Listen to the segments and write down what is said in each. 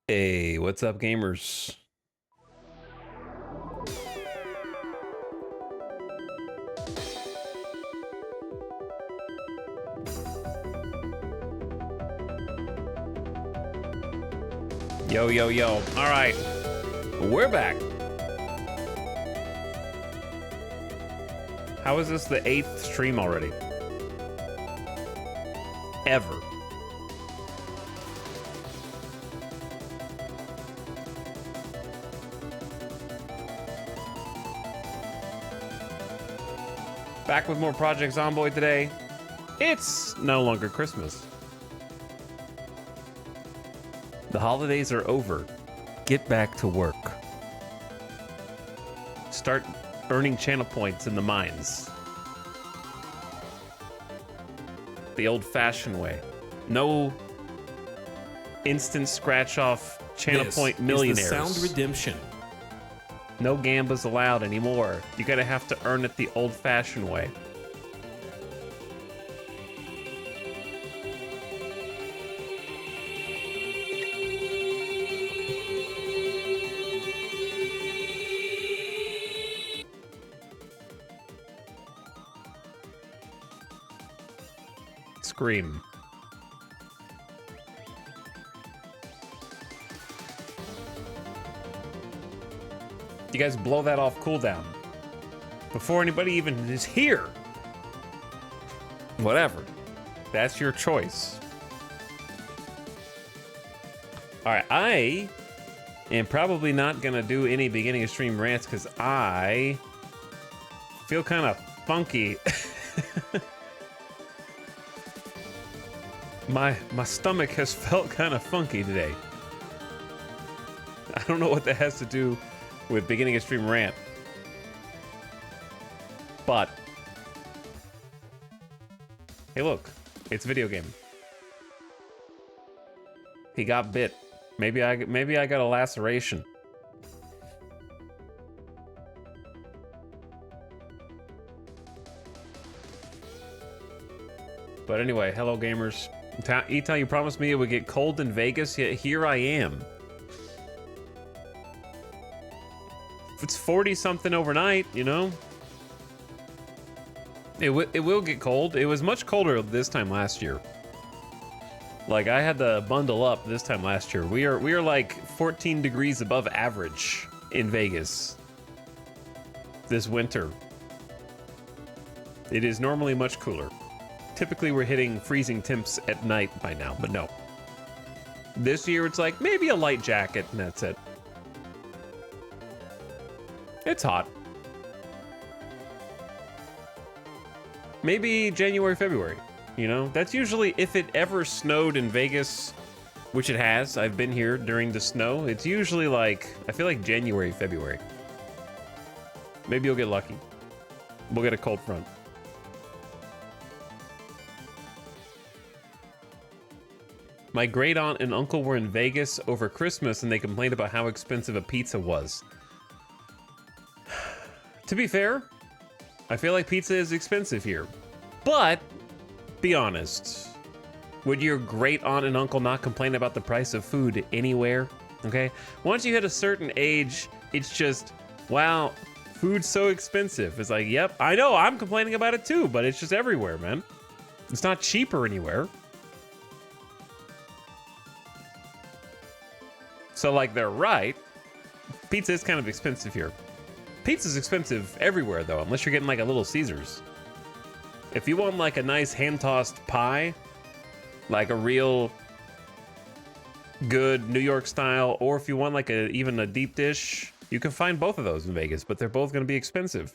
Hey, what's up, gamers? Yo, yo, yo. All right, we're back. How is this the 8th stream already? Ever. Back with more Project Zomboid today. It's no longer Christmas. The holidays are over. Get back to work. Start earning channel points in the mines. The old-fashioned way. No instant scratch-off channel point millionaires. Is the sound redemption. No gambas allowed anymore. You gotta have to earn it the old-fashioned way. Scream. You guys blow that off cooldown before anybody even is here. Whatever. That's your choice. All right, I am probably not gonna do any beginning of stream rants because I feel kind of funky. My stomach has felt kind of funky today. I don't know what that has to do with beginning a stream rant. But hey, look, it's a video game. He got bit. Maybe I got a laceration. But anyway, hello gamers. E-Town, you promised me it would get cold in Vegas, yet here I am. It's 40 something overnight, you know. It will get cold. It was much colder this time last year. Like I had to bundle up this time last year. We are like 14 degrees above average in Vegas this winter. It is normally much cooler. Typically we're hitting freezing temps at night by now, but no. This year it's like maybe a light jacket and that's it. It's hot. Maybe January, February, you know? That's usually, if it ever snowed in Vegas, which it has, I've been here during the snow, it's usually like, I feel like January, February. Maybe you'll get lucky. We'll get a cold front. My great aunt and uncle were in Vegas over Christmas and they complained about how expensive a pizza was. To be fair, I feel like pizza is expensive here. But, be honest, would your great aunt and uncle not complain about the price of food anywhere? Okay? Once you hit a certain age, it's just, wow, food's so expensive. It's like, yep, I know, I'm complaining about it too, but it's just everywhere, man. It's not cheaper anywhere. So, like, they're right. Pizza is kind of expensive here. Pizza's expensive everywhere, though, unless you're getting, like, a Little Caesars. If you want, like, a nice hand-tossed pie, like a real good New York style, or if you want, like, even a deep dish, you can find both of those in Vegas, but they're both going to be expensive.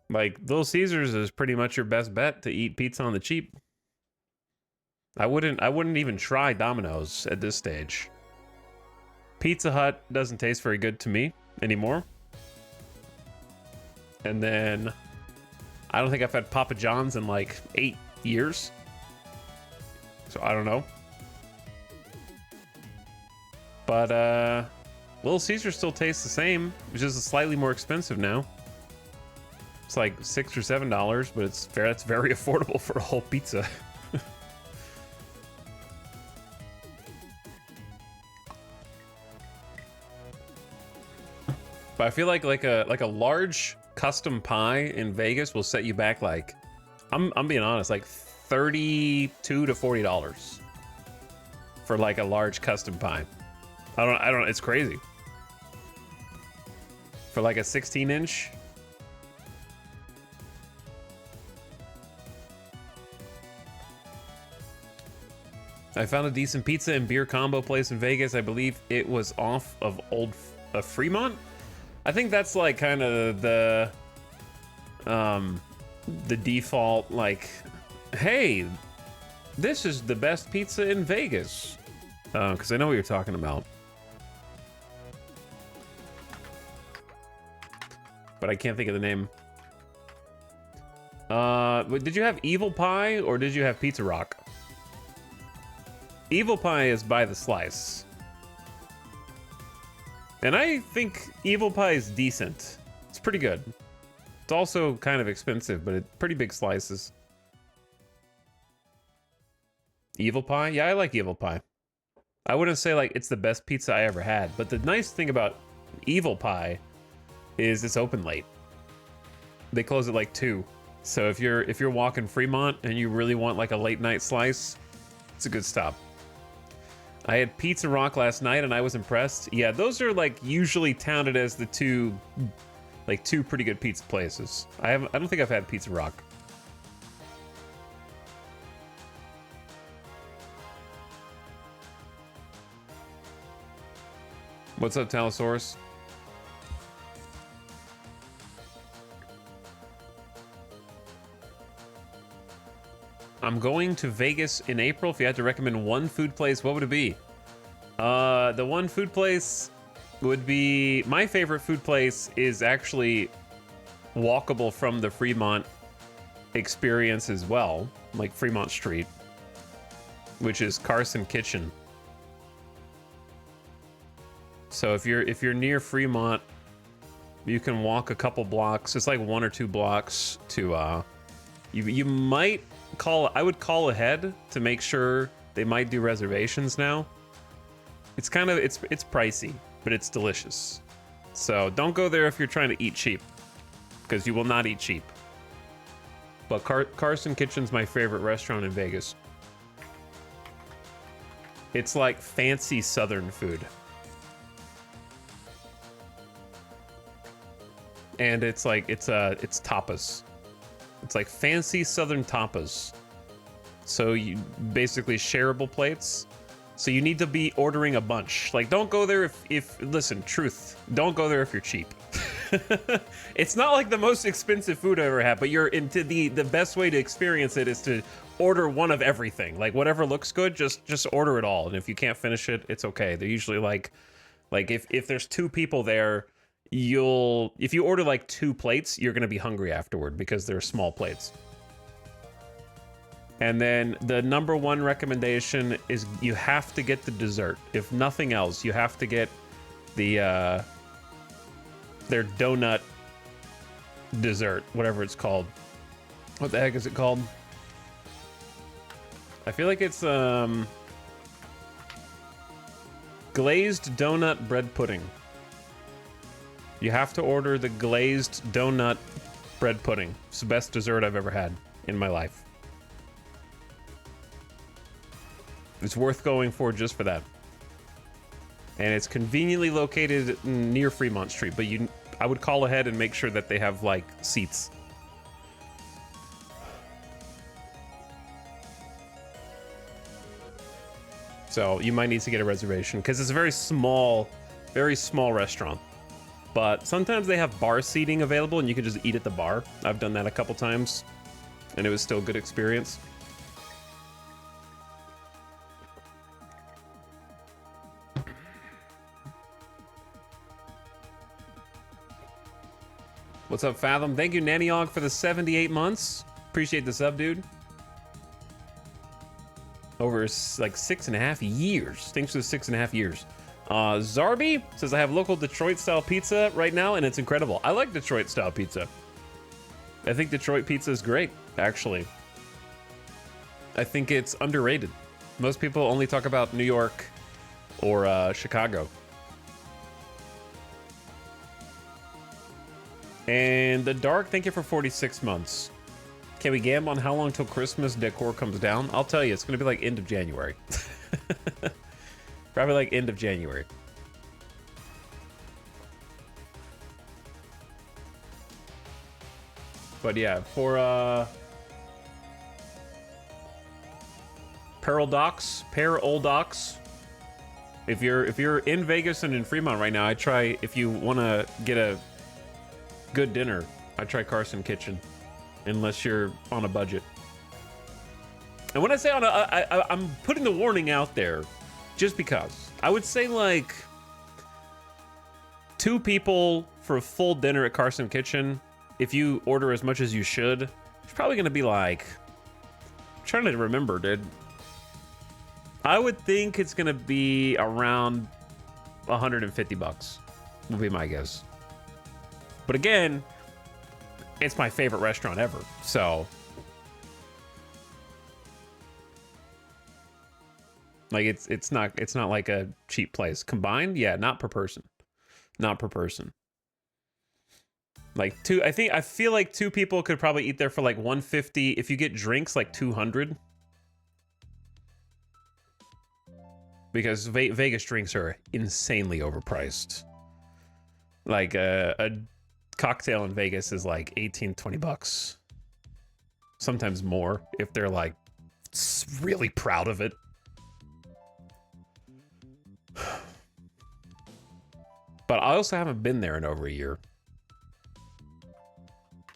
Like, Little Caesars is pretty much your best bet to eat pizza on the cheap. I wouldn't even try Domino's at this stage. Pizza Hut doesn't taste very good to me anymore. And then I don't think I've had Papa John's in like 8 years. So I don't know. But Little Caesar still tastes the same. It's just slightly more expensive now. It's like $6 or $7, but it's fair. That's very affordable for a whole pizza. But I feel like a large custom pie in Vegas will set you back like, I'm being honest, like $32 to $40 for like a large custom pie. I don't, it's crazy. For like a 16-inch. I found a decent pizza and beer combo place in Vegas. I believe it was off of Old Fremont. I think that's like kind of the default, like, hey, this is the best pizza in Vegas. Because I know what you're talking about. But I can't think of the name. Did you have Evil Pie or did you have Pizza Rock? Evil Pie is by the slice. And I think Evil Pie is decent. It's pretty good. It's also kind of expensive, but it's pretty big slices. Evil Pie? Yeah, I like Evil Pie. I wouldn't say like it's the best pizza I ever had, but the nice thing about Evil Pie is it's open late. They close at like 2. So if you're walking Fremont and you really want like a late night slice, it's a good stop. I had Pizza Rock last night and I was impressed. Yeah, those are like usually touted as the two pretty good pizza places. I don't think I've had Pizza Rock. What's up, Talosaurus? I'm going to Vegas in April. If you had to recommend one food place, what would it be? The one food place would be... My favorite food place is actually walkable from the Fremont experience as well, like Fremont Street, which is Carson Kitchen. So if you're near Fremont, you can walk a couple blocks. It's like 1 or 2 blocks to you might call. I would call ahead to make sure. They might do reservations now. It's kind of it's pricey, but it's delicious. So don't go there if you're trying to eat cheap, because you will not eat cheap. But Carson Kitchen's my favorite restaurant in Vegas. It's like fancy Southern food. And it's like it's tapas. It's like fancy Southern tapas. So you basically shareable plates. So you need to be ordering a bunch. Like, don't go there if listen, truth. Don't go there if you're cheap. It's not like the most expensive food I ever had, but you're into the best way to experience it is to order one of everything. Like whatever looks good, just order it all. And if you can't finish it, it's okay. They're usually like if there's 2 people there, if you order like 2 plates, you're gonna be hungry afterward because they're small plates. And then the number 1 recommendation is you have to get the dessert. If nothing else, you have to get the their donut dessert, whatever it's called. What the heck is it called? I feel like it's glazed donut bread pudding. You have to order the glazed donut bread pudding. It's the best dessert I've ever had in my life. It's worth going for just for that. And it's conveniently located near Fremont Street, but I would call ahead and make sure that they have like seats. So you might need to get a reservation because it's a very small restaurant. But sometimes they have bar seating available and you can just eat at the bar. I've done that a couple times and it was still a good experience. What's up, Fathom? Thank you, Nannyog, for the 78 months. Appreciate the sub, dude. Over like 6.5 years. Thanks for the 6.5 years. Zarby says, I have local Detroit-style pizza right now, and it's incredible. I like Detroit-style pizza. I think Detroit pizza is great, actually. I think it's underrated. Most people only talk about New York or Chicago. And the Dark, thank you for 46 months. Can we gamble on how long till Christmas decor comes down? I'll tell you, it's gonna be like end of January. Probably like end of January. But yeah, for Paradox, if you're in Vegas and in Fremont right now, I try, if you want to get a good dinner, I try Carson Kitchen, unless you're on a budget. And when I say on a, I'm putting the warning out there, just because. I would say like 2 people for a full dinner at Carson Kitchen. If you order as much as you should, it's probably gonna be like, I'm trying to remember, dude. I would think it's gonna be around 150 bucks, would be my guess. But again, it's my favorite restaurant ever, so. Like it's not like a cheap place. Combined, yeah, not per person. Not per person. Like I feel like 2 people could probably eat there for like 150. If you get drinks, like 200. Because Vegas drinks are insanely overpriced. Like a cocktail in Vegas is like 18, 20 bucks. Sometimes more if they're like really proud of it. But I also haven't been there in over a year.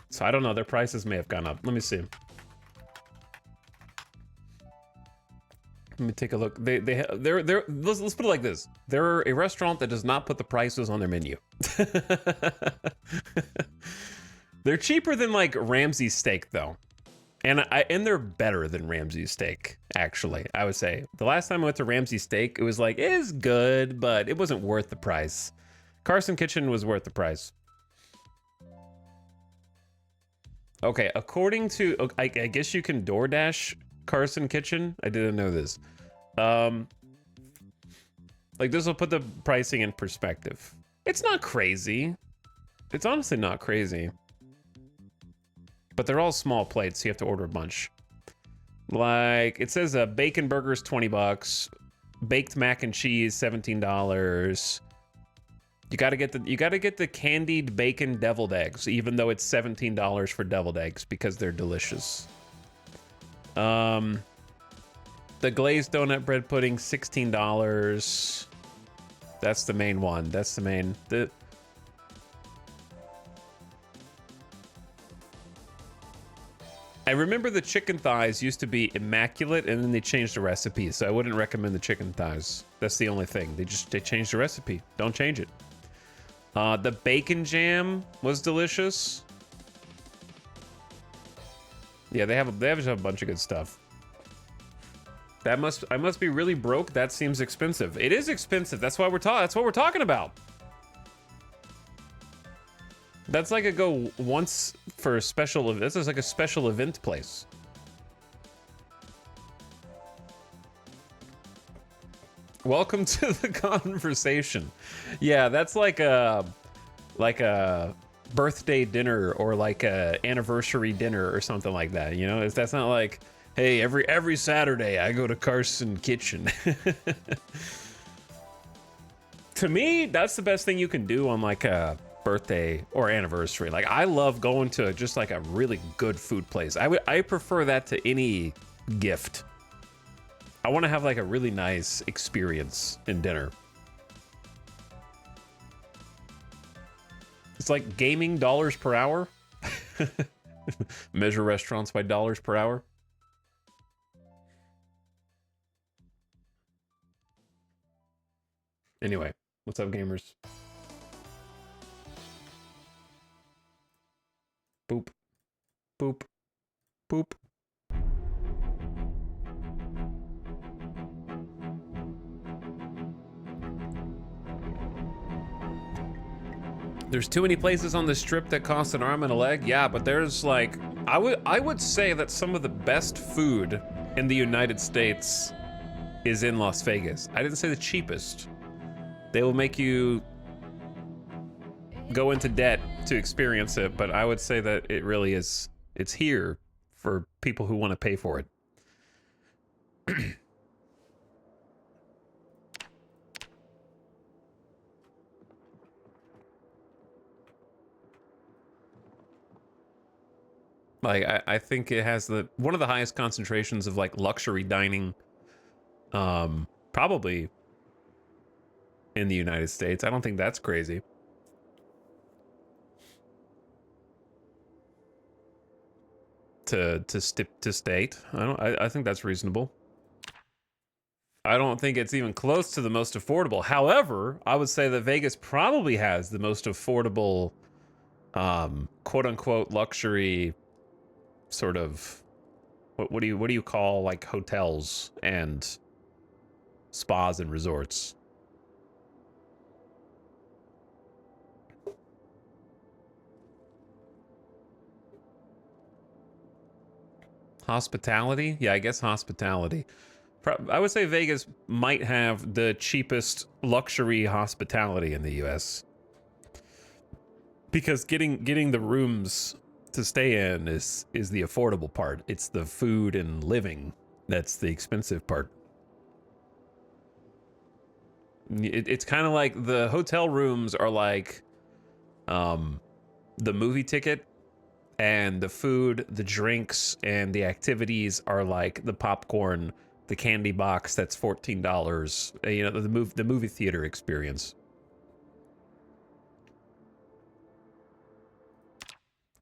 So I don't know, their prices may have gone up. Let me see. Let me take a look. They're let's put it like this. They're a restaurant that does not put the prices on their menu. They're cheaper than like Ramsey's Steak though. And they're better than Ramsey's Steak, actually, I would say. The last time I went to Ramsey's Steak, it was like, it is good, but it wasn't worth the price. Carson Kitchen was worth the price. Okay, according to, I guess you can DoorDash Carson Kitchen. I didn't know this. Like this will put the pricing in perspective. It's not crazy. It's honestly not crazy. But they're all small plates, so you have to order a bunch. Like, it says bacon burgers, 20 bucks. Baked mac and cheese, $17. You gotta get the candied bacon deviled eggs, even though it's $17 for deviled eggs, because they're delicious. The glazed donut bread pudding, $16. That's the main one. That's the main. I remember the chicken thighs used to be immaculate, and then they changed the recipe, so I wouldn't recommend the chicken thighs. That's the only thing. They changed the recipe. Don't change it. The bacon jam was delicious. Yeah, they just have a bunch of good stuff. I must be really broke. That seems expensive. It is expensive. That's why that's what we're talking about. That's like a go once for a special event. This is like a special event place. Welcome to the conversation. Yeah, that's like a birthday dinner or like a anniversary dinner or something like that. You know, that's not like, hey, every Saturday I go to Carson Kitchen. To me, that's the best thing you can do on like a birthday or anniversary. Like, I love going to just like a really good food place. I prefer that to any gift. I want to have like a really nice experience in dinner. It's like gaming dollars per hour. Measure restaurants by dollars per hour. Anyway, what's up, gamers? Boop. Boop. Boop. There's too many places on the strip that cost an arm and a leg. Yeah, but there's like, I would say that some of the best food in the United States is in Las Vegas. I didn't say the cheapest. They will make you go into debt to experience it, but I would say that it really is, it's here for people who want to pay for it. Like, I think it has one of the highest concentrations of like luxury dining, probably in the United States. I don't think that's crazy. To state, I think that's reasonable. I don't think it's even close to the most affordable. However, I would say that Vegas probably has the most affordable, quote unquote luxury sort of, what do you call like hotels and spas and resorts? Hospitality? Yeah, I guess hospitality. I would say Vegas might have the cheapest luxury hospitality in the US. Because getting the rooms to stay in is the affordable part. It's the food and living that's the expensive part. It's kind of like the hotel rooms are like the movie ticket, and the food, the drinks, and the activities are like the popcorn, the candy box that's $14. You know, the movie theater experience.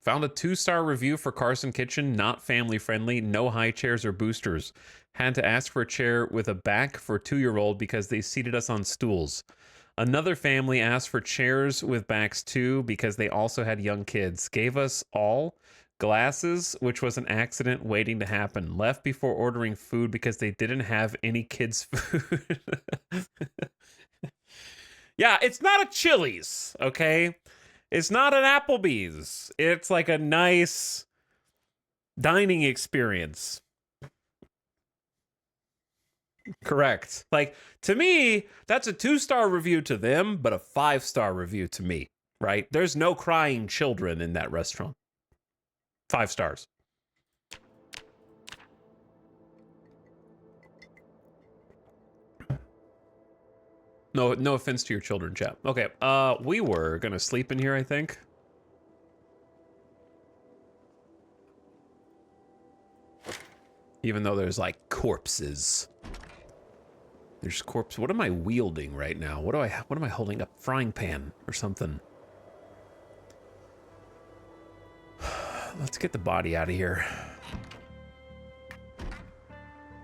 Found a 2-star review for Carson Kitchen, not family friendly, no high chairs or boosters. Had to ask for a chair with a back for a 2-year-old because they seated us on stools. Another family asked for chairs with backs too because they also had young kids. Gave us all glasses, which was an accident waiting to happen. Left before ordering food because they didn't have any kids' food. Yeah, it's not a Chili's, okay? It's not an Applebee's. It's like a nice dining experience. Correct. Like, to me, that's a 2-star review to them, but a 5-star review to me, right? There's no crying children in that restaurant. 5 stars. No offense to your children, chat. Okay, we were gonna sleep in here, I think. Even though there's like corpses. There's corpse. What am I wielding right now? What am I holding up? Frying pan or something. Let's get the body out of here.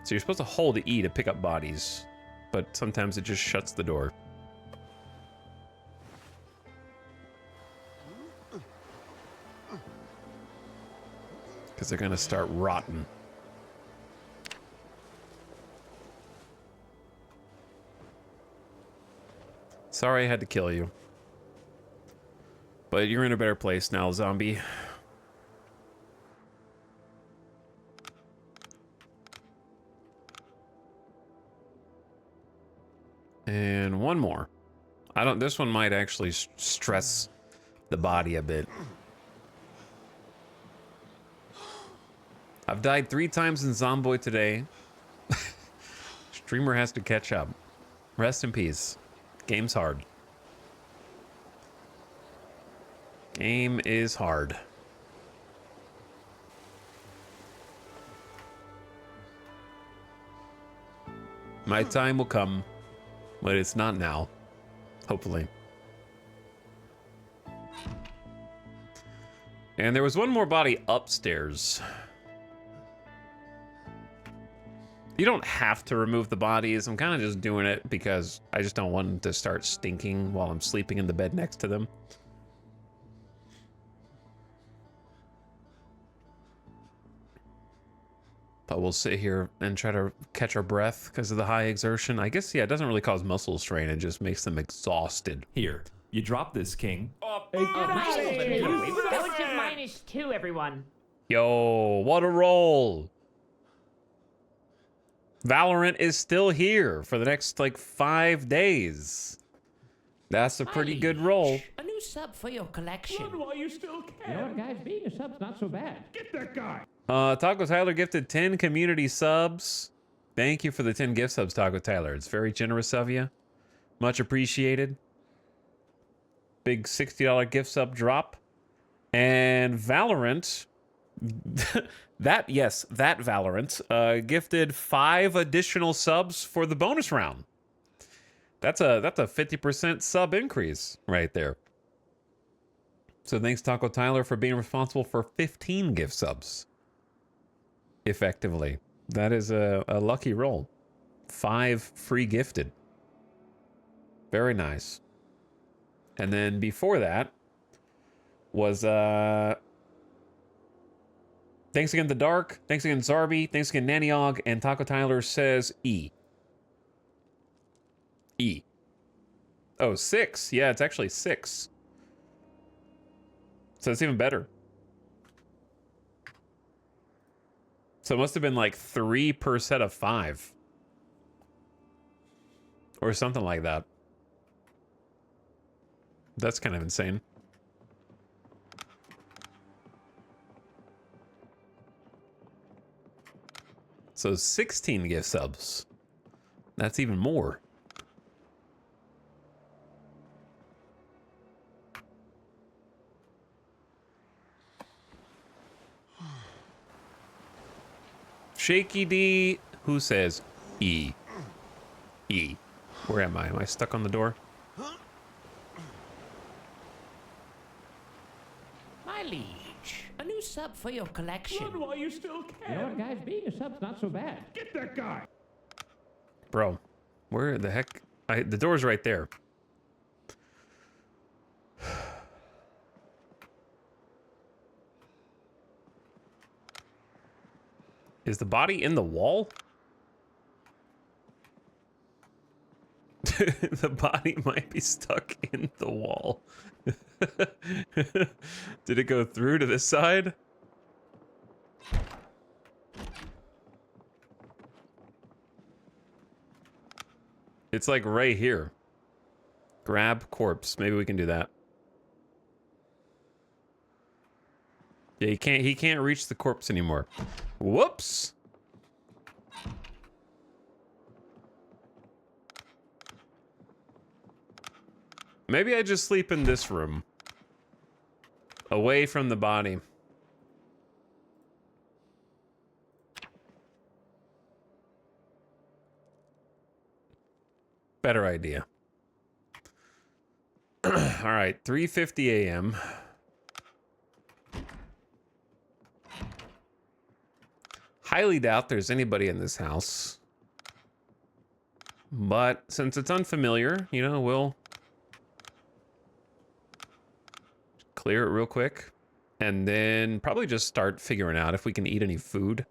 So you're supposed to hold the E to pick up bodies, but sometimes it just shuts the door. Because they're gonna start rotting. Sorry I had to kill you. But you're in a better place now, zombie. And one more. This one might actually stress the body a bit. I've died 3 times in Zomboid today. Streamer has to catch up. Rest in peace. Game's hard. Game is hard. My time will come, but it's not now. Hopefully. And there was one more body upstairs. You don't have to remove the bodies. I'm kind of just doing it because I just don't want them to start stinking while I'm sleeping in the bed next to them. But we'll sit here and try to catch our breath because of the high exertion. I guess, yeah, it doesn't really cause muscle strain. It just makes them exhausted. Here, you drop this, King. -2, everyone. Yo, what a roll. Valorant is still here for the next, like, 5 days. That's a pretty good roll. A new sub for your collection. Run while you still can. You know what, guys? Being a sub's not so bad. Get that guy. Taco Tyler gifted 10 community subs. Thank you for the 10 gift subs, Taco Tyler. It's very generous of you. Much appreciated. Big $60 gift sub drop. And Valorant, that Valorant, gifted 5 additional subs for the bonus round. That's a 50% sub increase right there. So thanks, Taco Tyler, for being responsible for 15 gift subs. Effectively. That is a lucky roll. 5 free gifted. Very nice. And then before that was thanks again The Dark, thanks again Zarby, thanks again Naniog, and Taco Tyler says E. E. Oh, 6. Yeah, it's actually 6. So it's even better. So it must have been like 3 per set of 5. Or something like that. That's kind of insane. So 16 gift subs. That's even more. Shaky D, who says E? E. Where am I? Am I stuck on the door? My liege, a new sub for your collection. Run while you still can. You know what, guys? Being a sub's not so bad. Get that guy. Bro, where the heck? The door's right there. Is the body in the wall? The body might be stuck in the wall. Did it go through to this side? It's like right here. Grab corpse. Maybe we can do that. Yeah, he can't reach the corpse anymore. Whoops. Maybe I just sleep in this room. Away from the body. Better idea. All right, 3:50 a.m. Highly doubt there's anybody in this house. But since it's unfamiliar, you know, we'll clear it real quick. And then probably just start figuring out if we can eat any food.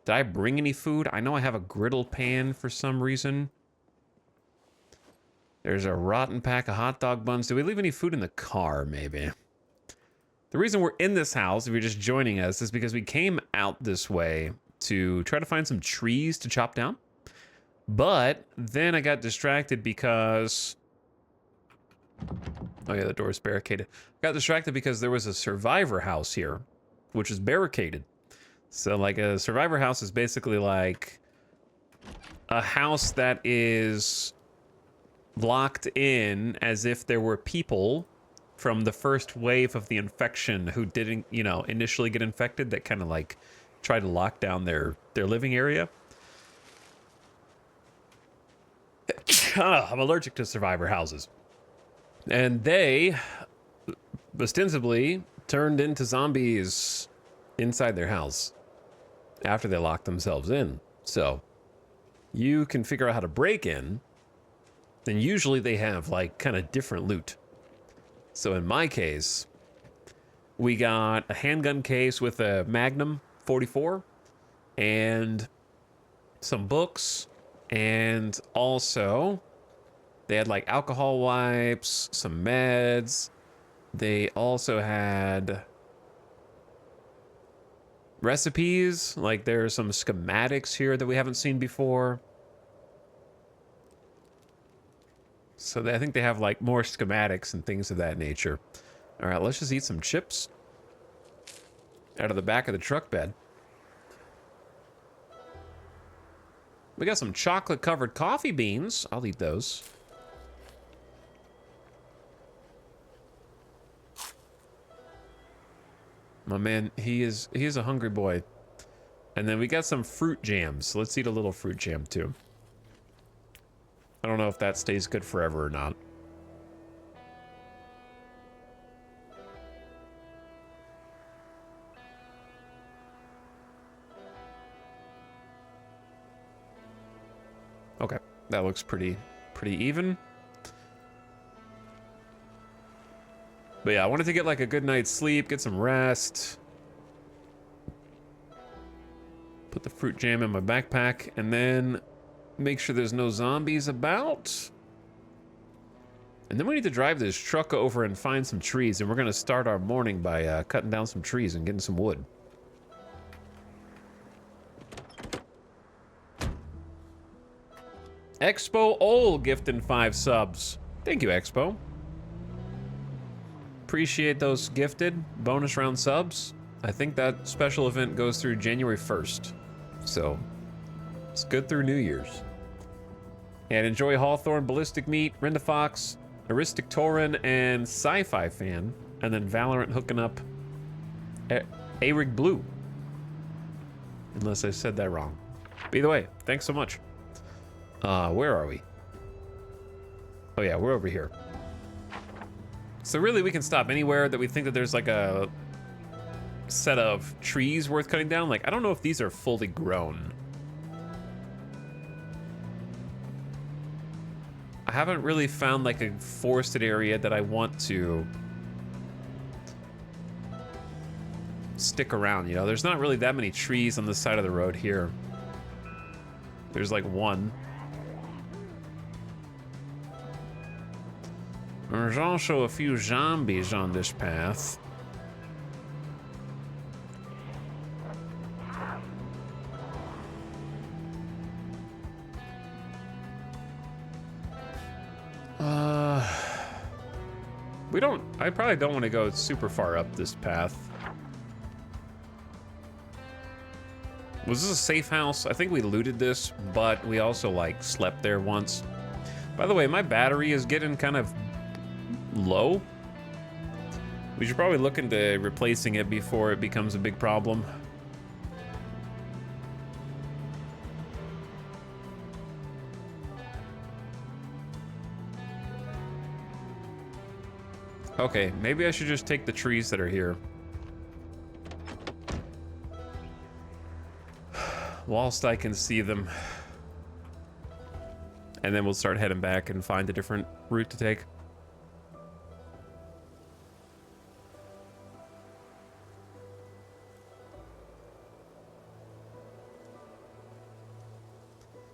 Did I bring any food? I know I have a griddle pan for some reason. There's a rotten pack of hot dog buns. Did we leave any food in the car, maybe? The reason we're in this house, if you're just joining us, is because we came out this way to try to find some trees to chop down. But then I got distracted because... Oh yeah, the door's barricaded. Got distracted because there was a survivor house here, which is barricaded. So like a survivor house is basically like a house that is locked in as if there were people from the first wave of the infection who didn't, you know, initially get infected, that kind of like try to lock down their living area. I'm allergic to survivor houses. And they ostensibly turned into zombies inside their house after they locked themselves in. So you can figure out how to break in, then usually they have like kind of different loot. So in my case, we got a handgun case with a Magnum 44 and some books, and also they had like alcohol wipes, some meds. They also had recipes, like there are some schematics here that we haven't seen before. So I think they have like more schematics and things of that nature. All right, let's just eat some chips out of the back of the truck bed. We got some chocolate covered coffee beans. I'll eat those. My man, he is a hungry boy. And then we got some fruit jams. Let's eat a little fruit jam too. I don't know if that stays good forever or not. Okay, that looks pretty even. But yeah, I wanted to get like a good night's sleep, get some rest. Put the fruit jam in my backpack, and then make sure there's no zombies about. And then we need to drive this truck over and find some trees, and we're gonna start our morning by cutting down some trees and getting some wood. Expo Ol gifting 5 subs. Thank you, Expo. Appreciate those gifted bonus round subs. I think that special event goes through January 1st. So, it's good through New Year's. And enjoy Hawthorne, Ballistic Meat, Renda Fox, Aristic Torin, and Sci-Fi Fan. And then Valorant hooking up Arig Blue. Unless I said that wrong. But either way, thanks so much. Where are we? Oh yeah, we're over here. So really we can stop anywhere that we think that there's like a set of trees worth cutting down. Like, I don't know if these are fully grown. I haven't really found like a forested area that I want to stick around, you know? There's not really that many trees on the side of the road here. There's like one. There's also a few zombies on this path. I probably don't want to go super far up this path. Was this a safe house? I think we looted this, but we also like slept there once. By the way, my battery is getting kind of low. We should probably look into replacing it before it becomes a big problem. Okay, maybe I should just take the trees that are here. Whilst I can see them. And then we'll start heading back and find a different route to take.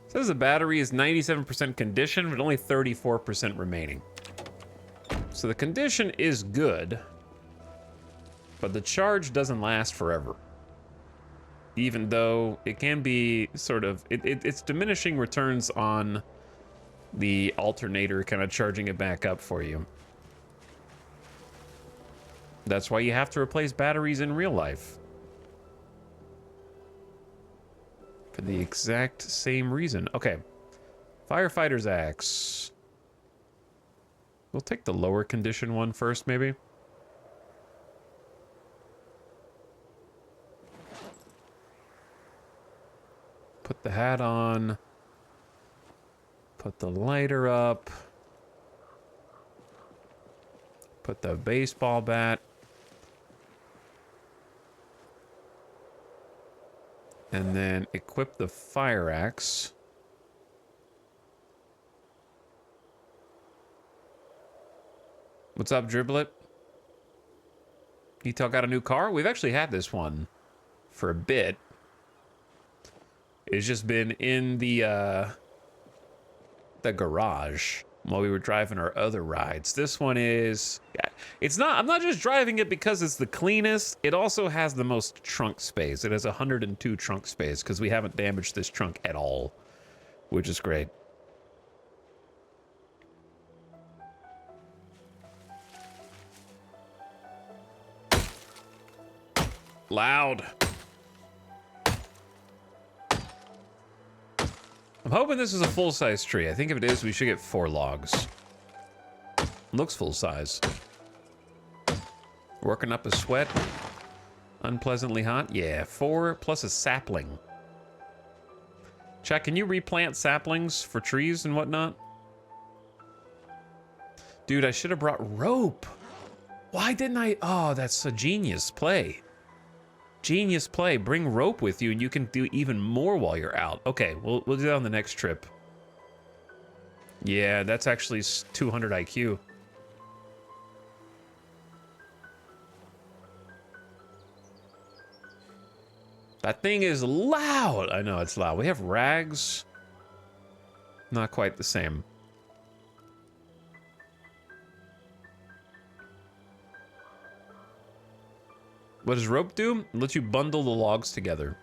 Says the battery is 97% condition, but only 34% remaining. So the condition is good, but the charge doesn't last forever. Even though it can be sort of, it's diminishing returns on the alternator, kind of charging it back up for you. That's why you have to replace batteries in real life. For the exact same reason. Okay. Firefighter's axe. We'll take the lower condition one first, maybe. Put the hat on. Put the lighter up. Put the baseball bat. And then equip the fire axe. What's up, Driblet? Etel got a new car? We've actually had this one for a bit. It's just been in the garage while we were driving our other rides. This one is, yeah, it's not, I'm not just driving it because it's the cleanest. It also has the most trunk space. It has 102 trunk space because we haven't damaged this trunk at all, which is great. loud. I'm hoping this is a full-size tree. I think if it is, we should get 4 logs. Looks full-size. Working up a sweat. Unpleasantly hot. Yeah, 4 plus a sapling. Chat, can you replant saplings for trees and whatnot? Dude, I should have brought rope. Why didn't I? Oh, that's a genius play. Genius play. Bring rope with you and you can do even more while you're out. Okay, we'll do that on the next trip. Yeah, that's actually 200 IQ. That thing is loud. I know it's loud. We have rags. Not quite the same. What does rope do? It lets you bundle the logs together,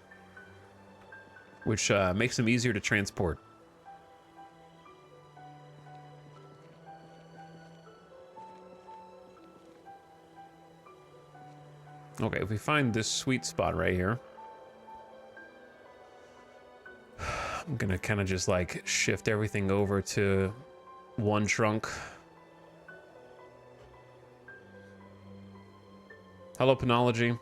which makes them easier to transport. Okay, if we find this sweet spot right here, I'm gonna kind of just like shift everything over to one trunk. Hello, Penology.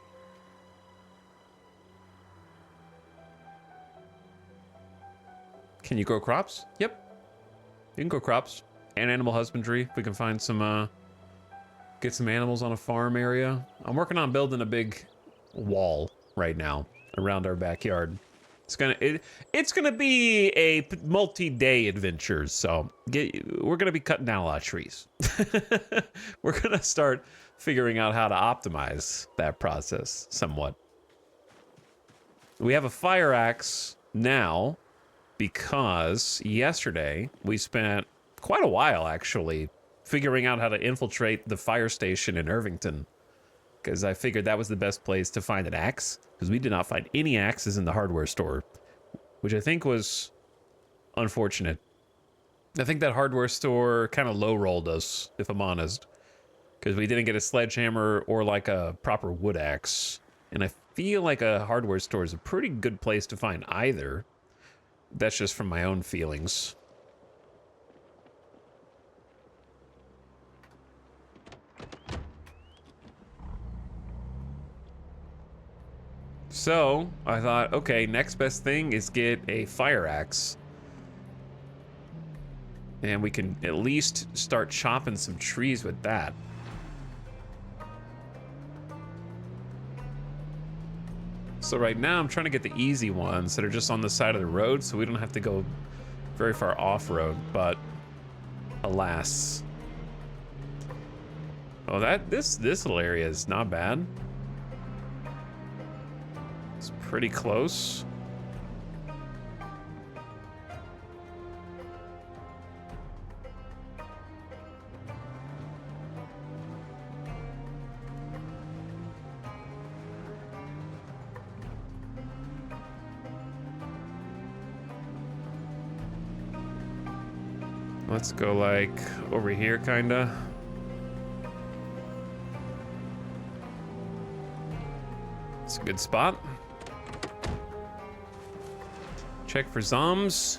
Can you grow crops? Yep. You can grow crops and animal husbandry. If we can find some, get some animals on a farm area. I'm working on building a big wall right now around our backyard. It's gonna be a multi-day adventure. So we're gonna be cutting down a lot of trees. We're gonna start figuring out how to optimize that process somewhat. We have a fire axe now because yesterday we spent quite a while actually figuring out how to infiltrate the fire station in Irvington, because I figured that was the best place to find an axe, because we did not find any axes in the hardware store, which I think was unfortunate. I think that hardware store kind of low-rolled us, if I'm honest, because we didn't get a sledgehammer or like a proper wood axe. And I feel like a hardware store is a pretty good place to find either. That's just from my own feelings. So I thought, okay, next best thing is get a fire axe. And we can at least start chopping some trees with that. So right now I'm trying to get the easy ones that are just on the side of the road so we don't have to go very far off-road, but alas. Oh, this little area is not bad. It's pretty close. Let's go like over here, kinda. It's a good spot. Check for zombs.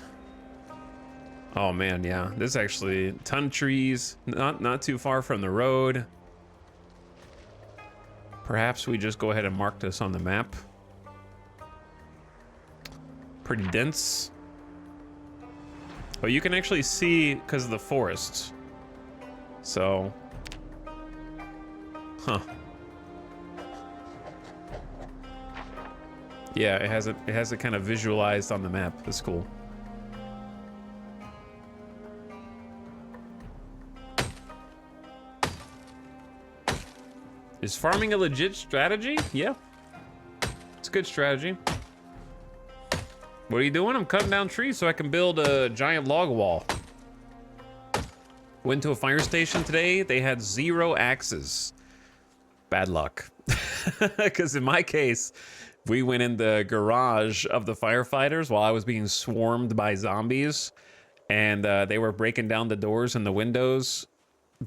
Oh man, yeah. This is actually a ton of trees, not too far from the road. Perhaps we just go ahead and mark this on the map. Pretty dense. Oh, you can actually see because of the forest. So, huh. Yeah, it has it kind of visualized on the map. That's cool. Is farming a legit strategy? Yeah. It's a good strategy. What are you doing? I'm cutting down trees so I can build a giant log wall. Went to a fire station today. They had 0 axes. Bad luck. Because in my case, we went in the garage of the firefighters while I was being swarmed by zombies. And they were breaking down the doors and the windows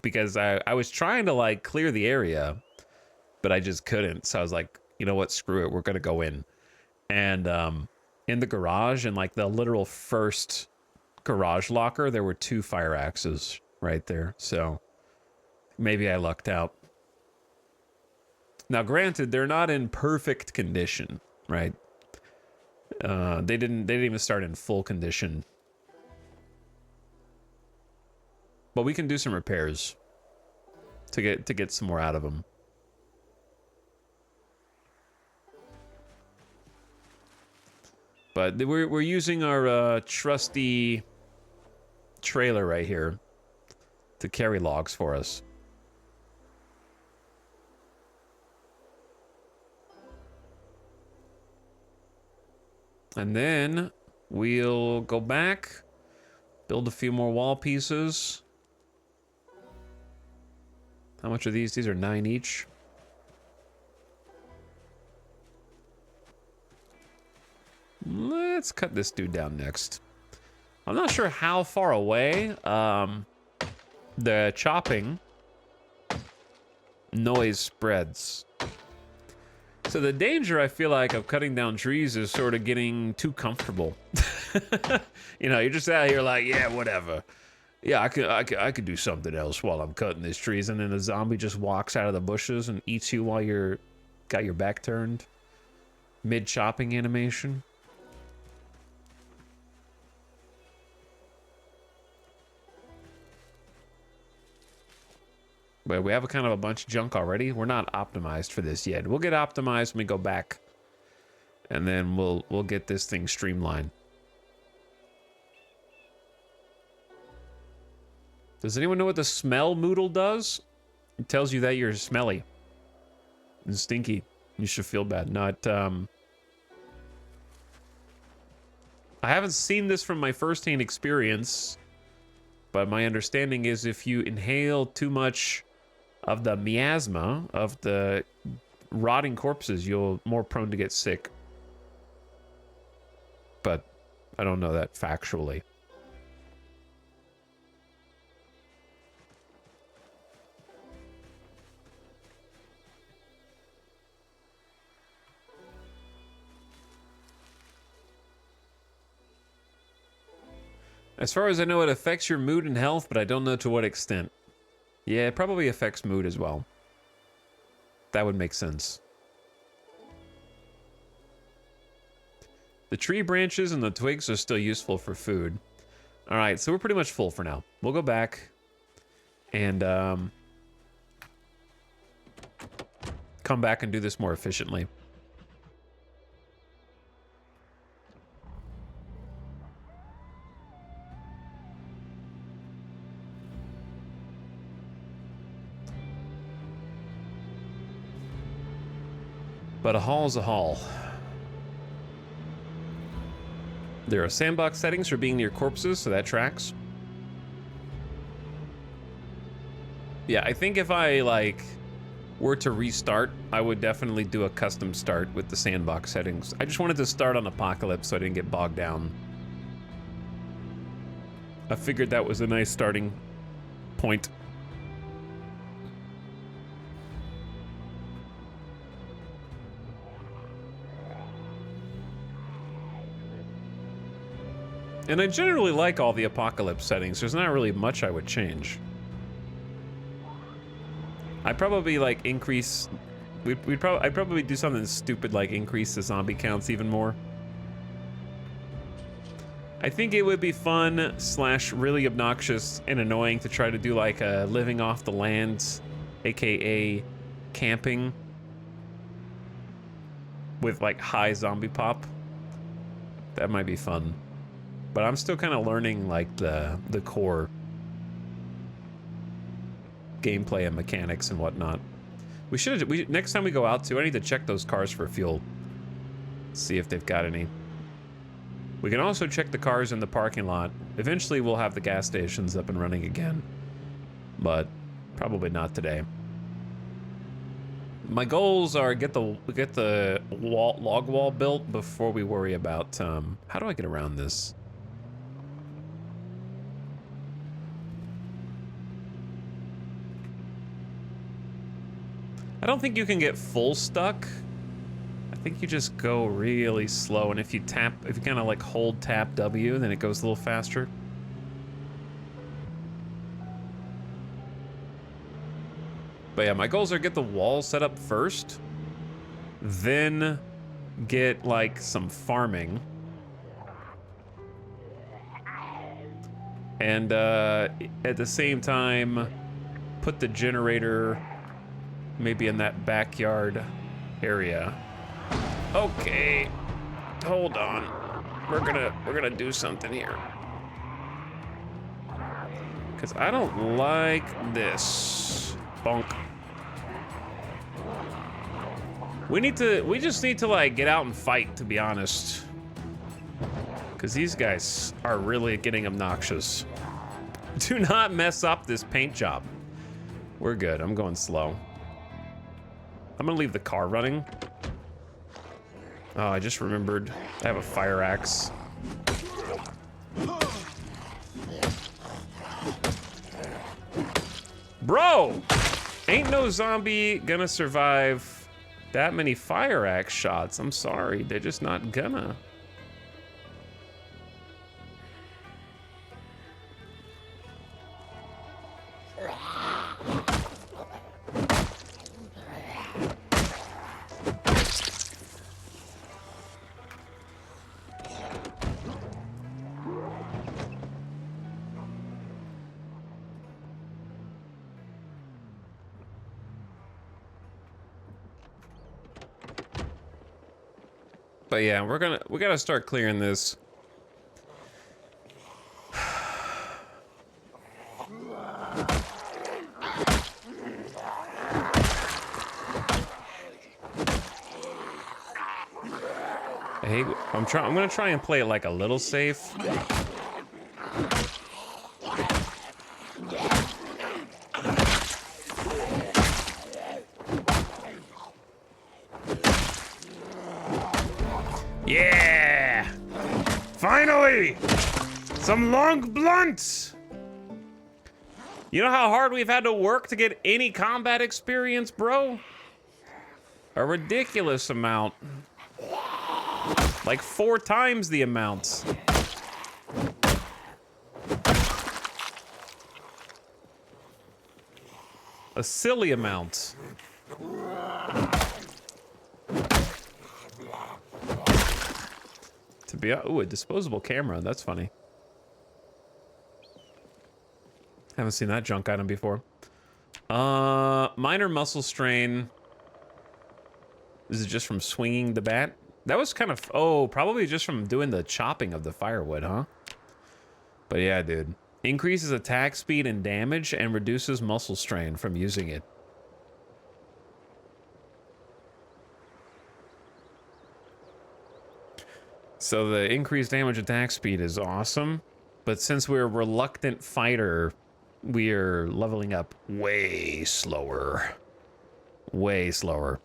because I was trying to like clear the area, but I just couldn't. So I was like, you know what, screw it, we're gonna go in. And in the garage, in like the literal first garage locker, there were 2 fire axes right there. So maybe I lucked out. Now, granted, they're not in perfect condition, right? They didn't even start in full condition. But we can do some repairs to get some more out of them. But we're using our trusty trailer right here to carry logs for us. And then we'll go back, build a few more wall pieces. How much are these? These are 9 each. Let's cut this dude down next. I'm not sure how far away the chopping noise spreads. So the danger, I feel like, of cutting down trees is sort of getting too comfortable. You know, you're just out here like, yeah, whatever. Yeah, I could do something else while I'm cutting these trees, and then a zombie just walks out of the bushes and eats you while you're got your back turned. Mid chopping animation. But we have a kind of a bunch of junk already. We're not optimized for this yet. We'll get optimized when we go back, and then we'll get this thing streamlined. Does anyone know what the smell moodle does? It tells you that you're smelly and stinky. You should feel bad. Not I haven't seen this from my first-hand experience, but my understanding is if you inhale too much of the miasma of the rotting corpses, you're more prone to get sick. But I don't know that factually. As far as I know, it affects your mood and health, but I don't know to what extent. Yeah, it probably affects mood as well. That would make sense. The tree branches and the twigs are still useful for food. All right, so we're pretty much full for now. We'll go back and come back and do this more efficiently. But a haul's a haul. There are sandbox settings for being near corpses, so that tracks. Yeah, I think if I, like, were to restart, I would definitely do a custom start with the sandbox settings. I just wanted to start on Apocalypse so I didn't get bogged down. I figured that was a nice starting point. And I generally like all the Apocalypse settings. There's not really much I would change. I'd probably like increase... I'd probably do something stupid like increase the zombie counts even more. I think it would be fun / really obnoxious and annoying to try to do like a living off the land, aka camping, with like high zombie pop. That might be fun. But I'm still kind of learning like the core gameplay and mechanics and whatnot. Next time we go out too, I need to check those cars for fuel. See if they've got any. We can also check the cars in the parking lot. Eventually we'll have the gas stations up and running again, but probably not today. My goals are get the log wall built before we worry about how do I get around this? I don't think you can get full stuck think you just go really slow, and if you kind of like hold tap W, then it goes a little faster. But yeah, my goals are get the wall set up first, then get like some farming. And at the same time, put the generator maybe in that backyard area. Okay, hold on. We're gonna do something here. Cause I don't like this. Bonk. We just need to like get out and fight, to be honest. Cause these guys are really getting obnoxious. Do not mess up this paint job. We're good, I'm going slow. I'm gonna leave the car running. Oh, I just remembered I have a fire axe. Bro! Ain't no zombie gonna survive that many fire axe shots. I'm sorry, they're just not gonna. But yeah, we gotta start clearing this. I'm gonna try and play it like a little safe. Yeah! Finally! Some long blunts! You know how hard we've had to work to get any combat experience, bro? A ridiculous amount. Like 4 times the amount. A silly amount. To be, ooh, a disposable camera. That's funny. Haven't seen that junk item before. Minor muscle strain. Is it just from swinging the bat? That was kind of, oh, probably just from doing the chopping of the firewood, huh? But yeah, dude. Increases attack speed and damage and reduces muscle strain from using it. So the increased damage attack speed is awesome, but since we're a reluctant fighter, we are leveling up way slower. Way slower.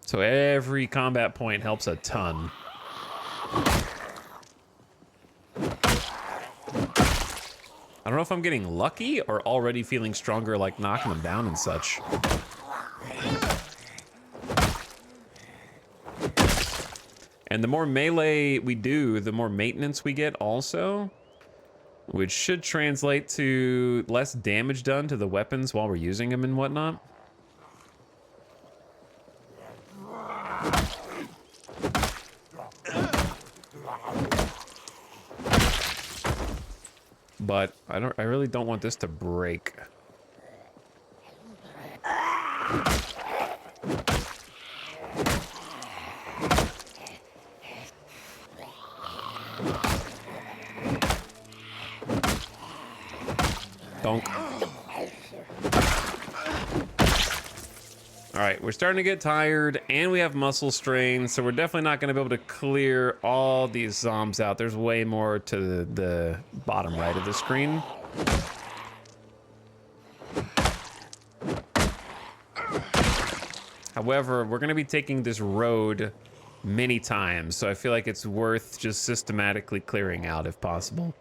So every combat point helps a ton. I don't know if I'm getting lucky or already feeling stronger, like knocking them down and such. And the more melee we do, the more maintenance we get also, which should translate to less damage done to the weapons while we're using them and whatnot. But I really don't want this to break. Donk. All right, we're starting to get tired and we have muscle strain, so we're definitely not going to be able to clear all these zombs out. There's way more to the bottom right of the screen. However, we're going to be taking this road many times, so I feel like it's worth just systematically clearing out if possible.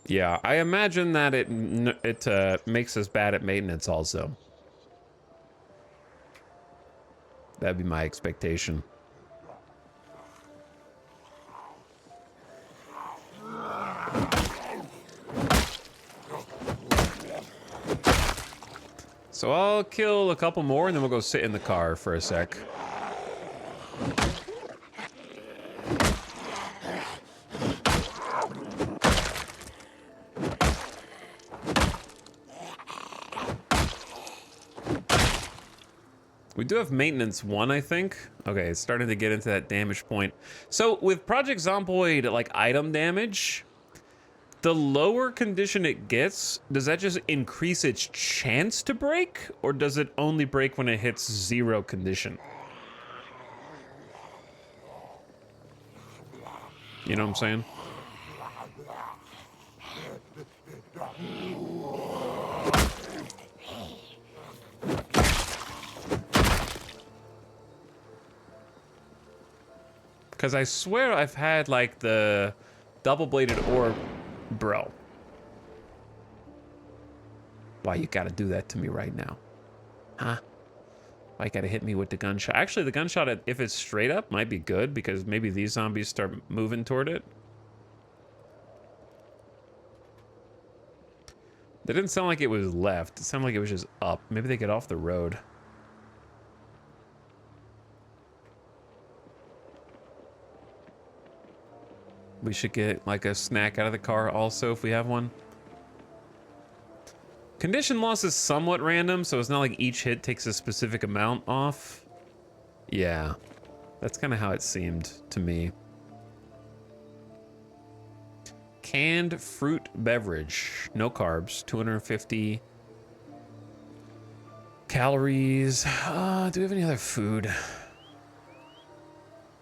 Yeah, I imagine that it makes us bad at maintenance also. That'd be my expectation. So I'll kill a couple more and then we'll go sit in the car for a sec. We do have maintenance 1, I think. Okay, it's starting to get into that damage point. So with Project Zomboid, like item damage, the lower condition it gets, does that just increase its chance to break? Or does it only break when it hits 0 condition? You know what I'm saying? Because I swear I've had, like, the double-bladed orb... Bro. Why you gotta do that to me right now? Huh? Why you gotta hit me with the gunshot? Actually, the gunshot, if it's straight up, might be good, because maybe these zombies start moving toward it. That didn't sound like it was left. It sounded like it was just up. Maybe they get off the road. We should get like a snack out of the car also if we have one. Condition loss is somewhat random, so it's not like each hit takes a specific amount off. Yeah, that's kind of how it seemed to me. Canned fruit beverage, no carbs, 250 calories. Do we have any other food?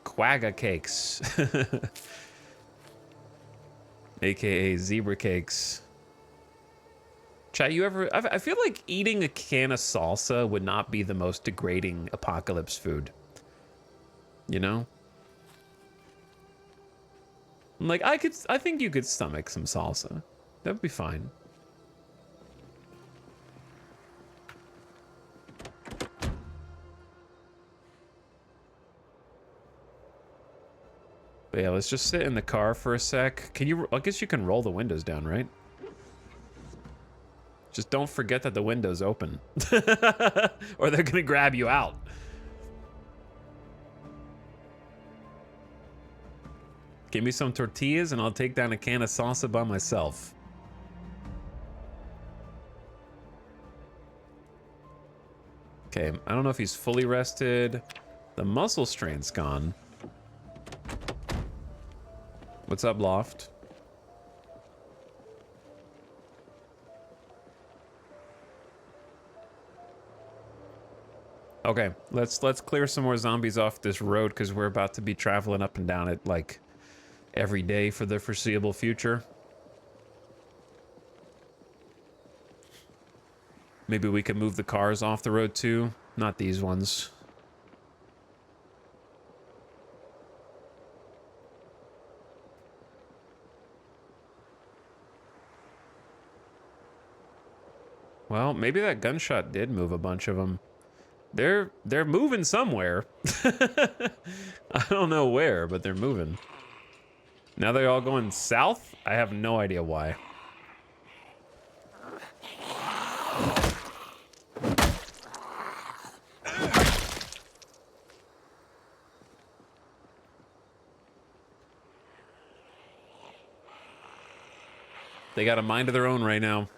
Quagga cakes. AKA zebra cakes. Chat, you ever... I feel like eating a can of salsa would not be the most degrading apocalypse food. You know? Like, I think you could stomach some salsa. That would be fine. But yeah, let's just sit in the car for a sec. Can you... I guess you can roll the windows down, right? Just don't forget that the window's open. Or they're gonna grab you out. Give me some tortillas and I'll take down a can of salsa by myself. Okay, I don't know if he's fully rested. The muscle strain's gone. What's up, Loft? Okay, let's clear some more zombies off this road because we're about to be traveling up and down it like every day for the foreseeable future. Maybe we can move the cars off the road too. Not these ones. Well, maybe that gunshot did move a bunch of them. They're moving somewhere. I don't know where, but they're moving. Now they're all going south? I have no idea why. They got a mind of their own right now.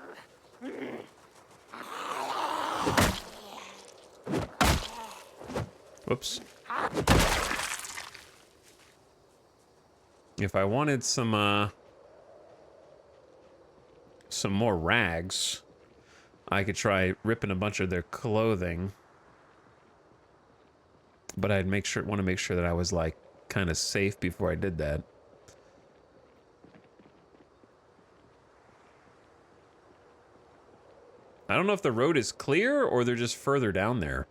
Whoops. If I wanted some more rags, I could try ripping a bunch of their clothing. But I'd want to make sure that I was like kind of safe before I did that. I don't know if the road is clear or they're just further down there.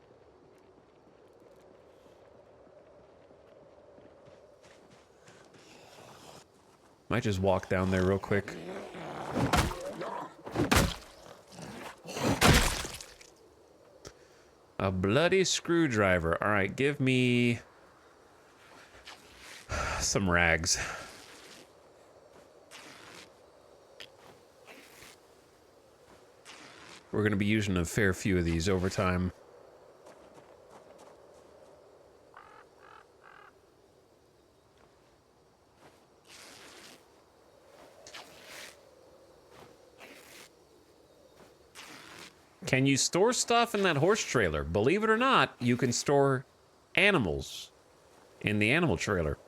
Might just walk down there real quick. A bloody screwdriver. All right, give me some rags. We're going to be using a fair few of these over time. Can you store stuff in that horse trailer? Believe it or not, you can store animals in the animal trailer.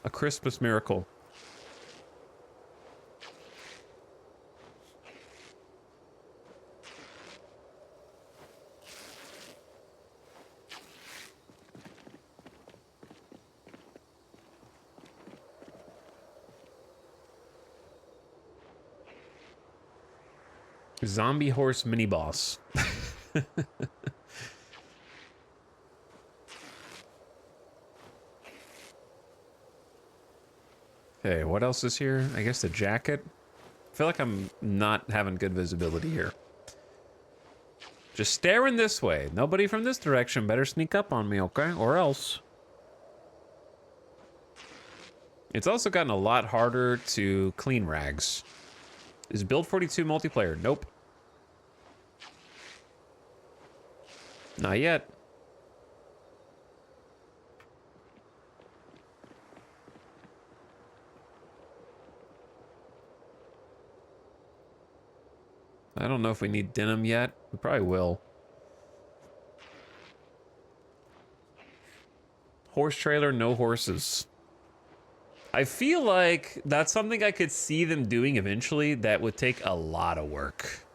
A Christmas miracle. Zombie horse mini boss. Okay, what else is here? I guess the jacket. I feel like I'm not having good visibility here. Just staring this way. Nobody from this direction better sneak up on me, okay? Or else. It's also gotten a lot harder to clean rags. Is Build 42 multiplayer? Nope. Not yet. I don't know if we need denim yet. We probably will. Horse trailer, no horses. I feel like that's something I could see them doing eventually that would take a lot of work.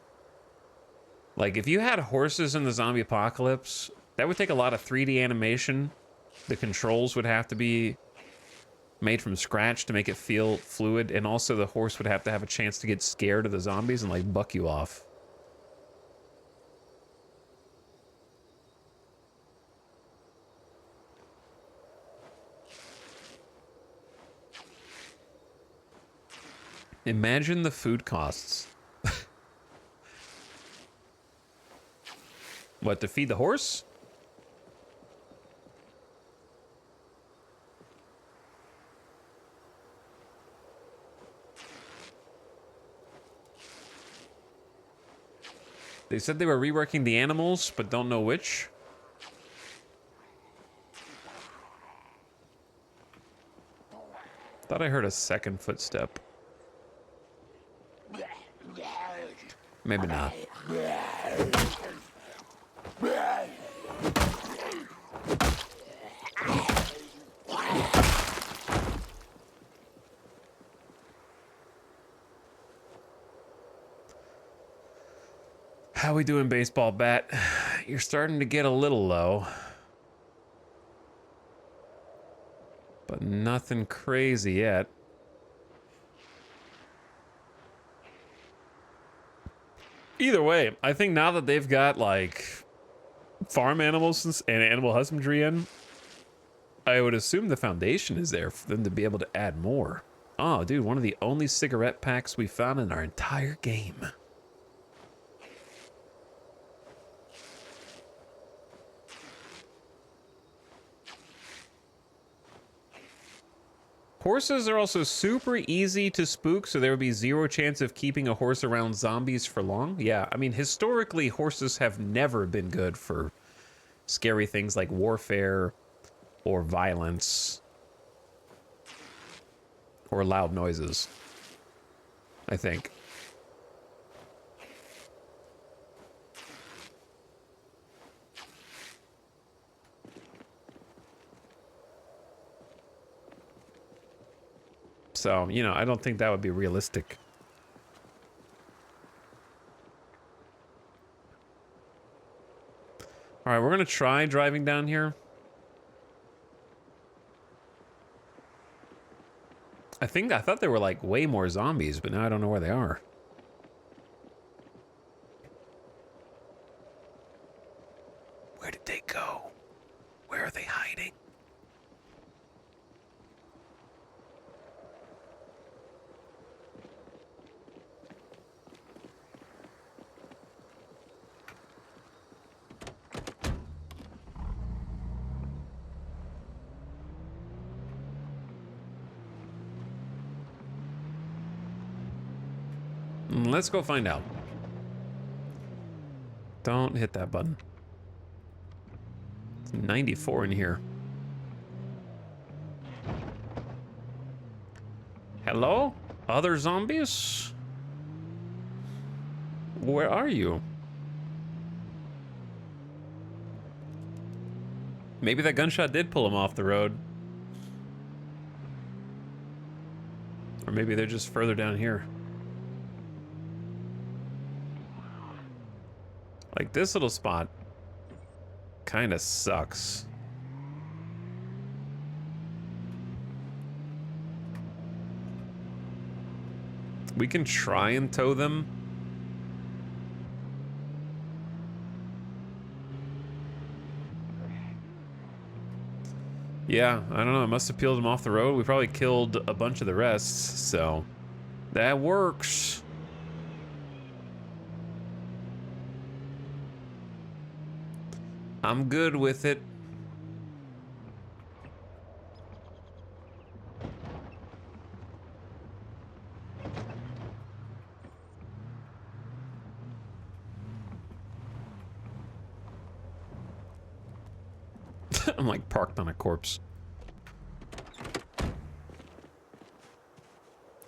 Like, if you had horses in the zombie apocalypse, that would take a lot of 3D animation. The controls would have to be made from scratch to make it feel fluid, and also the horse would have to have a chance to get scared of the zombies and, like, buck you off. Imagine the food costs. What, to feed the horse? They said they were reworking the animals, but don't know which. Thought I heard a second footstep. Maybe not. How we doing, baseball bat? You're starting to get a little low. But nothing crazy yet. Either way, I think now that they've got, like, farm animals and animal husbandry in, I would assume the foundation is there for them to be able to add more. Oh, dude, one of the only cigarette packs we found in our entire game. Horses are also super easy to spook, so there would be zero chance of keeping a horse around zombies for long. Yeah, I mean, historically, horses have never been good for scary things like warfare or violence or loud noises, I think. So, you know, I don't think that would be realistic. All right, we're going to try driving down here. I thought there were like way more zombies, but now I don't know where they are. Where did they go? Where are they hiding? Let's go find out. Don't hit that button. It's 94 in here. Hello? Other zombies? Where are you? Maybe that gunshot did pull him off the road. Or maybe they're just further down here. Like, this little spot kind of sucks. We can try and tow them. Yeah, I don't know. It must have peeled them off the road. We probably killed a bunch of the rest, so that works. I'm good with it. I'm like parked on a corpse.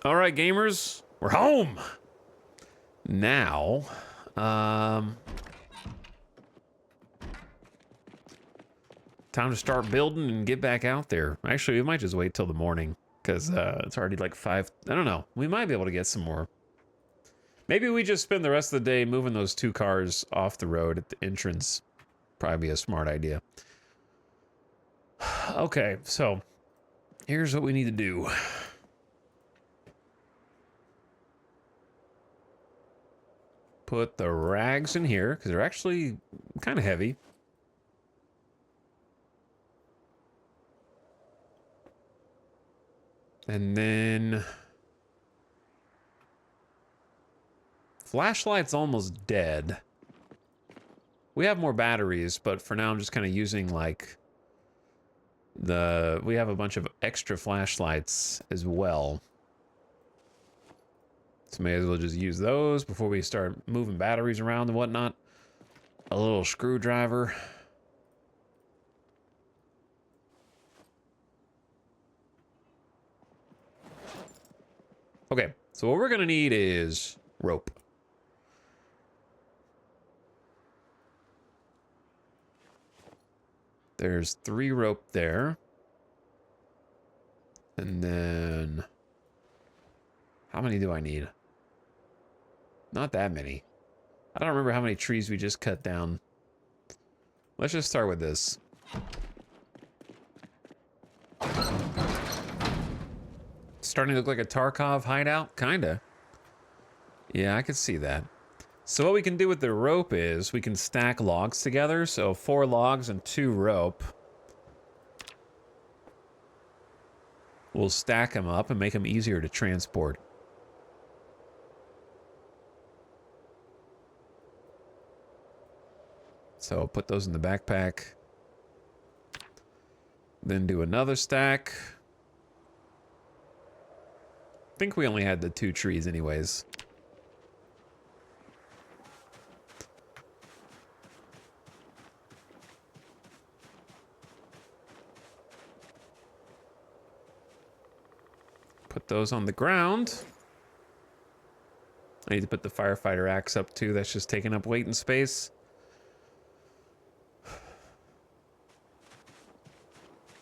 All right, gamers, we're home. Now, time to start building and get back out there. Actually, we might just wait till the morning because it's already like 5. I don't know. We might be able to get some more. Maybe we just spend the rest of the day moving those 2 cars off the road at the entrance. Probably be a smart idea. Okay, so here's what we need to do. Put the rags in here because they're actually kind of heavy. And then flashlight's almost dead. We have more batteries, but for now I'm just kind of using like we have a bunch of extra flashlights as well. So may as well just use those before we start moving batteries around and whatnot. A little screwdriver. Okay, so what we're gonna need is rope. There's 3 rope there. And then how many do I need? Not that many. I don't remember how many trees we just cut down. Let's just start with this. Starting to look like a Tarkov hideout? Kinda. Yeah, I could see that. So what we can do with the rope is we can stack logs together. So 4 logs and 2 rope. We'll stack them up and make them easier to transport. So put those in the backpack. Then do another stack. I think we only had the 2 trees anyways. Put those on the ground. I need to put the firefighter axe up too. That's just taking up weight and space.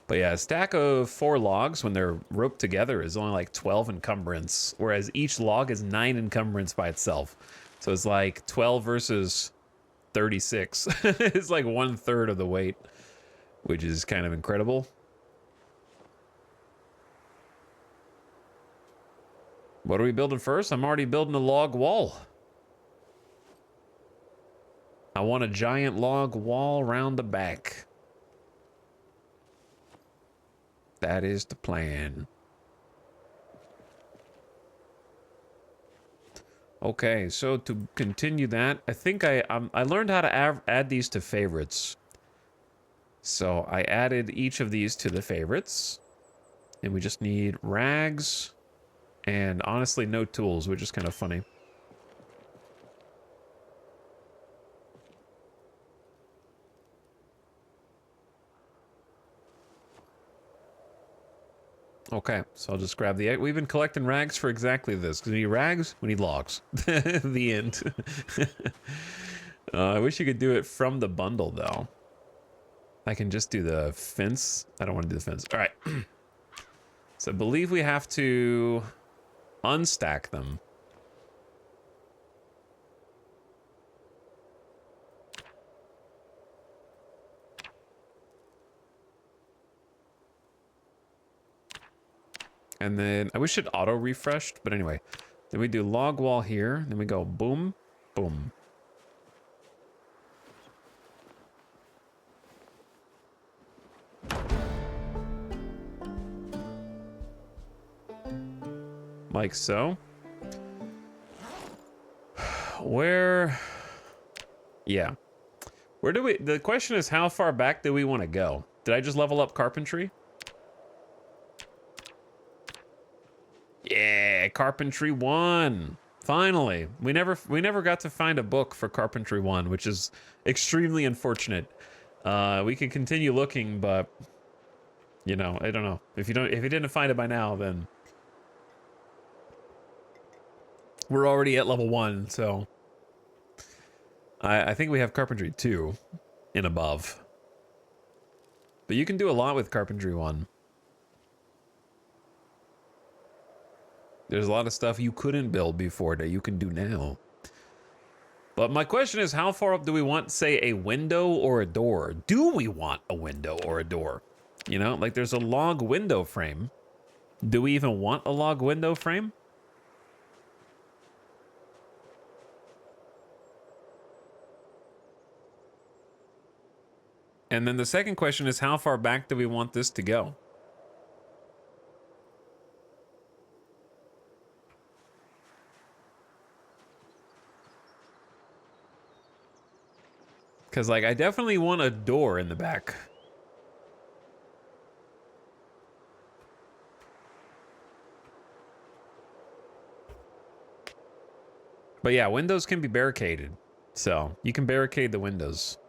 But yeah, a stack of 4 logs when they're roped together is only like 12 encumbrance, whereas each log is 9 encumbrance by itself. So it's like 12 versus 36. It's like 1/3 of the weight, which is kind of incredible. What are we building first? I'm already building a log wall. I want a giant log wall around the back. That is the plan. Okay, so to continue that, I think I learned how to add these to favorites. So I added each of these to the favorites. And we just need rags and honestly no tools, which is kind of funny. Okay, so I'll just grab the egg. We've been collecting rags for exactly this. Because we need rags, we need logs. The end. I wish you could do it from the bundle, though. I can just do the fence. I don't want to do the fence. All right. So I believe we have to unstack them. And then I wish it auto refreshed, but anyway. Then we do log wall here. Then we go boom, boom. Like so. Where? Yeah. Where do we? The question is, how far back do we want to go? Did I just level up carpentry? Yeah, carpentry 1. Finally. We never got to find a book for carpentry 1, which is extremely unfortunate. We can continue looking, but you know, I don't know. If you didn't find it by now, then we're already at level 1, so I think we have carpentry 2 and above. But you can do a lot with carpentry 1. There's a lot of stuff you couldn't build before that you can do now. But my question is, how far up do we want, say, a window or a door? Do we want a window or a door? You know, like there's a log window frame. Do we even want a log window frame? And then the second question is, how far back do we want this to go? Because, like, I definitely want a door in the back. But yeah, windows can be barricaded. So, you can barricade the windows.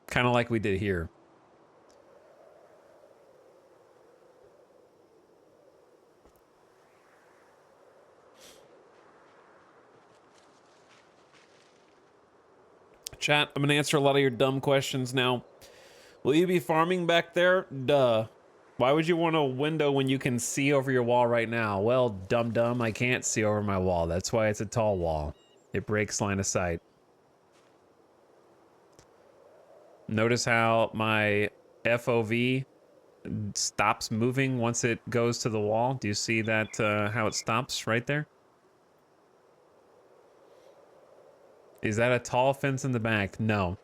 Kind of like we did here. Chat, I'm going to answer a lot of your dumb questions now. Will you be farming back there? Duh. Why would you want a window when you can see over your wall right now? Well, dum-dum, I can't see over my wall. That's why it's a tall wall. It breaks line of sight. Notice how my FOV stops moving once it goes to the wall? Do you see that, how it stops right there? Is that a tall fence in the back? No.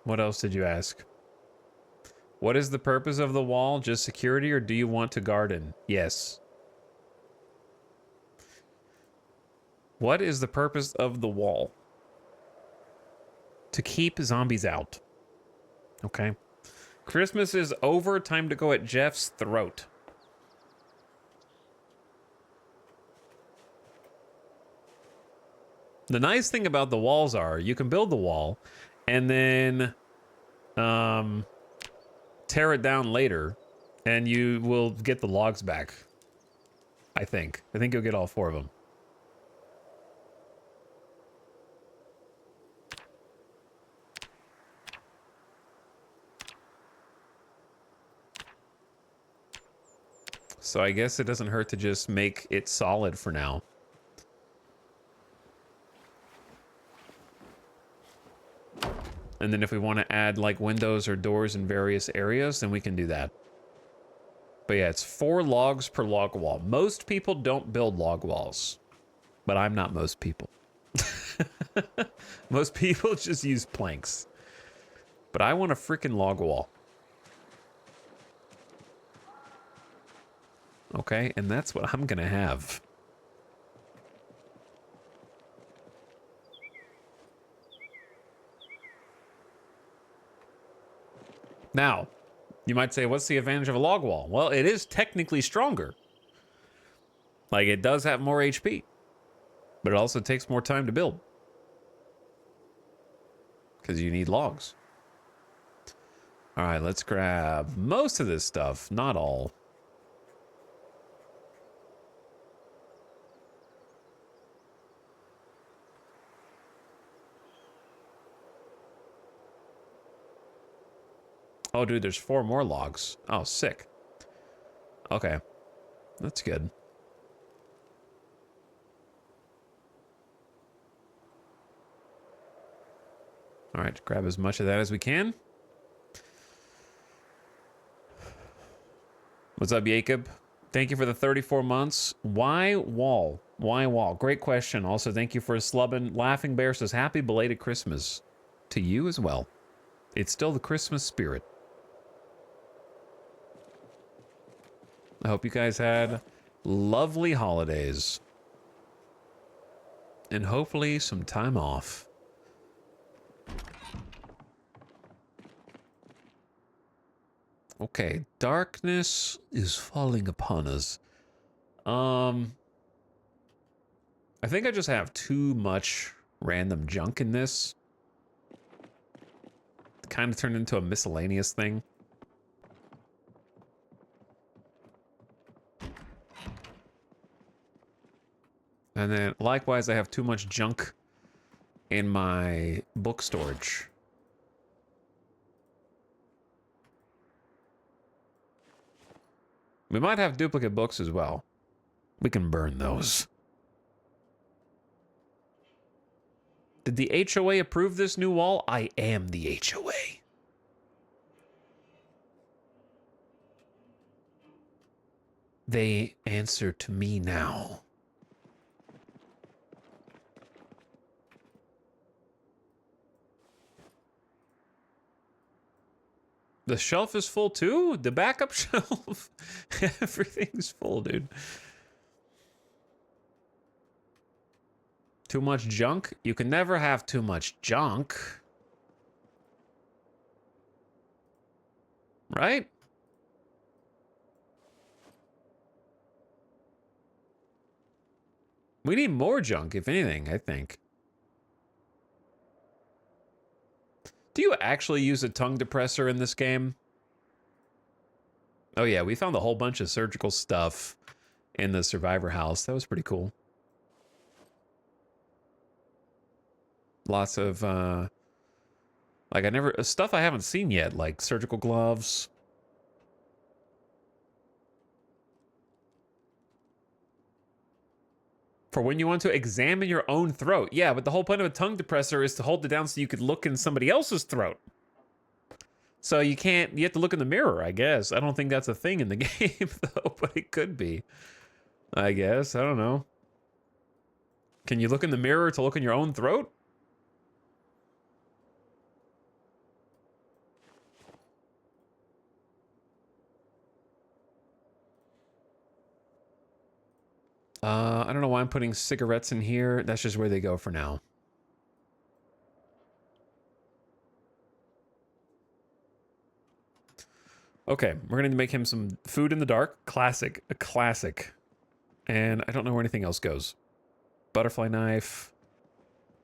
What else did you ask? What is the purpose of the wall? Just security, or do you want to garden? Yes. What is the purpose of the wall? To keep zombies out. Okay. Christmas is over. Time to go at Jeff's throat. The nice thing about the walls are you can build the wall and then tear it down later and you will get the logs back. I think you'll get all 4 of them. So I guess it doesn't hurt to just make it solid for now. And then if we want to add like windows or doors in various areas, then we can do that. But yeah, it's 4 logs per log wall. Most people don't build log walls, but I'm not most people. Most people just use planks. But I want a freaking log wall. Okay, and that's what I'm gonna have. Now, you might say, what's the advantage of a log wall? Well, it is technically stronger. Like, it does have more HP. But it also takes more time to build. Because you need logs. All right, let's grab most of this stuff, not all. Oh, dude, there's 4 more logs. Oh, sick. Okay, that's good. All right, grab as much of that as we can. What's up, Jacob? Thank you for the 34 months. Why wall? Why wall? Great question. Also, thank you for slubbing. Laughing Bear says, happy belated Christmas to you as well. It's still the Christmas spirit. I hope you guys had lovely holidays. And hopefully some time off. Okay, darkness is falling upon us. I think I just have too much random junk in this. Kind of turned into a miscellaneous thing. And then likewise, I have too much junk in my book storage. We might have duplicate books as well. We can burn those. Did the HOA approve this new wall? I am the HOA. They answer to me now. The shelf is full too? The backup shelf? Everything's full, dude. Too much junk? You can never have too much junk. Right? We need more junk, if anything, I think. Do you actually use a tongue depressor in this game? Oh yeah, we found a whole bunch of surgical stuff in the survivor house. That was pretty cool. Lots of, like stuff I haven't seen yet, like surgical gloves. For when you want to examine your own throat. Yeah, but the whole point of a tongue depressor is to hold it down so you could look in somebody else's throat. So you have to look in the mirror, I guess. I don't think that's a thing in the game, though, but it could be. I guess, I don't know. Can you look in the mirror to look in your own throat? I don't know why I'm putting cigarettes in here. That's just where they go for now. Okay, we're gonna make him some food in the dark. Classic, a classic. And I don't know where anything else goes. Butterfly knife.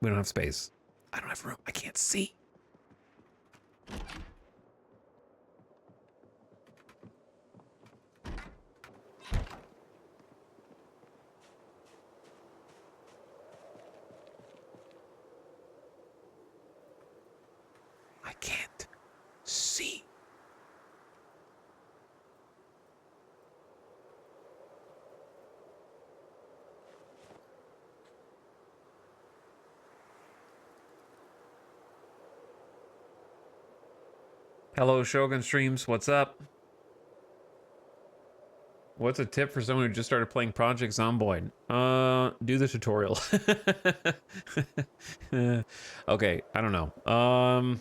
We don't have space. I don't have room. I can't see. I can't see. Hello, Shogun Streams. What's up? What's a tip for someone who just started playing Project Zomboid? Do the tutorial. Okay, I don't know.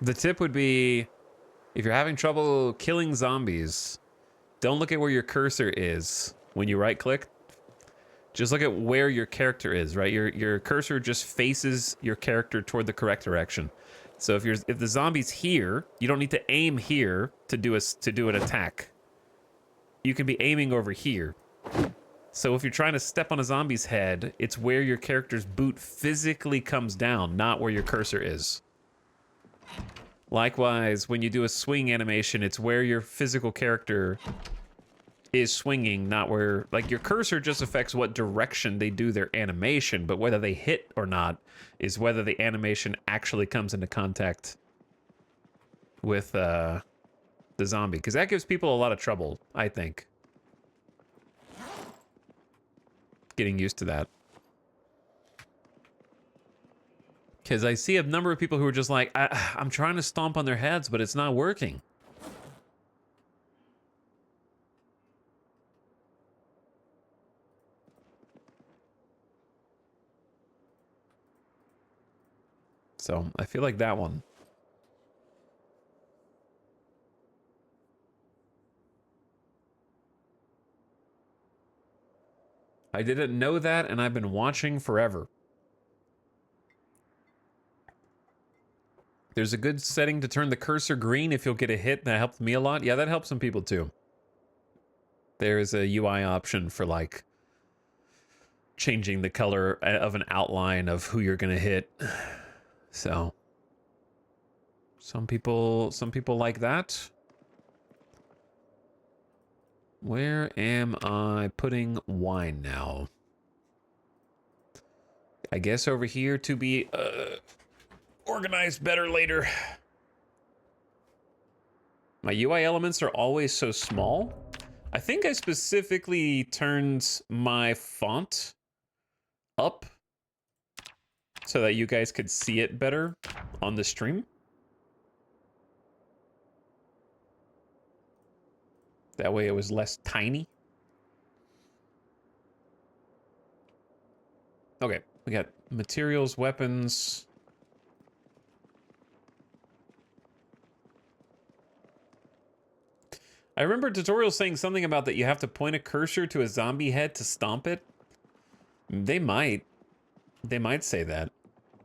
The tip would be, if you're having trouble killing zombies, don't look at where your cursor is when you right click. Just look at where your character is, right? Your cursor just faces your character toward the correct direction. So if the zombie's here, you don't need to aim here to do an attack. You can be aiming over here. So if you're trying to step on a zombie's head, it's where your character's boot physically comes down, not where your cursor is. Likewise, when you do a swing animation, it's where your physical character is swinging, not where... Like, your cursor just affects what direction they do their animation, but whether they hit or not is whether the animation actually comes into contact with the zombie. Because that gives people a lot of trouble, I think. Getting used to that. Because I see a number of people who are just like, I'm trying to stomp on their heads, but it's not working. So I feel like that one. I didn't know that, and I've been watching forever. There's a good setting to turn the cursor green if you'll get a hit. That helped me a lot. Yeah, that helps some people too. There's a UI option for like changing the color of an outline of who you're gonna hit. So some people like that. Where am I putting wine now? I guess over here to be organized better later. My UI elements are always so small. I think I specifically turned my font up so that you guys could see it better on the stream. That way it was less tiny. Okay, we got materials, weapons. I remember tutorials saying something about that you have to point a cursor to a zombie head to stomp it. They might say that.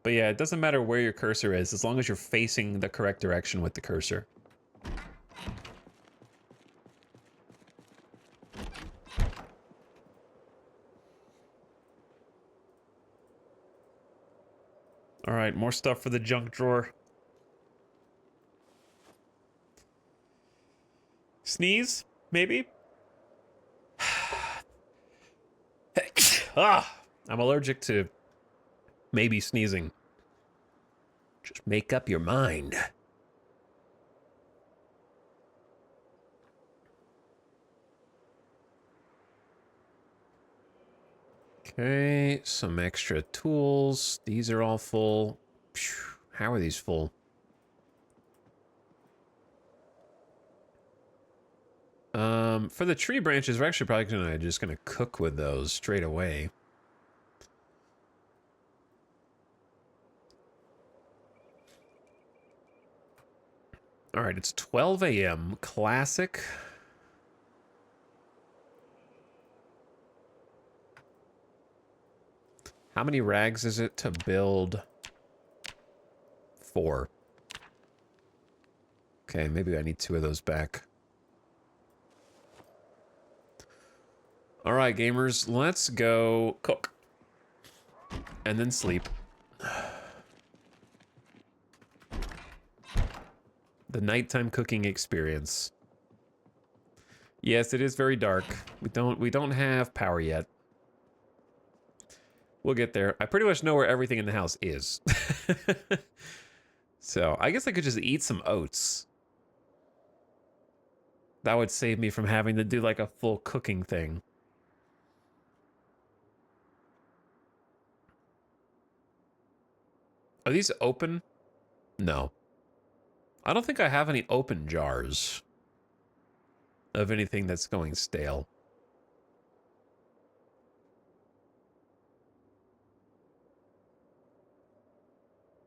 But yeah, it doesn't matter where your cursor is, as long as you're facing the correct direction with the cursor. All right, more stuff for the junk drawer. Sneeze, maybe? I'm allergic to maybe sneezing. Just make up your mind. Okay, some extra tools. These are all full. Phew, how are these full? For the tree branches, we're actually probably just gonna cook with those straight away. All right, it's 12 a.m. Classic. How many rags is it to build 4? Okay, maybe I need 2 of those back. All right, gamers, let's go cook. And then sleep. The nighttime cooking experience. Yes, it is very dark. We don't have power yet. We'll get there. I pretty much know where everything in the house is. So, I guess I could just eat some oats. That would save me from having to do like a full cooking thing. Are these open? No. I don't think I have any open jars of anything that's going stale.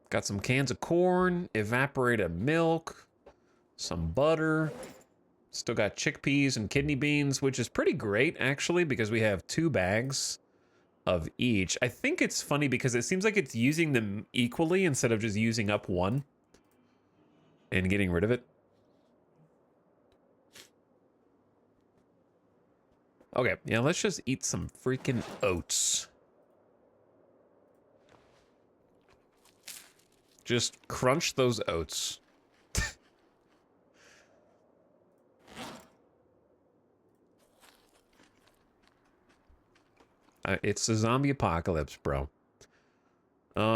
Got some cans of corn, evaporated milk, some butter. Still got chickpeas and kidney beans, which is pretty great, actually, because we have 2 bags of each. I think it's funny because it seems like it's using them equally instead of just using up one and getting rid of it. Okay, yeah, let's just eat some freaking oats. Just crunch those oats. It's a zombie apocalypse, bro.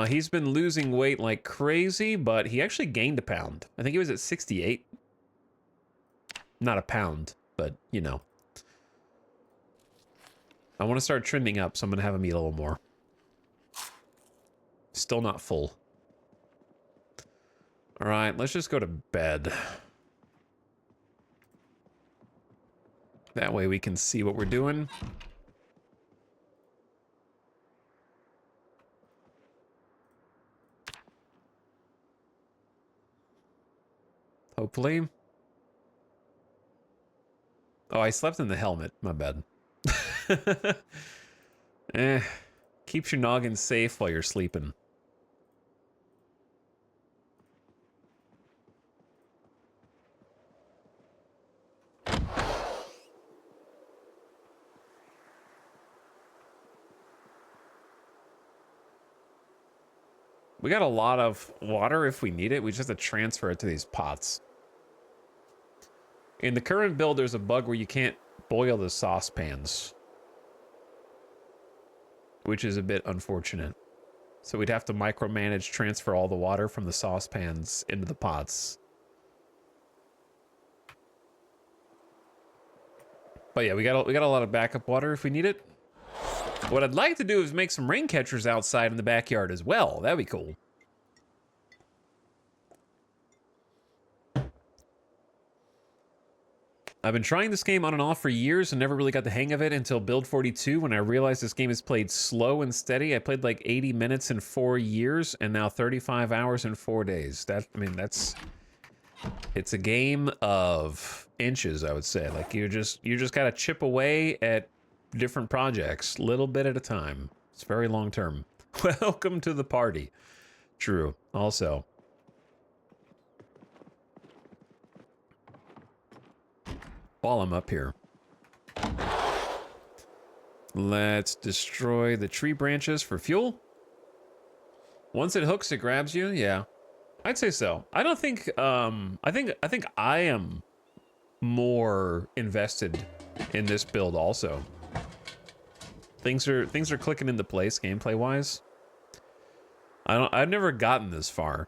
He's been losing weight like crazy, but he actually gained a pound. I think he was at 68. Not a pound, but, you know. I want to start trending up, so I'm going to have him eat a little more. Still not full. All right, let's just go to bed. That way we can see what we're doing. Hopefully. Oh, I slept in the helmet. My bad. Keeps your noggin safe while you're sleeping. We got a lot of water if we need it. We just have to transfer it to these pots. In the current build, there's a bug where you can't boil the saucepans, which is a bit unfortunate. So we'd have to micromanage transfer all the water from the saucepans into the pots. But yeah, we got a lot of backup water if we need it. What I'd like to do is make some rain catchers outside in the backyard as well. That'd be cool. I've been trying this game on and off for years and never really got the hang of it until Build 42 when I realized this game is played slow and steady. I played like 80 minutes in 4 years and now 35 hours in 4 days. It's a game of inches, I would say. Like you just gotta chip away at different projects, little bit at a time. It's very long term. Welcome to the party. True. Also. While I'm up here, let's destroy the tree branches for fuel. Once it hooks, it grabs you. Yeah, I'd say so. I don't think. I think I am more invested in this build. Also, things are clicking into place gameplay wise. I've never gotten this far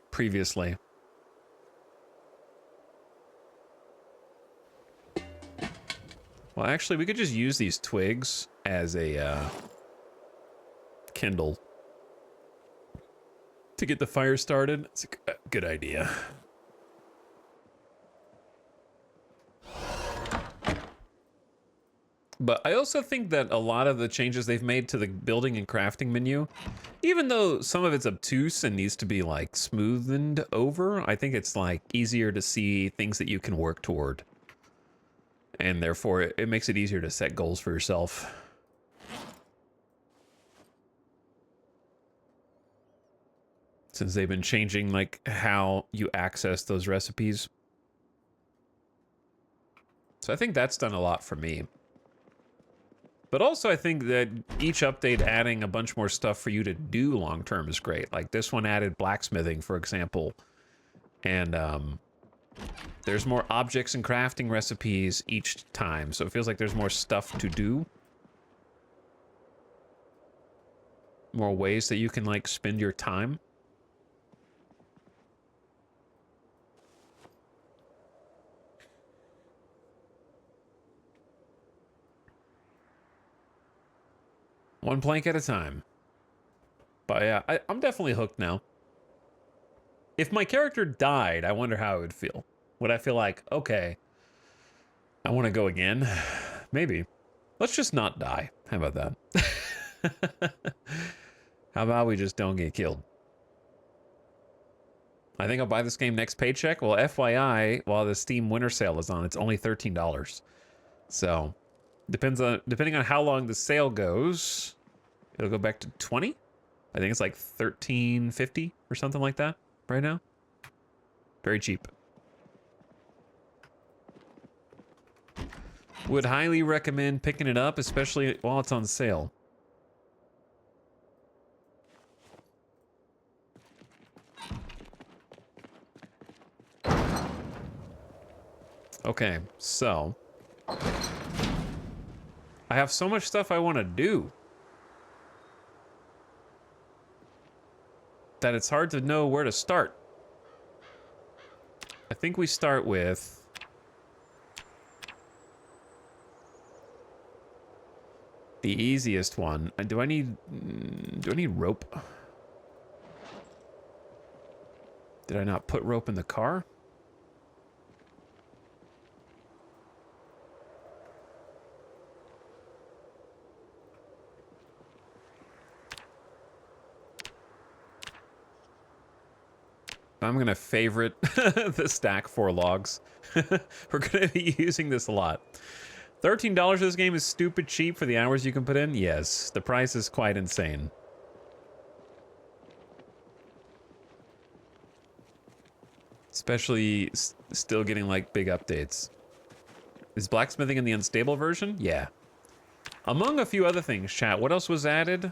previously. Well, actually, we could just use these twigs as a kindle to get the fire started. It's a good idea. But I also think that a lot of the changes they've made to the building and crafting menu, even though some of it's obtuse and needs to be like smoothened over, I think it's like easier to see things that you can work toward. And therefore, it makes it easier to set goals for yourself. Since they've been changing, like, how you access those recipes. So I think that's done a lot for me. But also, I think that each update adding a bunch more stuff for you to do long-term is great. Like, this one added blacksmithing, for example. And, there's more objects and crafting recipes each time, so it feels like there's more stuff to do. More ways that you can, like, spend your time. One plank at a time. But yeah, I'm definitely hooked now. If my character died, I wonder how it would feel. Would I feel like, okay, I want to go again? Maybe. Let's just not die. How about that? How about we just don't get killed? I think I'll buy this game next paycheck. Well, FYI, while the Steam winter sale is on, it's only $13. So, depending on how long the sale goes, it'll go back to 20. I think it's like $13.50 or something like that right now. Very cheap. Would highly recommend picking it up, especially while it's on sale. Okay, so I have so much stuff I want to do that it's hard to know where to start. I think we start with the easiest one. Do I need rope? Did I not put rope in the car? I'm gonna favorite the stack 4 logs. We're gonna be using this a lot. $13 for this game is stupid cheap for the hours you can put in. Yes, the price is quite insane. Especially still getting like big updates. Is blacksmithing in the unstable version? Yeah. Among a few other things, chat, what else was added?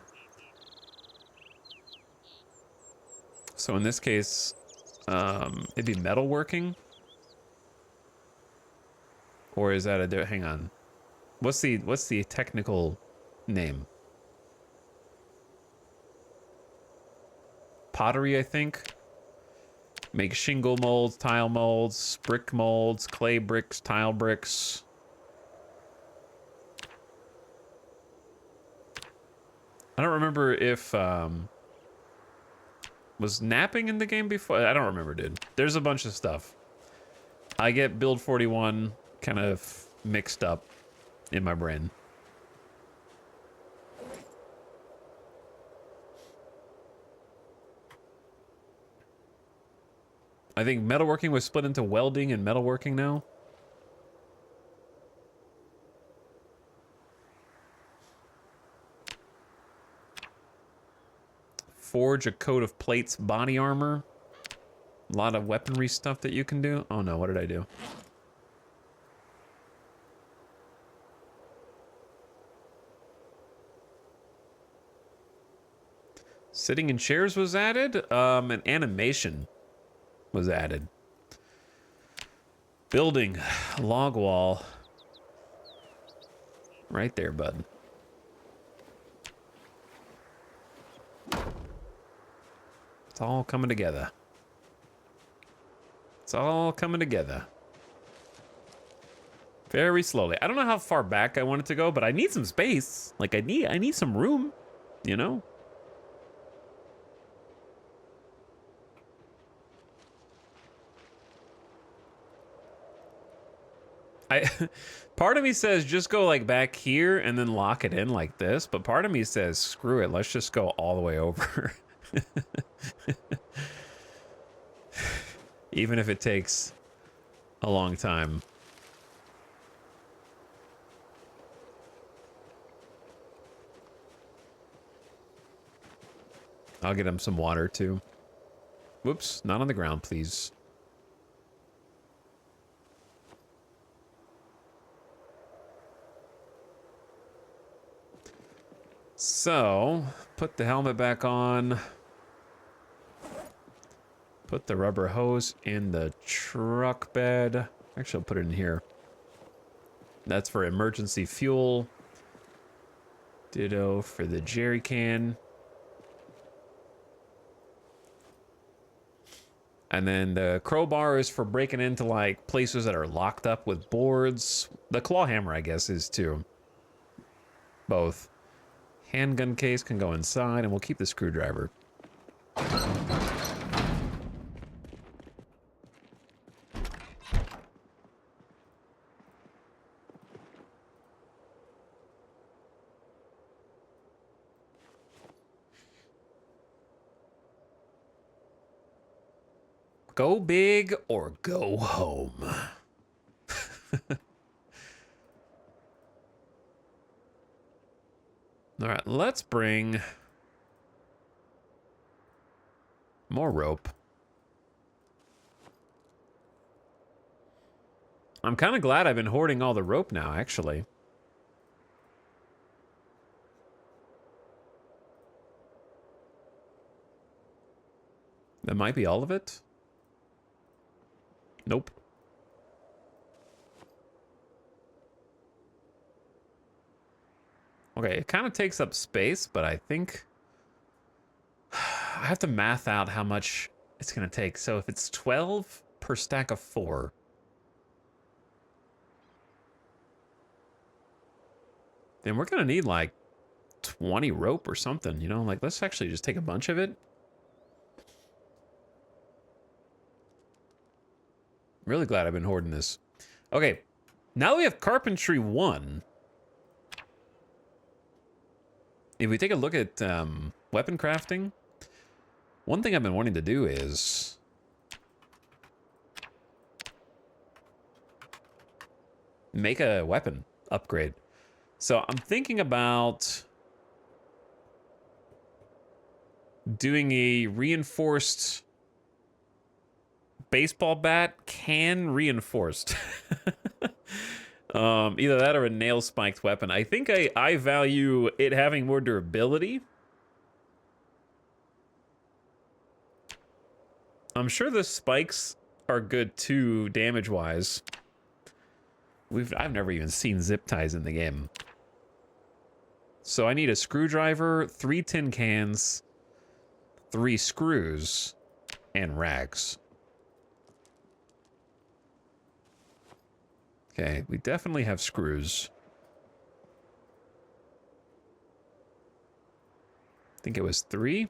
So in this case, it'd be metalworking? Or is that a, hang on. What's the technical name? Pottery, I think. Make shingle molds, tile molds, brick molds, clay bricks, tile bricks. I don't remember if, was napping in the game before? I don't remember, dude. There's a bunch of stuff. I get build 41 kind of mixed up in my brain. I think metalworking was split into welding and metalworking now. Forge a coat of plates, body armor. A lot of weaponry stuff that you can do. Oh no, what did I do? Sitting in chairs was added. An animation was added. Building log wall. Right there, bud. It's all coming together. It's all coming together. Very slowly. I don't know how far back I want it to go, but I need some space. Like I need some room, you know? Part of me says just go like back here and then lock it in like this, but part of me says screw it, let's just go all the way over. Even if it takes a long time. I'll get him some water too. Whoops, not on the ground, please. So, put the helmet back on. Put the rubber hose in the truck bed. Actually, I'll put it in here. That's for emergency fuel. Ditto for the jerry can. And then the crowbar is for breaking into like places that are locked up with boards. The claw hammer, I guess, is too. Both. Handgun case can go inside, and we'll keep the screwdriver. Go big or go home. All right, let's bring more rope. I'm kind of glad I've been hoarding all the rope now, actually. That might be all of it. Nope. Okay, it kind of takes up space, but I think I have to math out how much it's going to take. So if it's 12 per stack of 4, then we're going to need like 20 rope or something, you know? Like, let's actually just take a bunch of it. Really glad I've been hoarding this. Okay, now that we have Carpentry 1. If we take a look at weapon crafting, one thing I've been wanting to do is make a weapon upgrade. So I'm thinking about doing a reinforced baseball bat, can reinforced. Either that or a nail spiked weapon. I think I value it having more durability. I'm sure the spikes are good too, damage wise. I've never even seen zip ties in the game. So I need a screwdriver, 3 tin cans, 3 screws, and rags. Okay, we definitely have screws. I think it was 3.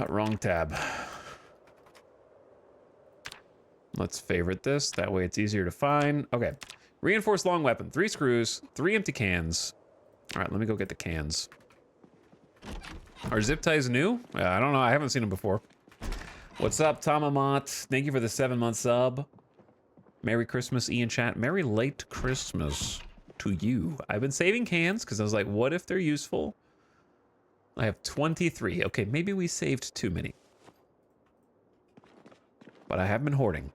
Wrong tab. Let's favorite this. That way it's easier to find. Okay. Reinforced long weapon. 3 screws. 3 empty cans. All right, let me go get the cans. Are zip ties new? I don't know. I haven't seen them before. What's up, Tomamont? Thank you for the 7-month sub. Merry Christmas, Ian chat. Merry late Christmas to you. I've been saving cans because I was like, what if they're useful? I have 23. Okay, maybe we saved too many. But I have been hoarding.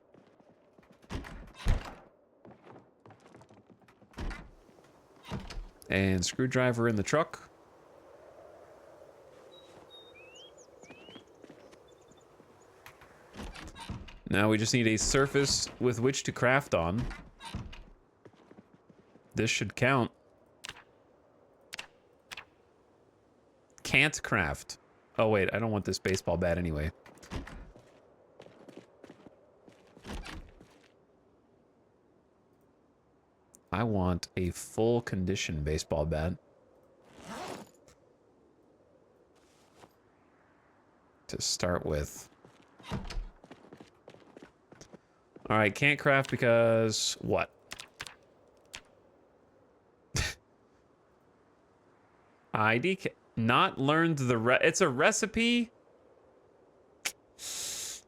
And screwdriver in the truck. Now we just need a surface with which to craft on. This should count. Can't craft. Oh wait, I don't want this baseball bat anyway. I want a full condition baseball bat. To start with. Alright, can't craft because what? ID not learned it's a recipe.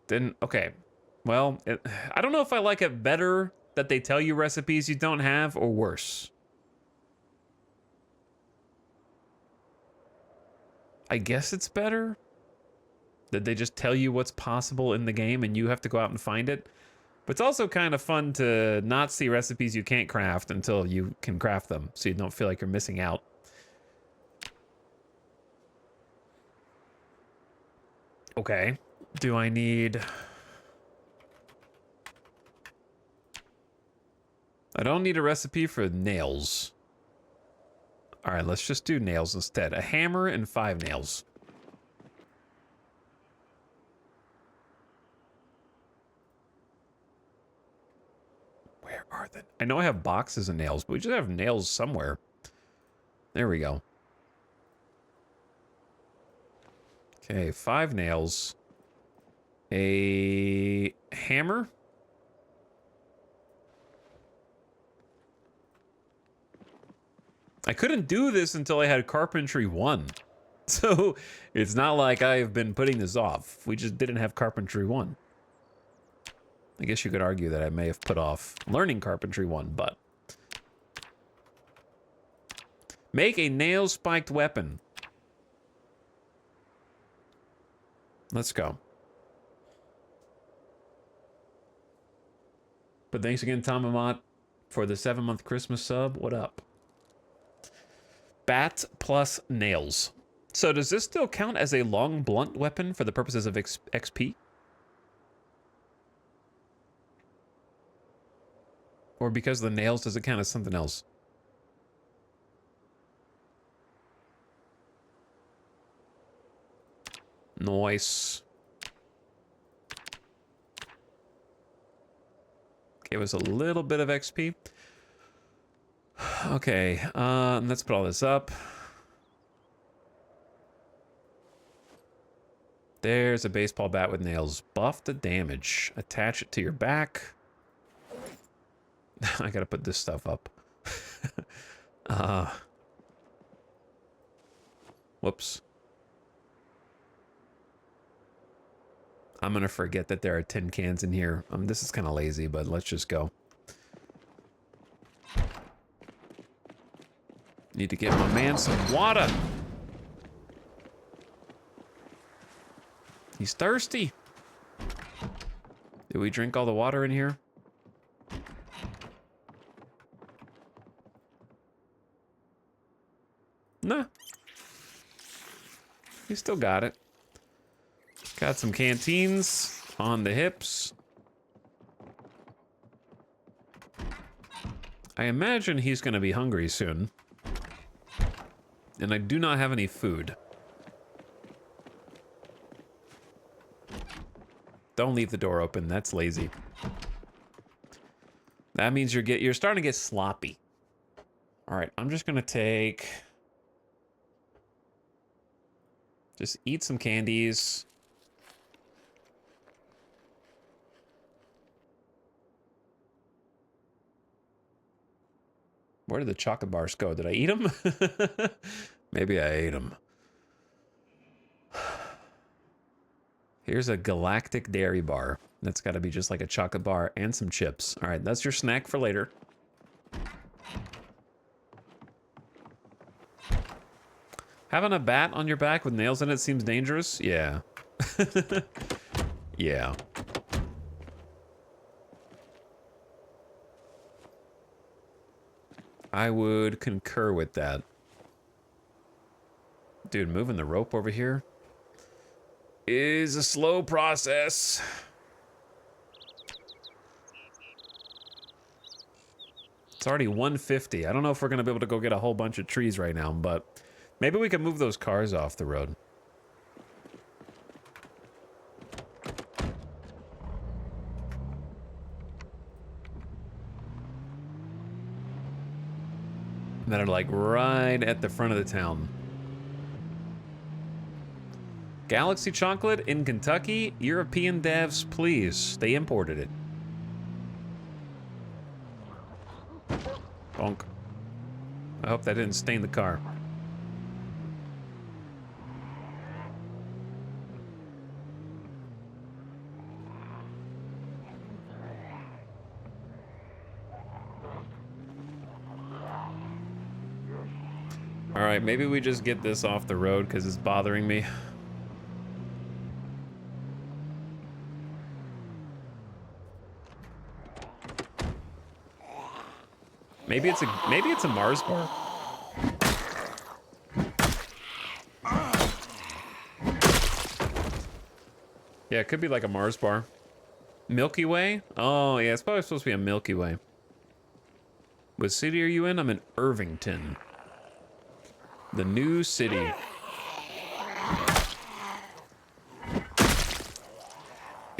Then okay. Well, I don't know if I like it better that they tell you recipes you don't have, or worse. I guess it's better that they just tell you what's possible in the game and you have to go out and find it. But it's also kind of fun to not see recipes you can't craft until you can craft them, so you don't feel like you're missing out. Okay. Do I need... I don't need a recipe for nails. All right, let's just do nails instead. A hammer and 5 nails. Where are they? I know I have boxes of nails, but we just have nails somewhere. There we go. Okay, 5 nails. A hammer. I couldn't do this until I had Carpentry 1. So it's not like I've been putting this off. We just didn't have Carpentry 1. I guess you could argue that I may have put off learning Carpentry 1, but Make a nail-spiked weapon. Let's go. But thanks again, Tomamot, for the 7-month Christmas sub. What up? Bat plus nails. So does this still count as a long blunt weapon for the purposes of XP? Or because of the nails, does it count as something else? Nice. Give us a little bit of XP. Okay, let's put all this up. There's a baseball bat with nails. Buff the damage. Attach it to your back. I gotta put this stuff up. Whoops. I'm gonna forget that there are tin cans in here. This is kind of lazy, but let's just go. Need to get my man some water. He's thirsty. Did we drink all the water in here? Nah. He still got it. Got some canteens on the hips. I imagine he's going to be hungry soon. And I do not have any food. Don't leave the door open. That's lazy. That means you're starting to get sloppy. All right, I'm just going to take... Just eat some candies. Where did the chocolate bars go? Did I eat them? Maybe I ate them. Here's a galactic dairy bar. That's got to be just like a chocolate bar and some chips. All right, that's your snack for later. Having a bat on your back with nails in it seems dangerous? Yeah. Yeah. I would concur with that. Dude, moving the rope over here is a slow process. It's already 150. I don't know if we're going to be able to go get a whole bunch of trees right now, but maybe we can move those cars off the road. That are like right at the front of the town. Galaxy chocolate in Kentucky? European devs, please. They imported it. Bonk. I hope that didn't stain the car. All right, maybe we just get this off the road because it's bothering me. Maybe it's a Mars bar. Yeah, it could be like a Mars bar. Milky Way? Oh, yeah, it's probably supposed to be a Milky Way. What city are you in? I'm in Irvington. The new city.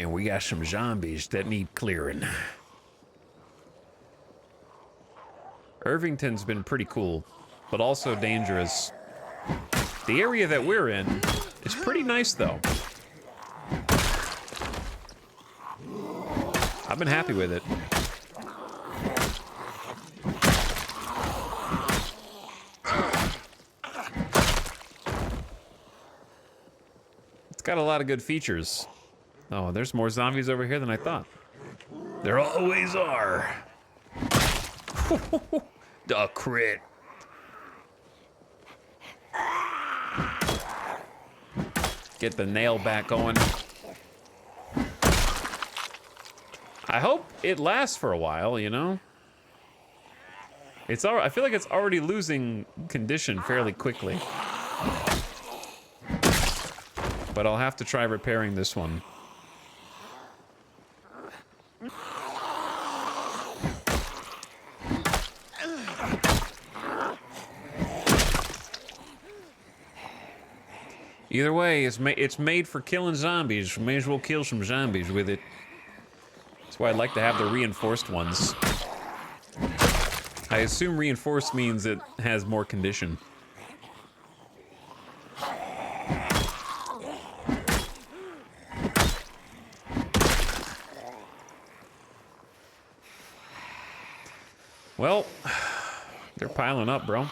And we got some zombies that need clearing. Irvington's been pretty cool, but also dangerous. The area that we're in is pretty nice, though. I've been happy with it. It's got a lot of good features. Oh, there's more zombies over here than I thought. There always are. The crit. Get the nail back going. I hope it lasts for a while, you know? I feel like it's already losing condition fairly quickly. But I'll have to try repairing this one. Either way, it's made for killing zombies. May as well kill some zombies with it. That's why I'd like to have the reinforced ones. I assume reinforced means it has more condition. Well, they're piling up, bro.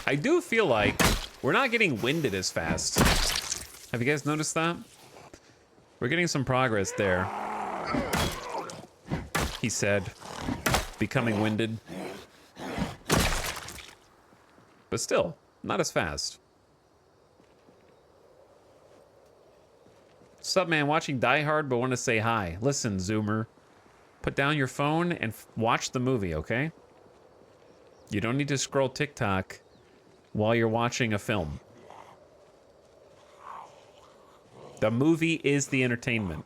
I do feel like we're not getting winded as fast. Have you guys noticed that? We're getting some progress there. He said, becoming winded. But still, not as fast. Sup, man? Watching Die Hard, but want to say hi. Listen, Zoomer. Put down your phone and watch the movie, okay? You don't need to scroll TikTok while you're watching a film. The movie is the entertainment.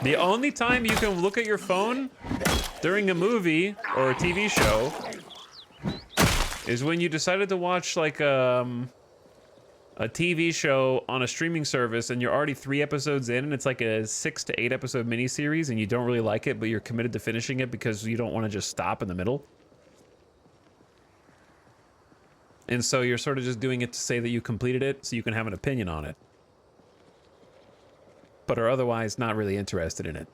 The only time you can look at your phone during a movie or a TV show is when you decided to watch like a TV show on a streaming service and you're already 3 episodes in and it's like a 6 to 8 episode miniseries and you don't really like it, but you're committed to finishing it because you don't want to just stop in the middle. And so you're sort of just doing it to say that you completed it so you can have an opinion on it. But are otherwise not really interested in it.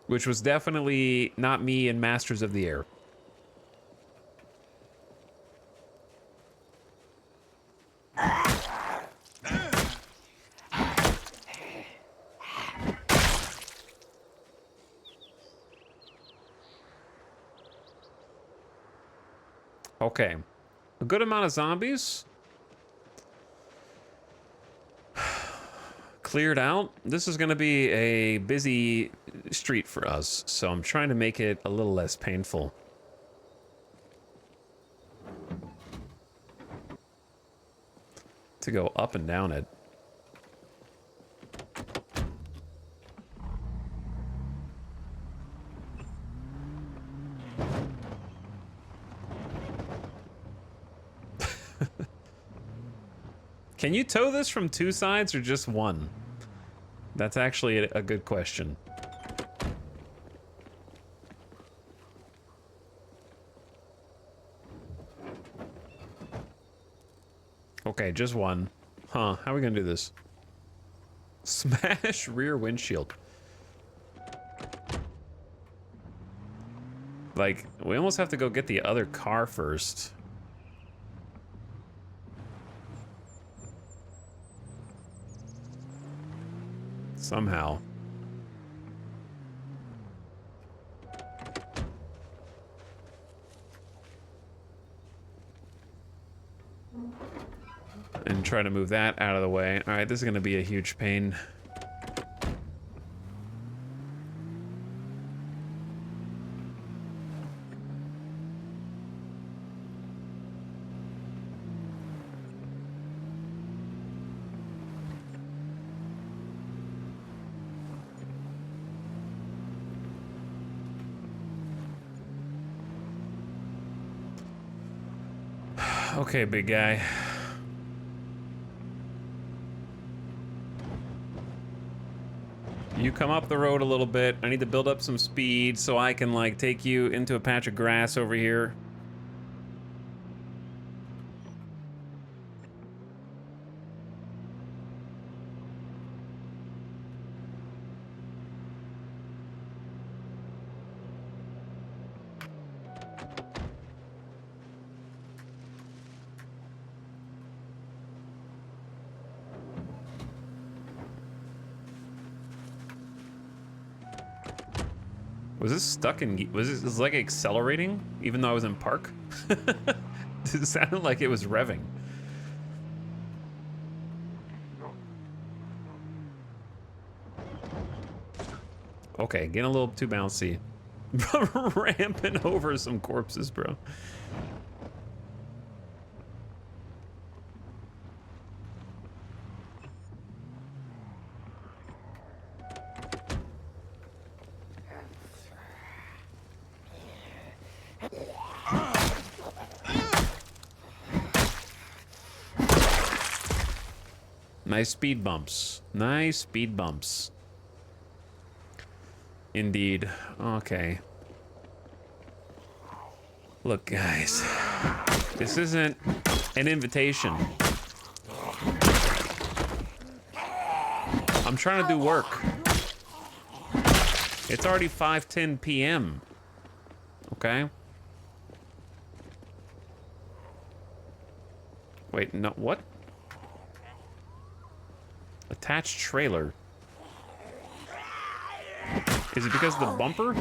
Which was definitely not me in Masters of the Air. Okay. A good amount of zombies. Cleared out. This is going to be a busy street for us, so I'm trying to make it a little less painful. To go up and down it. Can you tow this from 2 sides or just one? That's actually a good question. Okay, just one. Huh, how are we gonna do this? Smash rear windshield. Like, we almost have to go get the other car first. Somehow. And try to move that out of the way. All right, this is going to be a huge pain. Okay, big guy. You come up the road a little bit. I need to build up some speed so I can, like, take you into a patch of grass over here. Was this stuck in? Was this like accelerating even though I was in park? It sounded like it was revving. Okay, getting a little too bouncy. Ramping over some corpses, bro. Nice speed bumps. Nice speed bumps. Indeed. Okay. Look, guys. This isn't an invitation. I'm trying to do work. It's already 5:10 p.m. Okay? Wait, no, what? Attached trailer. Is it because the bumper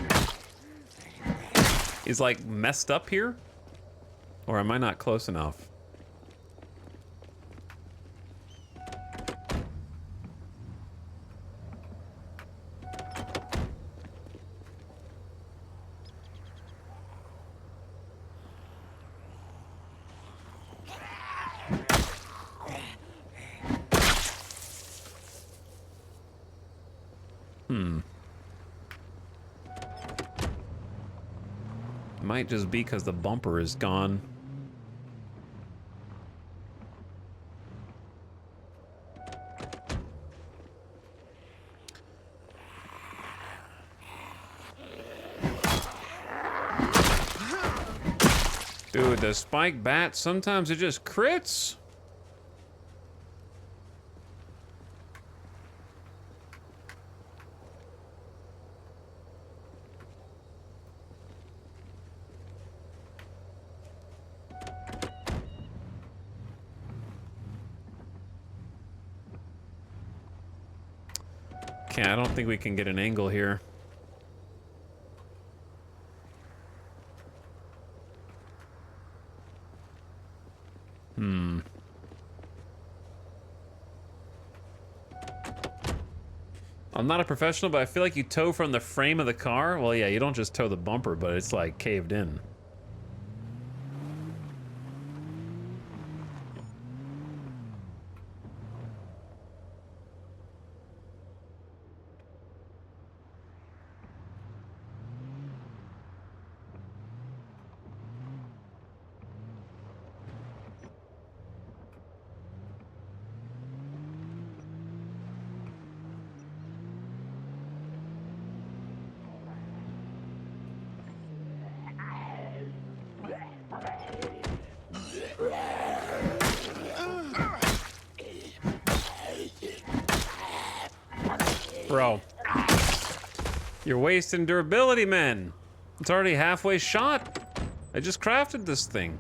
is like messed up here? Or am I not close enough? Might just be because the bumper is gone. Dude, the spike bat, sometimes it just crits. Okay, I don't think we can get an angle here. I'm not a professional, but I feel like you tow from the frame of the car. Well, yeah, you don't just tow the bumper, but it's like caved in. Bro, you're wasting durability, man. It's already halfway shot. I just crafted this thing.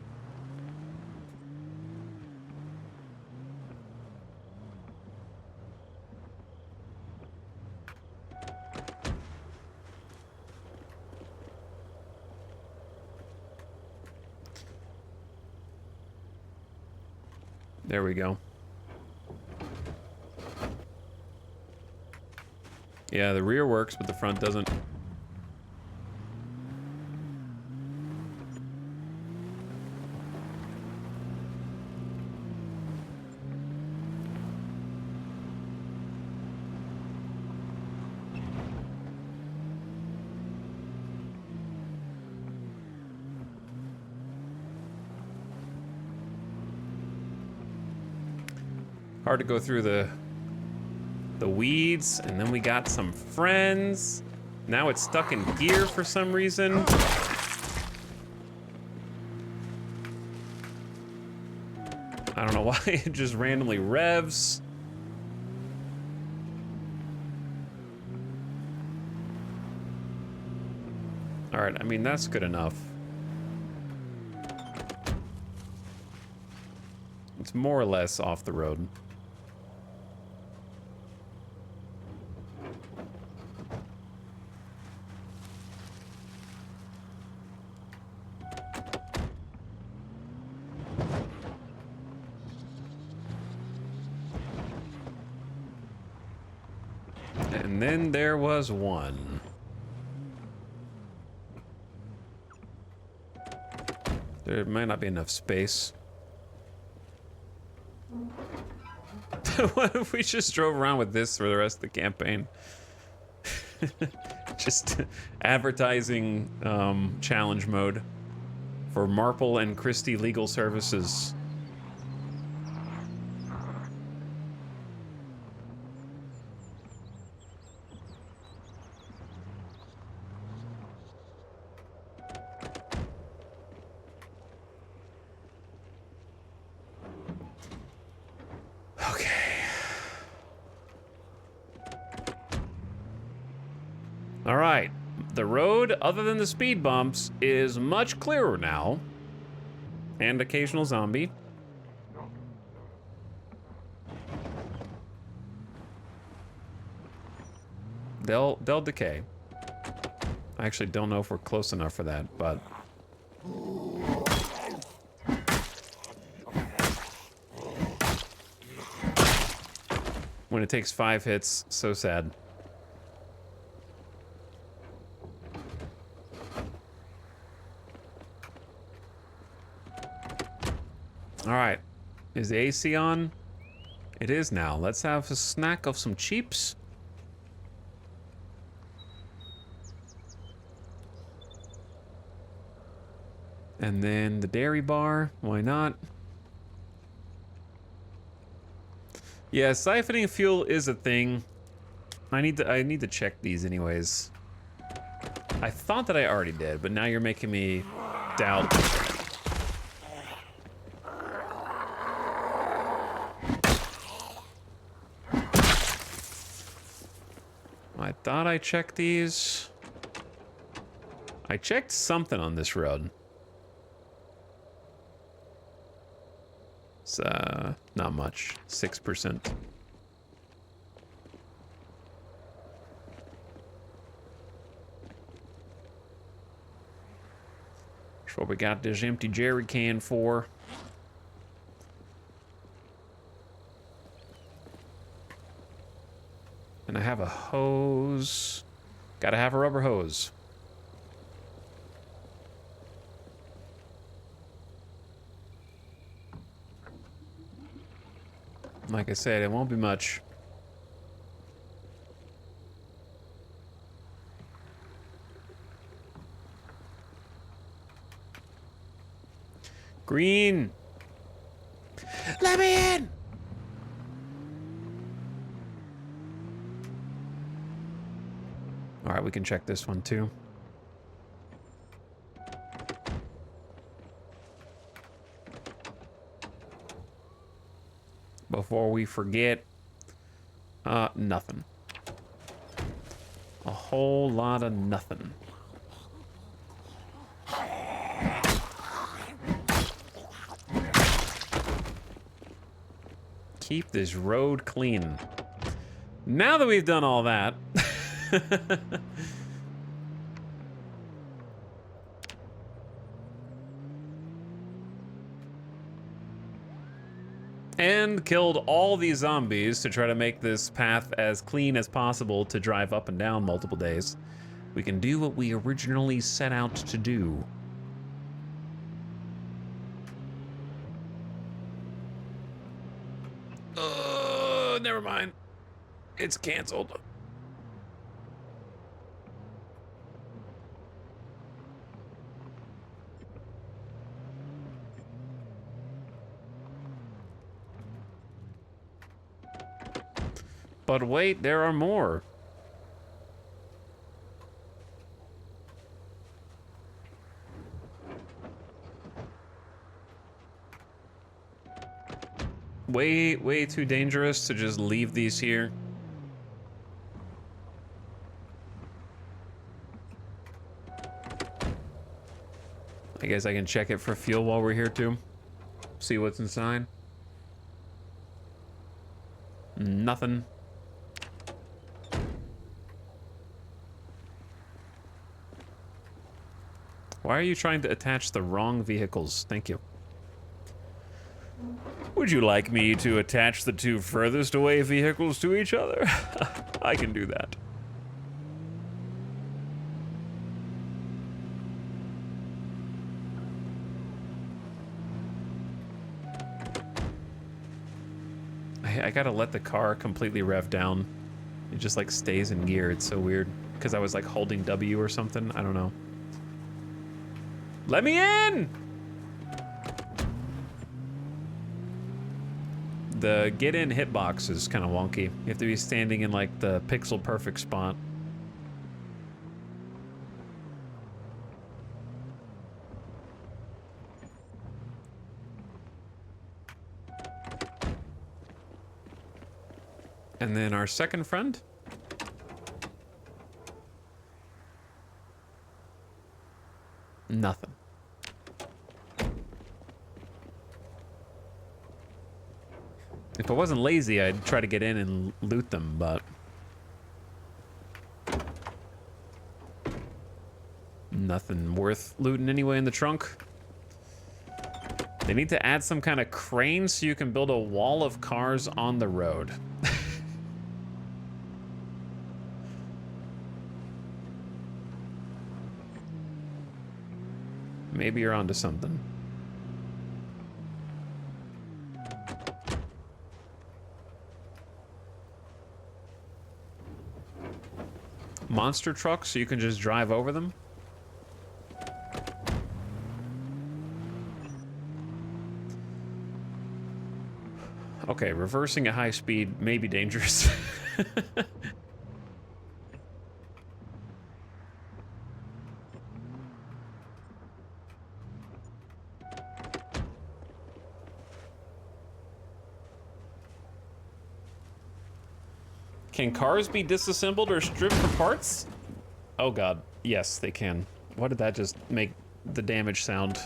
There we go. Yeah, the rear works, but the front doesn't. Hard to go through the weeds, and then we got some friends. Now it's stuck in gear for some reason. I don't know why it just randomly revs. All right, I mean, that's good enough. It's more or less off the road. And then there was one. There might not be enough space. What if we just drove around with this for the rest of the campaign? Just advertising challenge mode for Marple and Christie Legal Services. All right, the road, other than the speed bumps, is much clearer now. And occasional zombie. They'll decay. I actually don't know if we're close enough for that, but... When it takes 5 hits, so sad. All right, is the AC on? It is now. Let's have a snack of some cheeps. And then the dairy bar, why not? Yeah, siphoning fuel is a thing. I need to check these anyways. I thought that I already did, but now you're making me doubt. I thought I checked these. I checked something on this road. It's not much, 6%. That's what we got this empty jerry can for. And I have a hose. Gotta have a rubber hose. Like I said, it won't be much. Green! Let me in! All right, we can check this one too. Before we forget, nothing. A whole lot of nothing. Keep this road clean. Now that we've done all that, and killed all these zombies to try to make this path as clean as possible to drive up and down multiple days, we can do what we originally set out to do. Never mind. It's canceled. But wait, there are more. Way too dangerous to just leave these here. I guess I can check it for fuel while we're here too. See what's inside. Nothing. Why are you trying to attach the wrong vehicles? Thank you. Would you like me to attach the two furthest away vehicles to each other? I can do that. I gotta let the car completely rev down. It just like stays in gear. It's so weird. Because I was like holding W or something. I don't know. Let me in! The get in hitbox is kind of wonky. You have to be standing in like the pixel perfect spot. And then our second friend. Nothing. If I wasn't lazy, I'd try to get in and loot them, but... nothing worth looting anyway in the trunk. They need to add some kind of crane so you can build a wall of cars on the road. Maybe you're onto something. Monster trucks so you can just drive over them? Okay, reversing at high speed may be dangerous. Can cars be disassembled or stripped for parts? Oh god, yes, they can. What did that just make the damage sound?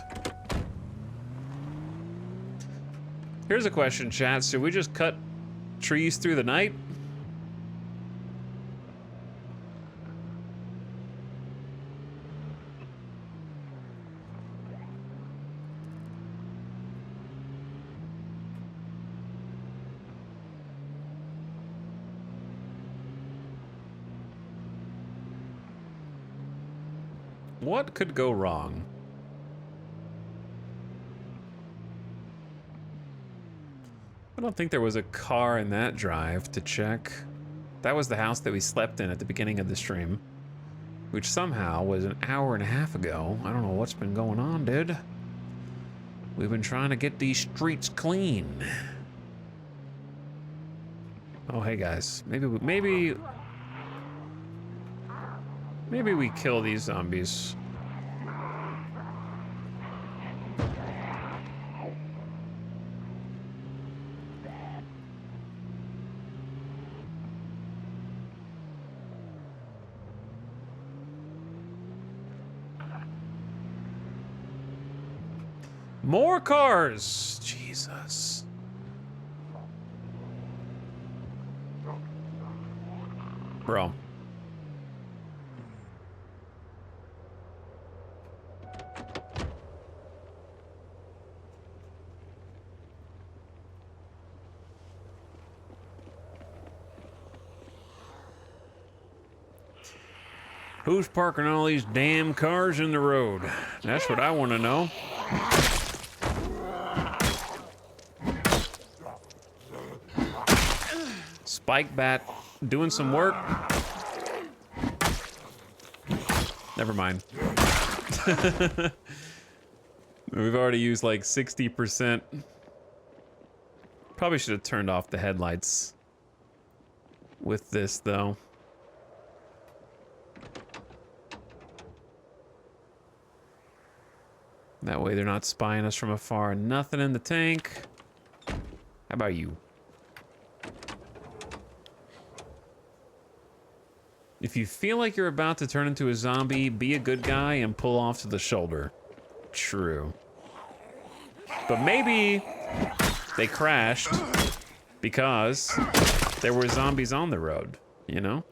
Here's a question, chat. Should we just cut trees through the night? What could go wrong? I don't think there was a car in that drive to check. That was the house that we slept in at the beginning of the stream, which somehow was an hour and a half ago. I don't know what's been going on, dude. We've been trying to get these streets clean. Oh, hey guys, maybe we kill these zombies. More cars! Jesus. Bro. Who's parking all these damn cars in the road? That's what I want to know. Spike bat doing some work. Never mind. We've already used like 60%. Probably should have turned off the headlights with this though. That way they're not spying us from afar. Nothing in the tank. How about you? If you feel like you're about to turn into a zombie, be a good guy and pull off to the shoulder. True. But maybe they crashed because there were zombies on the road, you know?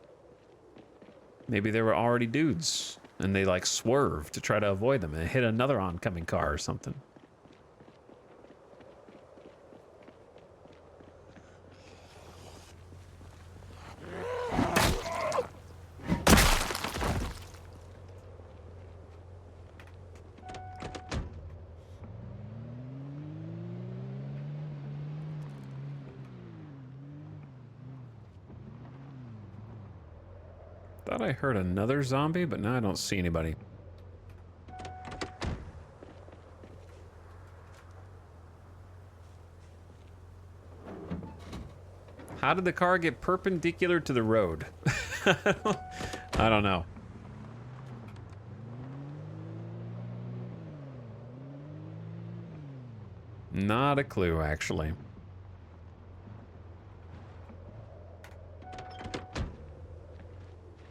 Maybe there were already dudes and they like swerved to try to avoid them and hit another oncoming car or something. Thought I heard another zombie, but now I don't see anybody. How did the car get perpendicular to the road? I don't know. Not a clue, actually.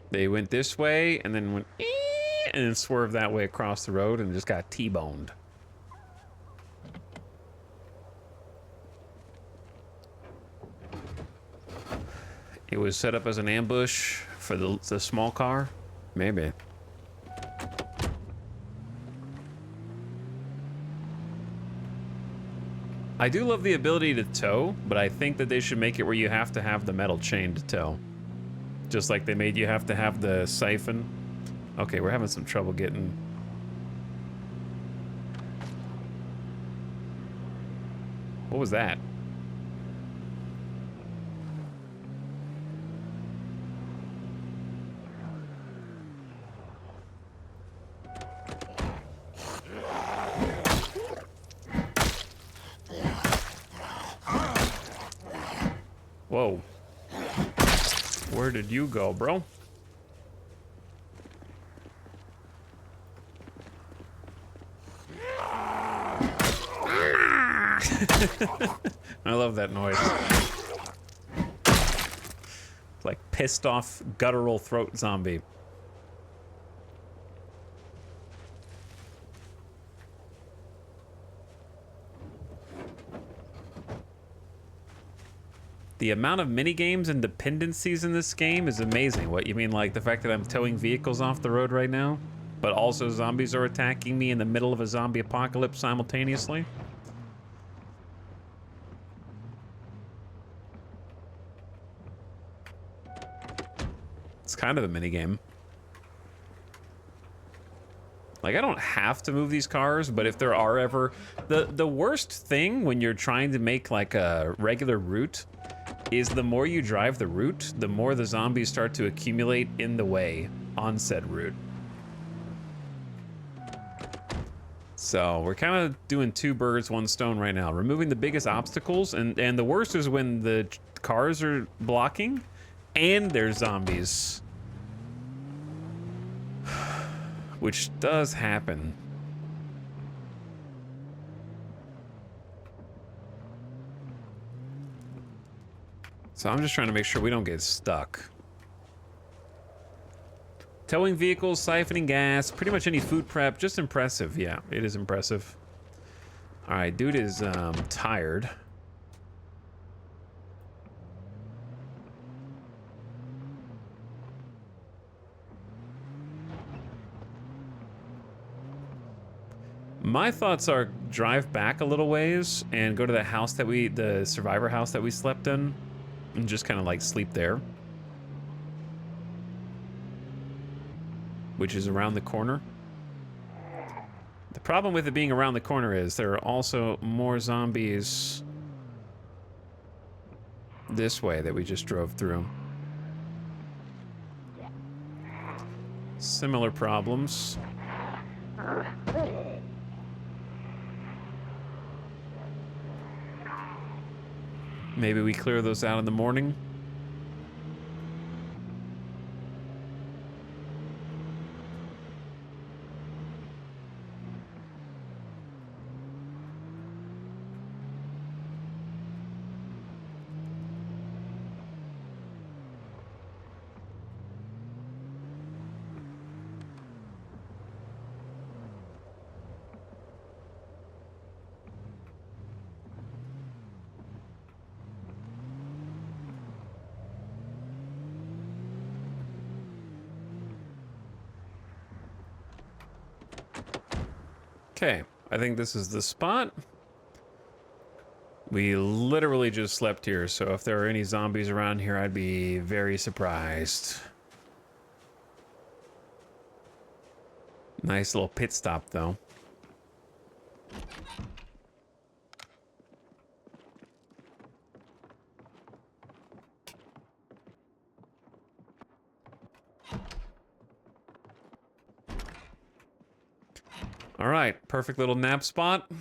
They went this way and then went and then swerved that way across the road and just got T-boned. It was set up as an ambush for the small car? Maybe. I do love the ability to tow, but I think that they should make it where you have to have the metal chain to tow. Just like they made you have to have the siphon. Okay, we're having some trouble getting... What was that? Whoa. Where did you go, bro? I love that noise. Like pissed off guttural throat zombie. The amount of minigames and dependencies in this game is amazing. What, you mean like the fact that I'm towing vehicles off the road right now, but also zombies are attacking me in the middle of a zombie apocalypse simultaneously? It's kind of a minigame. Like, I don't have to move these cars, but if there are ever... The worst thing when you're trying to make like a regular route is the more you drive the route, the more the zombies start to accumulate in the way on said route. So we're kind of doing two birds, one stone right now. Removing the biggest obstacles, and the worst is when the cars are blocking and there's zombies. Which does happen. So I'm just trying to make sure we don't get stuck. Towing vehicles, siphoning gas, pretty much any food prep, just impressive. Yeah, it is impressive. All right, dude is tired. My thoughts are drive back a little ways and go to the house that the survivor house that we slept in and just kind of like sleep there. Which is around the corner. The problem with it being around the corner is there are also more zombies this way that we just drove through. Similar problems. Maybe we clear those out in the morning. Okay, I think this is the spot. We literally just slept here, so if there are any zombies around here, I'd be very surprised. Nice little pit stop, though. All right, perfect little nap spot.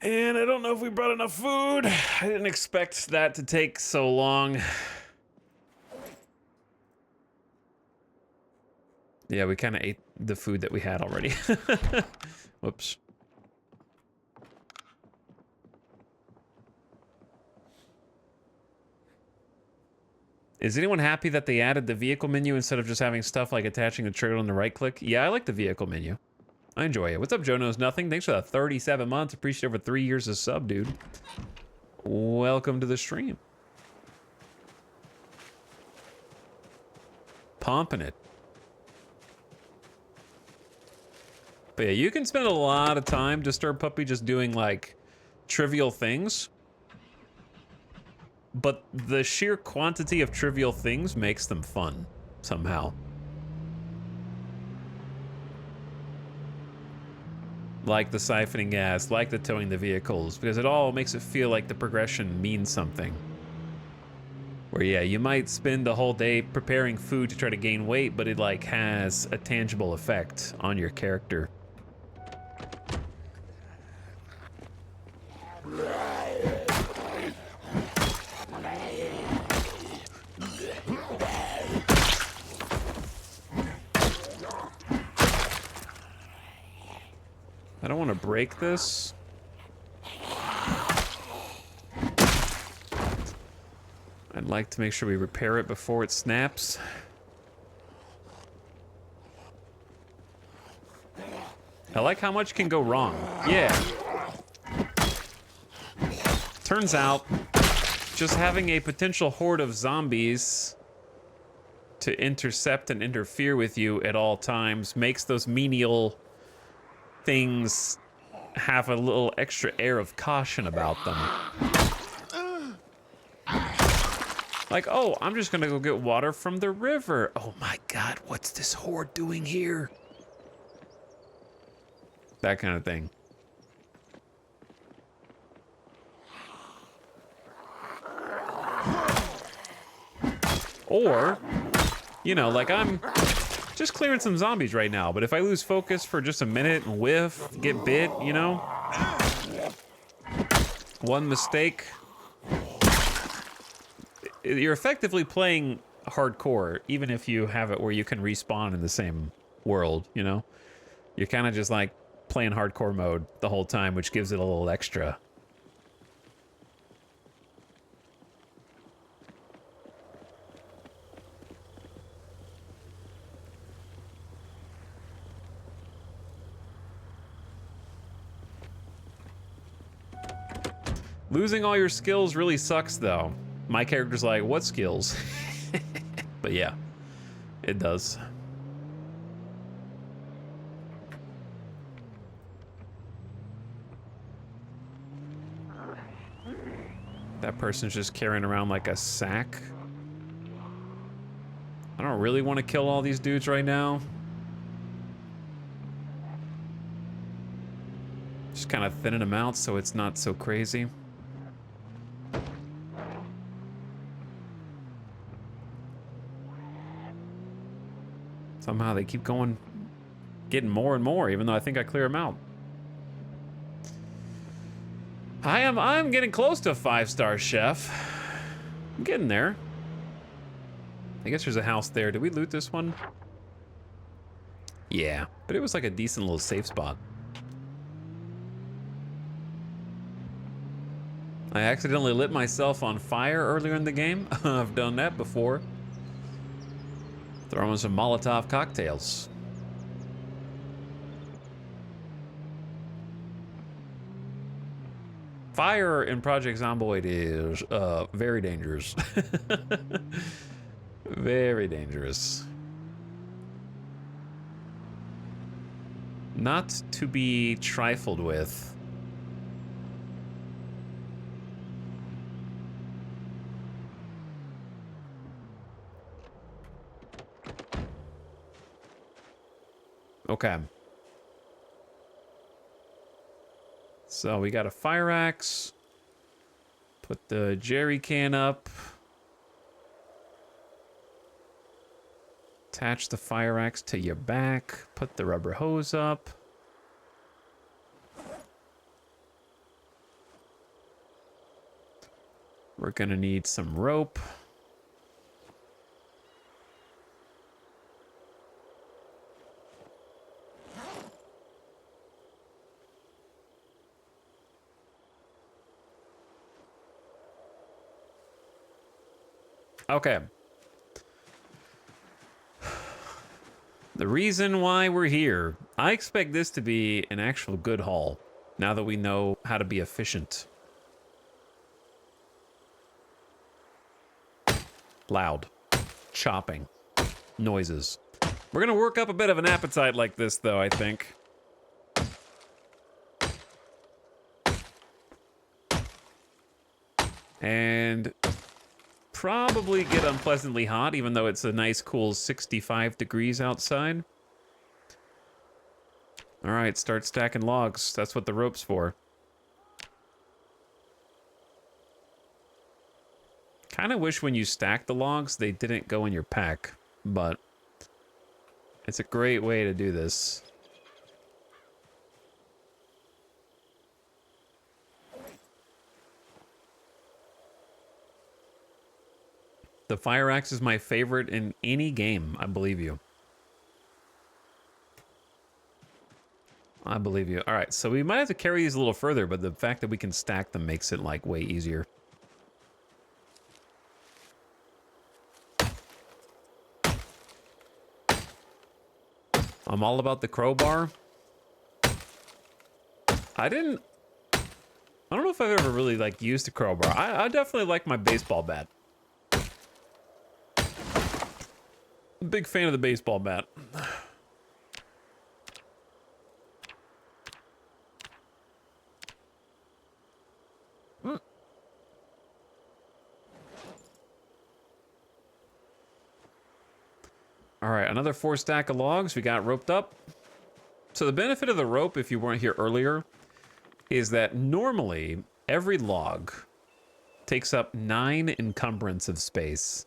And I don't know if we brought enough food. I didn't expect that to take so long. Yeah, we kind of ate the food that we had already. Whoops. Is anyone happy that they added the vehicle menu instead of just having stuff like attaching the trigger on the right click? Yeah, I like the vehicle menu. I enjoy it. What's up, Joe Knows Nothing? Thanks for the 37 months. Appreciate over 3 years of sub, dude. Welcome to the stream. Pumping it. But yeah, you can spend a lot of time, Disturbed Puppy, just doing like trivial things. But the sheer quantity of trivial things makes them fun, somehow. Like the siphoning gas, like the towing the vehicles, because it all makes it feel like the progression means something. Where yeah, you might spend the whole day preparing food to try to gain weight, but it like has a tangible effect on your character. I don't want to break this. I'd like to make sure we repair it before it snaps. I like how much can go wrong. Yeah. Turns out, just having a potential horde of zombies to intercept and interfere with you at all times makes those menial things have a little extra air of caution about them. Like, oh, I'm just gonna go get water from the river. Oh my God, what's this horde doing here? That kind of thing. Or, you know, like I'm just clearing some zombies right now, but if I lose focus for just a minute and whiff, get bit, you know? One mistake. You're effectively playing hardcore, even if you have it where you can respawn in the same world, you know? You're kind of just like playing hardcore mode the whole time, which gives it a little extra. Losing all your skills really sucks, though. My character's like, what skills? But yeah, it does. That person's just carrying around like a sack. I don't really want to kill all these dudes right now. Just kind of thinning them out so it's not so crazy. Somehow they keep going, getting more and more, even though I think I clear them out. I'm getting close to a 5-star chef. I'm getting there. I guess there's a house there. Did we loot this one? Yeah, but it was like a decent little safe spot. I accidentally lit myself on fire earlier in the game. I've done that before. Throw in some Molotov cocktails. Fire in Project Zomboid is very dangerous. Very dangerous. Not to be trifled with. Okay. So we got a fire axe. Put the jerry can up. Attach the fire axe to your back. Put the rubber hose up. We're gonna need some rope. Okay. The reason why we're here, I expect this to be an actual good haul, now that we know how to be efficient. Loud. Chopping. Noises. We're gonna work up a bit of an appetite like this, though, I think. And probably get unpleasantly hot, even though it's a nice cool 65 degrees outside. All right, start stacking logs. That's what the rope's for. Kind of wish when you stack the logs, they didn't go in your pack, but it's a great way to do this. The fire axe is my favorite in any game, I believe you. I believe you. All right, so we might have to carry these a little further, but the fact that we can stack them makes it, like, way easier. I'm all about the crowbar. I don't know if I've ever really, like, used a crowbar. I definitely like my baseball bat. Big fan of the baseball bat. All right, another 4 stack of logs. We got roped up. So the benefit of the rope, if you weren't here earlier, is that normally every log takes up 9 encumbrance of space,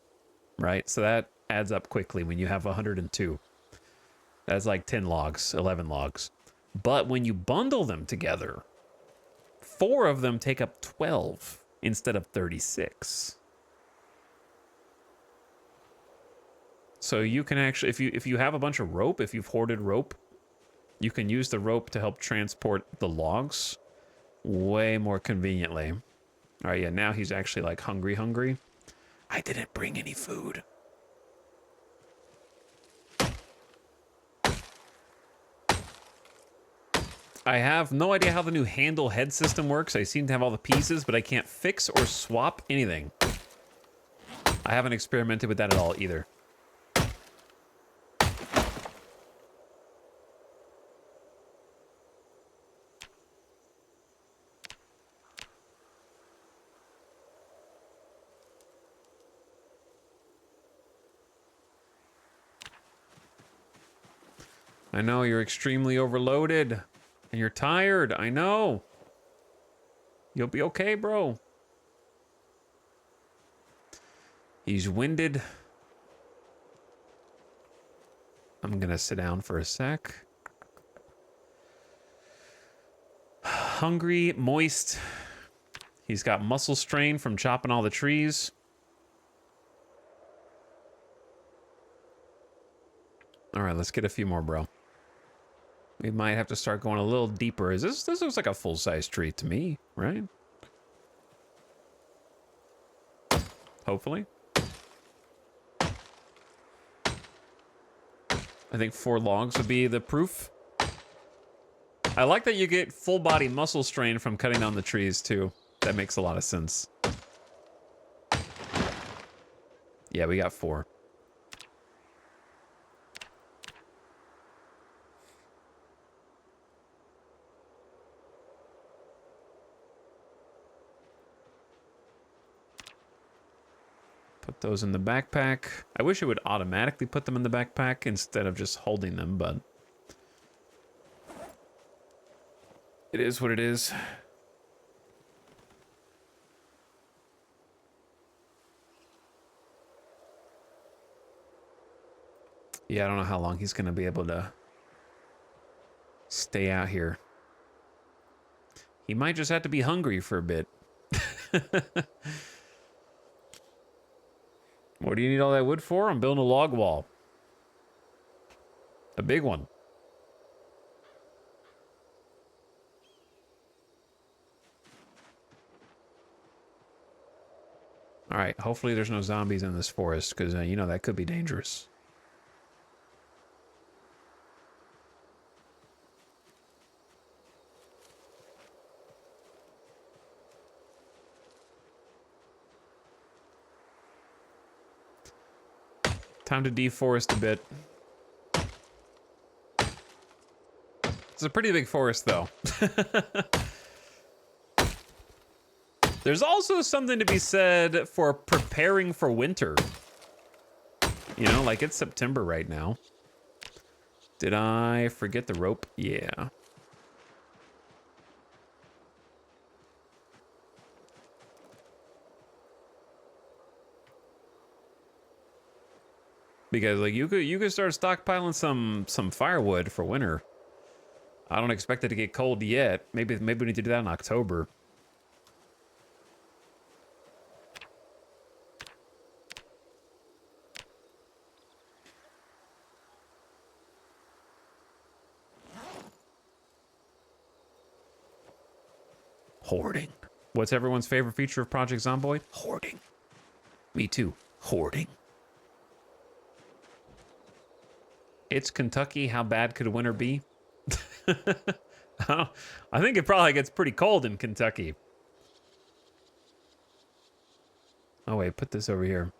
right? So that adds up quickly when you have 102. That's like 10 logs, 11 logs. But when you bundle them together, 4 of them take up 12 instead of 36. So you can actually, if you have a bunch of rope, if you've hoarded rope, you can use the rope to help transport the logs way more conveniently. All right, yeah, now he's actually like hungry. I didn't bring any food. I have no idea how the new handle head system works. I seem to have all the pieces, but I can't fix or swap anything. I haven't experimented with that at all either. I know you're extremely overloaded and you're tired. I know. You'll be okay, bro. He's winded. I'm gonna sit down for a sec. Hungry, moist. He's got muscle strain from chopping all the trees. All right, let's get a few more, bro. We might have to start going a little deeper. This looks like a full-size tree to me, right? Hopefully. I think 4 logs would be the proof. I like that you get full body muscle strain from cutting down the trees too. That makes a lot of sense. Yeah, we got 4. Put those in the backpack. I wish it would automatically put them in the backpack instead of just holding them, but it is what it is. Yeah, I don't know how long he's gonna be able to stay out here. He might just have to be hungry for a bit. What do you need all that wood for? I'm building a log wall. A big one. All right, hopefully there's no zombies in this forest, because, you know, that could be dangerous. Time to deforest a bit. It's a pretty big forest, though. There's also something to be said for preparing for winter. You know, like it's September right now. Did I forget the rope? Yeah. Because like you could start stockpiling some firewood for winter. I don't expect it to get cold yet. Maybe we need to do that in October. Hoarding. What's everyone's favorite feature of Project Zomboid? Hoarding. Me too. Hoarding. It's Kentucky. How bad could a winter be? I think it probably gets pretty cold in Kentucky. Oh wait, put this over here.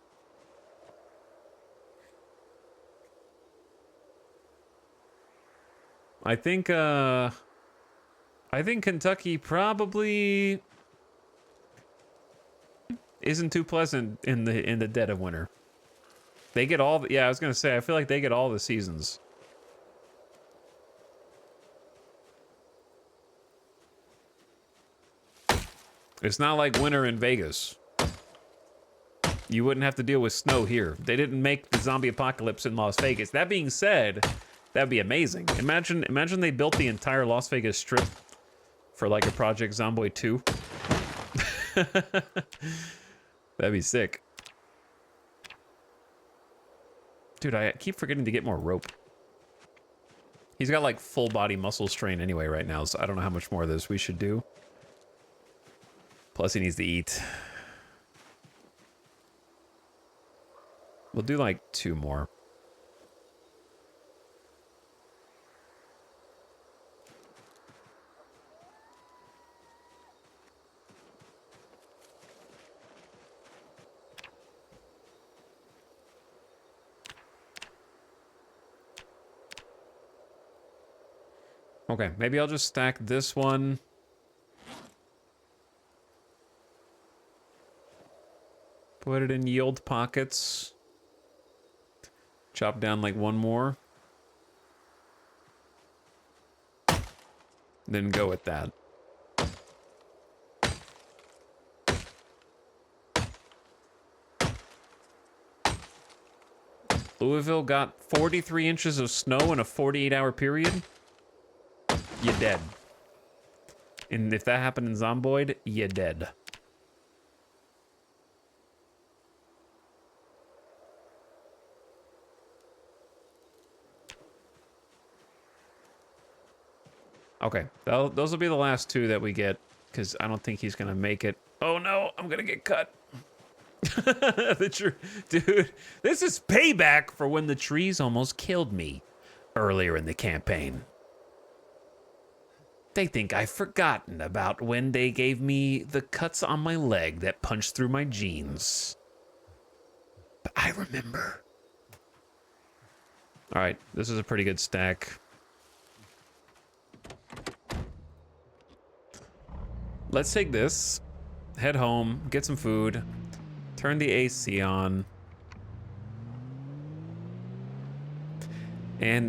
I think Kentucky probably isn't too pleasant in the dead of winter. They get all the, yeah, I was gonna say, I feel like they get all the seasons. It's not like winter in Vegas. You wouldn't have to deal with snow here. They didn't make the zombie apocalypse in Las Vegas. That being said, that'd be amazing. Imagine they built the entire Las Vegas Strip for like a Project Zomboid 2. That'd be sick. Dude, I keep forgetting to get more rope. He's got like full body muscle strain anyway right now, so I don't know how much more of this we should do. Plus he needs to eat. We'll do like 2 more. Okay, maybe I'll just stack this one. Put it in yield pockets. Chop down like 1 more. Then go with that. Louisville got 43 inches of snow in a 48-hour period. You're dead. And if that happened in Zomboid, you're dead. Okay, those will be the last 2 that we get, because I don't think he's going to make it. Oh no, I'm going to get cut. Dude, this is payback for when the trees almost killed me earlier in the campaign. They think I've forgotten about when they gave me the cuts on my leg that punched through my jeans. But I remember. All right, this is a pretty good stack. Let's take this, head home, get some food, turn the AC on, and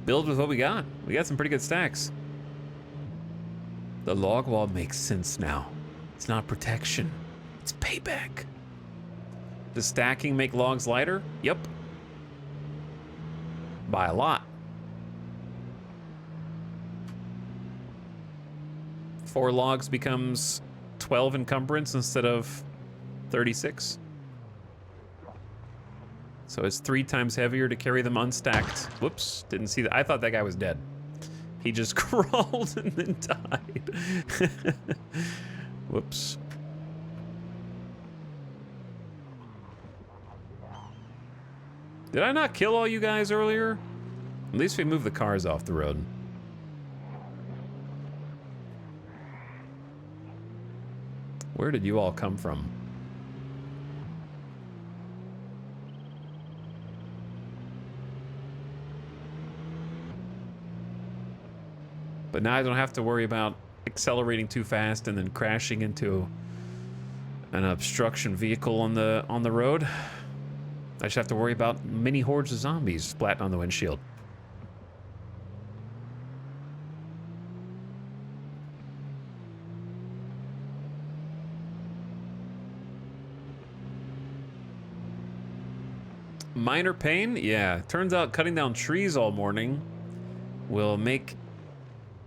build with what we got. We got some pretty good stacks. The log wall makes sense now. It's not protection, it's payback. Does stacking make logs lighter? Yep. By a lot. 4 logs becomes 12 encumbrance instead of 36. So it's 3 times heavier to carry them unstacked. Whoops, didn't see that. I thought that guy was dead. He just crawled and then died. Whoops. Did I not kill all you guys earlier? At least we moved the cars off the road. Where did you all come from? But now I don't have to worry about accelerating too fast and then crashing into an obstruction vehicle on the road. I just have to worry about mini hordes of zombies splatting on the windshield. Minor pain? Yeah. Turns out cutting down trees all morning will make...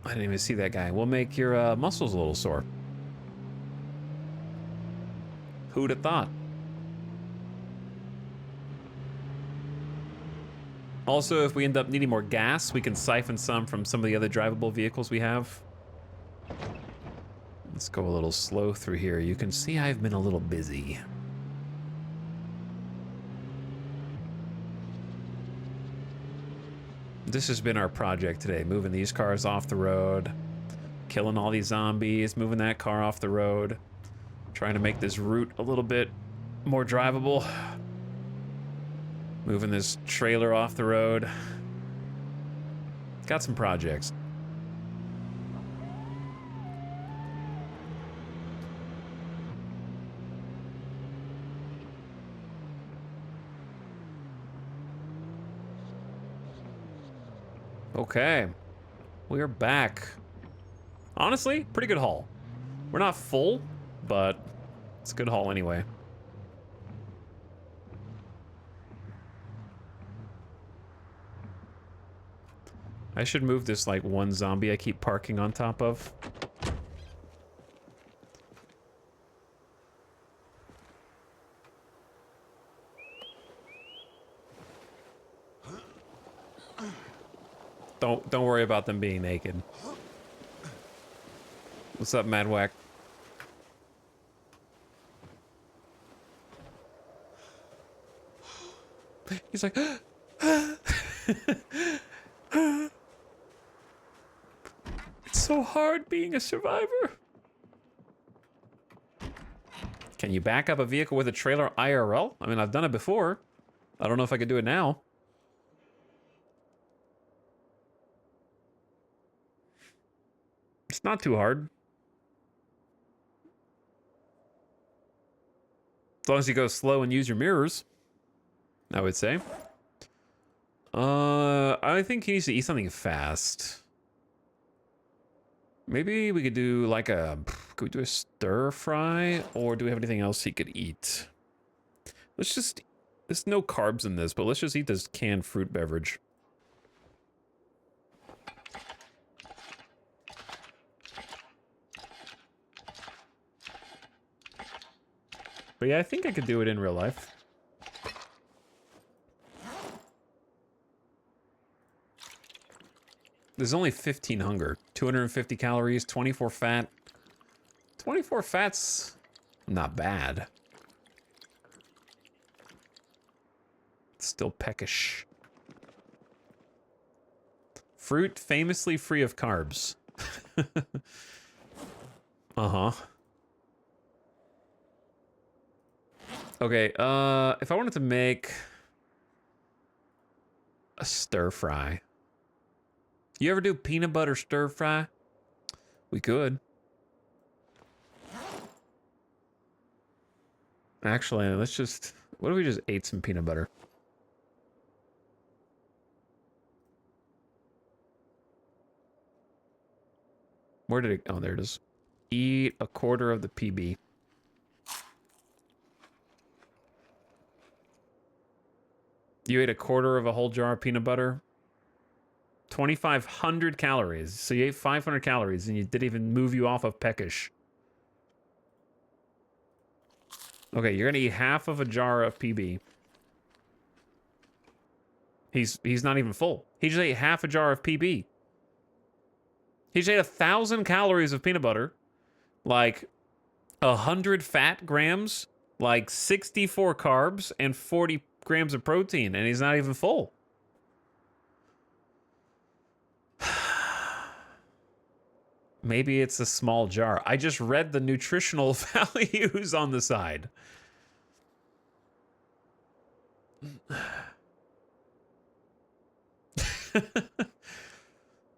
I didn't even see that guy. Will make your muscles a little sore. Who'd have thought? Also, if we end up needing more gas, we can siphon some from some of the other drivable vehicles we have. Let's go a little slow through here. You can see I've been a little busy. This has been our project today, moving these cars off the road, killing all these zombies, moving that car off the road, trying to make this route a little bit more drivable, moving this trailer off the road. Got some projects. Okay, we're back. Honestly, pretty good haul. We're not full, but it's a good haul anyway. I should move this like one zombie I keep parking on top of. Don't worry about them being naked. What's up, Madwack? He's like, it's so hard being a survivor. Can you back up a vehicle with a trailer IRL? I mean, I've done it before. I don't know if I could do it now. It's not too hard. As long as you go slow and use your mirrors, I would say. I think he needs to eat something fast. Maybe we could do like a... Could we do a stir fry? Or do we have anything else he could eat? Let's just... There's no carbs in this, but let's just eat this canned fruit beverage. But yeah, I think I could do it in real life. There's only 15 hunger, 250 calories, 24 fat. 24 fat's not bad. It's still peckish. Fruit famously free of carbs. Uh-huh. Okay, if I wanted to make a stir fry. You ever do peanut butter stir fry? We could. Actually, let's just... What if we just ate some peanut butter? Where did it... Oh, there it is. Eat a quarter of the PB. You ate a quarter of a whole jar of peanut butter? 2,500 calories. So you ate 500 calories and you didn't even move you off of peckish. Okay, you're gonna eat half of a jar of PB. He's not even full. He just ate half a jar of PB. He just ate 1,000 calories of peanut butter, like 100 fat grams, like 64 carbs, and 40 grams of protein, and he's not even full. Maybe it's a small jar. I just read the nutritional values on the side.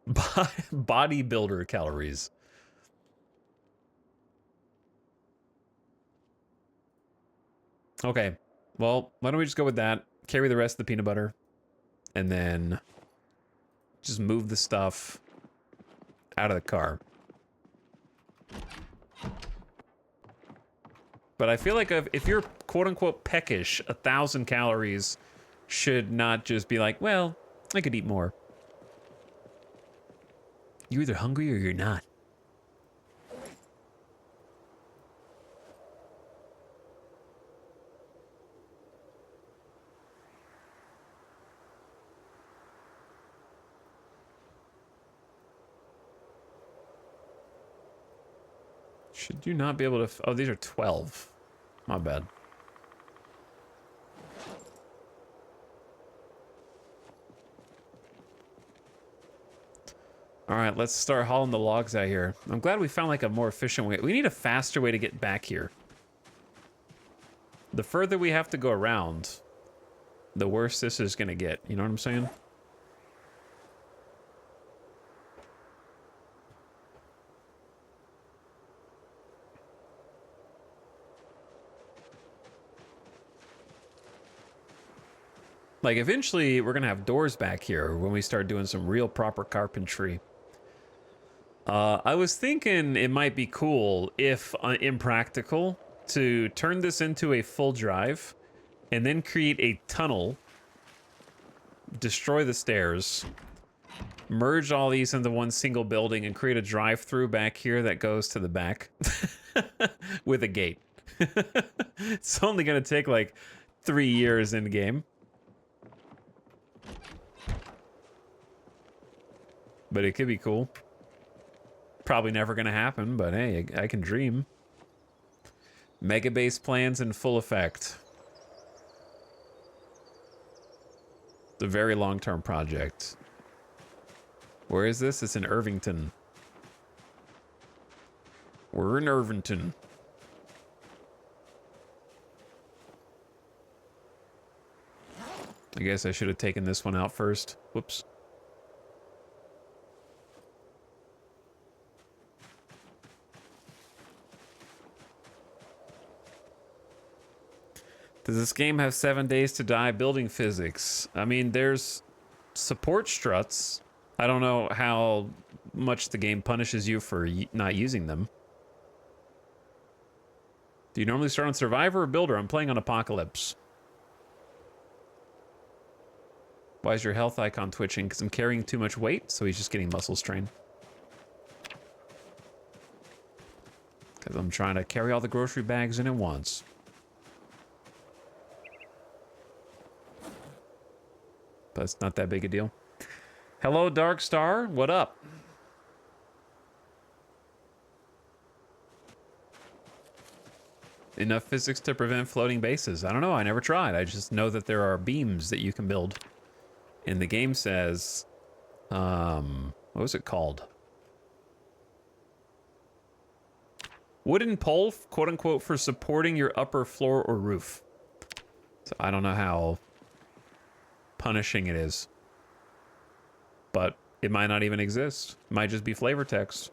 Bodybuilder calories. Okay, well, why don't we just go with that? Carry the rest of the peanut butter, and then just move the stuff out of the car. But I feel like if you're quote-unquote peckish, 1,000 calories should not just be like, well, I could eat more. You're either hungry or you're not. Should you not be able to... Oh, these are 12. My bad. All right, let's start hauling the logs out here. I'm glad we found like a more efficient way. We need a faster way to get back here. The further we have to go around, the worse this is gonna get. You know what I'm saying? Like, eventually, we're gonna have doors back here when we start doing some real proper carpentry. I was thinking it might be cool, if impractical, to turn this into a full drive, and then create a tunnel, destroy the stairs, merge all these into one single building, and create a drive-through back here that goes to the back with a gate. It's only gonna take like 3 years in the game. But it could be cool. Probably never gonna happen, but hey, I can dream. Mega base plans in full effect. It's a very long-term project. Where is this? It's in Irvington. We're in Irvington. I guess I should have taken this one out first. Whoops. Does this game have 7 days to die building physics? I mean, there's support struts. I don't know how much the game punishes you for not using them. Do you normally start on Survivor or Builder? I'm playing on Apocalypse. Why is your health icon twitching? Because I'm carrying too much weight, so he's just getting muscle strain. Because I'm trying to carry all the grocery bags in at once. But it's not that big a deal. Hello, Dark Star. What up? Enough physics to prevent floating bases. I don't know. I never tried. I just know that there are beams that you can build. And the game says... what was it called? Wooden pole, quote-unquote, for supporting your upper floor or roof. So I don't know how punishing it is. But it might not even exist. It might just be flavor text.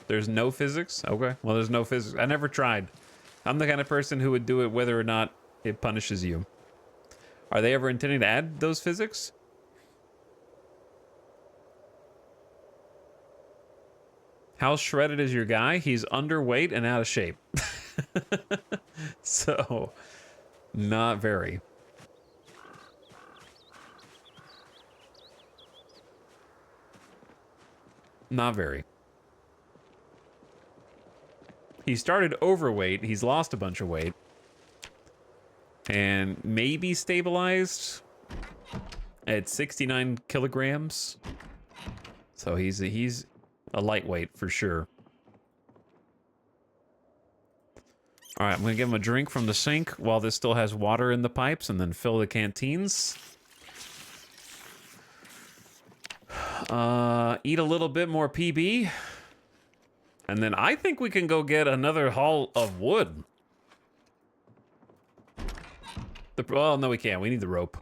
There's no physics? Okay, well, there's no physics. I never tried. I'm the kind of person who would do it whether or not it punishes you. Are they ever intending to add those physics? How shredded is your guy? He's underweight and out of shape. So, not very. Not very. He started overweight. He's lost a bunch of weight. And maybe stabilized at 69 kilograms. So he's a lightweight for sure. All right, I'm gonna give him a drink from the sink while this still has water in the pipes, and then fill the canteens. Eat a little bit more PB. And then I think we can go get another haul of wood. Well, no, we can't. We need the rope.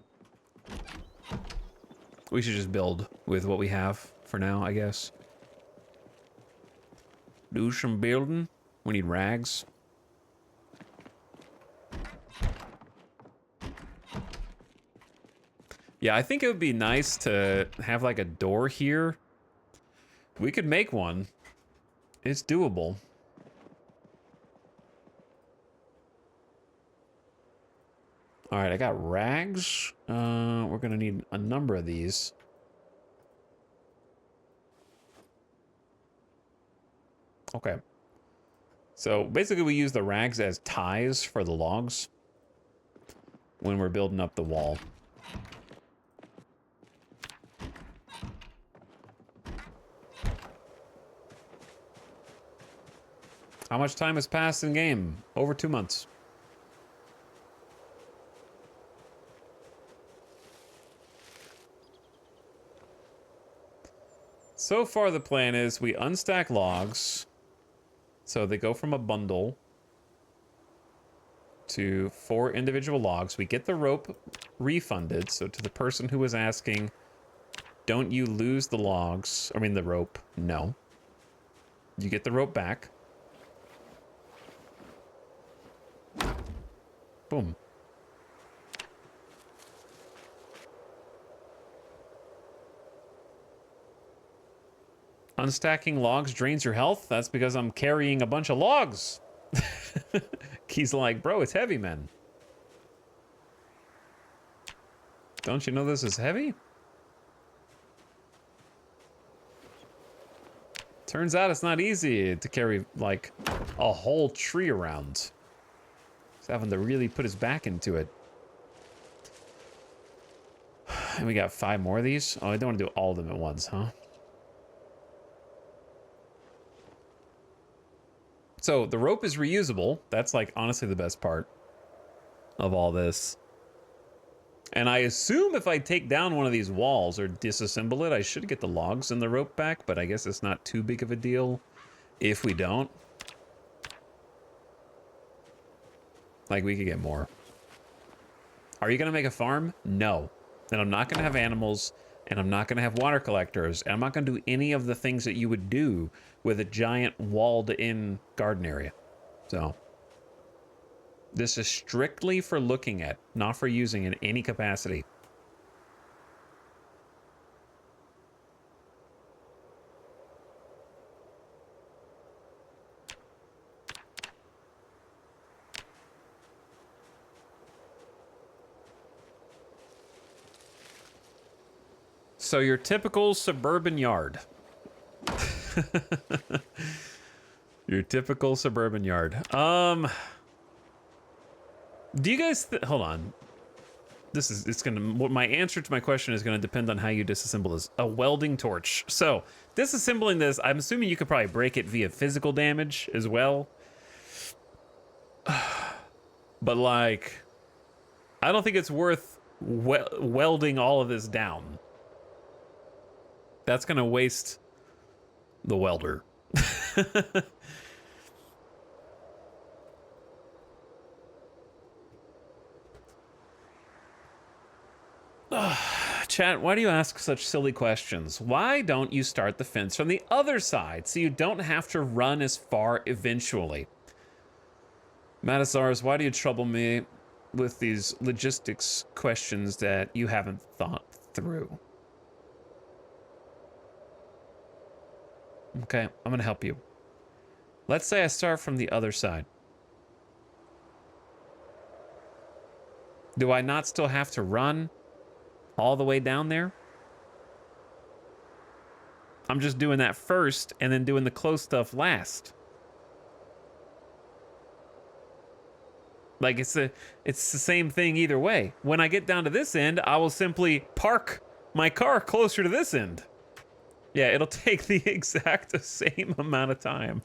We should just build with what we have for now, I guess. Do some building. We need rags. Yeah, I think it would be nice to have like a door here. We could make one. It's doable. All right, I got rags. We're gonna need a number of these. Okay. So basically we use the rags as ties for the logs when we're building up the wall. How much time has passed in game? Over 2 months. So far the plan is we unstack logs. So they go from a bundle to 4 individual logs. We get the rope refunded. So to the person who was asking, don't you lose the logs? I mean the rope. No. You get the rope back. Boom. Unstacking logs drains your health? That's because I'm carrying a bunch of logs. He's like, bro, it's heavy, man. Don't you know this is heavy? Turns out it's not easy to carry, like, a whole tree around. He's having to really put his back into it. And we got 5 more of these. Oh, I don't want to do all of them at once, huh? So the rope is reusable. That's like honestly the best part of all this. And I assume if I take down one of these walls or disassemble it, I should get the logs and the rope back, but I guess it's not too big of a deal if we don't. Like, we could get more. Are you going to make a farm? No. And I'm not going to have animals, and I'm not going to have water collectors, and I'm not going to do any of the things that you would do with a giant walled-in garden area. So, this is strictly for looking at, not for using in any capacity. So your typical suburban yard. Your typical suburban yard. Do you guys hold on? My answer to my question is gonna depend on how you disassemble this. A welding torch. So disassembling this, I'm assuming you could probably break it via physical damage as well. But like, I don't think it's worth welding all of this down. That's gonna waste the welder. Chat, why do you ask such silly questions? Why don't you start the fence from the other side so you don't have to run as far eventually? Matasars, why do you trouble me with these logistics questions that you haven't thought through? Okay, I'm gonna help you. Let's say I start from the other side. Do I not still have to run all the way down there? I'm just doing that first and then doing the close stuff last. Like, it's the same thing either way. When I get down to this end, I will simply park my car closer to this end. Yeah, it'll take the exact same amount of time.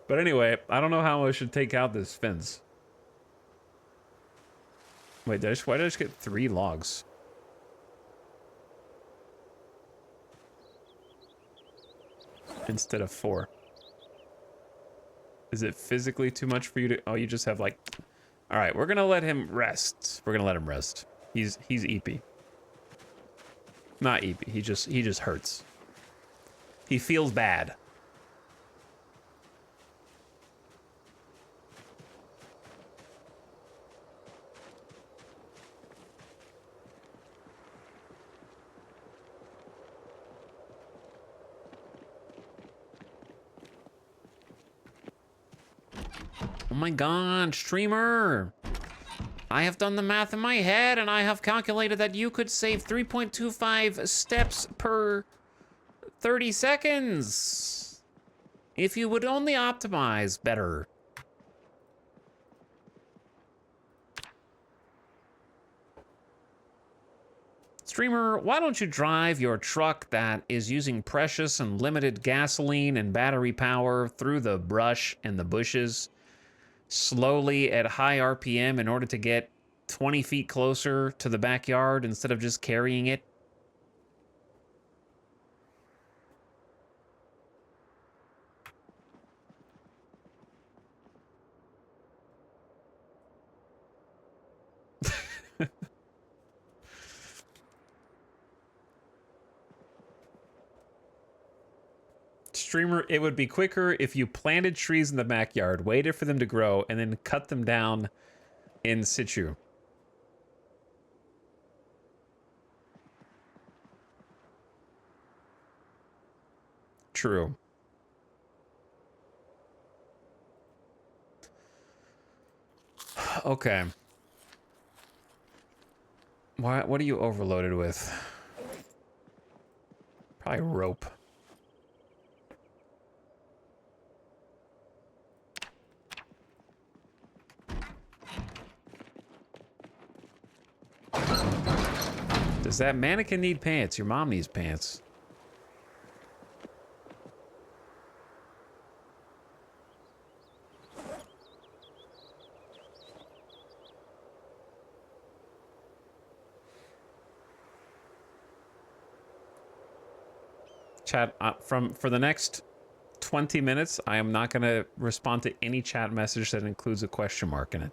But anyway, I don't know how I should take out this fence. Wait, why did I just get 3 logs? Instead of 4. Is it physically too much for you to... Oh, you just have like... All right, we're gonna let him rest. We're gonna let him rest. He's eepy. Not eepy, he just hurts. He feels bad. Oh my god, streamer! I have done the math in my head and I have calculated that you could save 3.25 steps per 30 seconds. If you would only optimize better. Streamer, why don't you drive your truck that is using precious and limited gasoline and battery power through the brush and the bushes slowly at high RPM in order to get 20 feet closer to the backyard instead of just carrying it? Streamer, it would be quicker if you planted trees in the backyard, waited for them to grow, and then cut them down in situ. True. Okay. What are you overloaded with? Probably rope. Does that mannequin need pants? Your mom needs pants. Chat, for the next 20 minutes, I am not going to respond to any chat message that includes a question mark in it.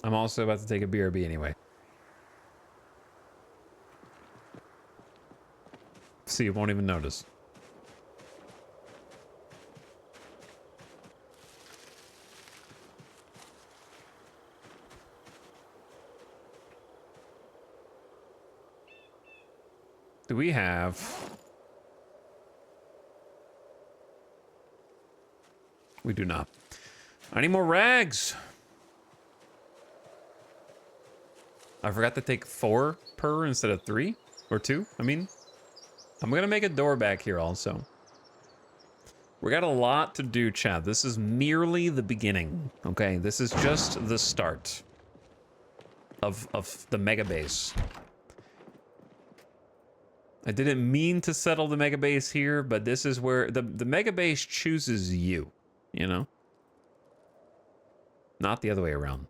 I'm also about to take a BRB anyway. So you won't even notice. Do we have... We do not. I need more rags. I forgot to take 4 per instead of 3 or 2. I mean, I'm gonna make a door back here also. We got a lot to do, chat. This is merely the beginning, okay? This is just the start of the mega base. I didn't mean to settle the mega base here, but this is where the mega base chooses you, you know? Not the other way around.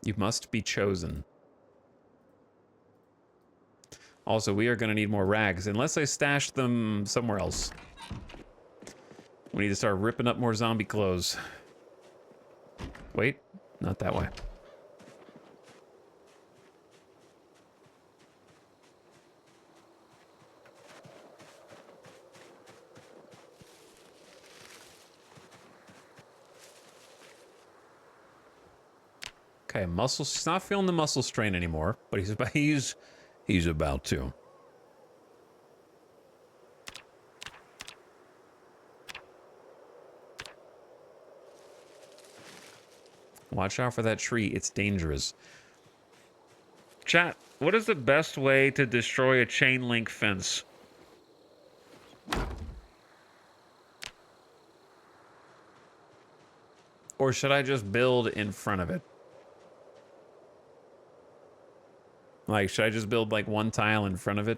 You must be chosen. Also, we are going to need more rags, unless I stash them somewhere else. We need to start ripping up more zombie clothes. Wait, not that way. Okay, muscles. He's not feeling the muscle strain anymore, but he's about to. Watch out for that tree. It's dangerous. Chat, what is the best way to destroy a chain link fence? Or should I just build in front of it? Like, should I just build like one tile in front of it?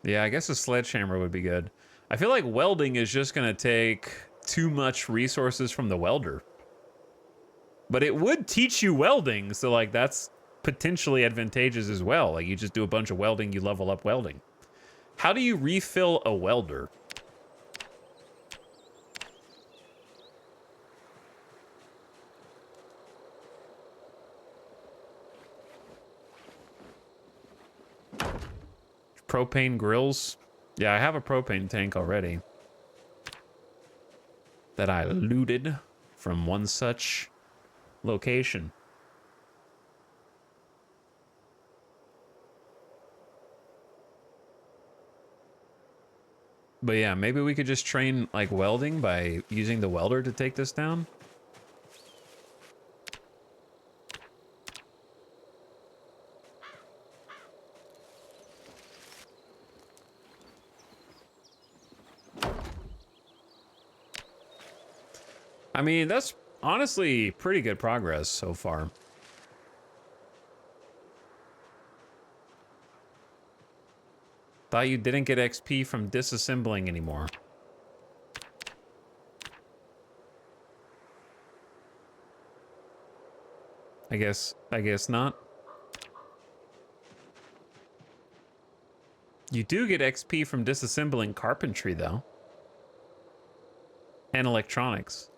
Yeah, I guess a sledgehammer would be good. I feel like welding is just gonna take too much resources from the welder. But it would teach you welding, so like that's potentially advantageous as well. Like you just do a bunch of welding, you level up welding. How do you refill a welder? Propane grills? Yeah, I have a propane tank already that I looted from one such location. But yeah, maybe we could just train like welding by using the welder to take this down. I mean, that's honestly pretty good progress so far. Thought you didn't get XP from disassembling anymore. I guess not. You do get XP from disassembling carpentry though. And electronics.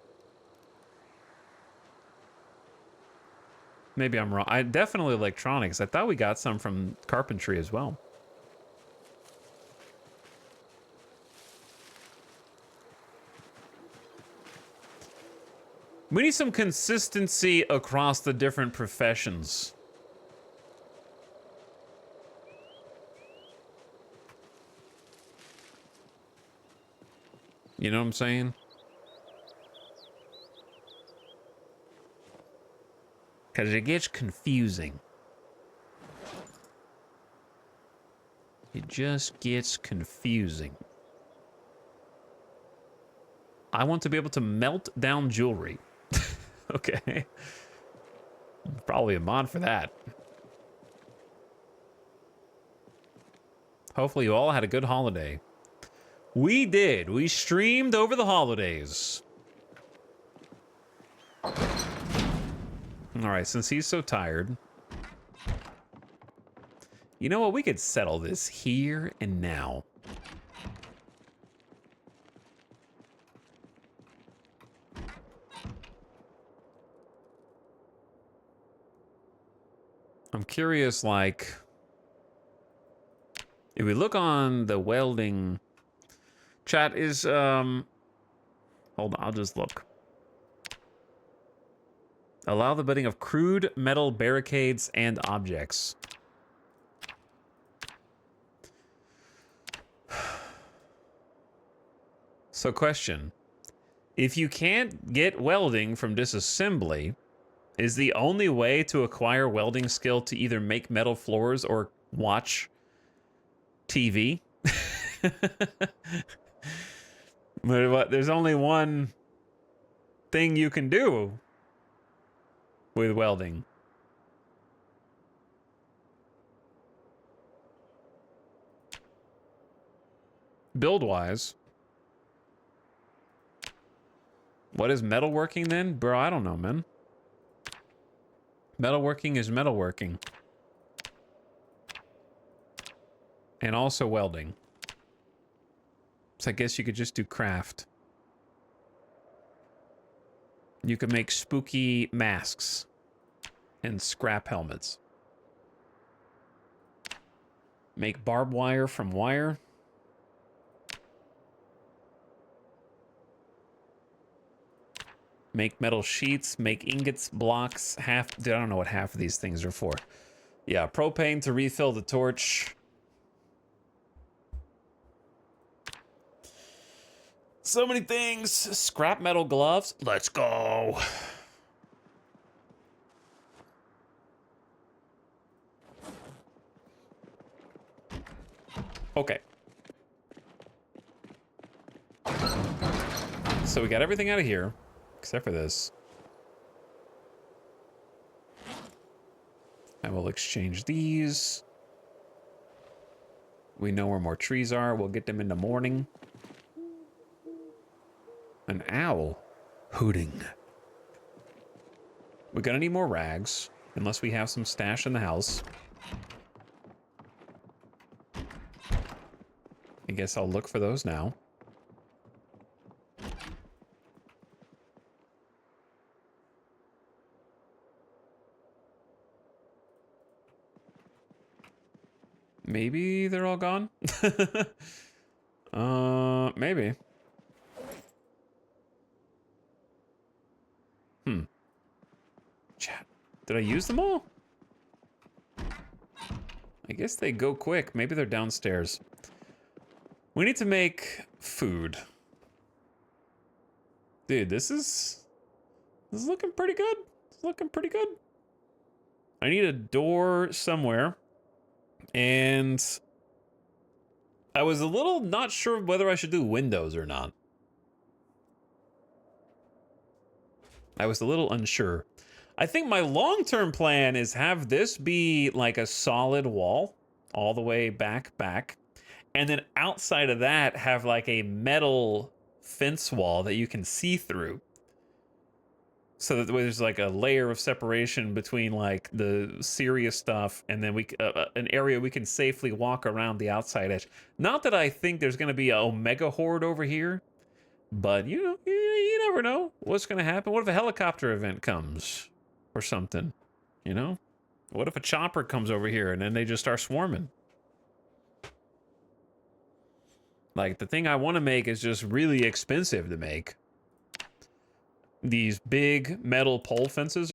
Maybe I'm wrong. I definitely electronics. I thought we got some from carpentry as well. We need some consistency across the different professions. You know what I'm saying? Because it gets confusing. It just gets confusing. I want to be able to melt down jewelry. Okay. Probably a mod for that. Hopefully you all had a good holiday. We did. We streamed over the holidays. All right, since he's so tired, you know what? We could settle this here and now. I'm curious, like, if we look on the welding chat is, hold on, I'll just look. Allow the building of crude metal barricades and objects. So question, if you can't get welding from disassembly, is the only way to acquire welding skill to either make metal floors or watch TV? But what, there's only one thing you can do with welding. Build-wise. What is metalworking then? Bro, I don't know, man. Metalworking is metalworking. And also welding. So I guess you could just do craft. You could make spooky masks and scrap helmets. Make barbed wire from wire. Make metal sheets, make ingots, blocks, dude, I don't know what half of these things are for. Yeah, propane to refill the torch. So many things. Scrap metal gloves. Let's go. Okay. So we got everything out of here, except for this. I will exchange these. We know where more trees are. We'll get them in the morning. An owl hooting. We're gonna need more rags, unless we have some stash in the house. I guess I'll look for those now. Maybe they're all gone? Maybe. Chat. Did I use them all? I guess they go quick. Maybe they're downstairs. We need to make food. Dude, this is looking pretty good. It's looking pretty good. I need a door somewhere. And I was a little not sure whether I should do windows or not. I was a little unsure. I think my long-term plan is have this be like a solid wall all the way back. And then outside of that, have like a metal fence wall that you can see through. So that there's like a layer of separation between like the serious stuff and then an area we can safely walk around the outside edge. Not that I think there's going to be a Omega Horde over here, but you know, you never know what's going to happen. What if a helicopter event comes or something, you know? What if a chopper comes over here and then they just start swarming? Like, the thing I want to make is just really expensive to make. These big metal pole fences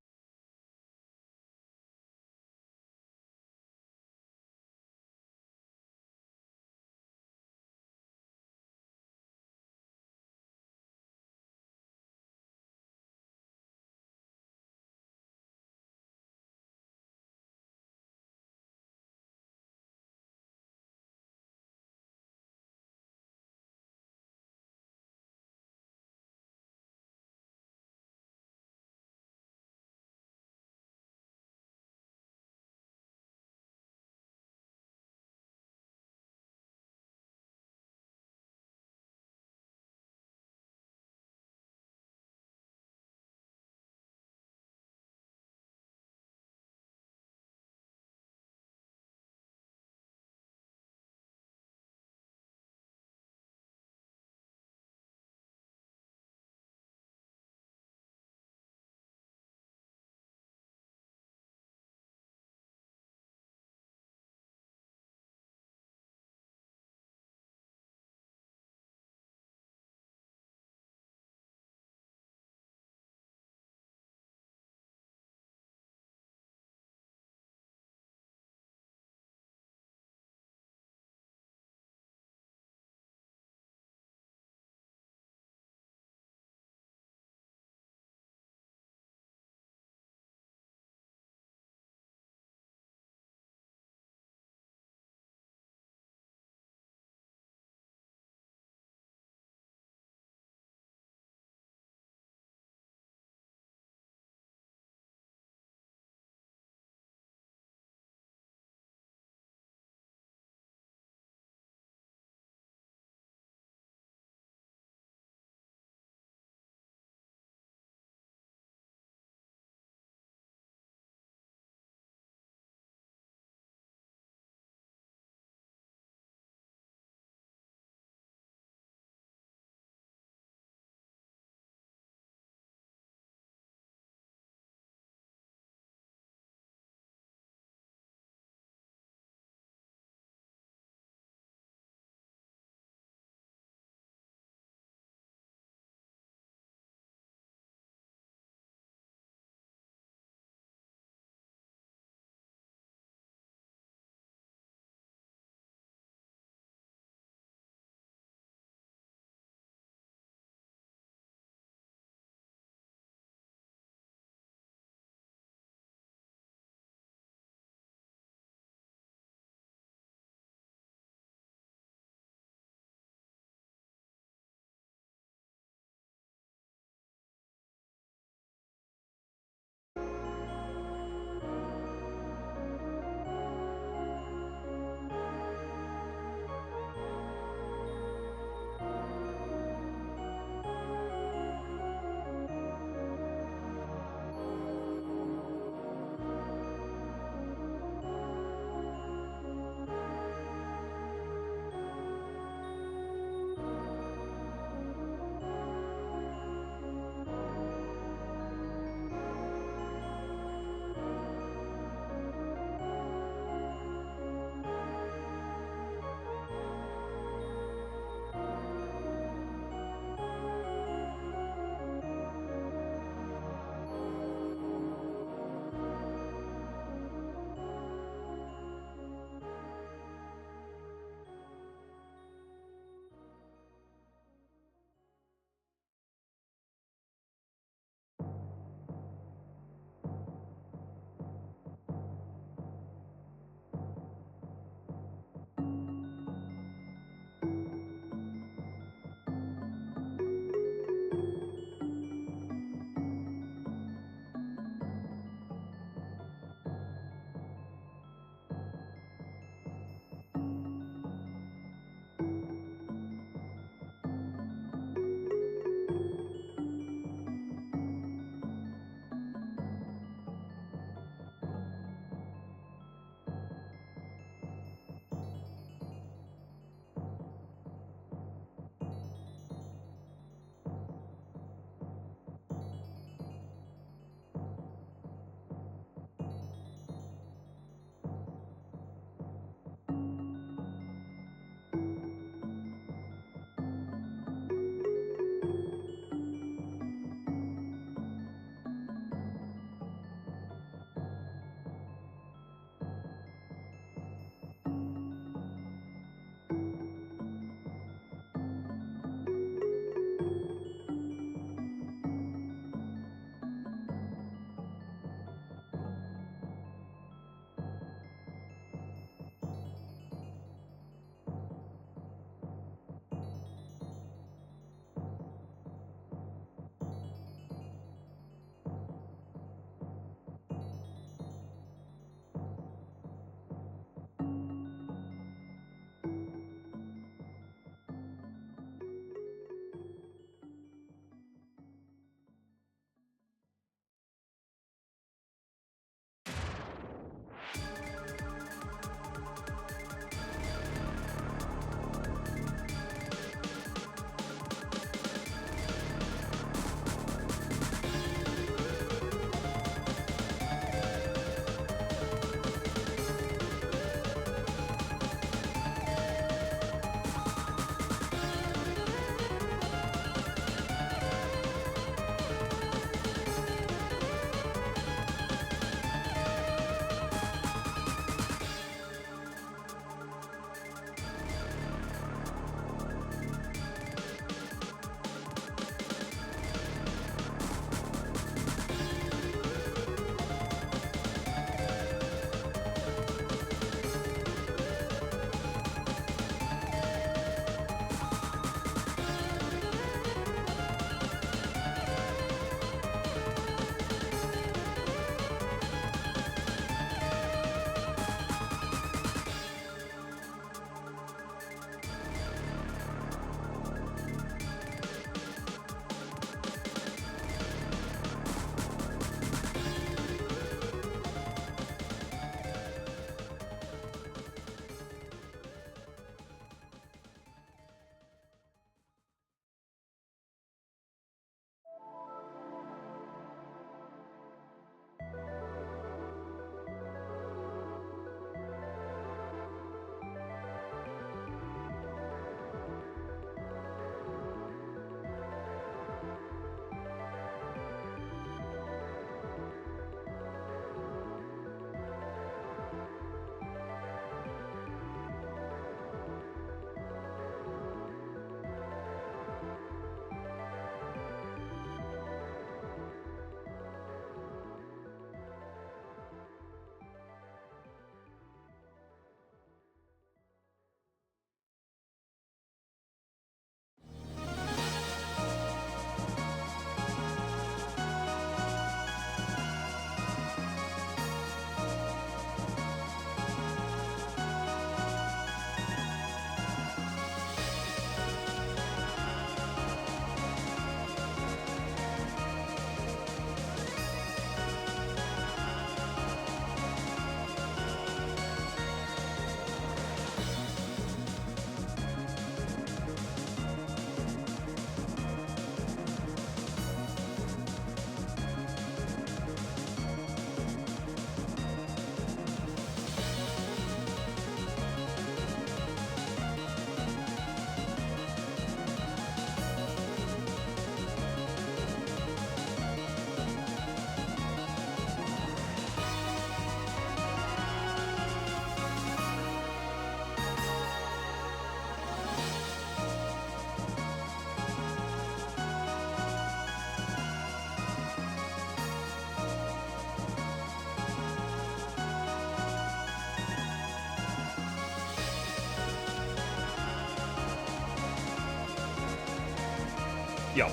Yo.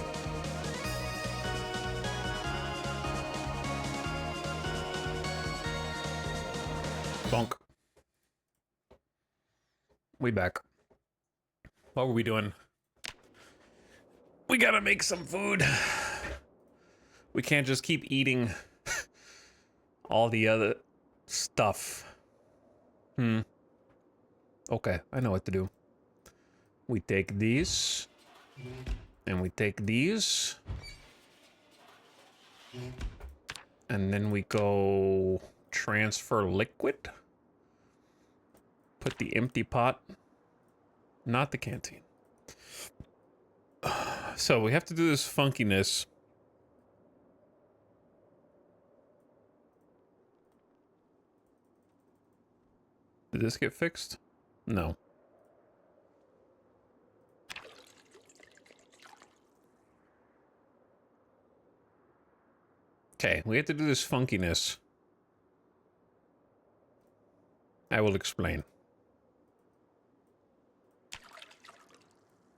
Bonk. We back. What were we doing? We gotta make some food. We can't just keep eating all the other stuff. Okay, I know what to do. We take these. And we take these. And then we go transfer liquid. Put the empty pot. Not the canteen. So we have to do this funkiness. Did this get fixed? No. Okay, we have to do this funkiness. I will explain.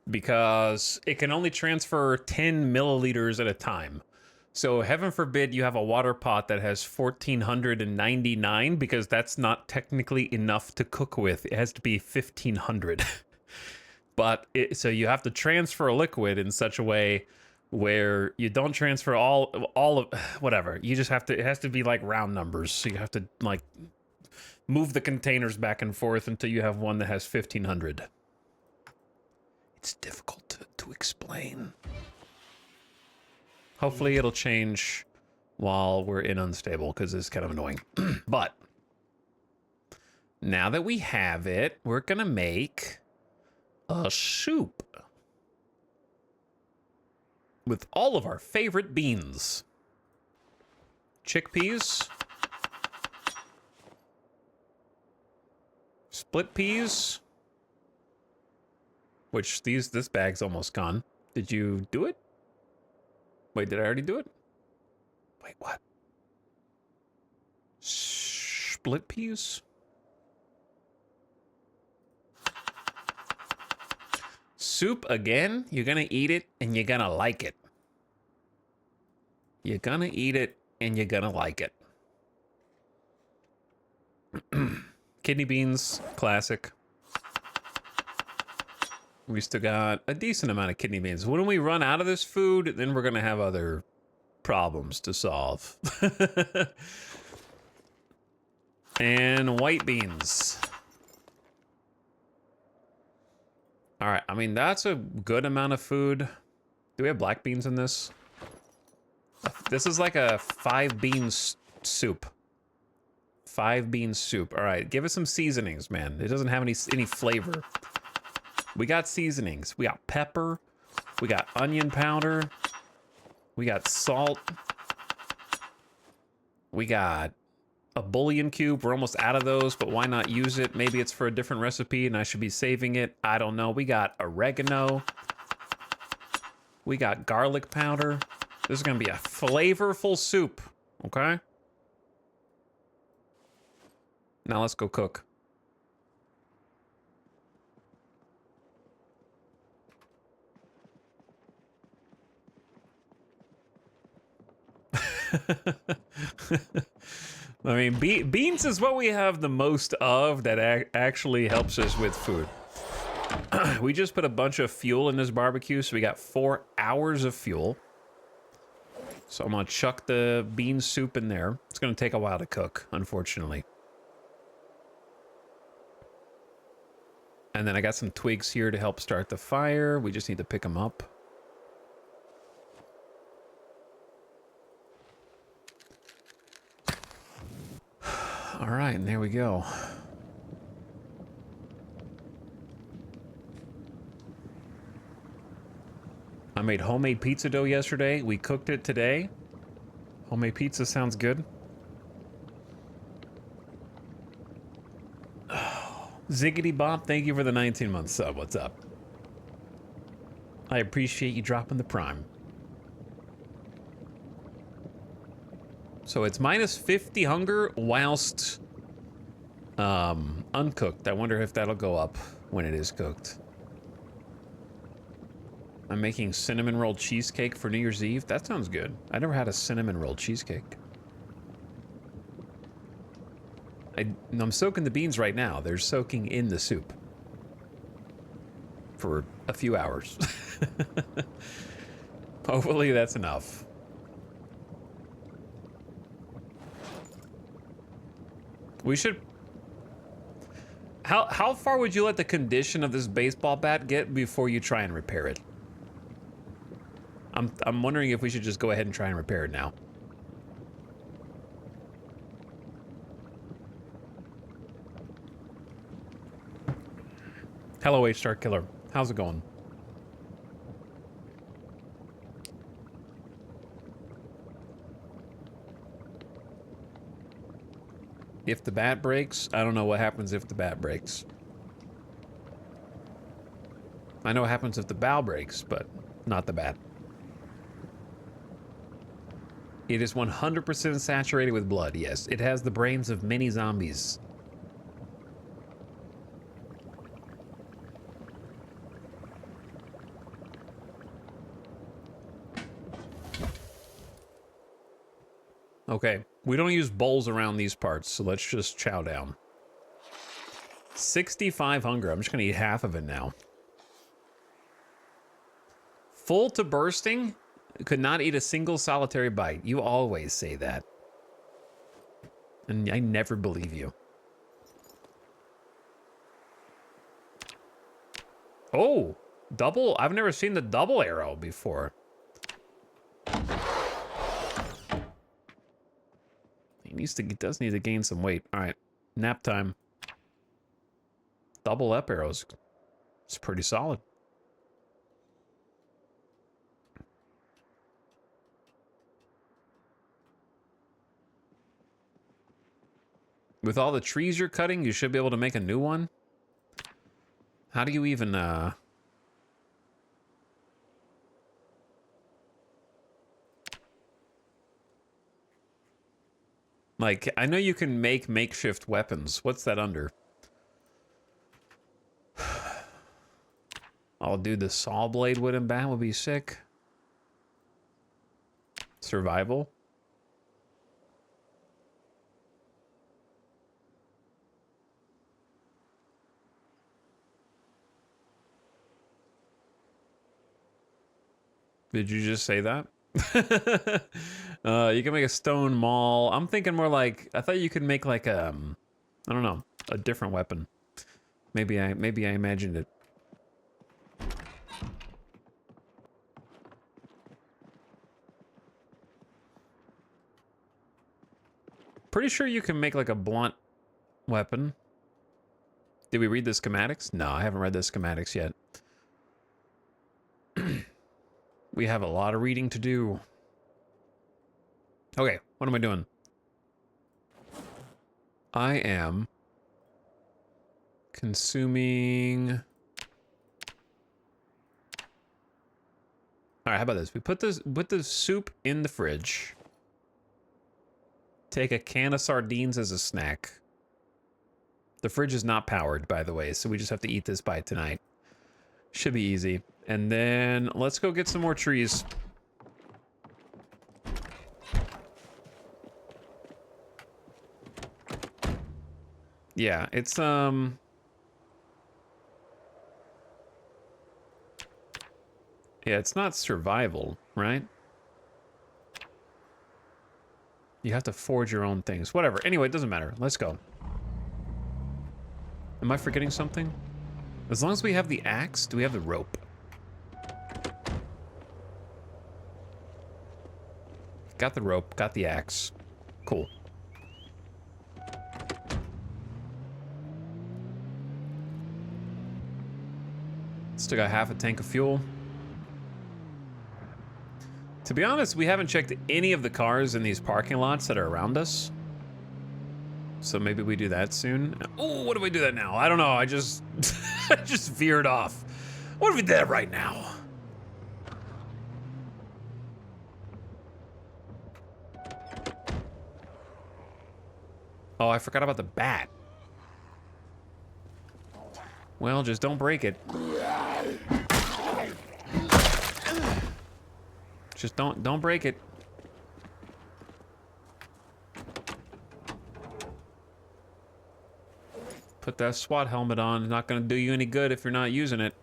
Because it can only transfer 10 milliliters at a time. So heaven forbid you have a water pot that has 1,499 because that's not technically enough to cook with. It has to be 1,500. So you have to transfer a liquid in such a way where you don't transfer all of whatever. You just have to, it has to be like round numbers. So you have to like move the containers back and forth until you have one that has 1,500. It's difficult to explain. Hopefully it'll change while we're in unstable because it's kind of annoying. But now that we have it, we're gonna make a soup with all of our favorite beans. Chickpeas. Split peas. Which this bag's almost gone. Did you do it? Wait, did I already do it? Wait, what? Split peas? Soup again? You're gonna eat it and you're gonna like it. You're gonna eat it and you're gonna like it. Kidney beans, classic. We still got a decent amount of kidney beans. When we run out of this food, then we're gonna have other problems to solve. And white beans. All right, I mean, that's a good amount of food. Do we have black beans in this? This is like a 5-bean soup. 5-bean soup. All right, give us some seasonings, man. It doesn't have any flavor. We got seasonings. We got pepper. We got onion powder. We got salt. We got a bouillon cube. We're almost out of those, but why not use it? Maybe it's for a different recipe and I should be saving it. I don't know. We got oregano. We got garlic powder. This is going to be a flavorful soup, okay? Now let's go cook. I mean, beans is what we have the most of that actually helps us with food. We just put a bunch of fuel in this barbecue, so we got 4 hours of fuel. So I'm gonna chuck the bean soup in there. It's gonna take a while to cook, unfortunately. And then I got some twigs here to help start the fire. We just need to pick them up. All right, and there we go. I made homemade pizza dough yesterday. We cooked it today. Homemade pizza sounds good. Ziggity Bob, thank you for the 19-month sub. What's up? I appreciate you dropping the prime. So it's minus 50 hunger whilst uncooked. I wonder if that'll go up when it is cooked. I'm making cinnamon roll cheesecake for New Year's Eve. That sounds good. I never had a cinnamon roll cheesecake. I'm soaking the beans right now. They're soaking in the soup for a few hours. Hopefully that's enough. We should... How far would you let the condition of this baseball bat get before you try and repair it? I'm wondering if we should just go ahead and try and repair it now. Hello, H-Star Killer. How's it going? If the bat breaks, I don't know what happens if the bat breaks. I know what happens if the bow breaks, but not the bat. It is 100% saturated with blood, yes. It has the brains of many zombies. Okay, we don't use bowls around these parts, so let's just chow down. 65 hunger. I'm just gonna eat half of it now. Full to bursting? Could not eat a single solitary bite. You always say that. And I never believe you. Oh, double? I've never seen the double arrow before. He does need to gain some weight. All right, nap time. Double up arrows. It's pretty solid. With all the trees you're cutting, you should be able to make a new one. How do you even, like, I know you can make makeshift weapons. What's that under? Oh, dude, the saw blade wooden bat would be sick. Survival. Did you just say that? You can make a stone maul. I'm thinking more like, I thought you could make like I don't know, a different weapon. Maybe I imagined it. Pretty sure you can make like a blunt weapon. Did we read the schematics? No, I haven't read the schematics yet. We have a lot of reading to do. Okay, what am I doing? I am consuming... All right, how about this? We put the soup in the fridge. Take a can of sardines as a snack. The fridge is not powered, by the way, so we just have to eat this by tonight. Should be easy. And then let's go get some more trees. Yeah, it's yeah, it's not survival, right? You have to forge your own things. Whatever. Anyway, it doesn't matter. Let's go. Am I forgetting something? As long as we have the axe, do we have the rope? Got the rope, got the axe. Cool. Still got half a tank of fuel. To be honest, we haven't checked any of the cars in these parking lots that are around us. So maybe we do that soon. Oh, what do we do that now? I don't know, I just... I just veered off. What if we did that right now? Oh, I forgot about the bat. Well, just don't break it. Just don't break it. Put that SWAT helmet on. It's not gonna do you any good if you're not using it.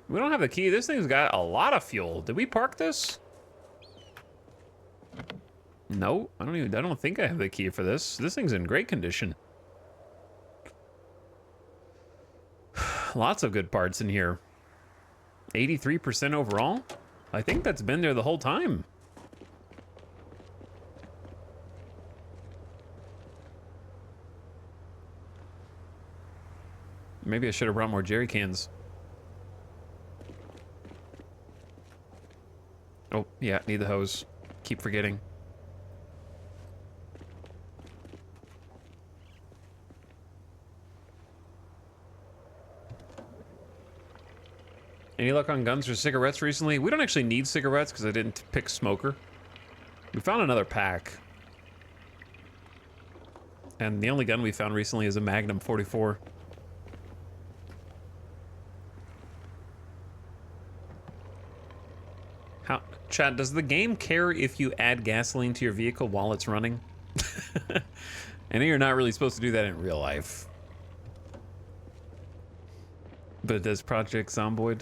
We don't have the key. This thing's got a lot of fuel. Did we park this? No, I don't think I have the key for this. This thing's in great condition. Lots of good parts in here. 83% overall? I think that's been there the whole time. Maybe I should have brought more jerry cans. Oh, yeah, need the hose. Keep forgetting. Any luck on guns or cigarettes recently? We don't actually need cigarettes because I didn't pick smoker. We found another pack. And the only gun we found recently is a Magnum 44. Chat, does the game care if you add gasoline to your vehicle while it's running? I know you're not really supposed to do that in real life. But it does Project Zomboid.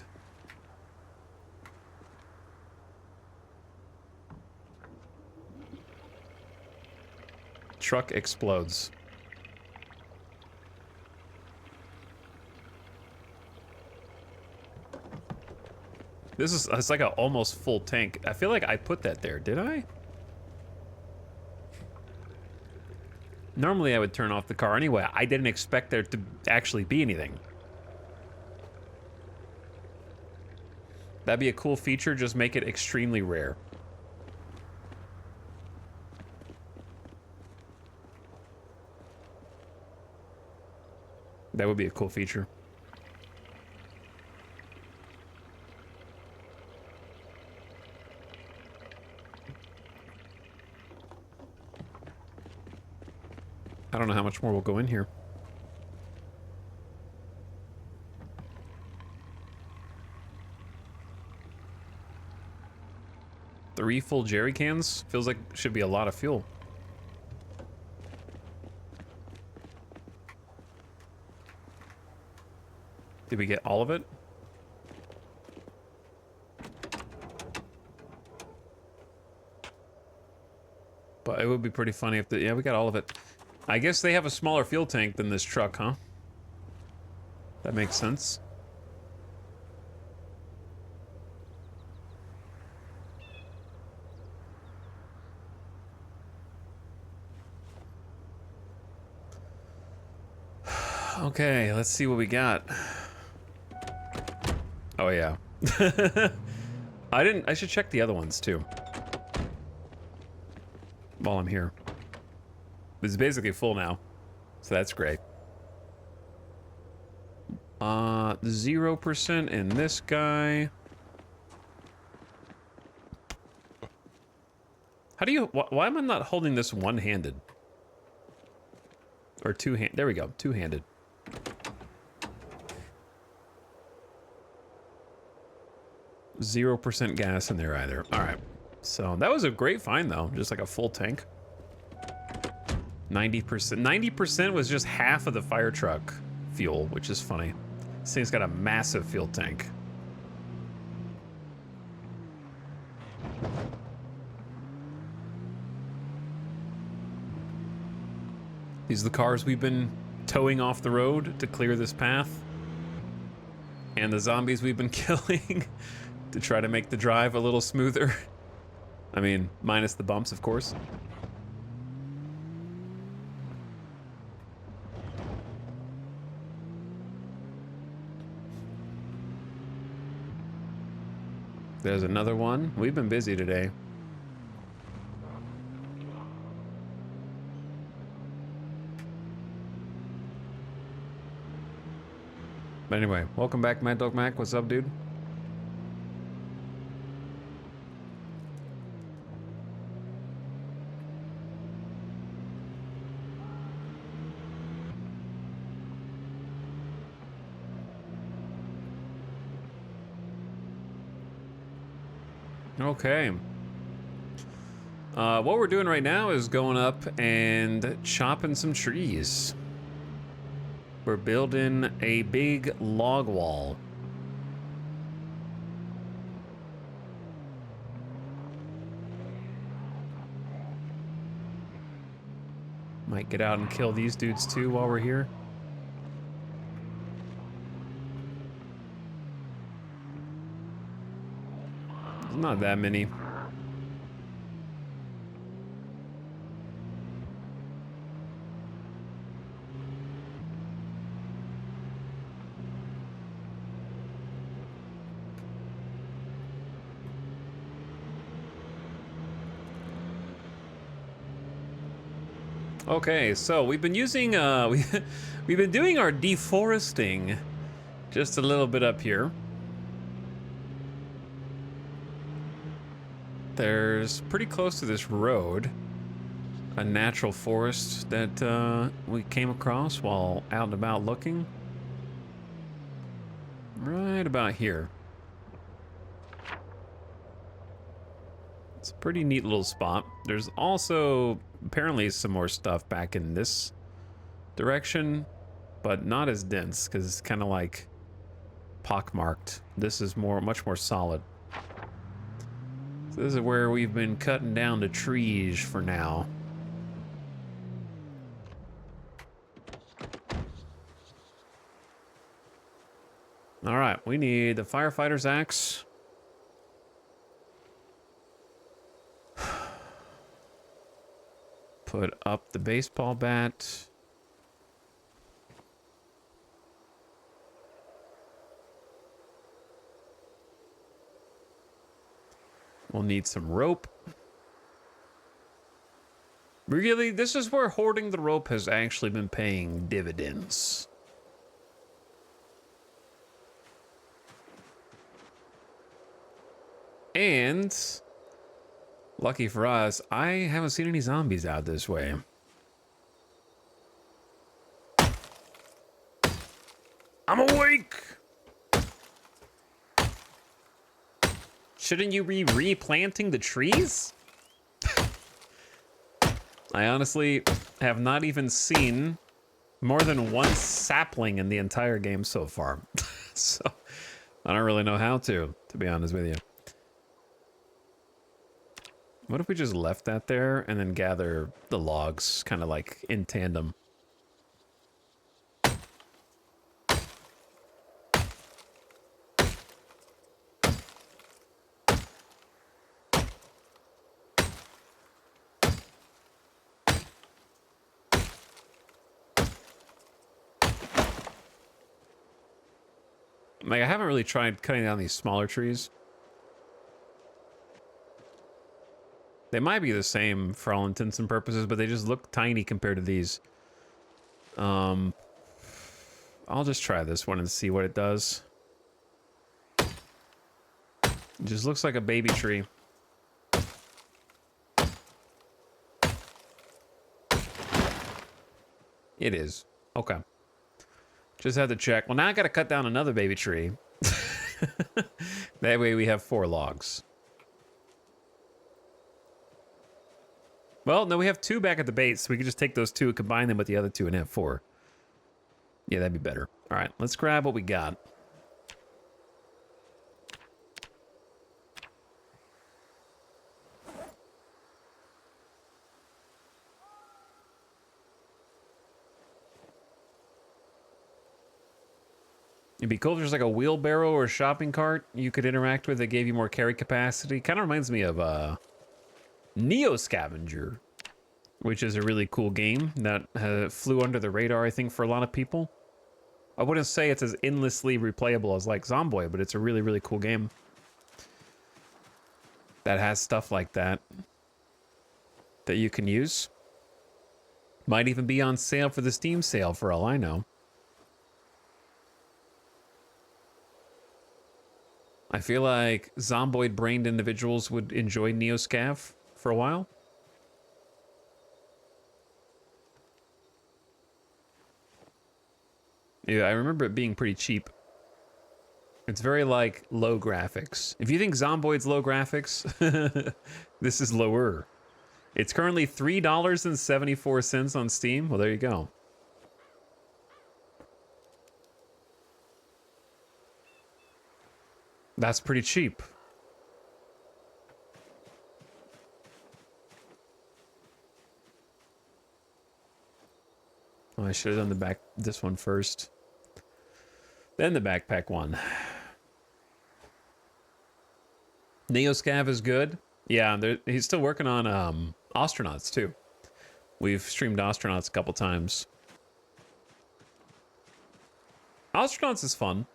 Truck explodes. This is, it's like an almost full tank. I feel like I put that there, did I? Normally I would turn off the car anyway. I didn't expect there to actually be anything. That'd be a cool feature, just make it extremely rare. That would be a cool feature. I don't know how much more will go in here. Three full jerry cans? Feels like should be a lot of fuel. Did we get all of it? But it would be pretty funny if the, yeah, we got all of it. I guess they have a smaller fuel tank than this truck, huh? That makes sense. Okay, let's see what we got. Oh yeah. I should check the other ones too. While I'm here. It's basically full now, so that's great. 0% in this guy. How do you, why am I not holding this one-handed? Or two-hand, there we go, two-handed. %0 gas in there either. All right, so that was a great find though, just like a full tank. 90%. 90% was just half of the fire truck fuel, which is funny. This thing's got a massive fuel tank. These are the cars we've been towing off the road to clear this path. And the zombies we've been killing to try to make the drive a little smoother. I mean, minus the bumps, of course. There's another one. We've been busy today. But anyway, welcome back, Mad Dog Mac. What's up, dude? Okay. What we're doing right now is going up and chopping some trees. We're building a big log wall. Might get out and kill these dudes too while we're here. There's not that many. Okay, so we've been using we've been doing our deforesting just a little bit up here. There's pretty close to this road a natural forest that we came across while out and about looking. Right about here. It's a pretty neat little spot. There's also apparently some more stuff back in this direction, but not as dense because it's kind of like pockmarked. This is much more solid. So this is where we've been cutting down the trees for now. All right, we need the firefighter's axe. Put up the baseball bat. We'll need some rope. Really, this is where hoarding the rope has actually been paying dividends. And lucky for us, I haven't seen any zombies out this way. I'm awake! Shouldn't you be replanting the trees? I honestly have not even seen more than one sapling in the entire game so far. So I don't really know how to be honest with you. What if we just left that there and then gather the logs kind of like in tandem? Like, I haven't really tried cutting down these smaller trees. They might be the same for all intents and purposes, but they just look tiny compared to these. I'll just try this one and see what it does. It just looks like a baby tree. It is. Okay. Just had to check. Well, now I gotta cut down another baby tree. That way we have 4 logs. Well, no, we have 2 back at the base, so we can just take those 2 and combine them with the other 2 and have 4. Yeah, that'd be better. All right, let's grab what we got. It'd be cool if there's like a wheelbarrow or a shopping cart you could interact with that gave you more carry capacity. Kind of reminds me of Neo Scavenger, which is a really cool game that flew under the radar, I think, for a lot of people. I wouldn't say it's as endlessly replayable as like Zomboid, but it's a really, really cool game that has stuff like that that you can use. Might even be on sale for the Steam sale for all I know. I feel like Zomboid-brained individuals would enjoy Neoscav for a while. Yeah, I remember it being pretty cheap. It's very like low graphics. If you think Zomboid's low graphics, this is lower. It's currently $3.74 on Steam. Well, there you go. That's pretty cheap. Oh, I should have done this one first. Then the backpack one. Neoscav is good. Yeah, he's still working on Astronauts too. We've streamed Astronauts a couple times. Astronauts is fun.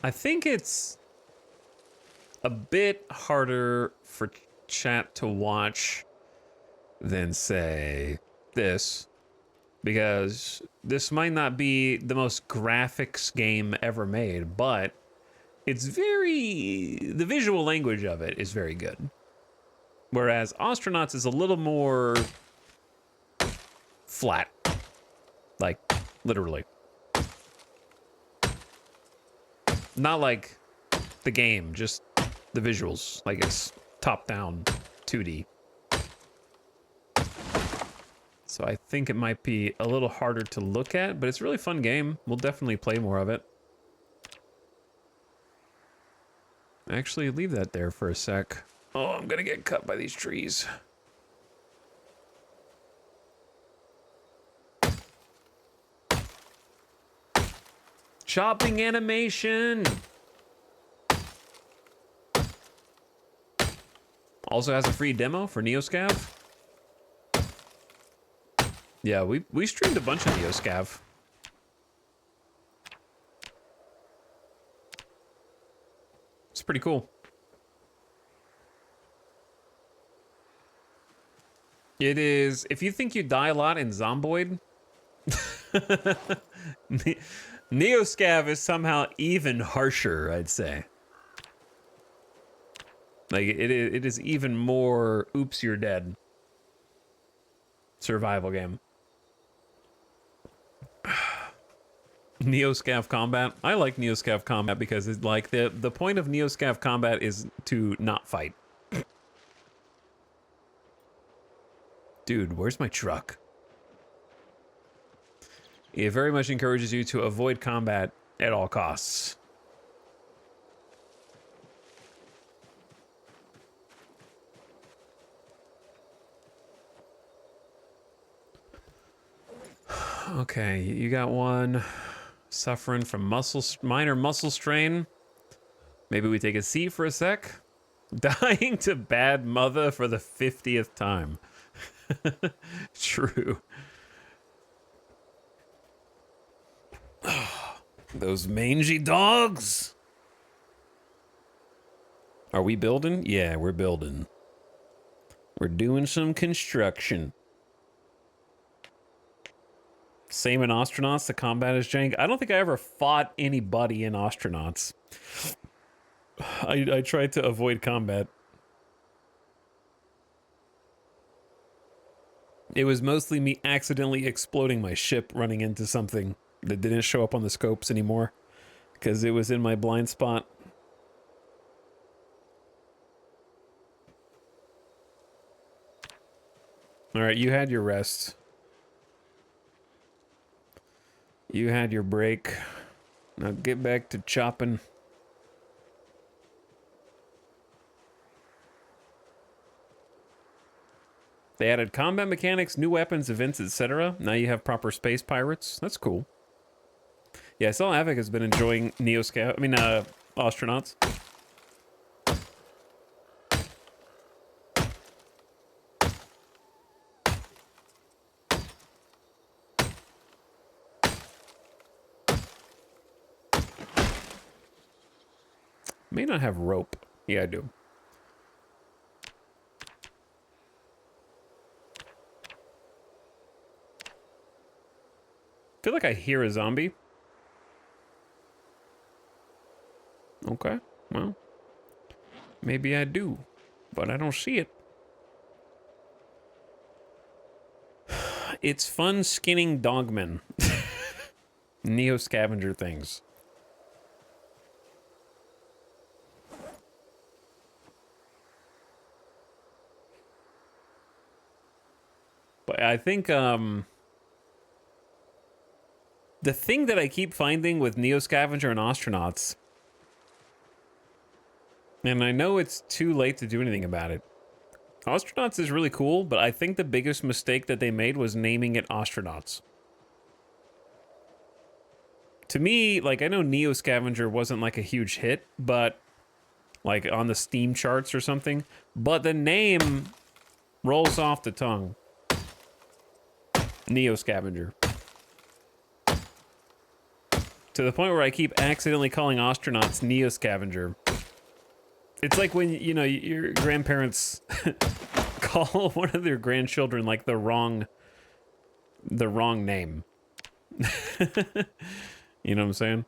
I think it's a bit harder for chat to watch than, say, this. Because this might not be the most graphics game ever made, but the visual language of it is very good. Whereas Astronauts is a little more flat. Like, literally. Not like the game, just the visuals. Like it's top-down 2D. So I think it might be a little harder to look at, but it's a really fun game. We'll definitely play more of it. Actually, leave that there for a sec. Oh, I'm gonna get cut by these trees. Chopping animation! Also has a free demo for Neoscav. Yeah, we streamed a bunch of Neoscav. It's pretty cool. It is, if you think you die a lot in Zomboid, Neoscav is somehow even harsher, I'd say. Like, it is even more oops, you're dead. Survival game. Neoscav combat. I like Neoscav combat because it's like the point of Neoscav combat is to not fight. Dude, where's my truck? It very much encourages you to avoid combat at all costs. Okay, you got one suffering from minor muscle strain. Maybe we take a seat for a sec. Dying to bad mother for the 50th time. True. Those mangy dogs. Are we building? Yeah, we're building. We're doing some construction. Same in Astronauts, the combat is jank. I don't think I ever fought anybody in Astronauts. I tried to avoid combat. It was mostly me accidentally exploding my ship running into something that didn't show up on the scopes anymore because it was in my blind spot. All right, you had your rest. You had your break. Now get back to chopping. They added combat mechanics, new weapons, events, etc. Now you have proper space pirates. That's cool. Yeah, I saw Avic has been enjoying Astronauts. May not have rope. Yeah, I do. I feel like I hear a zombie. Okay, well, maybe I do, but I don't see it. It's fun skinning dogmen. Neo scavenger things. But I think the thing that I keep finding with Neo Scavenger and Astronauts, and I know it's too late to do anything about it. Astronauts is really cool, but I think the biggest mistake that they made was naming it Astronauts. To me, like, I know Neo Scavenger wasn't like a huge hit, but like on the Steam charts or something, but the name rolls off the tongue. Neo Scavenger. To the point where I keep accidentally calling Astronauts Neo Scavenger. It's like when, you know, your grandparents call one of their grandchildren like the wrong name. You know what I'm saying?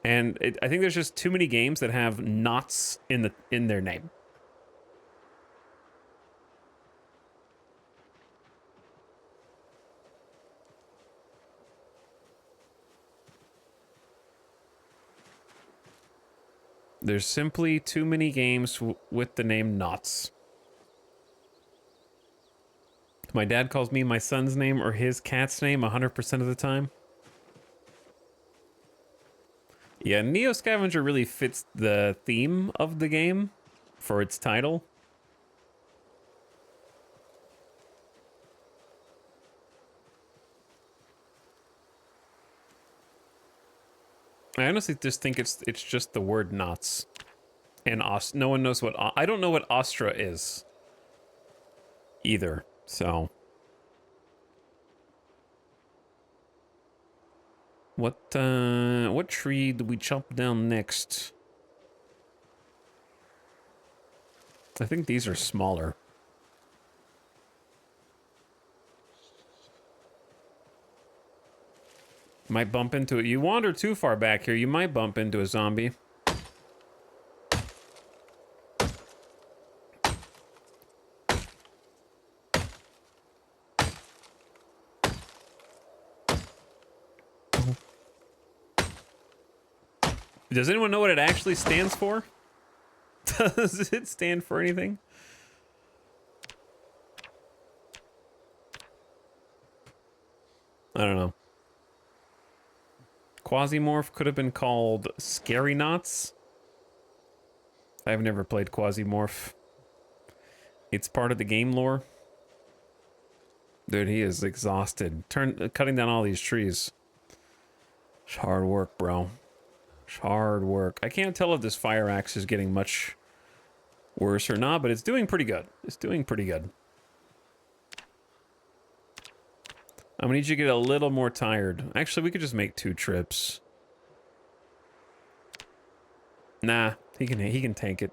And I think there's just too many games that have knots in their name. There's simply too many games with the name Knots. My dad calls me my son's name or his cat's name 100% of the time. Yeah, Neo Scavenger really fits the theme of the game for its title. I honestly just think it's just the word knots. And no one knows what... I don't know what Astra is. Either, so... What tree do we chop down next? I think these are smaller. Might bump into it. You wander too far back here, you might bump into a zombie. Does anyone know what it actually stands for? Does it stand for anything? I don't know. Quasimorph could have been called Scary Knots. I've never played Quasimorph. It's part of the game lore. Dude, he is exhausted. Cutting down all these trees. It's hard work, bro. It's hard work. I can't tell if this fire axe is getting much worse or not, but it's doing pretty good. It's doing pretty good. I'm gonna need you to get a little more tired. Actually, we could just make 2 trips. Nah, he can tank it.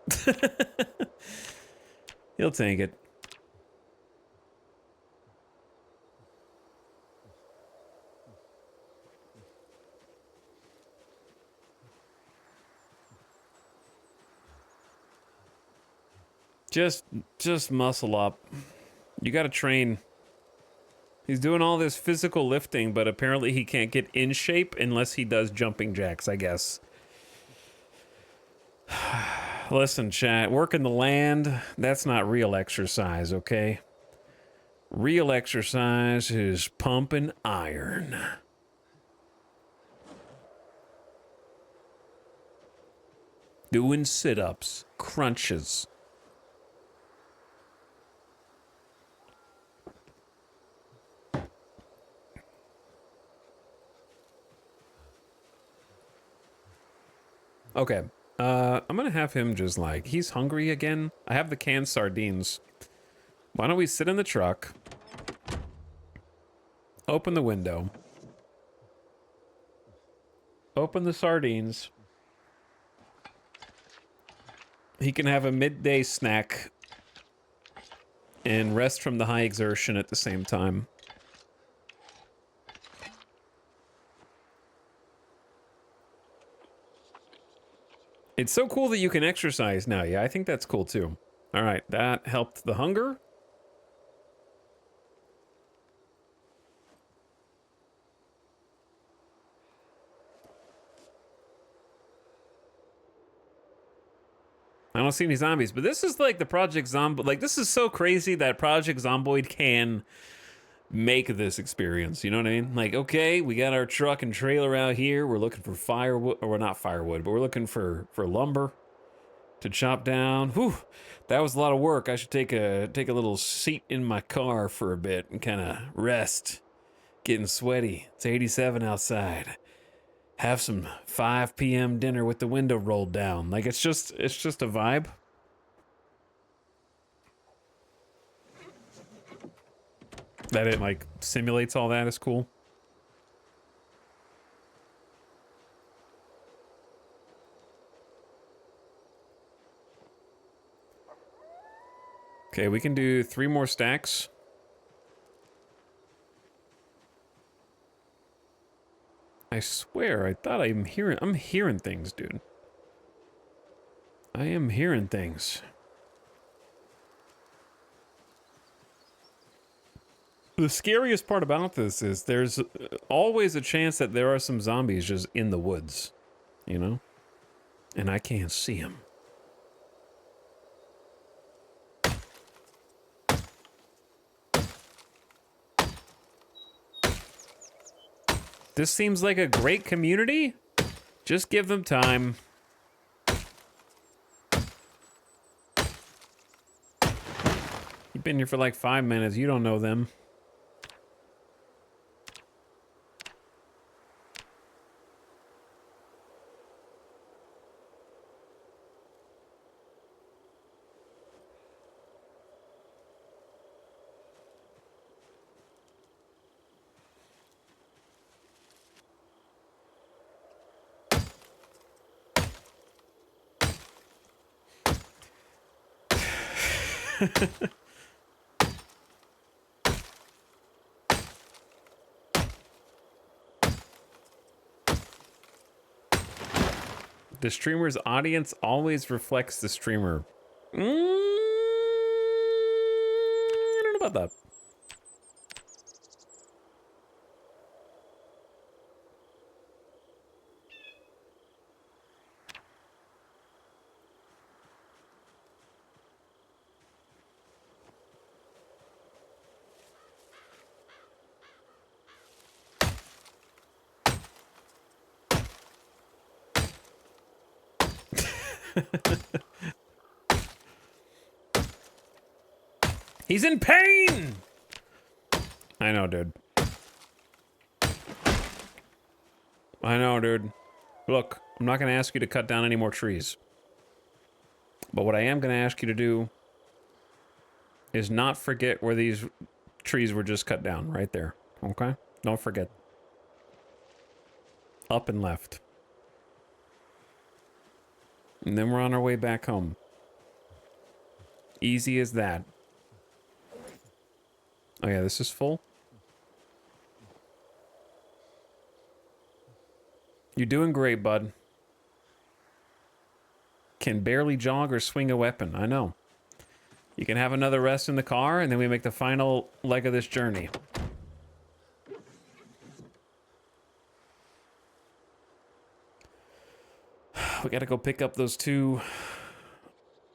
He'll tank it. Just muscle up. You gotta train. He's doing all this physical lifting, but apparently he can't get in shape unless he does jumping jacks, I guess. Listen, chat, working the land, that's not real exercise, okay? Real exercise is pumping iron. Doing sit-ups, crunches. Okay, I'm gonna have him just like, he's hungry again. I have the canned sardines. Why don't we sit in the truck, open the window, open the sardines. He can have a midday snack and rest from the high exertion at the same time. It's so cool that you can exercise now. Yeah, I think that's cool too. All right, that helped the hunger. I don't see any zombies, but this is like the Project Zomboid. Like, this is so crazy that Project Zomboid can make this experience. You know what I mean? Like, okay, we got our truck and trailer out here. We're looking for firewood, or we're not firewood, but we're looking for lumber to chop down. Whew, that was a lot of work. I should take a little seat in my car for a bit and kind of rest. Getting sweaty. It's 87 outside. Have some 5 p.m. dinner with the window rolled down. Like, it's just a vibe. That it like simulates all that is cool. Okay, we can do 3 more stacks. I swear, I thought I'm hearing things, dude. I am hearing things. The scariest part about this is there's always a chance that there are some zombies just in the woods, you know? And I can't see them. This seems like a great community. Just give them time. You've been here for like 5 minutes. You don't know them. The streamer's audience always reflects the streamer. I don't know about that. He's in pain! I know, dude. I know, dude. Look, I'm not going to ask you to cut down any more trees. But what I am going to ask you to do is not forget where these trees were just cut down, right there. Okay? Don't forget. Up and left. And then we're on our way back home. Easy as that. Oh yeah, this is full. You're doing great, bud. Can barely jog or swing a weapon. I know. You can have another rest in the car, and then we make the final leg of this journey. We gotta go pick up those 2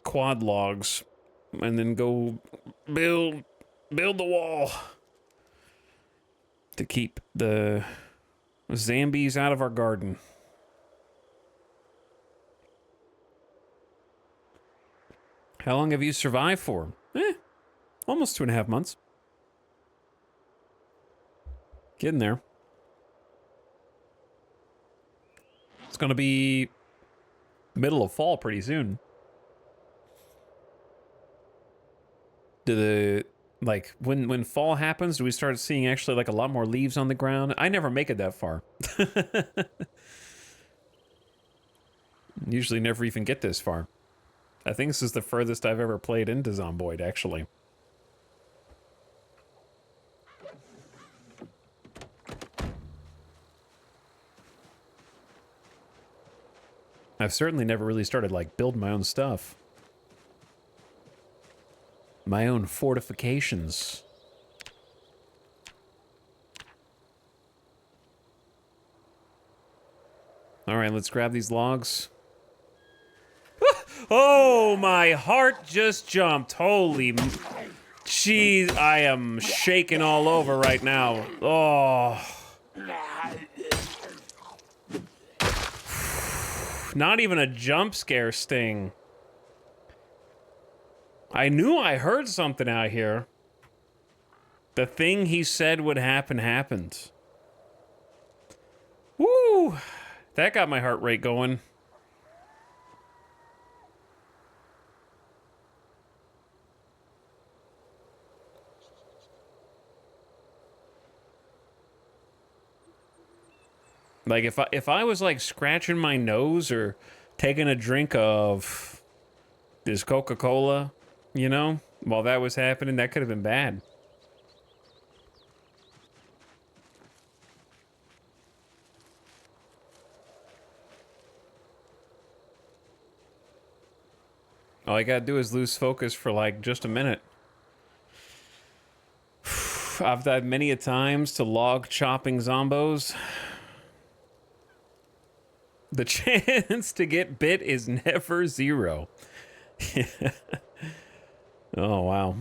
quad logs, and then go build the wall to keep the zombies out of our garden. How long have you survived for? Almost 2.5 months. Getting there. It's gonna be middle of fall pretty soon. Like, when fall happens, do we start seeing actually like a lot more leaves on the ground? I never make it that far. Usually never even get this far. I think this is the furthest I've ever played into Zomboid, actually. I've certainly never really started, like, building my own stuff. My own fortifications. All right, let's grab these logs. Oh, Oh, my heart just jumped. Holy... Jeez, I am shaking all over right now. Oh. Not even a jump scare sting. I knew I heard something out here. The thing he said would happen happened. Woo! That got my heart rate going. Like if I was like scratching my nose or taking a drink of this Coca-Cola, you know, while that was happening, that could have been bad. All I gotta do is lose focus for like just a minute. I've died many a times to log chopping zombos. The chance to get bit is never zero. Oh, wow.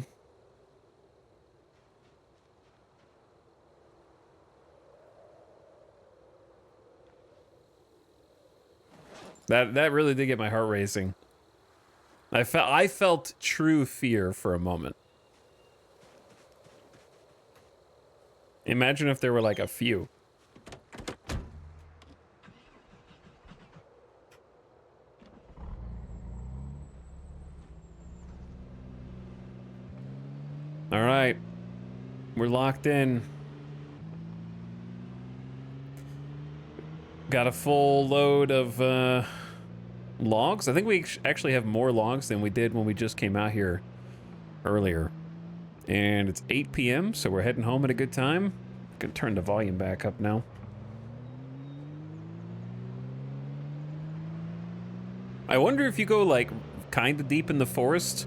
That really did get my heart racing. I felt true fear for a moment. Imagine if there were like a few. All right, we're locked in. Got a full load of logs. I think we actually have more logs than we did when we just came out here earlier. And it's 8 p.m., so we're heading home at a good time. I can turn the volume back up now. I wonder if you go like kind of deep in the forest,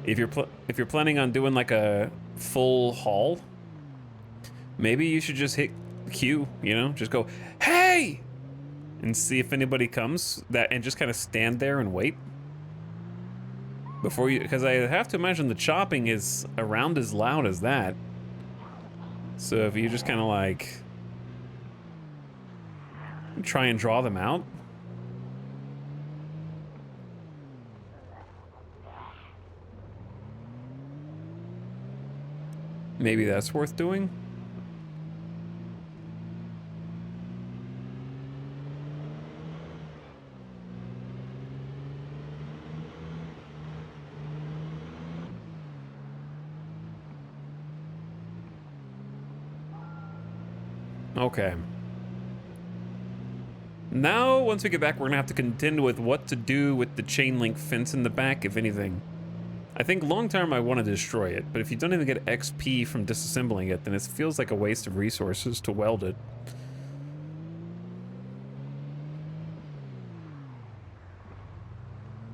if you're planning on doing like a full haul, maybe you should just hit Q, you know, just go, hey, and see if anybody comes, and just kind of stand there and wait before you, because I have to imagine the chopping is around as loud as that. So if you just kind of like try and draw them out. Maybe that's worth doing. Okay. Now, once we get back, we're gonna have to contend with what to do with the chain link fence in the back, if anything. I think long term I want to destroy it, but if you don't even get XP from disassembling it, then it feels like a waste of resources to weld it.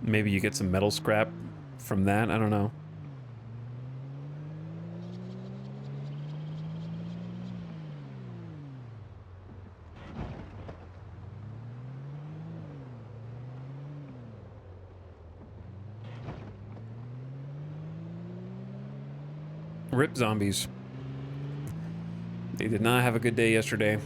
Maybe you get some metal scrap from that, I don't know. Rip zombies. They did not have a good day yesterday.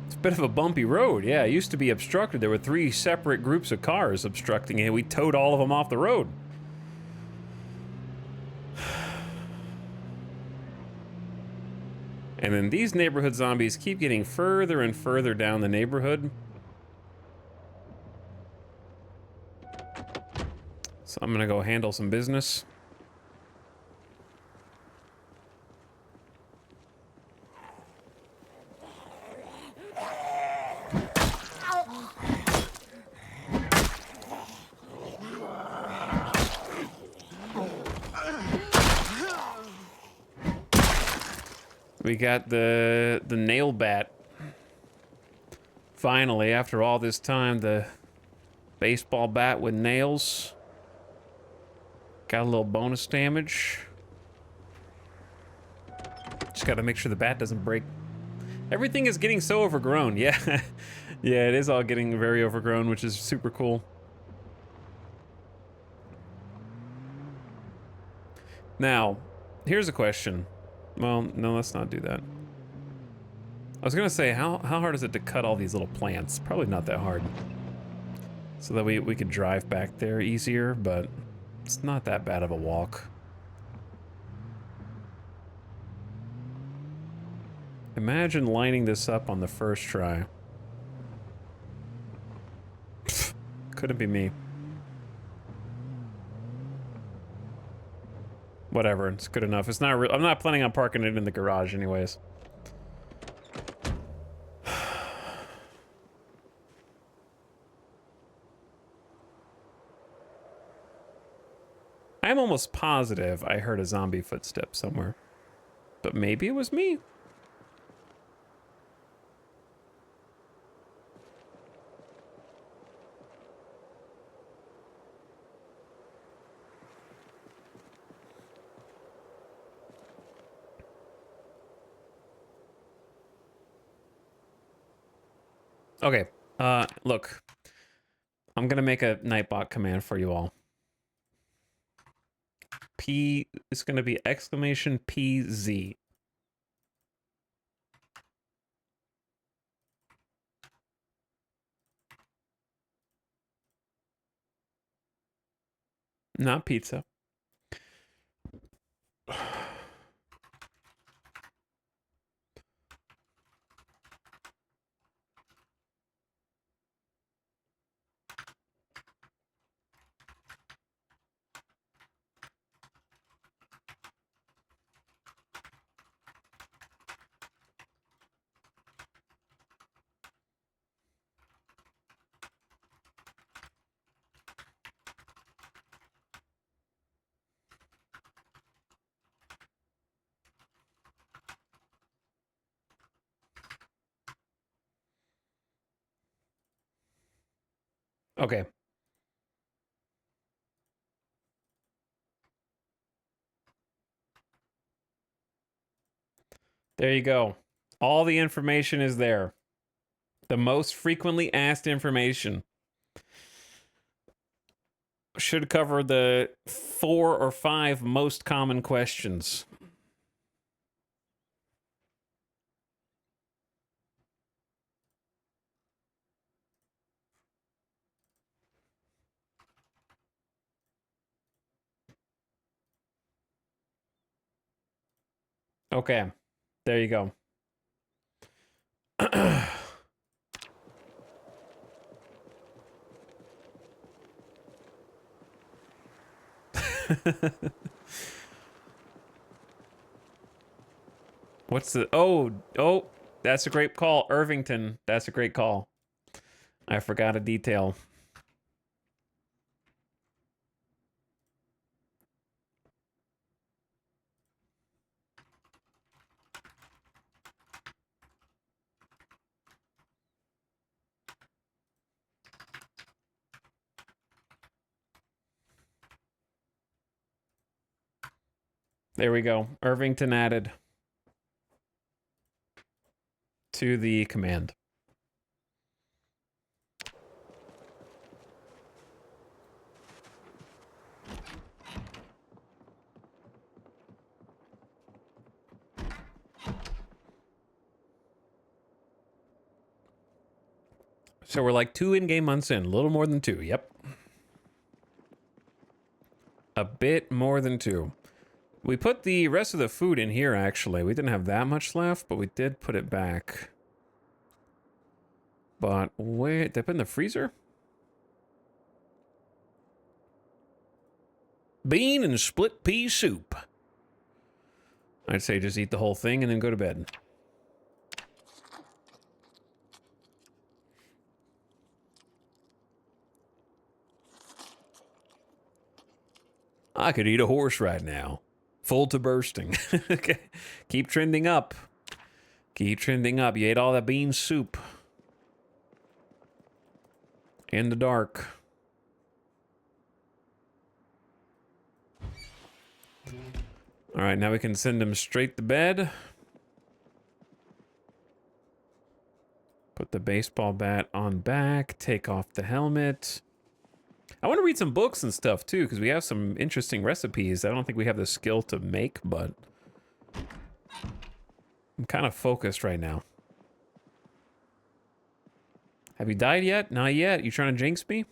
It's a bit of a bumpy road. Yeah, it used to be obstructed. There were 3 separate groups of cars obstructing it. We towed all of them off the road. And then these neighborhood zombies keep getting further and further down the neighborhood. So I'm gonna go handle some business. We got the nail bat. Finally, after all this time, the baseball bat with nails. Got a little bonus damage. just gotta make sure the bat doesn't break. Everything is getting so overgrown. Yeah, yeah, it is all getting very overgrown, which is super cool. Now, here's a question. Well, no, let's not do that. I was gonna say, how hard is it to cut all these little plants? Probably not that hard. So that we could drive back there easier, but it's not that bad of a walk. Imagine lining this up on the first try. Pfft, couldn't be me. Whatever, it's good enough. It's not I'm not planning on parking it in the garage anyways. I'm almost positive I heard a zombie footstep somewhere. But maybe it was me. Okay, look. I'm gonna make a Nightbot command for you all. P is gonna be exclamation PZ. Not pizza. Okay. There you go. All the information is there. The most frequently asked information. Should cover the 4 or 5 most common questions. Okay. There you go. What's the... Oh, that's a great call. Irvington. That's a great call. I forgot a detail. There we go. Irvington added to the command. So we're like 2 in-game months in. A little more than 2. Yep. A bit more than 2. We put the rest of the food in here, actually. We didn't have that much left, but we did put it back. But wait, did I put in the freezer? Bean and split pea soup. I'd say just eat the whole thing and then go to bed. I could eat a horse right now. Full to bursting. Okay. Keep trending up. Keep trending up. You ate all that bean soup. In the dark. All right, now we can send him straight to bed. Put the baseball bat on back, take off the helmet. I want to read some books and stuff too, because we have some interesting recipes. I don't think we have the skill to make, but I'm kind of focused right now. Have you died yet? Not yet. You trying to jinx me?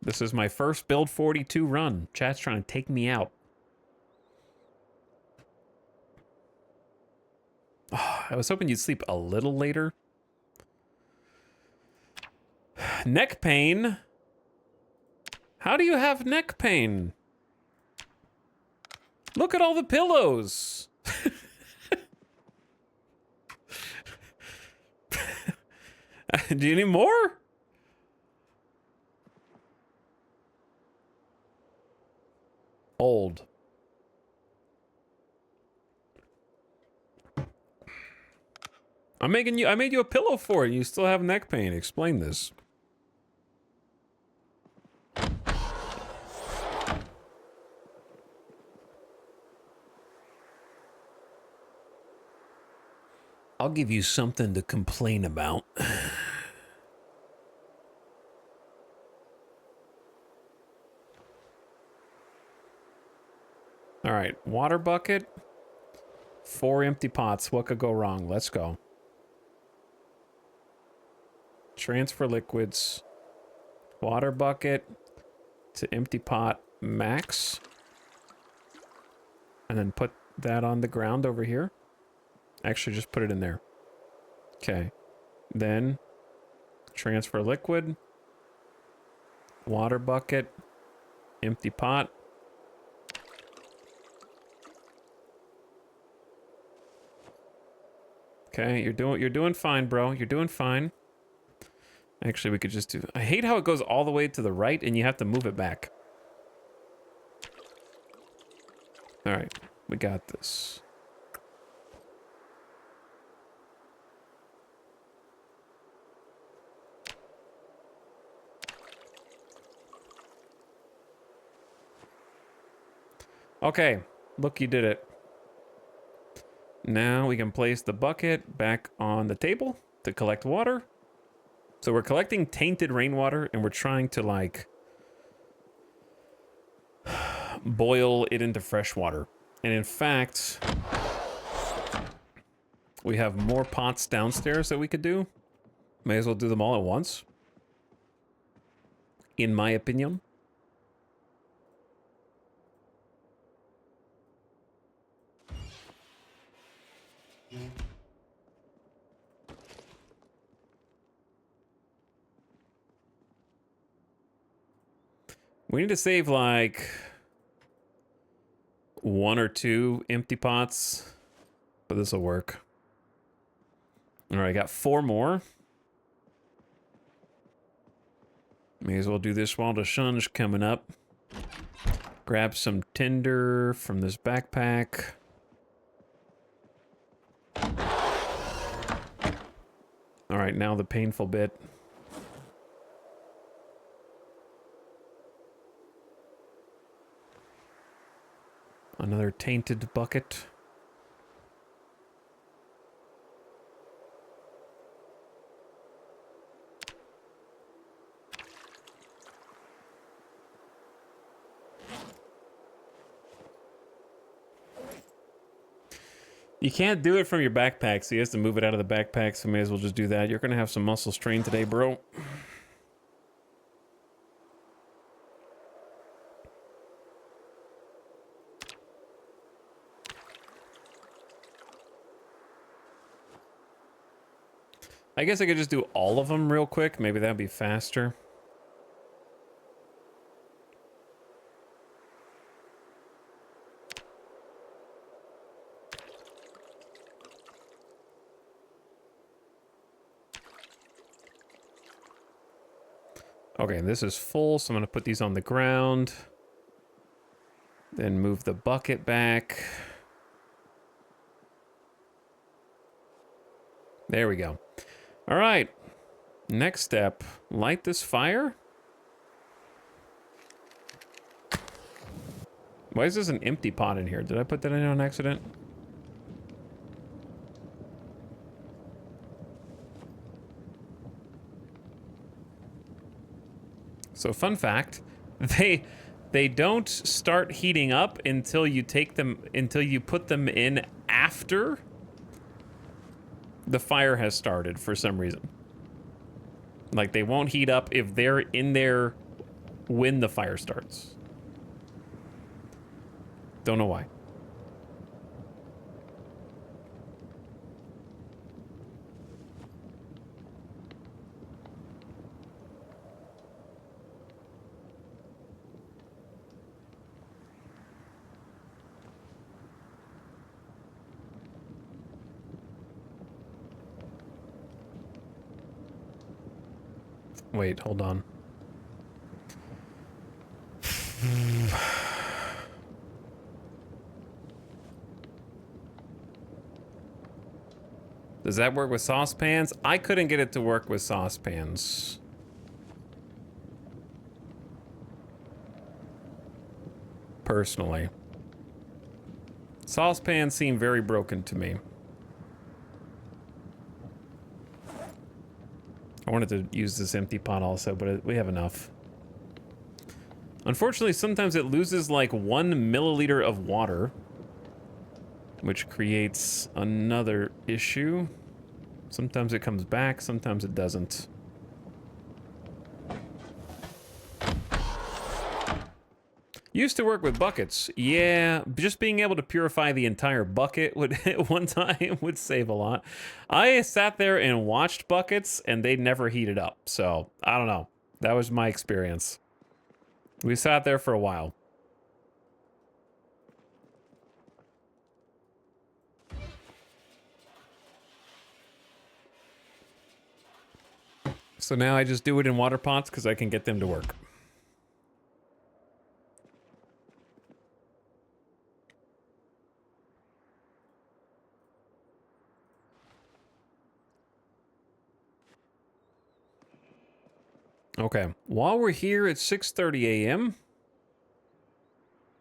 This is my first build 42 run. Chat's trying to take me out. Oh, I was hoping you'd sleep a little later. Neck pain? How do you have neck pain? Look at all the pillows. Do you need more? Old. I made you a pillow for it. You still have neck pain. Explain this. I'll give you something to complain about. All right, water bucket. 4 empty pots. What could go wrong? Let's go. Transfer liquids. Water bucket to empty pot max. And then put that on the ground over here. Actually, just put it in there. Okay. Then transfer liquid. Water bucket. Empty pot. Okay, you're doing fine, bro. You're doing fine. Actually, we could just do... I hate how it goes all the way to the right and you have to move it back. All right, we got this. Okay, look, you did it. Now we can place the bucket back on the table to collect water. So we're collecting tainted rainwater and we're trying to like boil it into fresh water. And in fact, we have more pots downstairs that we could do. May as well do them all at once, in my opinion. We need to save like 1 or 2 empty pots, but this will work. All right, got 4 more. May as well do this while the sun's coming up. Grab some tinder from this backpack. All right, now the painful bit. Another tainted bucket. You can't do it from your backpack, so you have to move it out of the backpack, so may as well just do that. You're gonna have some muscle strain today, bro. I guess I could just do all of them real quick. Maybe that'd be faster. Okay, this is full, so I'm gonna put these on the ground. Then move the bucket back. There we go. All right, next step, light this fire. Why is this an empty pot in here? Did I put that in on accident? So fun fact, they don't start heating up until you put them in after the fire has started for some reason. Like they won't heat up if they're in there when the fire starts. Don't know why. Wait, hold on. Does that work with saucepans? I couldn't get it to work with saucepans. Personally. Saucepans seem very broken to me. I wanted to use this empty pot also, but we have enough. Unfortunately, sometimes it loses like 1 milliliter of water, which creates another issue. Sometimes it comes back, sometimes it doesn't. Used to work with buckets. Yeah, just being able to purify the entire bucket would at one time would save a lot. I sat there and watched buckets and they never heated up. So, I don't know. That was my experience. We sat there for a while. So now I just do it in water pots because I can get them to work. Okay, while we're here at 6:30 a.m.,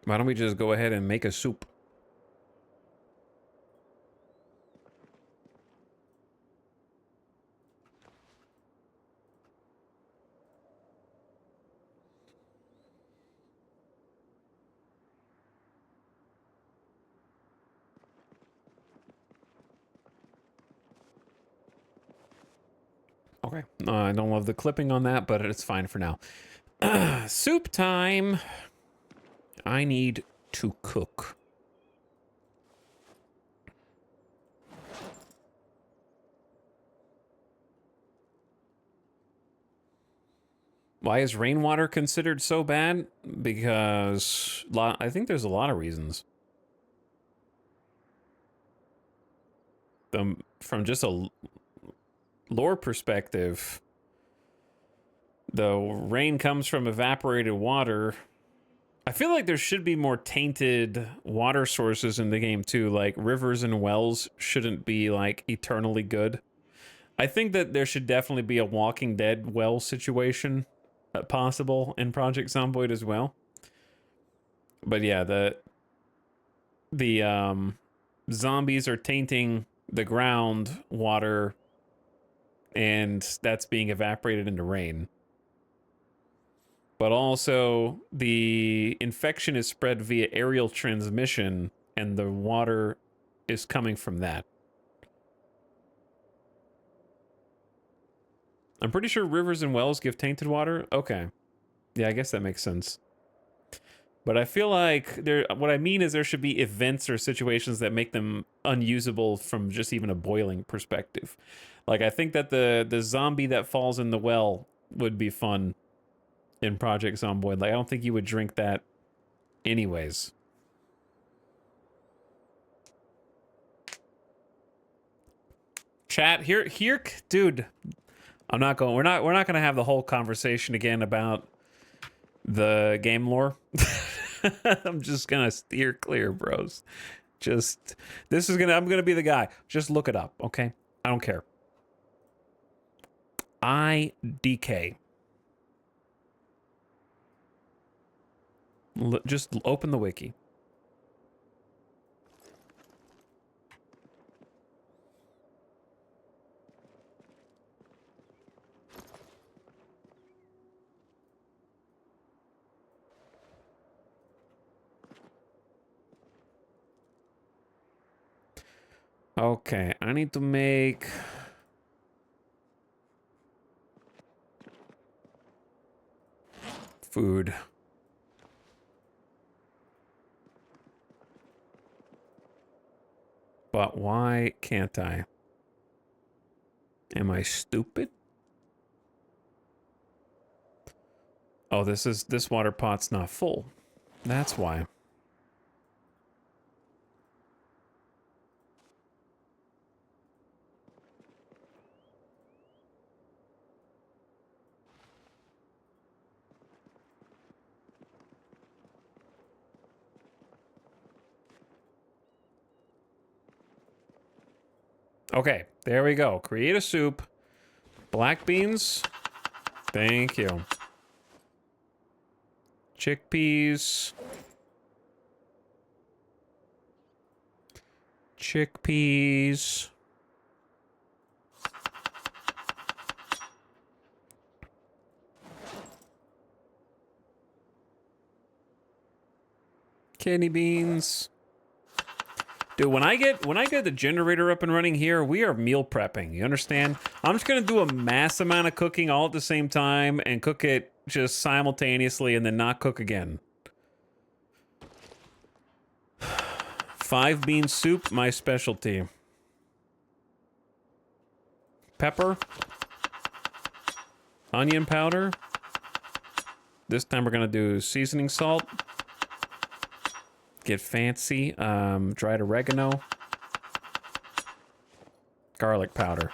why don't we just go ahead and make a soup? Okay, I don't love the clipping on that, but it's fine for now. Soup time. I need to cook. Why is rainwater considered so bad? Because I think there's a lot of reasons. From just a lore perspective, the rain comes from evaporated water. I feel like there should be more tainted water sources in the game too, like rivers and wells shouldn't be like eternally good. I think that there should definitely be a Walking Dead well situation possible in Project Zomboid as well. But yeah, the zombies are tainting the ground water and that's being evaporated into rain. But also the infection is spread via aerial transmission and the water is coming from that. I'm pretty sure rivers and wells give tainted water. Okay. Yeah, I guess that makes sense. But I feel like what I mean is there should be events or situations that make them unusable from just even a boiling perspective. Like I think that the zombie that falls in the well would be fun in Project Zomboid. Like I don't think you would drink that anyways. Chat here, dude. We're not gonna have the whole conversation again about the game lore. I'm just gonna steer clear, bros. I'm gonna be the guy. Just look it up, okay? I don't care. IDK. Just open the wiki. Okay, I need to make... food. But why can't I? Am I stupid? Oh, this water pot's not full. That's why. Okay, there we go. Create a soup. Black beans. Thank you. Chickpeas. Chickpeas. Kidney beans. Dude, when I get the generator up and running here, we are meal prepping. You understand? I'm just gonna do a mass amount of cooking all at the same time and cook it just simultaneously and then not cook again. 5-bean soup, my specialty. Pepper. Onion powder. This time we're gonna do seasoning salt. Get fancy. Dried oregano. Garlic powder.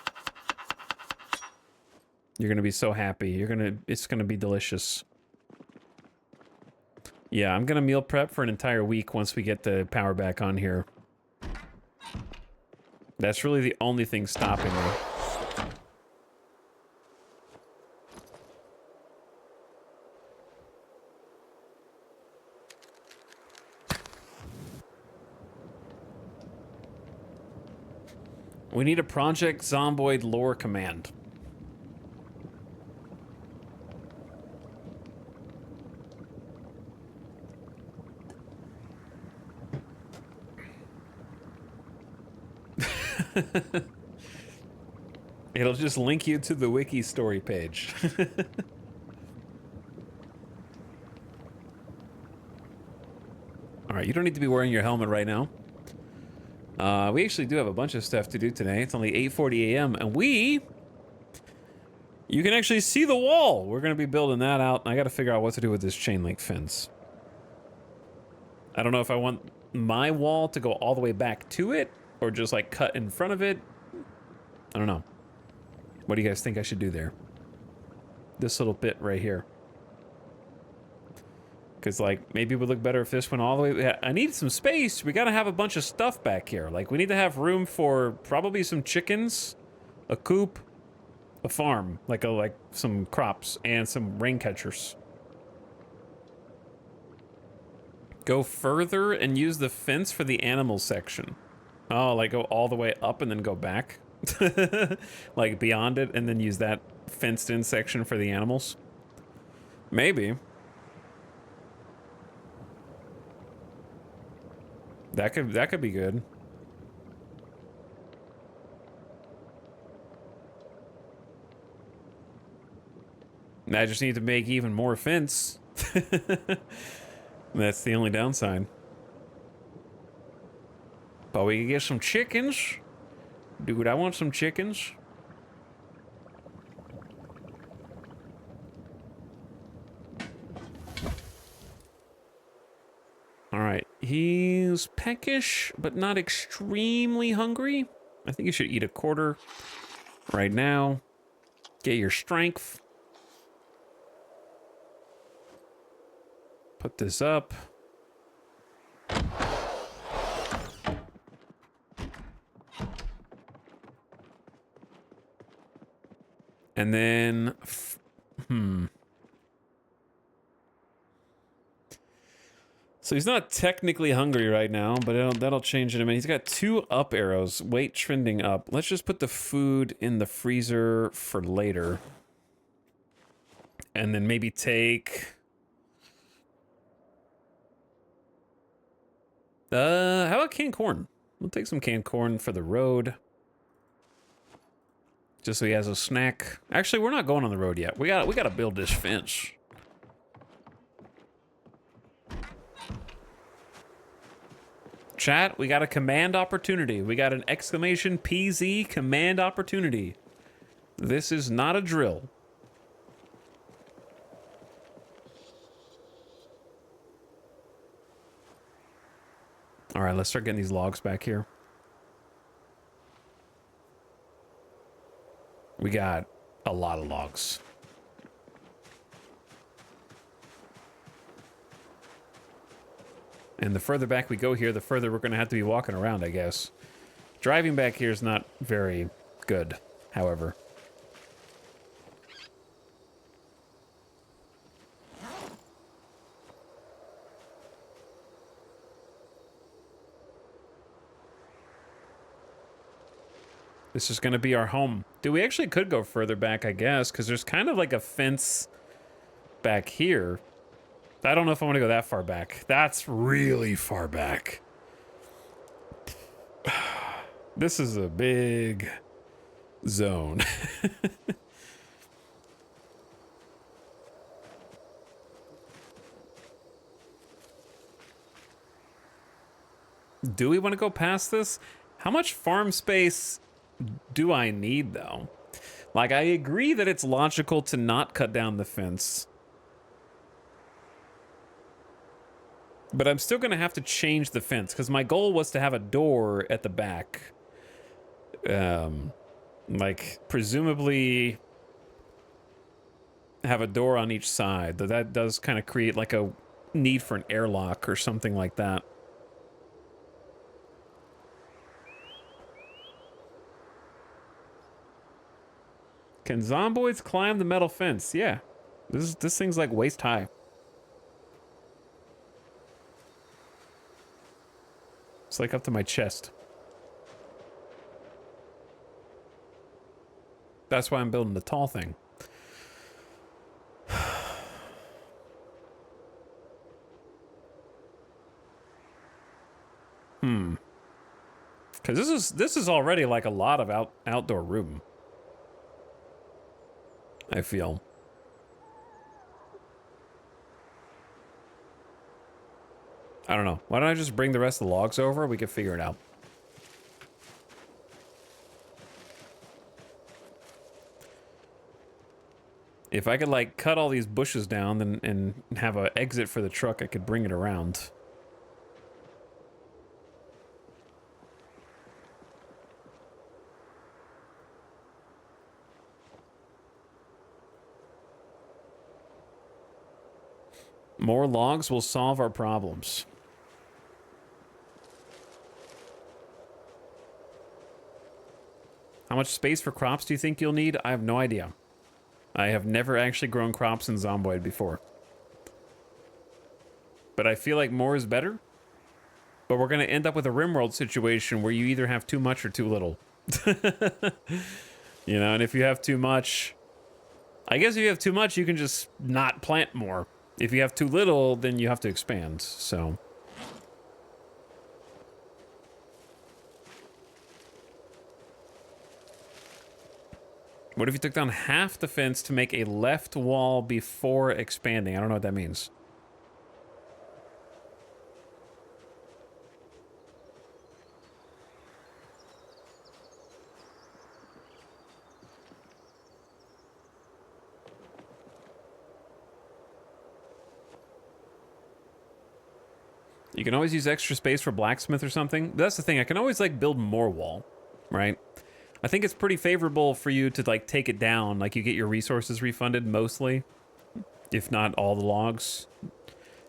You're gonna be so happy. It's gonna be delicious. Yeah, I'm gonna meal prep for an entire week once we get the power back on here. That's really the only thing stopping me. We need a Project Zomboid lore command. It'll just link you to the wiki story page. All right, you don't need to be wearing your helmet right now. We actually do have a bunch of stuff to do today. It's only 8:40 a.m. and you can actually see the wall. We're going to be building that out. I got to figure out what to do with this chain link fence. I don't know if I want my wall to go all the way back to it or just like cut in front of it. I don't know. What do you guys think I should do there? This little bit right here. Because, like, maybe it would look better if this went all the way... I need some space. We gotta have a bunch of stuff back here. Like, we need to have room for probably some chickens, a coop, a farm, like some crops, and some rain catchers. Go further and use the fence for the animal section. Oh, like go all the way up and then go back? Like, beyond it, and then use that fenced-in section for the animals? Maybe. That could be good. I just need to make even more fence. That's the only downside. But we can get some chickens. Dude, I want some chickens. All right, he's peckish, but not extremely hungry. I think you should eat a quarter right now. Get your strength. Put this up. And then, So he's not technically hungry right now, but that'll change in a minute. He's got 2 up arrows, weight trending up. Let's just put the food in the freezer for later. And then maybe take... how about canned corn? We'll take some canned corn for the road. Just so he has a snack. Actually, we're not going on the road yet. We gotta build this fence. Chat, we got a command opportunity. We got an exclamation PZ command opportunity. This is not a drill. All right, let's start getting these logs back here. We got a lot of logs. And the further back we go here, the further we're going to have to be walking around, I guess. Driving back here is not very good, however. This is going to be our home. Dude, we actually could go further back, I guess, because there's kind of like a fence back here. I don't know if I want to go that far back. That's really far back. This is a big zone. Do we want to go past this? How much farm space do I need, though? Like, I agree that it's logical to not cut down the fence. But I'm still going to have to change the fence, because my goal was to have a door at the back. Like, presumably have a door on each side. That does kind of create, like, a need for an airlock or something like that. Can zomboids climb the metal fence? Yeah. This thing's like waist high. It's like up to my chest. That's why I'm building the tall thing. Because this is already like a lot of outdoor room. I feel. I don't know. Why don't I just bring the rest of the logs over? We can figure it out. If I could, like, cut all these bushes down and have an exit for the truck, I could bring it around. More logs will solve our problems. How much space for crops do you think you'll need? I have no idea. I have never actually grown crops in Zomboid before. But I feel like more is better. But we're going to end up with a RimWorld situation where you either have too much or too little. You know, and if you have too much... I guess if you have too much, you can just not plant more. If you have too little, then you have to expand, so... What if you took down half the fence to make a left wall before expanding? I don't know what that means. You can always use extra space for blacksmith or something. That's the thing. I can always, like, build more wall, right? I think it's pretty favorable for you to, like, take it down. Like, you get your resources refunded mostly, if not all the logs.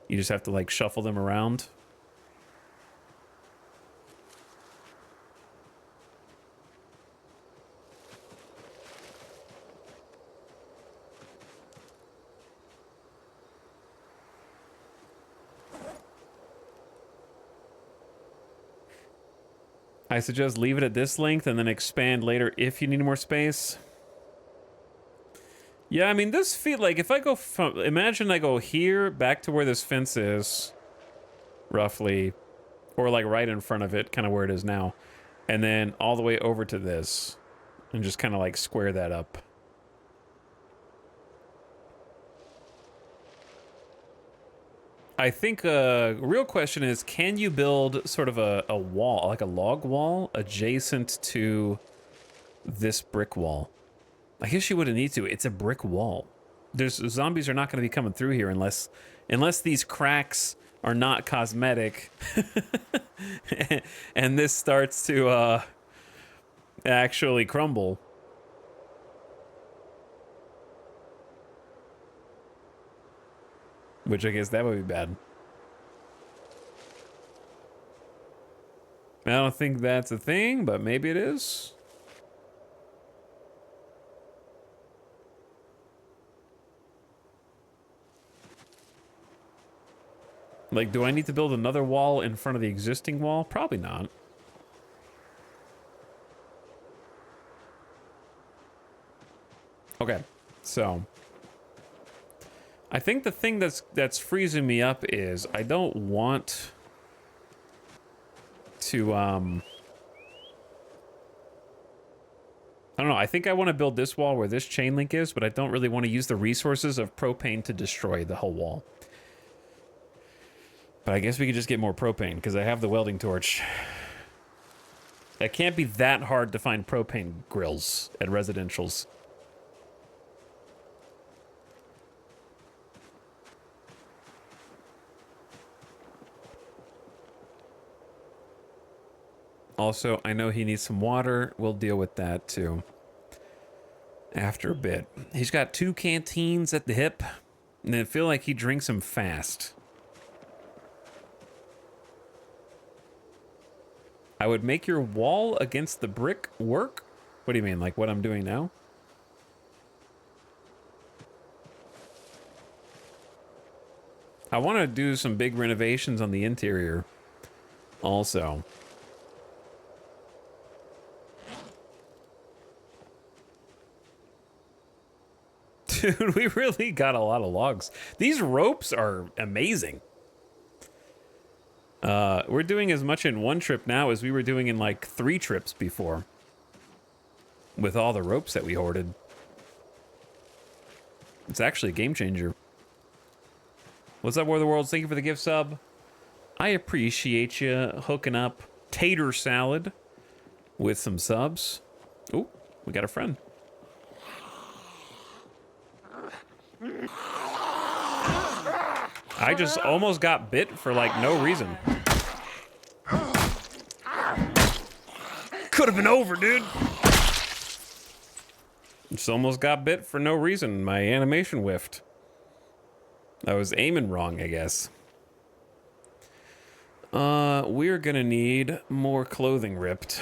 You just have to, like, shuffle them around. I suggest leave it at this length and then expand later if you need more space. Yeah, I mean, this feel like if I go from... Imagine I go here back to where this fence is, roughly. or like right in front of it, kind of where it is now, and then all the way over to this, and just kind of like square that up. I think real question is, can you build sort of a wall, like a log wall, adjacent to this brick wall? I guess you wouldn't need to. It's a brick wall. Zombies are not going to be coming through here unless these cracks are not cosmetic, and this starts to actually crumble. Which I guess that would be bad. I don't think that's a thing, but maybe it is. Like, do I need to build another wall in front of the existing wall? Probably not. Okay, so I think the thing that's freezing me up is I don't want to I don't know. I think I want to build this wall where this chain link is, but I don't really want to use the resources of propane to destroy the whole wall. But I guess we could just get more propane because I have the welding torch. It can't be that hard to find propane grills at residentials. Also, I know he needs some water. We'll deal with that too after a bit. He's got 2 canteens at the hip, and I feel like he drinks them fast. I would make your wall against the brick work? What do you mean, like what I'm doing now? I want to do some big renovations on the interior also. Dude, we really got a lot of logs. These ropes are amazing. We're doing as much in one trip now as we were doing in like 3 trips before. With all the ropes that we hoarded. It's actually a game changer. What's up, War of the Worlds? Thank you for the gift sub. I appreciate you hooking up tater salad with some subs. Ooh, we got a friend. I just almost got bit for like no reason. Could have been over, dude. Just almost got bit for no reason. My animation whiffed. I was aiming wrong, I guess. We're gonna need more clothing ripped.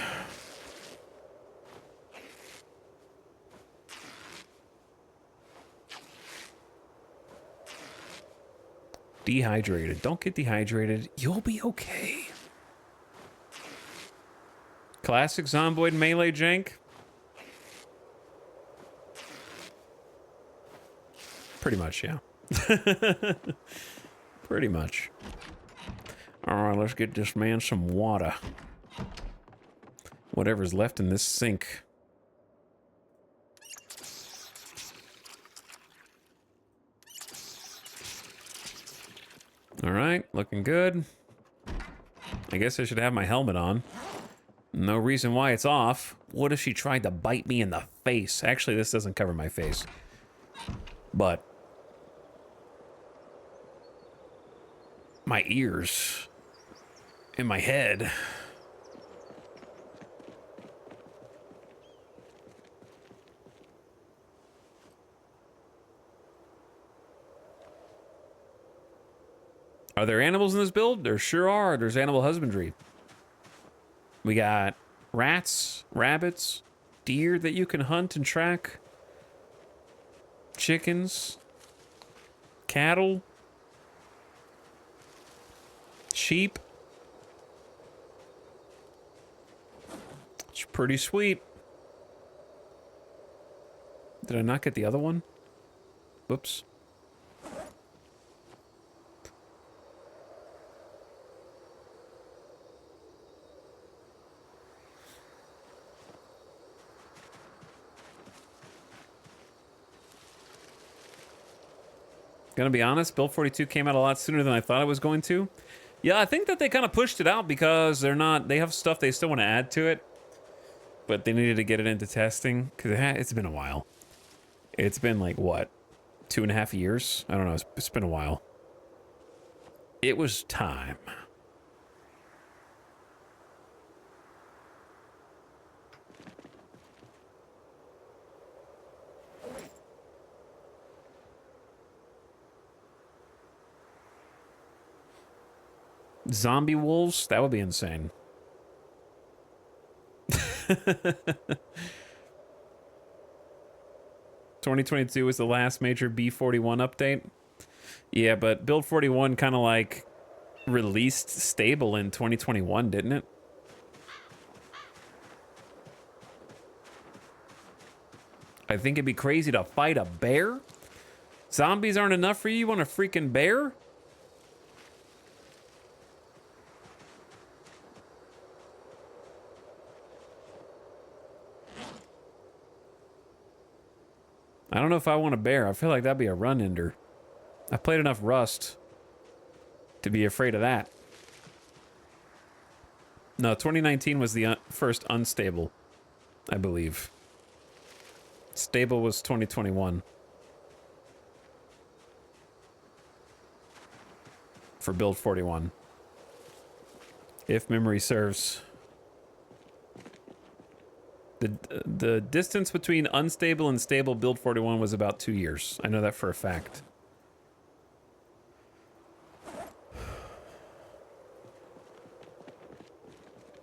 Dehydrated. Don't get dehydrated. You'll be okay. Classic Zomboid melee jank. Pretty much, yeah. Pretty much. Alright, let's get this man some water. Whatever's left in this sink. Alright, looking good. I guess I should have my helmet on. No reason why it's off. What if she tried to bite me in the face? Actually, this doesn't cover my face. But my ears and my head. Are there animals in this build? There sure are. There's animal husbandry. We got rats, rabbits, deer that you can hunt and track, chickens, cattle, sheep. It's pretty sweet. Did I not get the other one? Whoops. Gonna be honest, Build 42 came out a lot sooner than I thought it was going to. Yeah, I think that they kind of pushed it out because they have stuff they still want to add to it, but they needed to get it into testing because it's been a while. It's been like, what, 2.5 years? I don't know, it's been a while. It was time. Zombie wolves? That would be insane. 2022 was the last major B41 update. Yeah, but Build 41 kind of like released stable in 2021, didn't it? I think it'd be crazy to fight a bear. Zombies aren't enough for you? You want a freaking bear? I don't know if I want a bear. I feel like that'd be a run ender. I played enough Rust to be afraid of that. No, 2019 was the first unstable, I believe. Stable was 2021. For Build 41. If memory serves. The distance between unstable and stable Build 41 was about 2 years. I know that for a fact.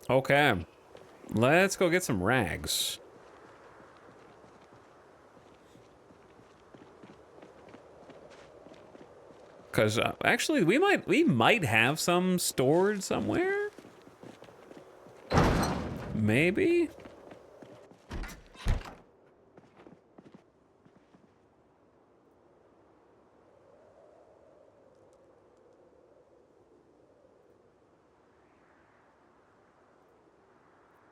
Okay. Let's go get some rags. Because actually, we might have some stored somewhere. Maybe.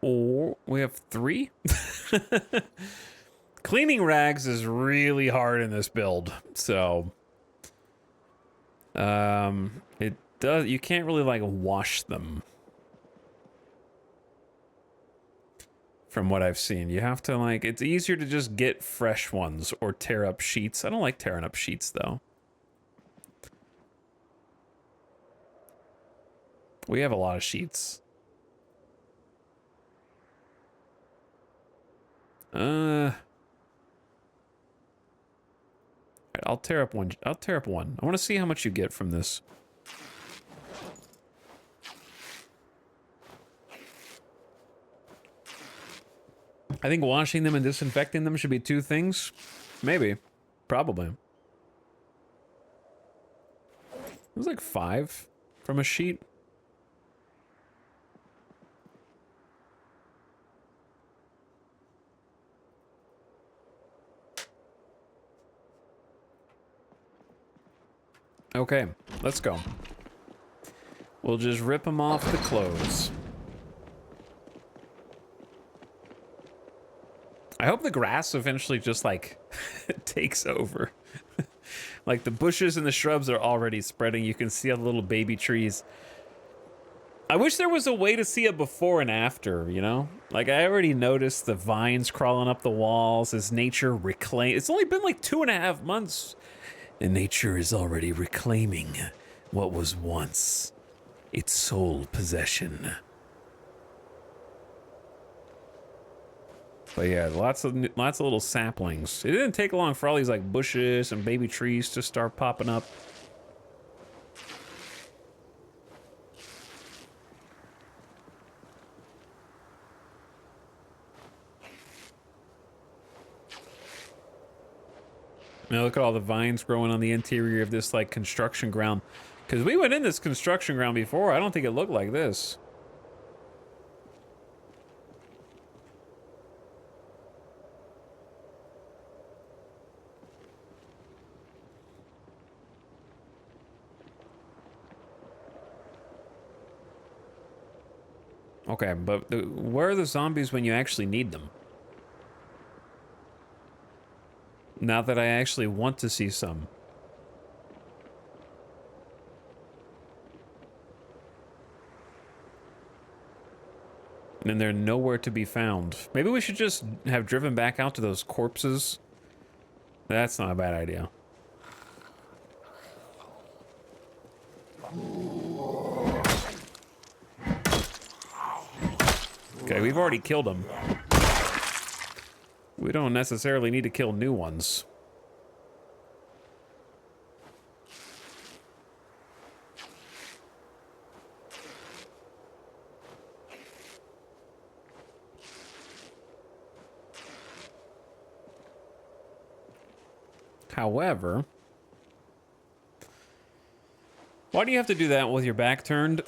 Or we have 3. Cleaning rags is really hard in this build, so you can't really like wash them. From what I've seen, you have to like, it's easier to just get fresh ones or tear up sheets. I don't like tearing up sheets though. We have a lot of sheets. I'll tear up one. I'll tear up one. I want to see how much you get from this. I think washing them and disinfecting them should be 2 things. Maybe. Probably. It was like 5 from a sheet. Okay, let's go. We'll just rip them off the clothes. I hope the grass eventually just like takes over. Like the bushes and the shrubs are already spreading. You can see all the little baby trees. I wish there was a way to see a before and after, you know? Like I already noticed the vines crawling up the walls as nature reclaims. It's only been like 2.5 months. And nature is already reclaiming what was once its sole possession. But yeah, lots of little saplings. It didn't take long for all these like bushes and baby trees to start popping up. Now look at all the vines growing on the interior of this like construction ground. Because we went in this construction ground before. I don't think it looked like this. Okay, but where are the zombies when you actually need them? Now that I actually want to see some. And they're nowhere to be found. Maybe we should just have driven back out to those corpses. That's not a bad idea. Okay, we've already killed them. We don't necessarily need to kill new ones. However, why do you have to do that with your back turned?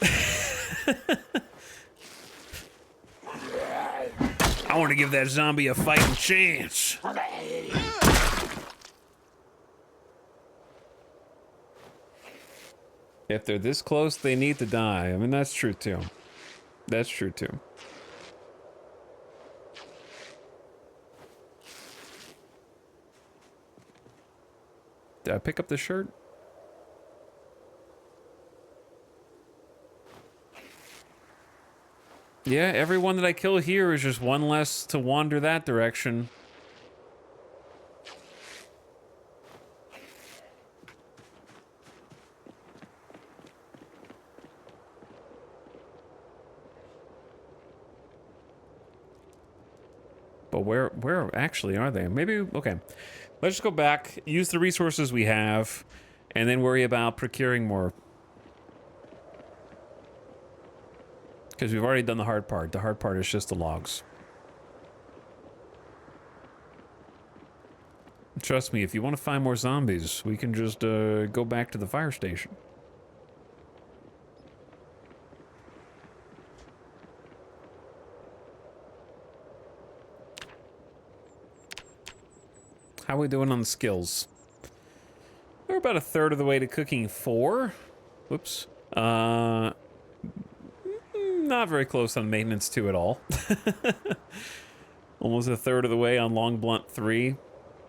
I want to give that zombie a fighting chance. If they're this close, they need to die. I mean, that's true too. That's true too. Did I pick up the shirt? Yeah, everyone that I kill here is just one less to wander that direction. But where actually are they? Maybe, okay. Let's just go back, use the resources we have, and then worry about procuring more. Because we've already done the hard part. The hard part is just the logs. Trust me, if you want to find more zombies, we can just go back to the fire station. How are we doing on the skills? We're about a third of the way to cooking 4. Whoops. Not very close on maintenance 2 at all. Almost a third of the way on long blunt 3.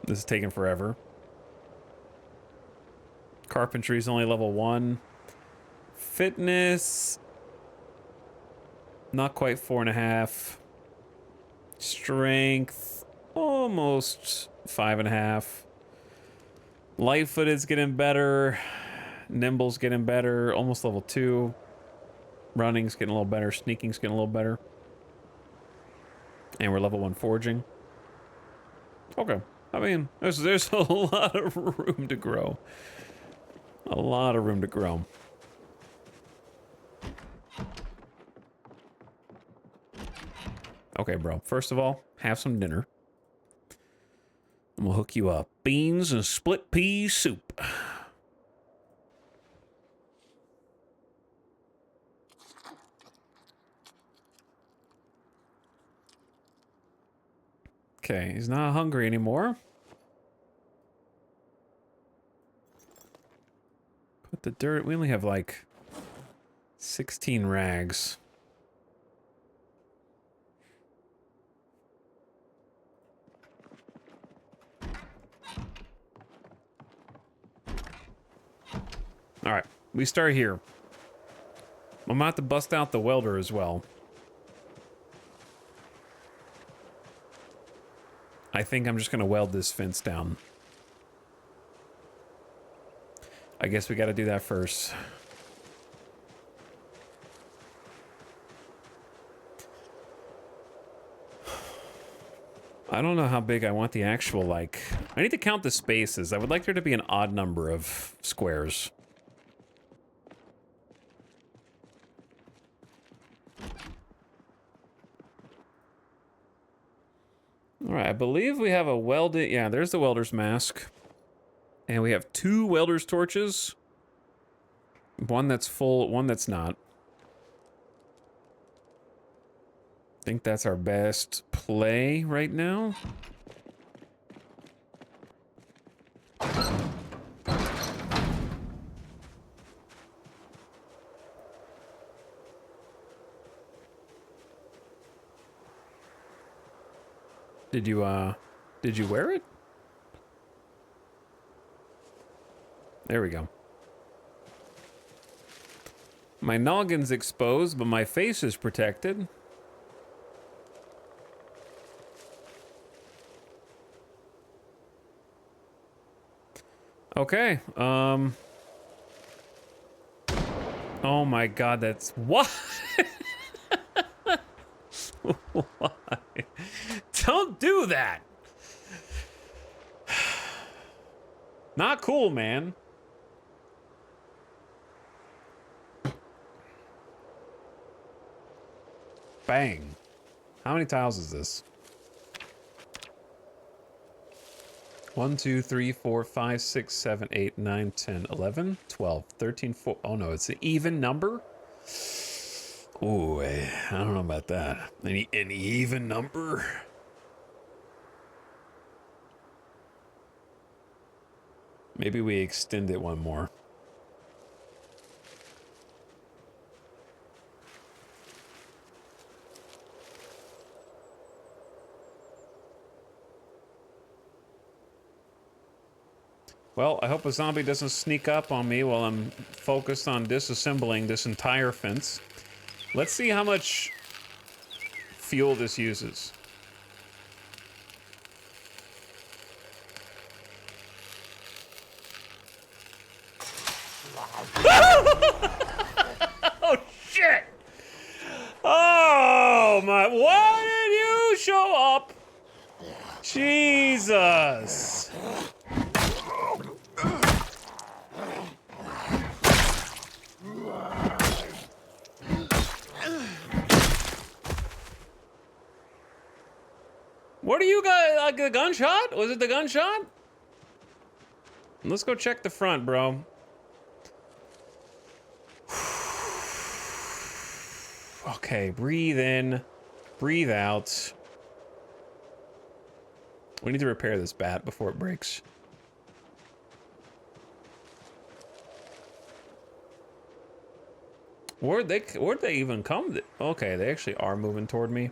This is taking forever. Carpentry's only level 1. Fitness, not quite 4.5. Strength, almost 5.5. Light-footed's getting better. Nimble's getting better. Almost level 2. Running's getting a little better. Sneaking's getting a little better. And we're level 1 foraging. Okay. I mean, there's a lot of room to grow. A lot of room to grow. Okay, bro. First of all, have some dinner. And we'll hook you up. Beans and split pea soup. Okay, he's not hungry anymore. Put the dirt. We only have like 16 rags. All right, we start here. I'm about to bust out the welder as well. I think I'm just gonna weld this fence down. I guess we gotta do that first. I don't know how big I want the actual, like... I need to count the spaces. I would like there to be an odd number of squares. Alright, I believe we have a welded... Yeah, there's the welder's mask. And we have 2 welder's torches. One that's full, one that's not. I think that's our best play right now. Did you wear it? There we go. My noggin's exposed, but my face is protected. Okay. Oh my God, that's what? Why? Don't do that. Not cool, man. Bang. How many tiles is this? 1, 2, 3, 4, 5, 6, 7, 8, 9, 10, 11, 12, 13, 14. Oh no, it's an even number? Ooh, I don't know about that. An even number? Maybe we extend it one more. Well, I hope a zombie doesn't sneak up on me while I'm focused on disassembling this entire fence. Let's see how much fuel this uses. Oh, shit! Oh, my... Why did you show up? Jesus! What do you got? Like a gunshot? Was it the gunshot? Let's go check the front, bro. Okay, breathe in, breathe out. We need to repair this bat before it breaks. Where'd they even come? Okay, they actually are moving toward me.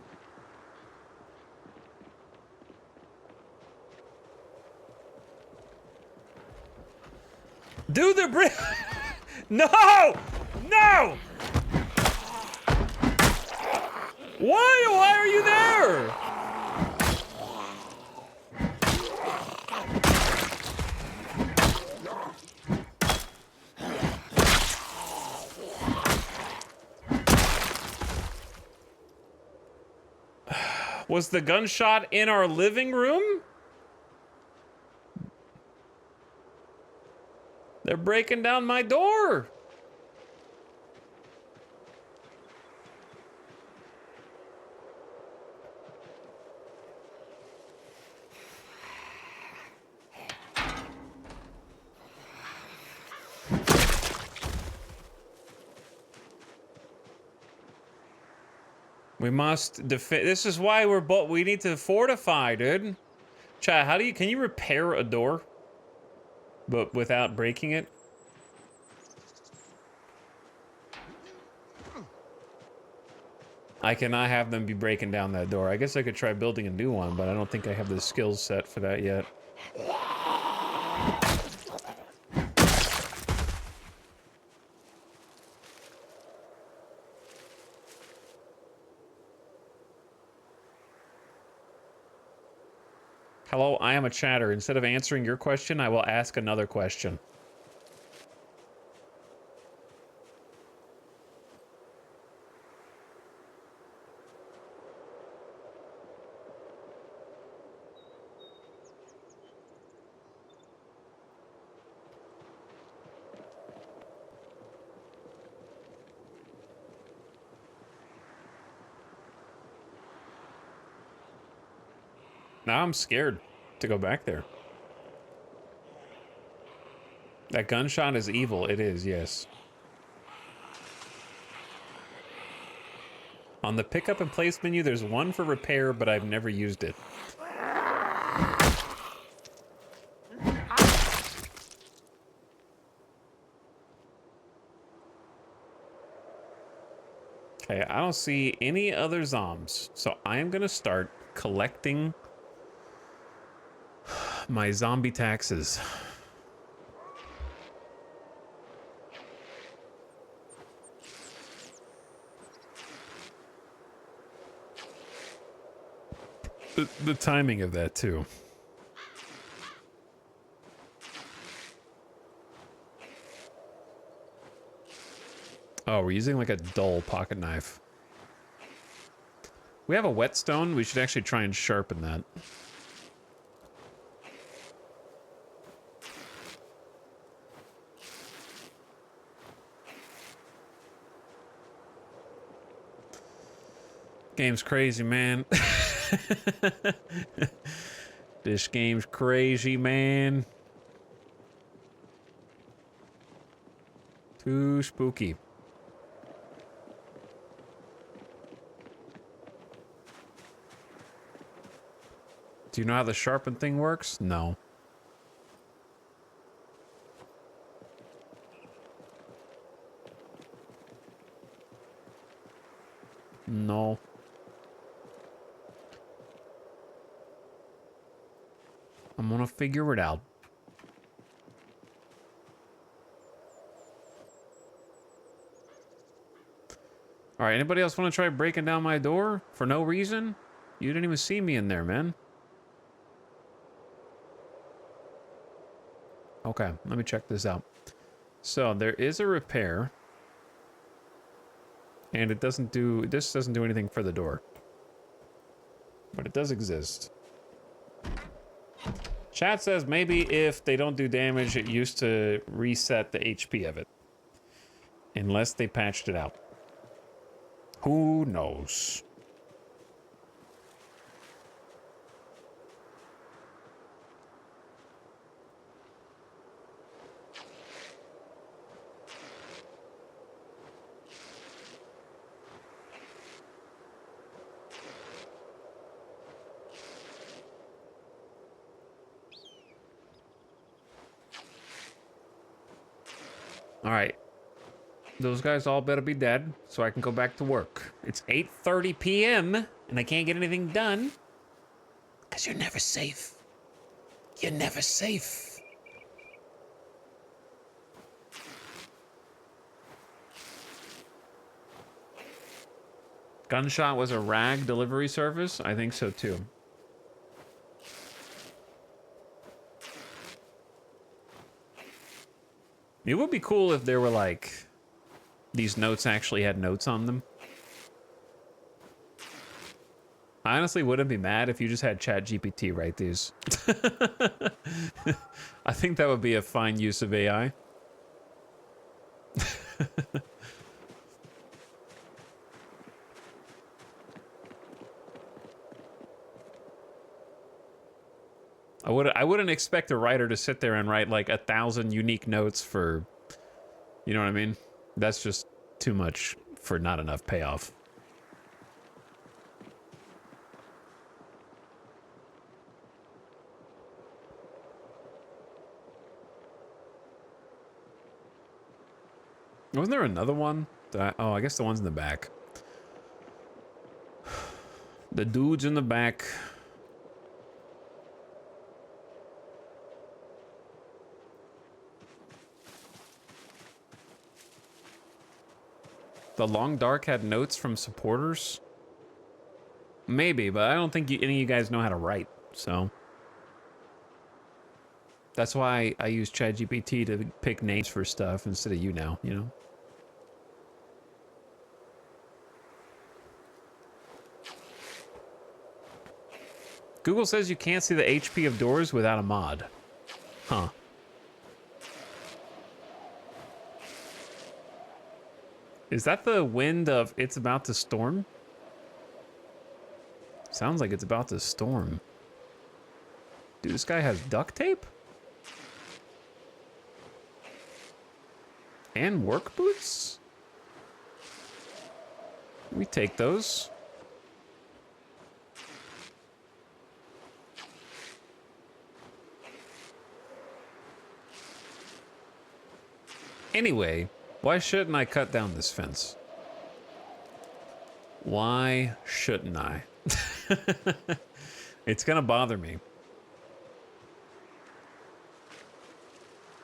Dude, they're No! No! Why are you there? Was the gunshot in our living room? They're breaking down my door. We must defend. This is why we need to fortify, dude. Chad, can you repair a door? But without breaking it? I cannot have them be breaking down that door. I guess I could try building a new one, but I don't think I have the skills set for that yet. Hello, I am a chatter. Instead of answering your question, I will ask another question. Now I'm scared to go back there. That gunshot is evil. It is, yes. On the pick up and place menu, there's one for repair, but I've never used it. Okay, I don't see any other zombs, so I am gonna start collecting my zombie taxes. The timing of that too. Oh, we're using like a dull pocket knife. We have a whetstone. We should actually try and sharpen that. Game's crazy, man. This game's crazy, man. Too spooky. Do you know how the sharpen thing works? No. No. I'm gonna figure it out. All right, anybody else want to try breaking down my door for no reason? You didn't even see me in there, man. Okay, let me check this out. So there is a repair. And it doesn't do, this doesn't do anything for the door. But it does exist. Chat says maybe if they don't do damage, it used to reset the HP of it. Unless they patched it out. Who knows? All right. Those guys all better be dead so I can go back to work. It's 8:30 p.m. and I can't get anything done. Because you're never safe. You're never safe. Gunshot was a rag delivery service? I think so too. It would be cool if there were like, these notes actually had notes on them. I honestly wouldn't be mad if you just had ChatGPT write these. I think that would be a fine use of AI. I wouldn't expect a writer to sit there and write like 1,000 unique notes for, you know what I mean? That's just too much for not enough payoff. Wasn't there another one? Oh, I guess the one's in the back. The dude's in the back. The Long Dark had notes from supporters? Maybe, but I don't think any of you guys know how to write, so. That's why I use ChatGPT to pick names for stuff instead of you now, you know? Google says you can't see the HP of doors without a mod. Huh. Is that the wind of it's about to storm? Sounds like it's about to storm. Dude, this guy has duct tape? And work boots? We take those. Anyway, why shouldn't I cut down this fence? Why shouldn't I? It's gonna bother me.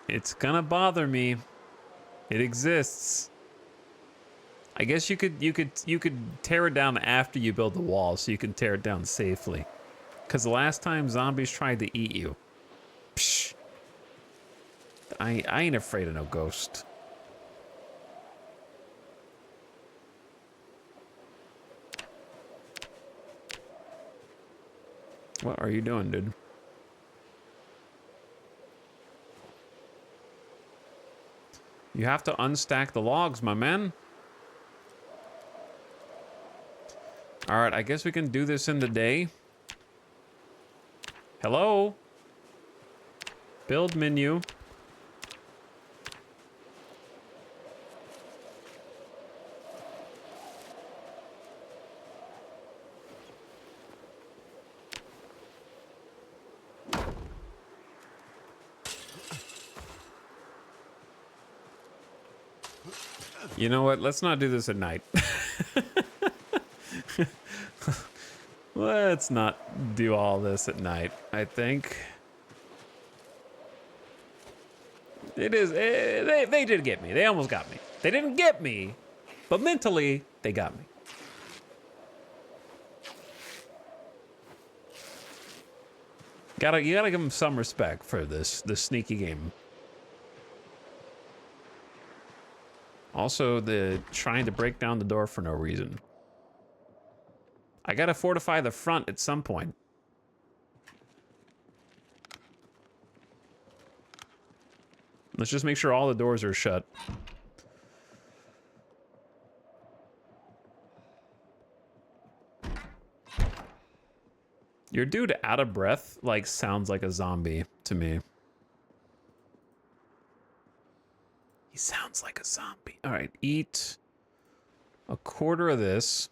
It's gonna bother me. It exists. I guess you could tear it down after you build the wall so you can tear it down safely. Cause the last time zombies tried to eat you. Psh. I ain't afraid of no ghost. What are you doing, dude? You have to unstack the logs, my man. All right, I guess we can do this in the day. Hello? Build menu. You know what? Let's not do this at night. Let's not do all this at night, I think. It is, they did get me. They almost got me. They didn't get me, but mentally, they got me. You gotta give them some respect for this sneaky game. Also, the trying to break down the door for no reason. I gotta fortify the front at some point. Let's just make sure all the doors are shut. Your dude out of breath, like, sounds like a zombie to me. He sounds like a zombie. All right, eat a quarter of this.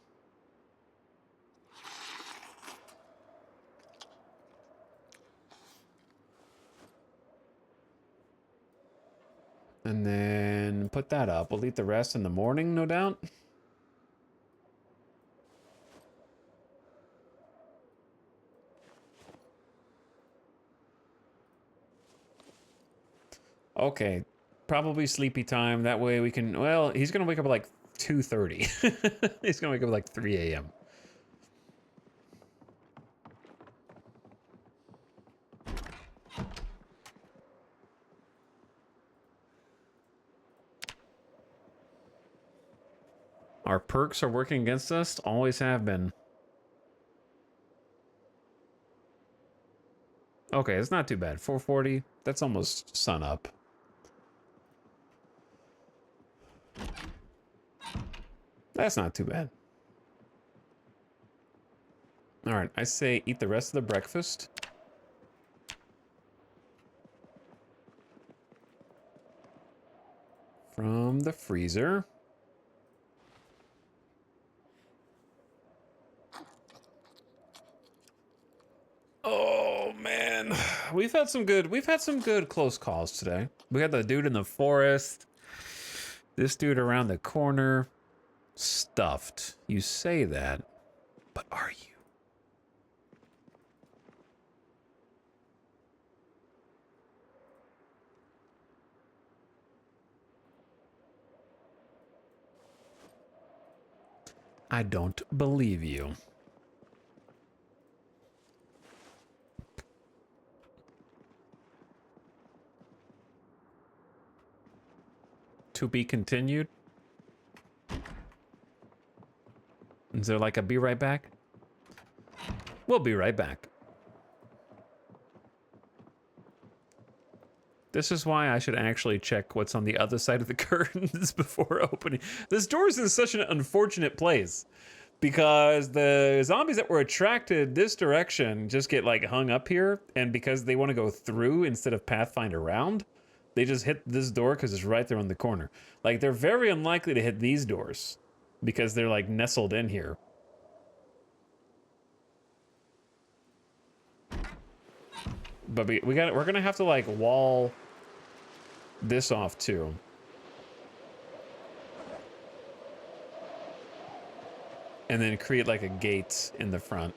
And then put that up. We'll eat the rest in the morning, no doubt. Okay, probably sleepy time. That way we can, well, he's going to wake up at like 2:30. He's going to wake up at like 3 a.m. Our perks are working against us, always have been. Okay, it's not too bad. 4:40, that's almost sun up. That's not too bad. All right, I say eat the rest of the breakfast. From the freezer. Oh man, we've had some good close calls today. We had the dude in the forest. This dude around the corner. Stuffed. You say that, but are you? I don't believe you. To be continued? Is there like a be right back? We'll be right back. This is why I should actually check what's on the other side of the curtains before opening. This door is in such an unfortunate place because the zombies that were attracted this direction just get like hung up here, and because they want to go through instead of pathfind around, they just hit this door because it's right there on the corner. Like, they're very unlikely to hit these doors because they're like nestled in here. But we're gonna have to like wall this off too. And then create like a gate in the front.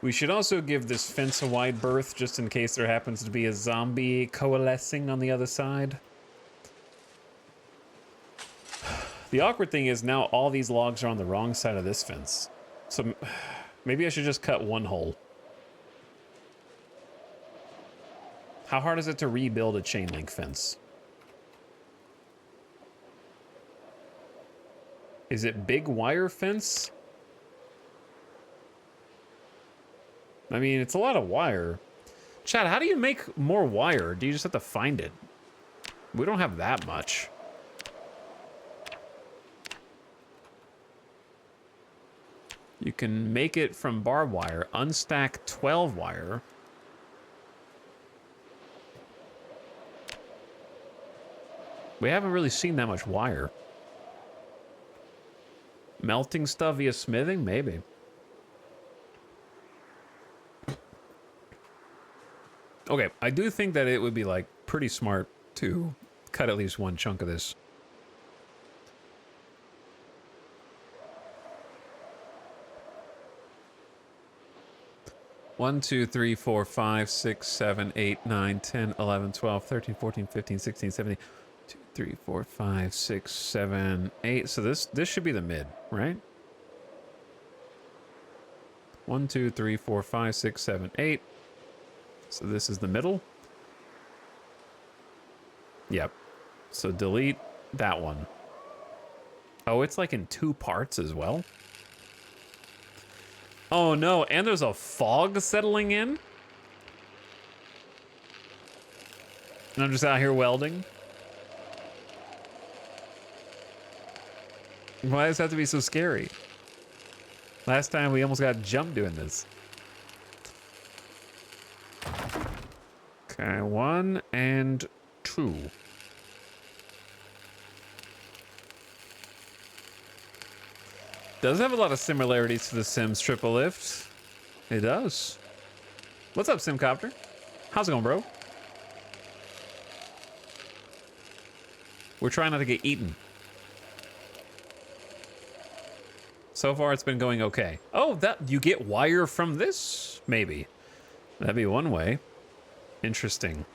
We should also give this fence a wide berth just in case there happens to be a zombie coalescing on the other side. The awkward thing is now all these logs are on the wrong side of this fence. So maybe I should just cut one hole. How hard is it to rebuild a chain link fence? Is it big wire fence I mean, it's a lot of wire. Chad, how do you make more wire? Do you just have to find it? We don't have that much. You can make it from barbed wire, unstack 12 wire. We haven't really seen that much wire. Melting stuff via smithing? Maybe. Okay, I do think that it would be, like, pretty smart to cut at least one chunk of this. One, 2, 3, 4, 5, 6, 7, 8, 9, 10, 11, 12, 13, 14, 15, 16, 17, 2, 3, 4, 5, 6, 7, 8. So this should be the mid, right? 1, 2, 3, 4, 5, 6, 7, 8. So this is the middle. Yep. So delete that one. Oh, it's like in 2 parts as well. Oh no, and there's a fog settling in? And I'm just out here welding? Why does it have to be so scary? Last time we almost got jumped doing this. Okay, 1 and 2. Does have a lot of similarities to the Sims triple lift. It does. What's up, Simcopter? How's it going, bro? We're trying not to get eaten. So far, it's been going okay. Oh, that you get wire from this? Maybe. That'd be one way. Interesting.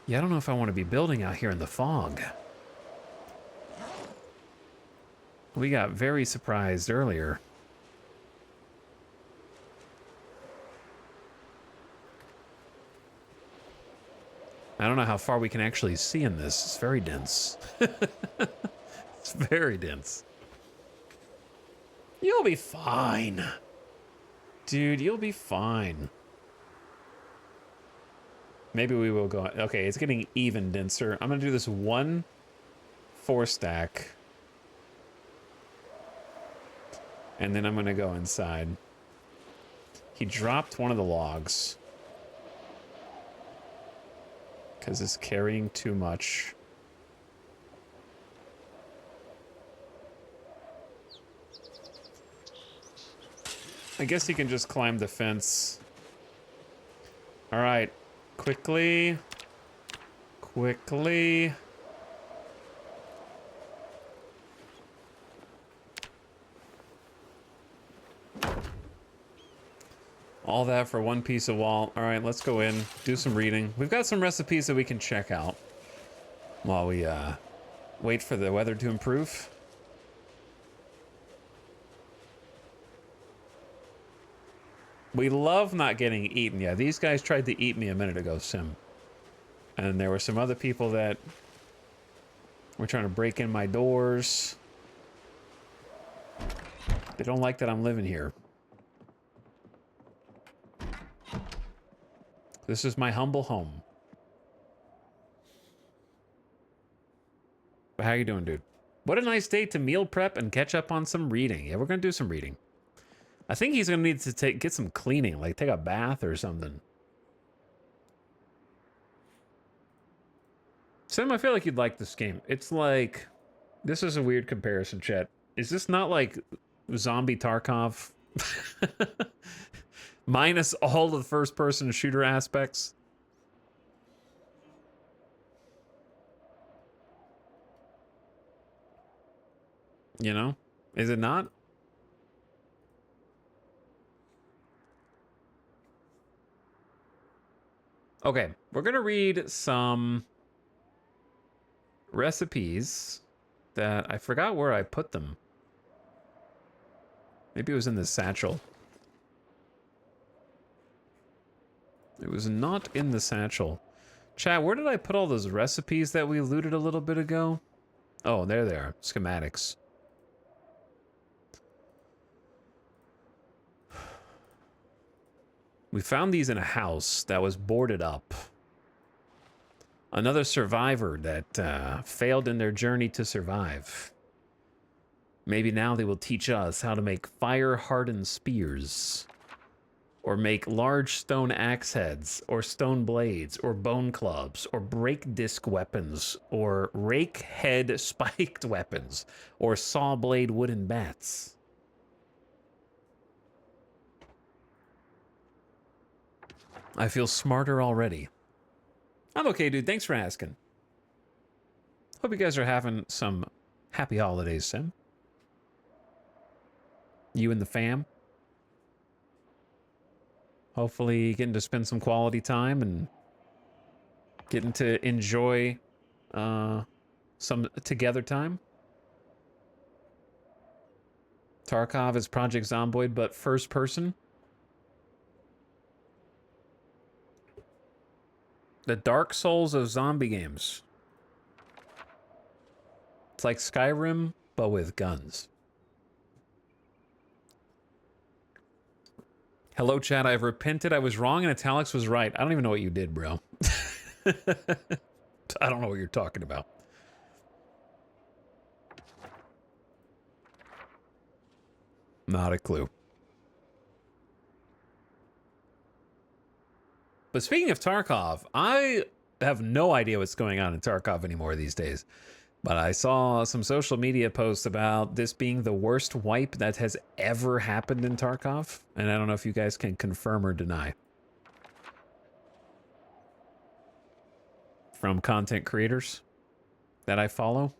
Yeah, I don't know if I want to be building out here in the fog. We got very surprised earlier. I don't know how far we can actually see in this. It's very dense. It's very dense. You'll be fine. Dude, you'll be fine. Maybe we will go... Okay, it's getting even denser. I'm going to do this 1 4-stack. And then I'm going to go inside. He dropped one of the logs. Because it's carrying too much. I guess he can just climb the fence. All right. Quickly. Quickly. All that for 1 piece of wall. All right, let's go in, do some reading. We've got some recipes that we can check out while we wait for the weather to improve. We love not getting eaten. Yeah, these guys tried to eat me a minute ago, Sim. And there were some other people that were trying to break in my doors. They don't like that I'm living here. This is my humble home. But how you doing, dude? What a nice day to meal prep and catch up on some reading. Yeah, we're gonna do some reading. I think he's gonna need to get some cleaning, like take a bath or something. Sam, I feel like you'd like this game. It's like, this is a weird comparison, chat. Is this not like Zombie Tarkov? Minus all the first-person shooter aspects. You know? Is it not? Okay, we're gonna read some recipes that I forgot where I put them. Maybe it was in the satchel. It was not in the satchel. Chat, where did I put all those recipes that we looted a little bit ago? Oh, there they are. Schematics. We found these in a house that was boarded up. Another survivor that failed in their journey to survive. Maybe now they will teach us how to make fire-hardened spears. Or make large stone axe heads, or stone blades, or bone clubs, or break disc weapons, or rake head spiked weapons, or saw blade wooden bats. I feel smarter already. I'm okay, dude. Thanks for asking. Hope you guys are having some happy holidays, Sim. You and the fam. Hopefully getting to spend some quality time and getting to enjoy some together time. Tarkov is Project Zomboid, but first person. The Dark Souls of zombie games. It's like Skyrim, but with guns. Hello, chat. I've repented. I was wrong and Italics was right. I don't even know what you did, bro. I don't know what you're talking about. Not a clue. But speaking of Tarkov, I have no idea what's going on in Tarkov anymore these days. But I saw some social media posts about this being the worst wipe that has ever happened in Tarkov. And I don't know if you guys can confirm or deny. From content creators that I follow.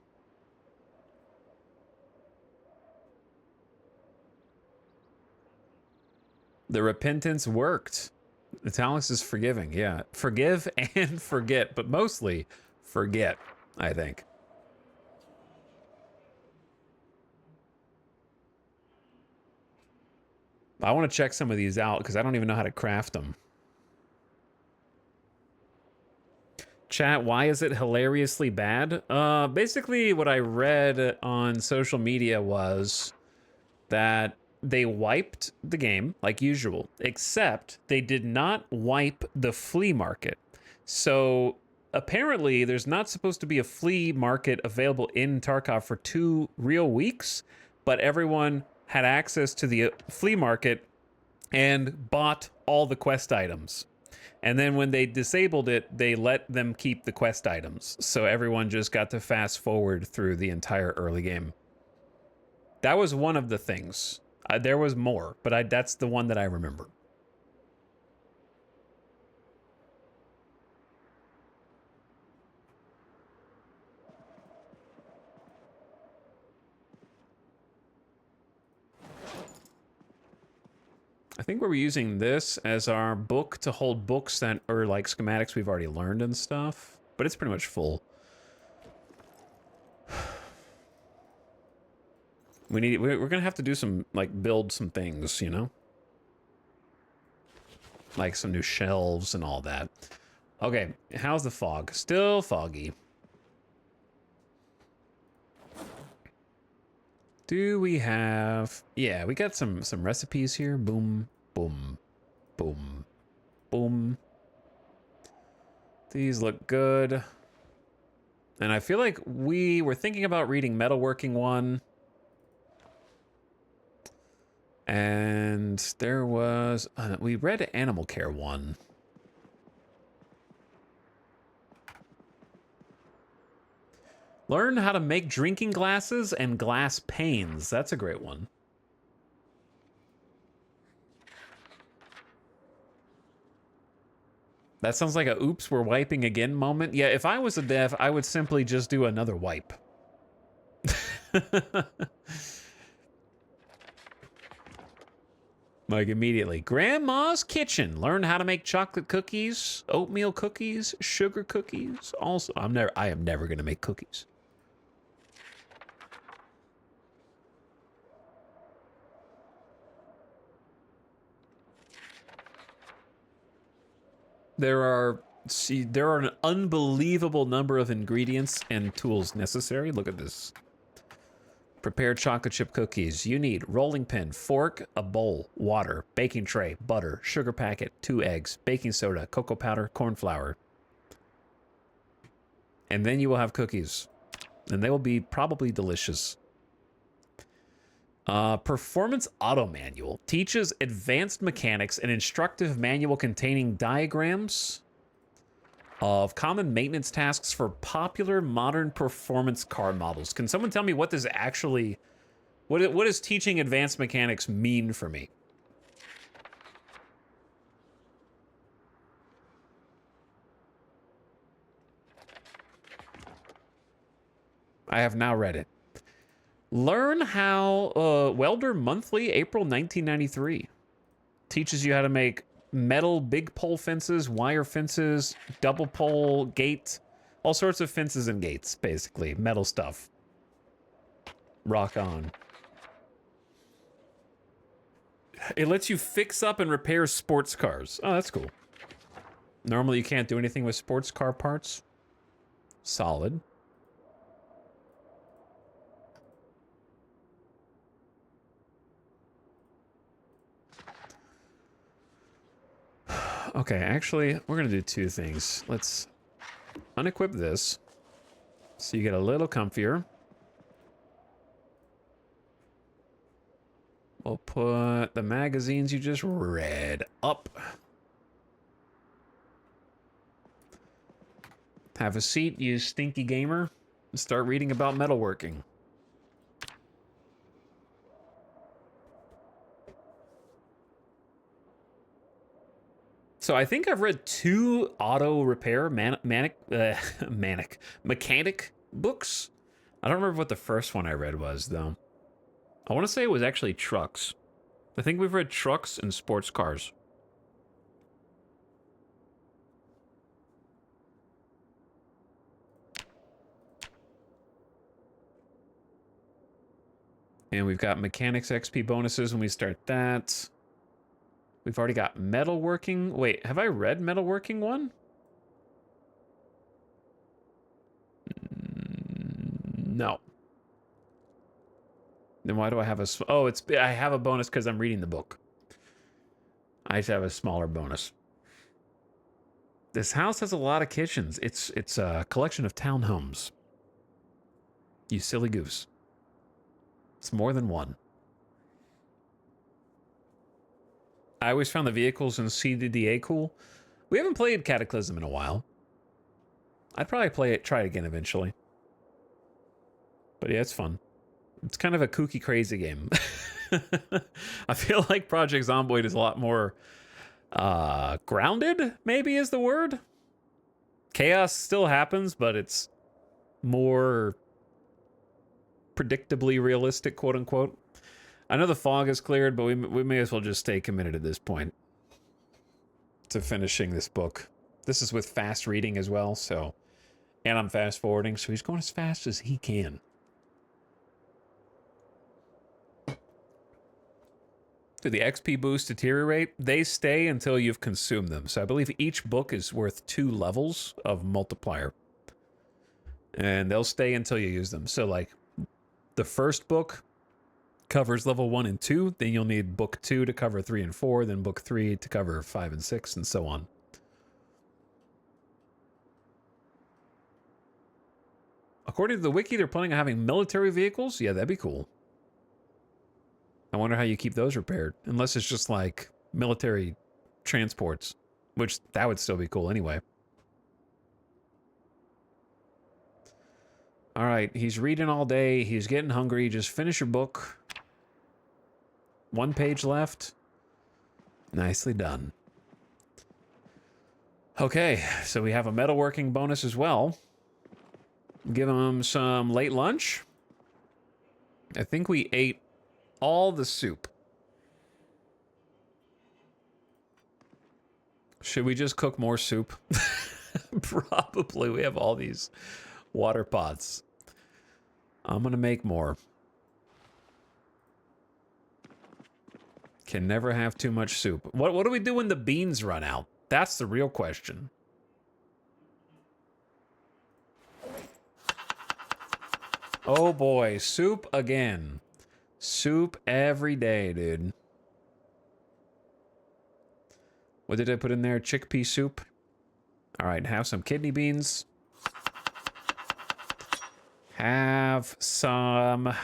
The repentance worked. Italics is forgiving, yeah. Forgive and forget, but mostly forget, I think. I want to check some of these out because I don't even know how to craft them. Chat, why is it hilariously bad? Basically what I read on social media was that they wiped the game like usual, except they did not wipe the flea market. So apparently there's not supposed to be a flea market available in Tarkov for 2 real weeks, but everyone had access to the flea market and bought all the quest items. And then when they disabled it, they let them keep the quest items. So everyone just got to fast forward through the entire early game. That was one of the things. There was more, but that's the one that I remember. I think we're using this as our book to hold books that are like schematics we've already learned and stuff, but it's pretty much full. We're gonna have to do some, like, build some things, you know? Like some new shelves and all that. Okay, how's the fog? Still foggy. Do we have... Yeah, we got some recipes here. Boom, boom, boom, boom. These look good. And I feel like we were thinking about reading Metalworking 1. And there was... we read Animal Care 1. Learn how to make drinking glasses and glass panes. That's a great one. That sounds like a oops, we're wiping again moment. Yeah, if I was a dev, I would simply just do another wipe. Like immediately. Grandma's Kitchen. Learn how to make chocolate cookies, oatmeal cookies, sugar cookies. Also, I am never going to make cookies. There are an unbelievable number of ingredients and tools necessary. Look at this. Prepare chocolate chip cookies. You need rolling pin, fork, a bowl, water, baking tray, butter, sugar packet, 2 eggs, baking soda, cocoa powder, corn flour. And then you will have cookies. And they will be probably delicious. Performance Auto Manual teaches advanced mechanics, an instructive manual containing diagrams of common maintenance tasks for popular modern performance car models. Can someone tell me what this actually, what does teaching advanced mechanics mean for me? I have now read it. Learn how Welder Monthly, April 1993. Teaches you how to make metal big pole fences, wire fences, double pole gate, all sorts of fences and gates, basically. Metal stuff. Rock on. It lets you fix up and repair sports cars. Oh, that's cool. Normally you can't do anything with sports car parts. Solid. Okay, actually, we're going to do 2 things. Let's unequip this so you get a little comfier. We'll put the magazines you just read up. Have a seat, you stinky gamer, and start reading about metalworking. So I think I've read 2 auto repair mechanic books. I don't remember what the first one I read was, though. I want to say it was actually trucks. I think we've read trucks and sports cars. And we've got mechanics XP bonuses when we start that. We've already got metalworking. Wait, have I read metalworking 1? No. Then why do I have a... Oh, I have a bonus because I'm reading the book. I just have a smaller bonus. This house has a lot of kitchens. It's a collection of townhomes. You silly goose. It's more than 1. I always found the vehicles in CDDA cool. We haven't played Cataclysm in a while. I'd probably try it again eventually. But yeah, it's fun. It's kind of a kooky, crazy game. I feel like Project Zomboid is a lot more grounded, maybe is the word. Chaos still happens, but it's more predictably realistic, quote unquote. I know the fog is cleared, but we may as well just stay committed at this point to finishing this book. This is with fast reading as well, so... And I'm fast forwarding, so he's going as fast as he can. Do the XP boosts deteriorate? They stay until you've consumed them. So I believe each book is worth 2 levels of multiplier. And they'll stay until you use them. So, like, the first book covers level 1 and 2, then you'll need book 2 to cover 3 and 4, then book 3 to cover 5 and 6, and so on. According to the wiki, they're planning on having military vehicles. Yeah, that'd be cool. I wonder how you keep those repaired, unless it's just like military transports, which that would still be cool anyway. All right, he's reading all day. He's getting hungry. Just finish your book. 1 page left. Nicely done. Okay, so we have a metalworking bonus as well. Give him some late lunch. I think we ate all the soup. Should we just cook more soup? Probably. We have all these water pots. I'm gonna make more. Can never have too much soup. What do we do when the beans run out? That's the real question. Oh boy, soup again. Soup every day, dude. What did I put in there? Chickpea soup. All right, have some kidney beans. Have some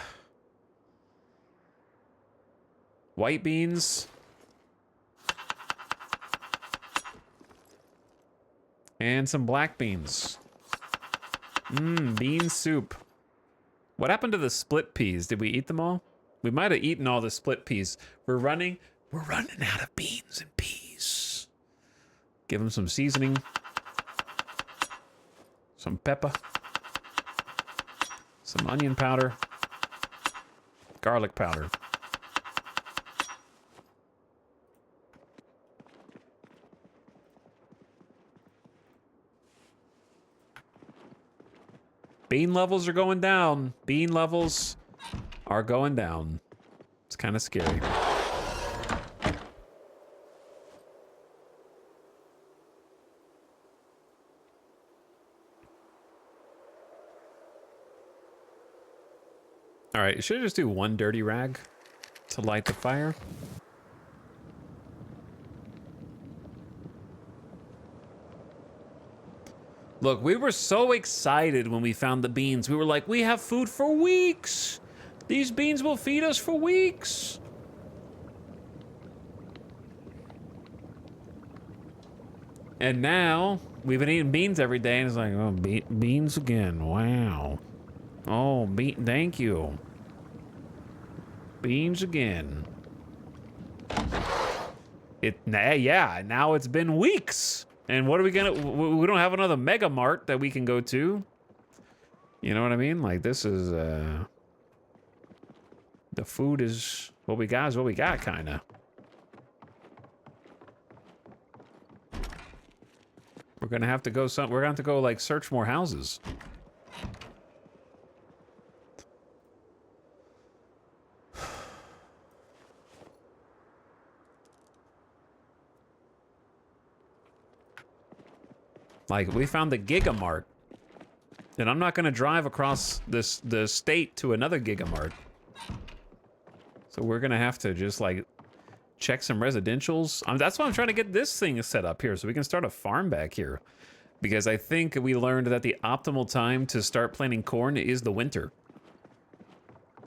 white beans. And some black beans. Bean soup. What happened to the split peas? Did we eat them all? We might have eaten all the split peas. We're running out of beans and peas. Give them some seasoning. Some pepper. Some onion powder. Garlic powder. Bean levels are going down. Bean levels are going down. It's kind of scary. All right, should I just do one dirty rag to light the fire? Look, we were so excited when we found the beans. We were like, we have food for weeks. These beans will feed us for weeks. And now we've been eating beans every day, and it's like, oh, beans again. Wow. Oh, thank you. Beans again. Yeah, now it's been weeks. And what are we gonna, we don't have another Mega Mart that we can go to. You know what I mean? Like, this is, the food is what we got, kinda. We're gonna have to go we're gonna have to go, like, search more houses. Like, we found the Gigamart. And I'm not gonna drive across the state to another Gigamart. So we're gonna have to just, like, check some residentials. That's why I'm trying to get this thing set up here, so we can start a farm back here. Because I think we learned that the optimal time to start planting corn is the winter.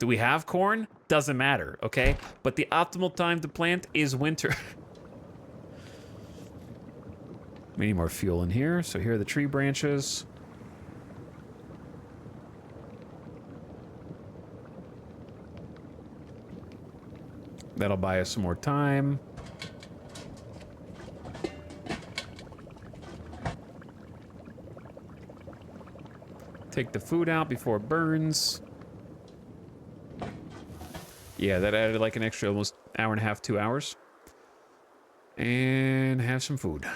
Do we have corn? Doesn't matter, okay? But the optimal time to plant is winter. We need more fuel in here, so here are the tree branches. That'll buy us some more time. Take the food out before it burns. Yeah, that added like an extra almost hour and a half, 2 hours. And have some food.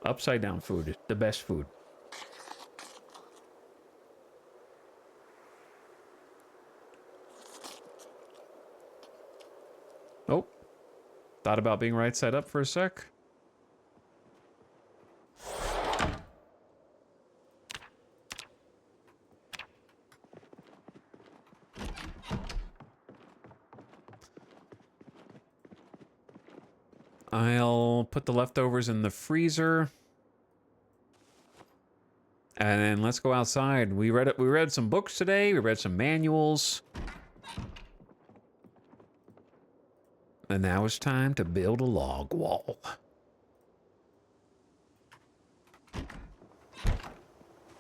Upside down food, the best food. Oh, thought about being right side up for a sec. I'll put the leftovers in the freezer. And then let's go outside. We read some books today. We read some manuals. And now it's time to build a log wall.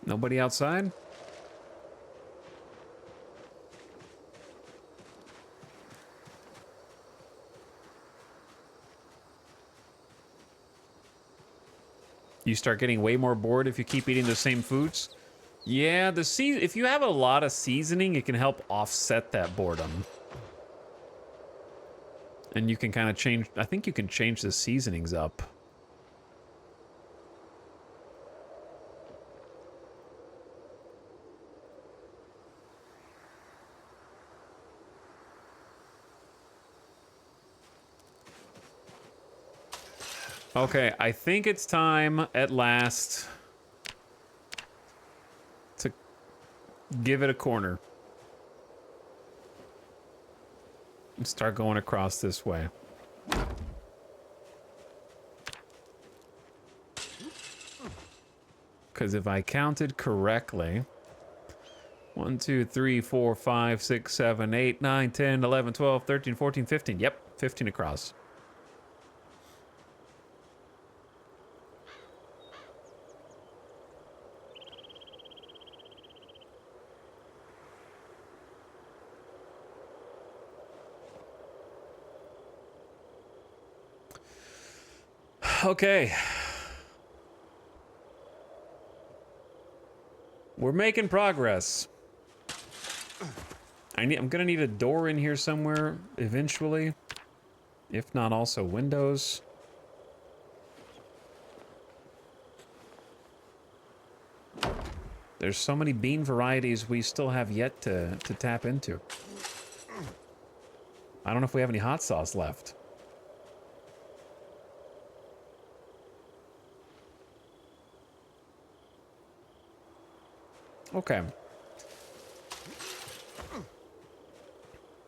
Nobody outside? You start getting way more bored if you keep eating the same foods. Yeah, if you have a lot of seasoning, it can help offset that boredom. And you can kind of change, I think you can change the seasonings up. Okay, I think it's time at last to give it a corner. and start going across this way. Because if I counted correctly, 1, 2, 3, 4, 5, 6, 7, 8, 9, 10, 11, 12, 13, 14, 15. Yep, 15 across. Okay. We're making progress. I'm gonna need a door in here somewhere eventually. If not, also windows. There's so many bean varieties we still have yet to tap into. I don't know if we have any hot sauce left. Okay.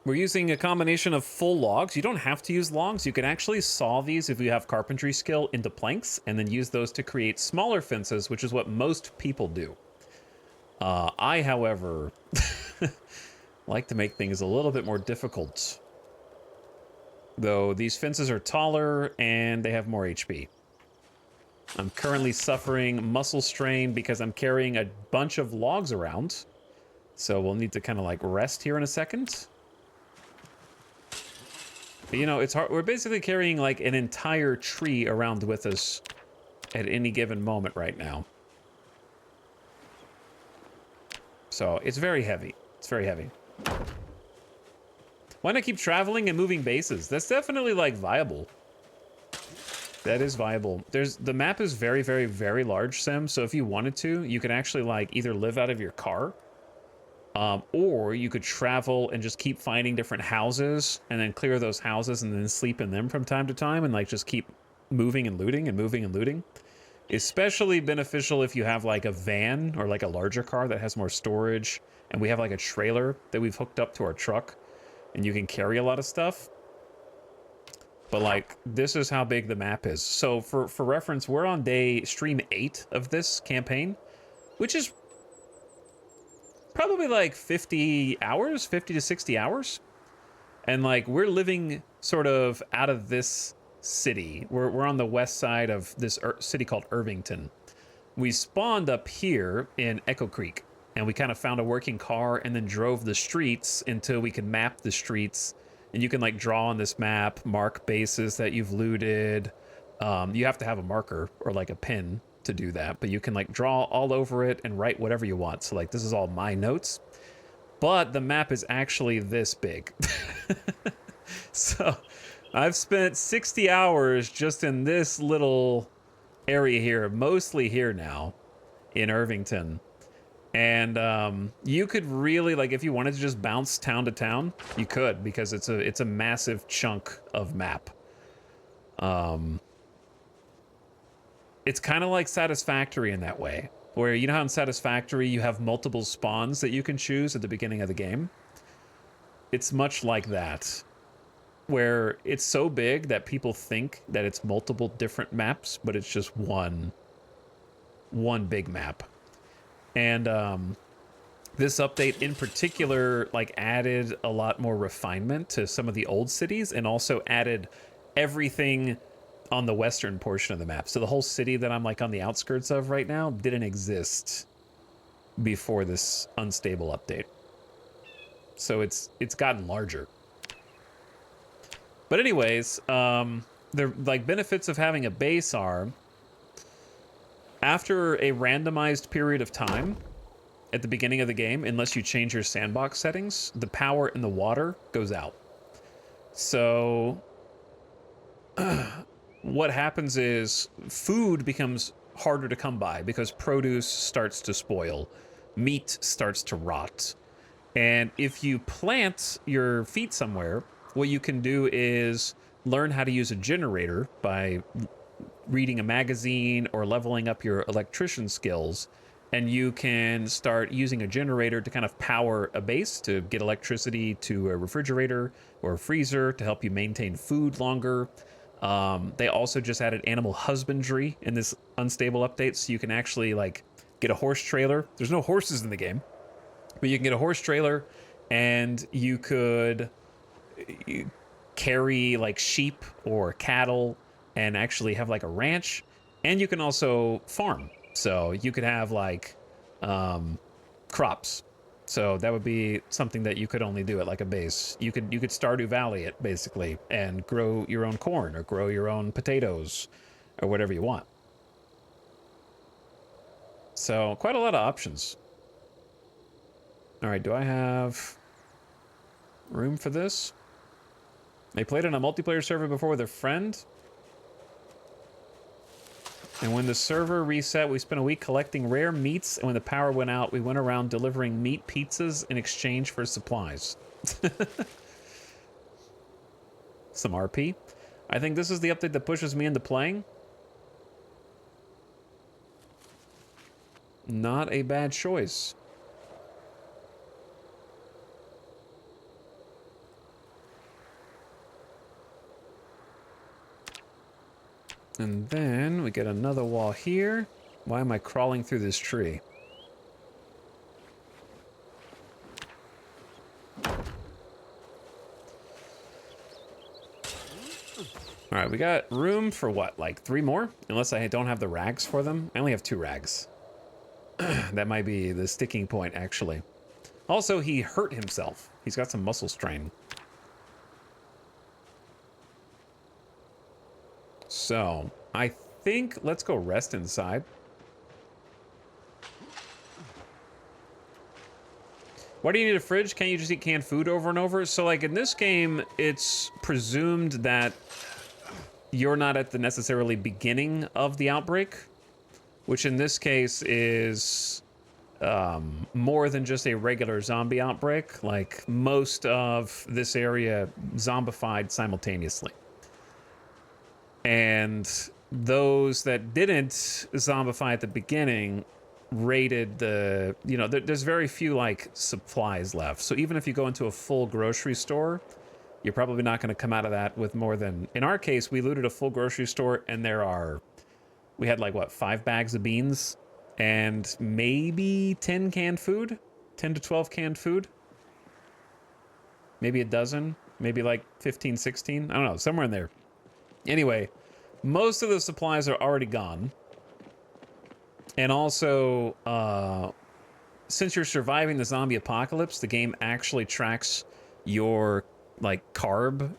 We're using a combination of full logs. You don't have to use logs. You can actually saw these if you have carpentry skill into planks and then use those to create smaller fences, which is what most people do. I, however, like to make things a little bit more difficult. Though these fences are taller and they have more HP. I'm currently suffering muscle strain because I'm carrying a bunch of logs around. So we'll need to kind of like rest here in a second. But you know, it's hard. We're basically carrying like an entire tree around with us at any given moment right now. So it's very heavy. It's very heavy. Why not keep traveling and moving bases? That's definitely like viable. That is viable. The map is very, very, very large, Sim. So if you wanted to, you could actually like either live out of your car, or you could travel and just keep finding different houses and then clear those houses and then sleep in them from time to time and like just keep moving and looting and moving and looting. Especially beneficial if you have like a van or like a larger car that has more storage, and we have like a trailer that we've hooked up to our truck and you can carry a lot of stuff. But like, this is how big the map is. So for reference, we're on stream 8 of this campaign, which is probably like 50 hours, 50 to 60 hours. And like, we're living sort of out of this city. We're on the west side of this city called Irvington. We spawned up here in Echo Creek, and we kind of found a working car and then drove the streets until we could map the streets. And you can like draw on this map, mark bases that you've looted. You have to have a marker or like a pen to do that, but you can like draw all over it and write whatever you want. So like, this is all my notes, but the map is actually this big. So I've spent 60 hours just in this little area here, mostly here now in Irvington. And you could really, like, if you wanted to just bounce town to town, you could, because it's a massive chunk of map. It's kind of like Satisfactory in that way, where you know how in Satisfactory you have multiple spawns that you can choose at the beginning of the game? It's much like that, where it's so big that people think that it's multiple different maps, but it's just one big map. And this update in particular like added a lot more refinement to some of the old cities, and also added everything on the western portion of the map. So the whole city that I'm like on the outskirts of right now didn't exist before this unstable update. So it's gotten larger. But anyways, the like benefits of having a base are, after a randomized period of time at the beginning of the game, unless you change your sandbox settings, the power in the water goes out. So what happens is food becomes harder to come by because produce starts to spoil, meat starts to rot. And if you plant your feet somewhere, what you can do is learn how to use a generator by reading a magazine or leveling up your electrician skills, and you can start using a generator to kind of power a base to get electricity to a refrigerator or a freezer to help you maintain food longer. They also just added animal husbandry in this unstable update, so you can actually like get a horse trailer. There's no horses in the game, but you can get a horse trailer, and you could carry like sheep or cattle and actually have like a ranch, and you can also farm. So you could have like crops. So that would be something that you could only do at like a base. You could Stardew Valley it basically and grow your own corn or grow your own potatoes or whatever you want. So quite a lot of options. All right, do I have room for this? They played on a multiplayer server before with a friend. And when the server reset, we spent a week collecting rare meats, and when the power went out, we went around delivering meat pizzas in exchange for supplies. Some RP. I think this is the update that pushes me into playing. Not a bad choice. And then we get another wall here. Why am I crawling through this tree? All right, we got room for what, like 3 more? Unless I don't have the rags for them. I only have 2 rags. That might be the sticking point, actually. Also, he hurt himself. He's got some muscle strain. So, I think let's go rest inside. Why do you need a fridge? Can't you just eat canned food over and over? So, like, in this game, it's presumed that you're not at the necessarily beginning of the outbreak, which in this case is more than just a regular zombie outbreak. Like, most of this area zombified simultaneously. And those that didn't zombify at the beginning raided the, you know, there's very few like supplies left. So even if you go into a full grocery store, you're probably not going to come out of that with more than, in our case, we looted a full grocery store and we had like what, 5 bags of beans and maybe 10 canned food, 10 to 12 canned food, maybe a dozen, maybe like 15, 16. I don't know, somewhere in there. Anyway, most of the supplies are already gone. And also, since you're surviving the zombie apocalypse, the game actually tracks your, like, carb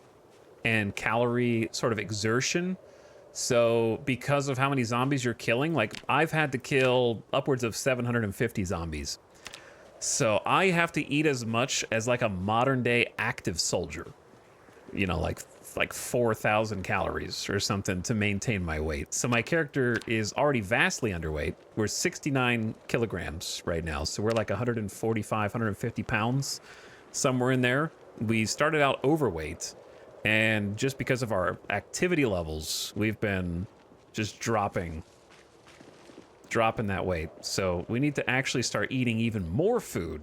and calorie sort of exertion. So, because of how many zombies you're killing, like, I've had to kill upwards of 750 zombies. So, I have to eat as much as, like, a modern-day active soldier. You know, like 4,000 calories or something to maintain my weight. So my character is already vastly underweight. We're 69 kilograms right now. So we're like 145, 150 pounds, somewhere in there. We started out overweight, and just because of our activity levels, we've been just dropping that weight. So we need to actually start eating even more food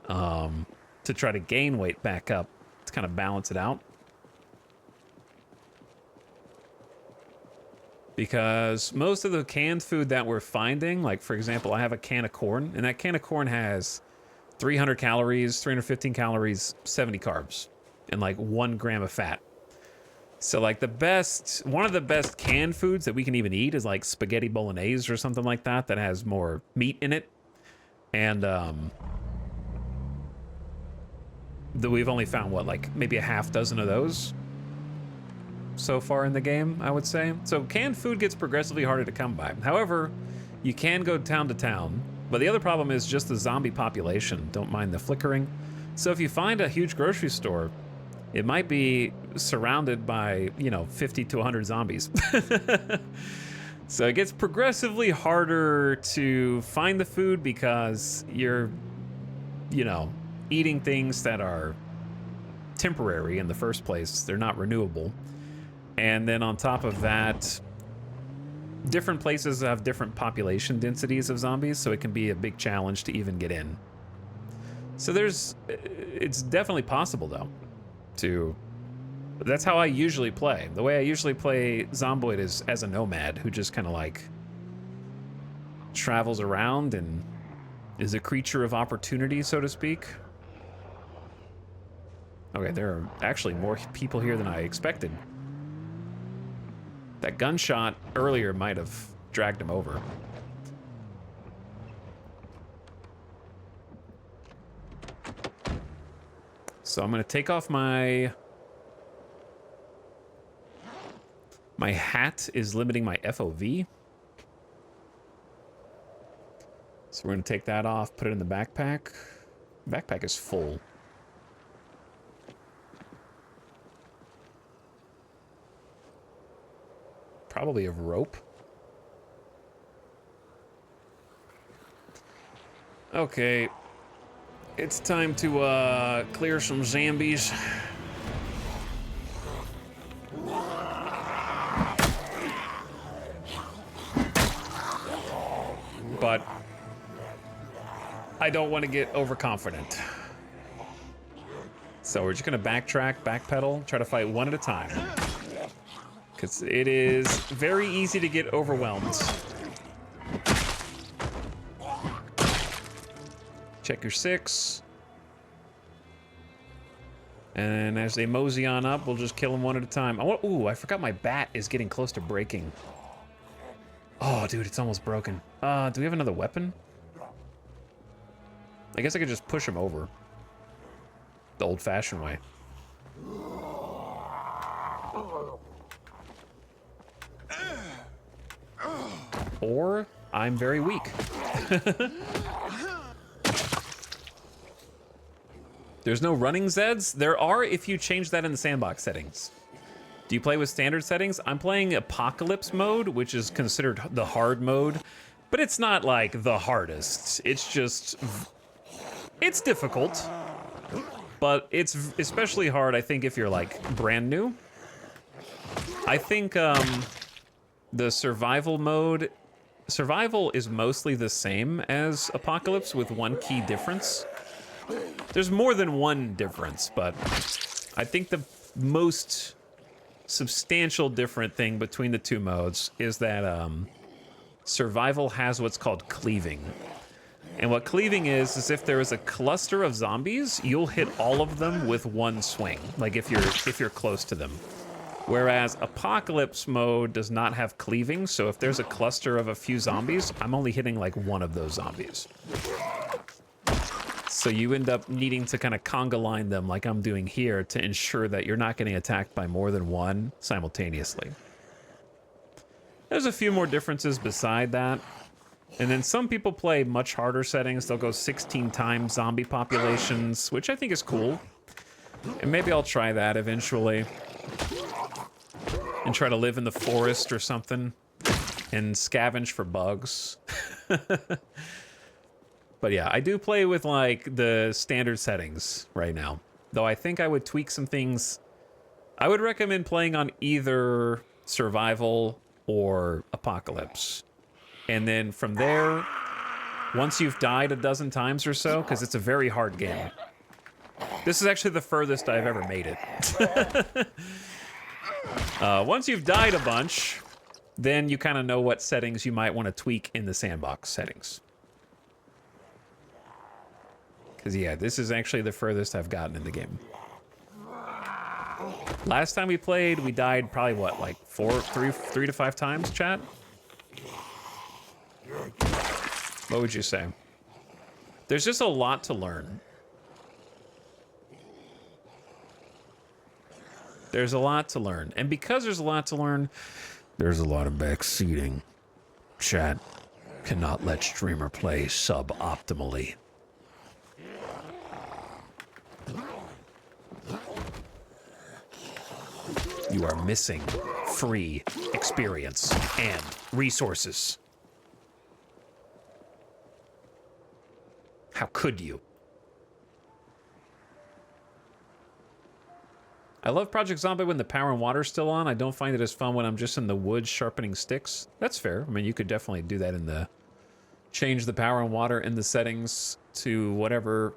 to try to gain weight back up, to kind of balance it out. Because most of the canned food that we're finding, like for example, I have a can of corn, and that can of corn has 300 calories, 315 calories, 70 carbs, and like 1 gram of fat. So like one of the best canned foods that we can even eat is like spaghetti bolognese or something like that has more meat in it. And we've only found what, like maybe a half dozen of those so far in the game, I would say. So canned food gets progressively harder to come by. However, you can go town to town, but the other problem is just the zombie population. Don't mind the flickering. So if you find a huge grocery store, it might be surrounded by, you know, 50 to 100 zombies. So it gets progressively harder to find the food because you're, you know, eating things that are temporary in the first place. They're not renewable. And then on top of that, different places have different population densities of zombies, so it can be a big challenge to even get in. So it's definitely possible though, that's how I usually play. The way I usually play Zomboid is as a nomad who just kind of like travels around and is a creature of opportunity, so to speak. Okay, there are actually more people here than I expected. That gunshot earlier might have dragged him over. So I'm gonna take off my hat is limiting my FOV. So we're gonna take that off, put it in the backpack. Backpack is full. Probably of rope. Okay. It's time to clear some zombies. But I don't want to get overconfident. So we're just gonna backtrack, backpedal, try to fight one at a time. Because it is very easy to get overwhelmed. Check your 6. And as they mosey on up, we'll just kill them one at a time. Ooh, I forgot my bat is getting close to breaking. Oh, dude, it's almost broken. Do we have another weapon? I guess I could just push him over. The old-fashioned way. Or I'm very weak. There's no running Zeds? There are if you change that in the sandbox settings. Do you play with standard settings? I'm playing Apocalypse mode, which is considered the hard mode, but it's not like the hardest. It's just, it's difficult, but it's especially hard, I think, if you're like brand new. I think the survival mode, survival is mostly the same as Apocalypse with one key difference. There's more than one difference, but I think the most substantial different thing between the two modes is that survival has what's called cleaving. And what cleaving is if there is a cluster of zombies, you'll hit all of them with one swing, like if you're close to them. Whereas Apocalypse mode does not have cleaving, so if there's a cluster of a few zombies, I'm only hitting like one of those zombies. So you end up needing to kind of conga line them like I'm doing here to ensure that you're not getting attacked by more than one simultaneously. There's a few more differences beside that. And then some people play much harder settings. They'll go 16 times zombie populations, which I think is cool. And maybe I'll try that eventually. And try to live in the forest or something. And scavenge for bugs. But yeah, I do play with like the standard settings right now. Though I think I would tweak some things. I would recommend playing on either survival or apocalypse. And then from there, once you've died a dozen times or so, because it's a very hard game. This is actually the furthest I've ever made it. Once you've died a bunch, then you kind of know what settings you might want to tweak in the sandbox settings. Because, yeah, this is actually the furthest I've gotten in the game. Last time we played, we died probably, what, like 3 to 5 times, chat? What would you say? There's just a lot to learn. There's a lot to learn. And because there's a lot to learn, there's a lot of backseating. Chat cannot let streamer play suboptimally. You are missing free experience and resources. How could you? I love Project Zombie when the power and water's still on. I don't find it as fun when I'm just in the woods sharpening sticks. That's fair. I mean, you could definitely do that in the... Change the power and water in the settings to whatever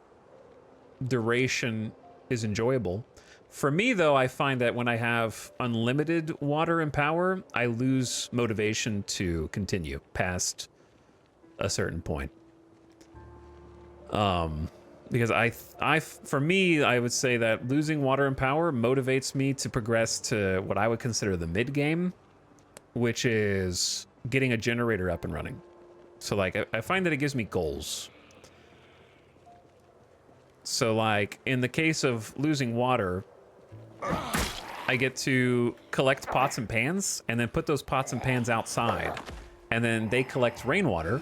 duration is enjoyable. For me, though, I find that when I have unlimited water and power, I lose motivation to continue past a certain point. Because for me, I would say that losing water and power motivates me to progress to what I would consider the mid game, which is getting a generator up and running. So like, I find that it gives me goals. So like, in the case of losing water, I get to collect pots and pans and then put those pots and pans outside. And then they collect rainwater.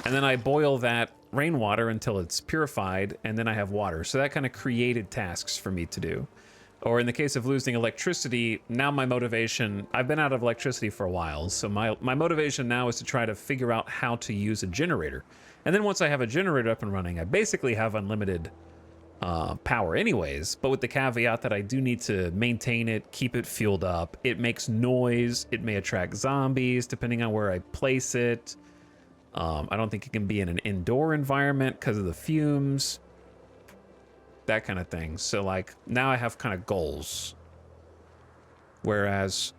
And then I boil that rainwater until it's purified, and then I have water. So that kind of created tasks for me to do. Or in the case of losing electricity, now my motivation, I've been out of electricity for a while, so my motivation now is to try to figure out how to use a generator. And then once I have a generator up and running, I basically have unlimited power anyways, but with the caveat that I do need to maintain it, keep it fueled up. It makes noise, it may attract zombies depending on where I place it. I don't think it can be in an indoor environment because of the fumes. That kind of thing. So like now I have kind of goals. Whereas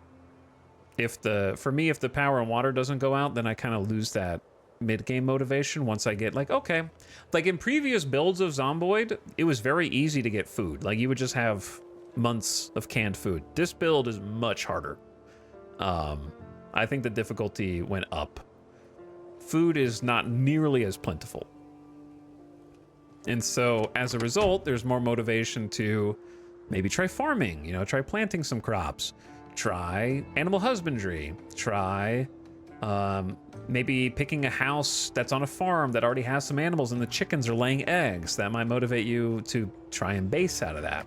for me, if the power and water doesn't go out, then I kind of lose that mid-game motivation once I get like, okay. Like in previous builds of Zomboid, it was very easy to get food. Like you would just have months of canned food. This build is much harder. I think the difficulty went up. Food is not nearly as plentiful. And so as a result, there's more motivation to maybe try farming, you know, try planting some crops, try animal husbandry, try maybe picking a house that's on a farm that already has some animals and the chickens are laying eggs. That might motivate you to try and base out of that.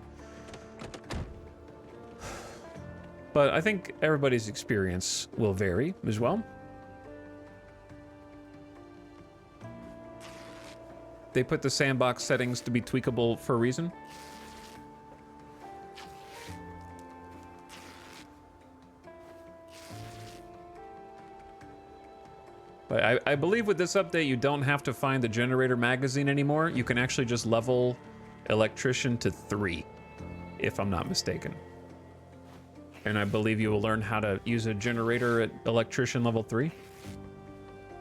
But I think everybody's experience will vary as well. They put the sandbox settings to be tweakable for a reason. But I believe with this update, you don't have to find the generator magazine anymore. You can actually just level electrician to 3, if I'm not mistaken. And I believe you will learn how to use a generator at electrician level 3.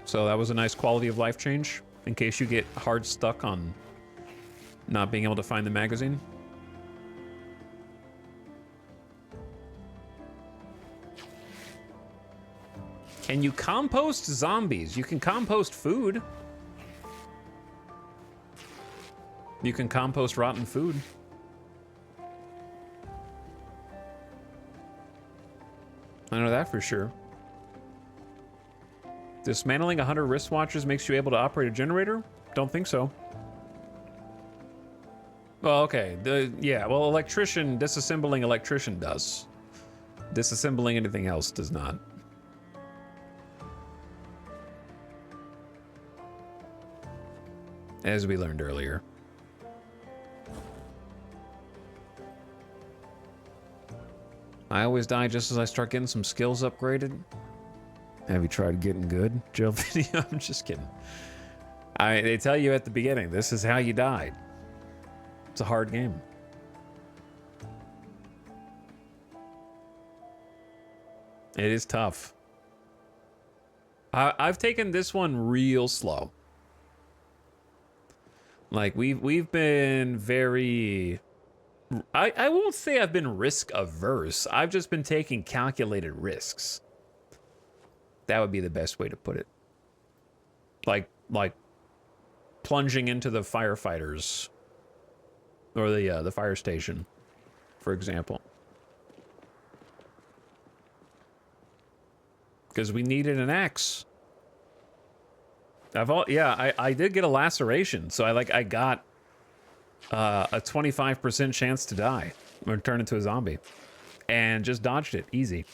So that was a nice quality of life change, in case you get hard stuck on not being able to find the magazine. Can you compost zombies? You can compost food. You can compost rotten food. I know that for sure. Dismantling 100 wristwatches makes you able to operate a generator? Don't think so. Well, okay. Yeah, well, electrician, disassembling electrician does. Disassembling anything else does not. As we learned earlier. I always die just as I start getting some skills upgraded. Have you tried getting good, Joe Video? I'm just kidding. They tell you at the beginning, this is how you died. It's a hard game. It is tough. I've taken this one real slow. Like we've been very... I won't say I've been risk averse. I've just been taking calculated risks. That would be the best way to put it. Like plunging into the firefighters or the fire station, for example. Because we needed an axe. I did get a laceration, so I got a 25% chance to die or turn into a zombie, and just dodged it easy.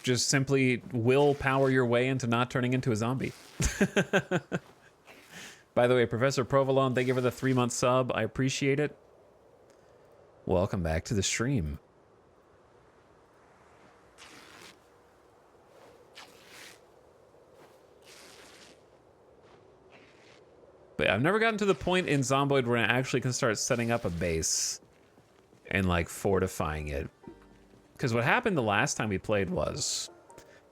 just simply willpower your way into not turning into a zombie. By the way, Professor Provolone, thank you for the 3-month sub. I appreciate it. Welcome back to the stream. But I've never gotten to the point in Zomboid where I actually can start setting up a base and like fortifying it. Because what happened the last time we played was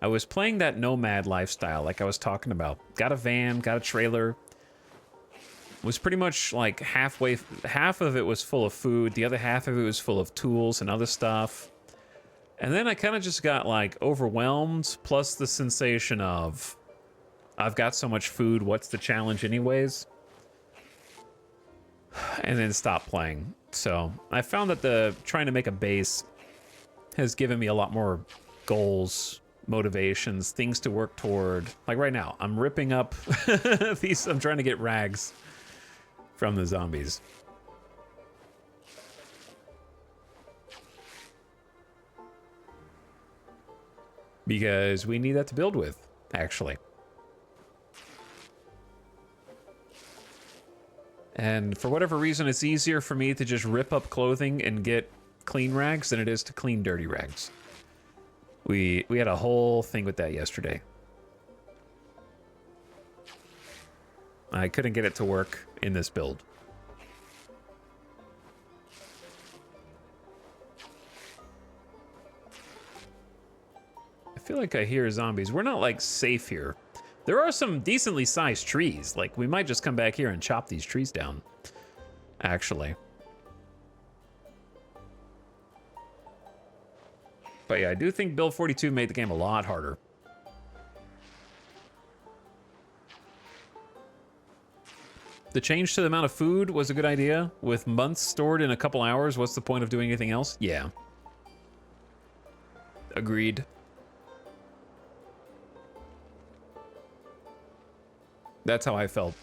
I was playing that nomad lifestyle like I was talking about. Got a van, got a trailer. Was pretty much like half of it was full of food, the other half of it was full of tools and other stuff. And then I kind of just got like overwhelmed, plus the sensation of I've got so much food, what's the challenge anyways? And then stopped playing. So I found that trying to make a base has given me a lot more goals, motivations, things to work toward. Like right now, I'm ripping up these, I'm trying to get rags from the zombies. Because we need that to build with, actually. And for whatever reason, it's easier for me to just rip up clothing and get clean rags than it is to clean dirty rags. We had a whole thing with that yesterday. I couldn't get it to work in this build. I feel like I hear zombies. We're not like safe here. There are some decently sized trees. Like we might just come back here and chop these trees down. Actually. But yeah, I do think Build 42 made the game a lot harder. The change to the amount of food was a good idea. With months stored in a couple hours, what's the point of doing anything else? Yeah. Agreed. That's how I felt.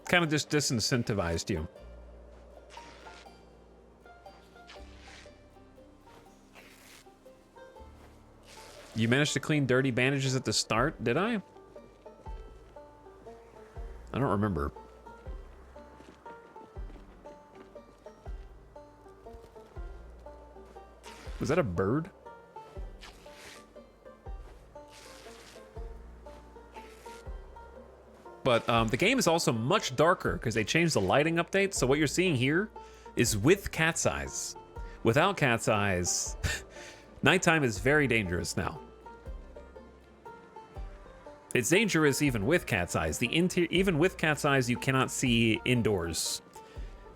Kind of just disincentivized you. You managed to clean dirty bandages at the start, did I? I don't remember. Was that a bird? But the game is also much darker because they changed the lighting update. So what you're seeing here is with cat's eyes. Without cat's eyes, nighttime is very dangerous now. It's dangerous even with cat's eyes. Even with cat's eyes, you cannot see indoors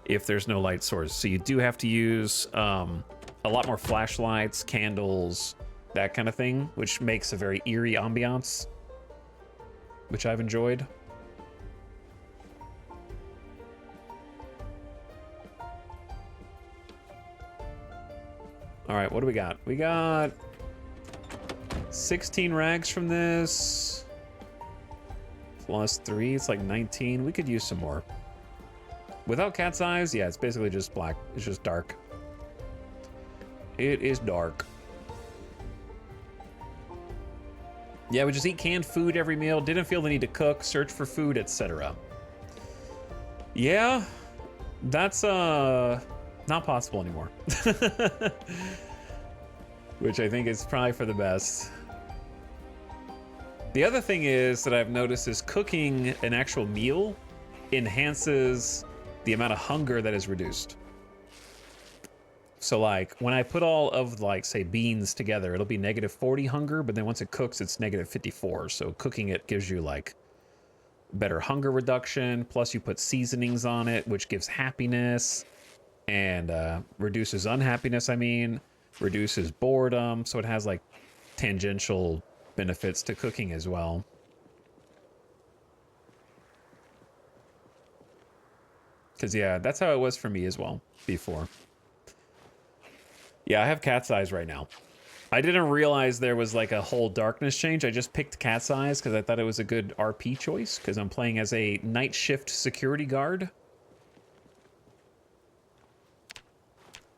if there's no light source. So you do have to use a lot more flashlights, candles, that kind of thing, which makes a very eerie ambiance, which I've enjoyed. All right, what do we got? We got 16 rags from this. Plus 3, it's like 19. We could use some more. Without cat's eyes, yeah, it's basically just black. It's just dark. It is dark. Yeah, we just eat canned food every meal. Didn't feel the need to cook, search for food, etc. Yeah, that's not possible anymore. Which I think is probably for the best. The other thing is that I've noticed is cooking an actual meal enhances the amount of hunger that is reduced. So like when I put all of like say beans together, it'll be -40 hunger, but then once it cooks, it's -54. So cooking it gives you like better hunger reduction. Plus you put seasonings on it, which gives happiness and reduces unhappiness. I mean, reduces boredom. So it has like tangential benefits to cooking as well. Because yeah, that's how it was for me as well before. Yeah, I have cat's eyes right now. I didn't realize there was like a whole darkness change. I just picked cat's eyes because I thought it was a good RP choice because I'm playing as a night shift security guard.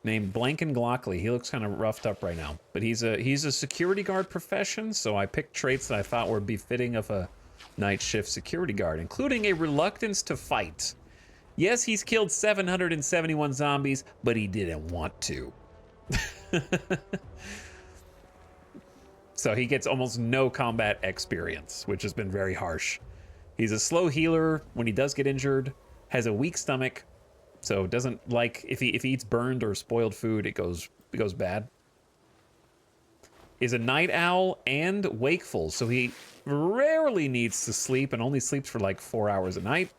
named Blanken Glockley. He looks kind of roughed up right now, but he's a security guard profession, so I picked traits that I thought were befitting of a night shift security guard, including a reluctance to fight. Yes, he's killed 771 zombies, but he didn't want to. So he gets almost no combat experience, which has been very harsh. He's a slow healer when he does get injured, has a weak stomach, so doesn't like if he eats burned or spoiled food, it goes bad. Is a night owl and wakeful, so he rarely needs to sleep and only sleeps for like 4 hours a night.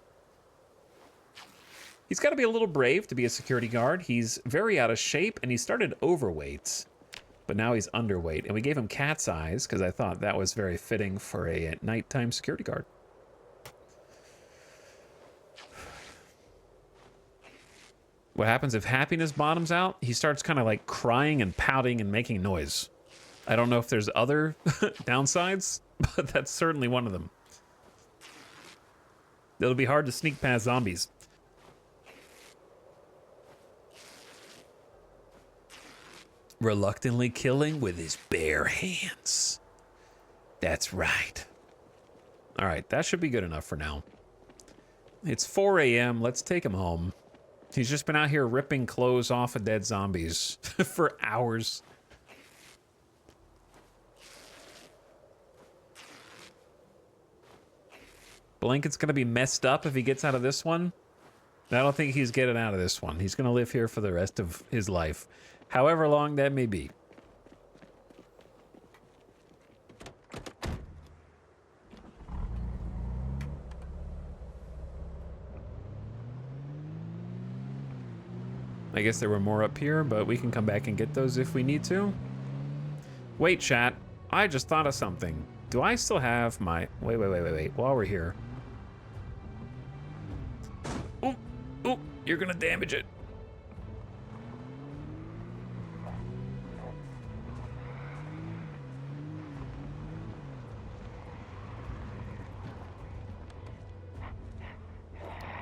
He's got to be a little brave to be a security guard. He's very out of shape, and he started overweight, but now he's underweight. And we gave him cat's eyes because I thought that was very fitting for a nighttime security guard. What happens if happiness bottoms out? He starts kind of like crying and pouting and making noise. I don't know if there's other downsides, but that's certainly one of them. It'll be hard to sneak past zombies. Reluctantly killing with his bare hands. That's right. All right, that should be good enough for now. It's 4 a.m. Let's take him home. He's just been out here ripping clothes off of dead zombies for hours. Blanket's gonna be messed up if he gets out of this one. I don't think he's getting out of this one. He's gonna live here for the rest of his life, however long that may be. I guess there were more up here, but we can come back and get those if we need to. Wait, chat. I just thought of something. Do I still have my... Wait. While we're here. Oh, you're gonna damage it.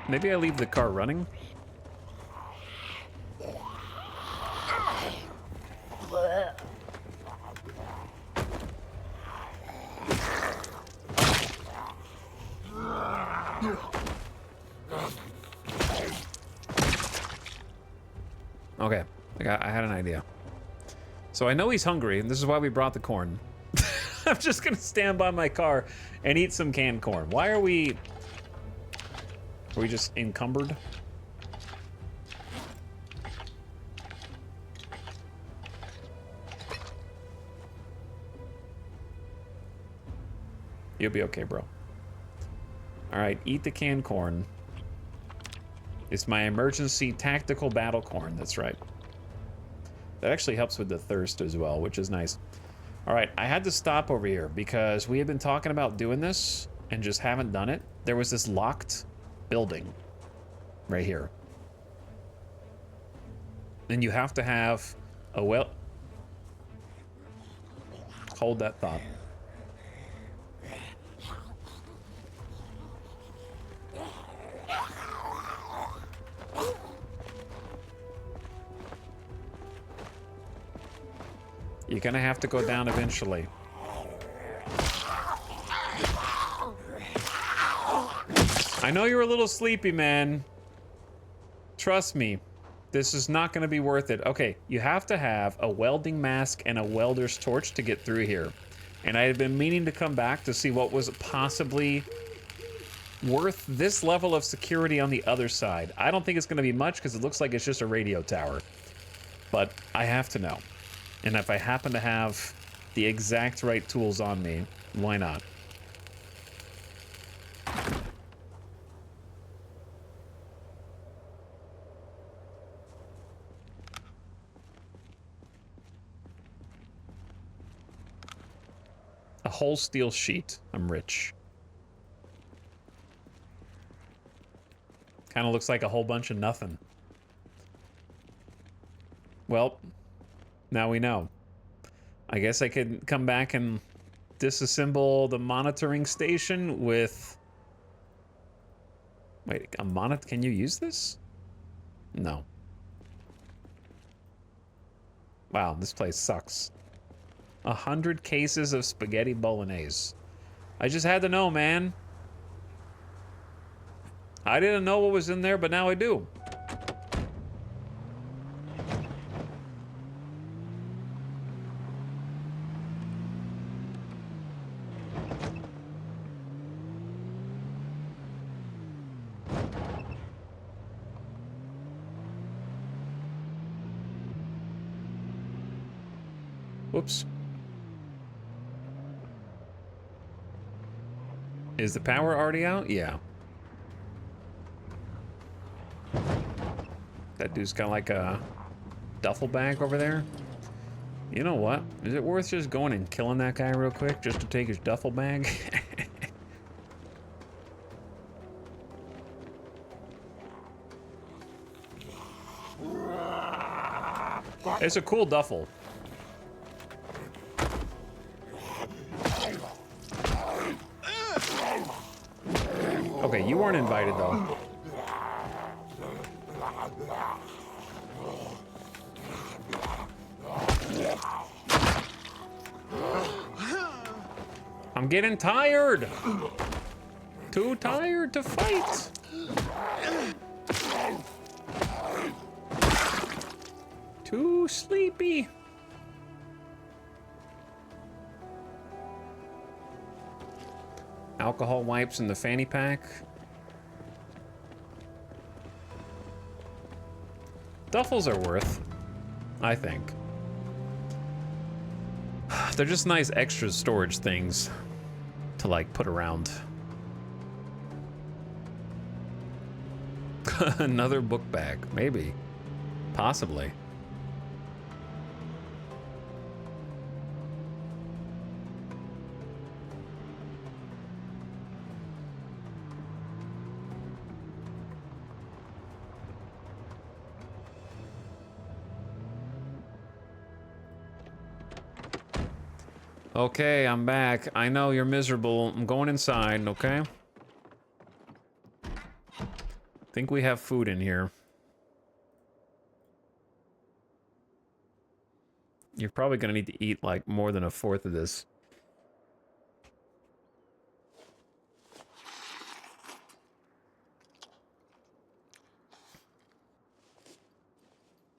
Maybe I leave the car running? Okay, I had an idea. So I know he's hungry, and this is why we brought the corn. I'm just gonna stand by my car and eat some canned corn. Why are we... Are we just encumbered? You'll be okay, bro. All right, eat the canned corn. It's my emergency tactical battle corn, that's right. That actually helps with the thirst as well, which is nice. All right, I had to stop over here because we had been talking about doing this and just haven't done it. There was this locked building right here. And you have to have a well... Hold that thought. You're gonna have to go down eventually. I know you're a little sleepy, man. Trust me, this is not gonna be worth it. Okay, you have to have a welding mask and a welder's torch to get through here. And I had been meaning to come back to see what was possibly worth this level of security on the other side. I don't think it's gonna be much because it looks like it's just a radio tower. But I have to know. And if I happen to have the exact right tools on me, why not? A whole steel sheet. I'm rich. Kind of looks like a whole bunch of nothing. Well, now we know. I guess I could come back and disassemble the monitoring station with... Wait, a monitor? Can you use this? No. Wow, this place sucks. 100 cases of spaghetti bolognese. I just had to know, man. I didn't know what was in there, but now I do. Whoops. Is the power already out? Yeah. That dude's got like a duffel bag over there. You know what? Is it worth just going and killing that guy real quick just to take his duffel bag? It's a cool duffel. Okay, you weren't invited though. I'm getting tired. Too tired to fight. Too sleepy. Alcohol wipes in the fanny pack. Duffels are worth, I think. They're just nice extra storage things to like put around. Another book bag, maybe, possibly. Okay, I'm back. I know you're miserable. I'm going inside, okay? Think we have food in here. You're probably gonna need to eat like more than a fourth of this.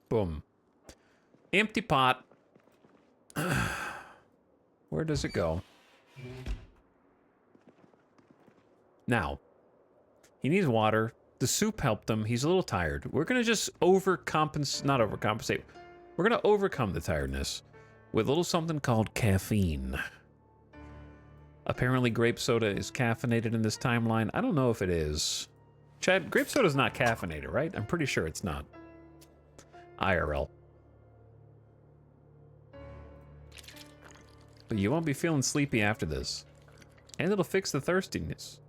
Boom. Empty pot. Where does it go? Now, he needs water. The soup helped him. He's a little tired. We're gonna just not overcompensate. We're gonna overcome the tiredness with a little something called caffeine. Apparently grape soda is caffeinated in this timeline. I don't know if it is. Chad, grape soda is not caffeinated, right? I'm pretty sure it's not. IRL. But you won't be feeling sleepy after this. And it'll fix the thirstiness.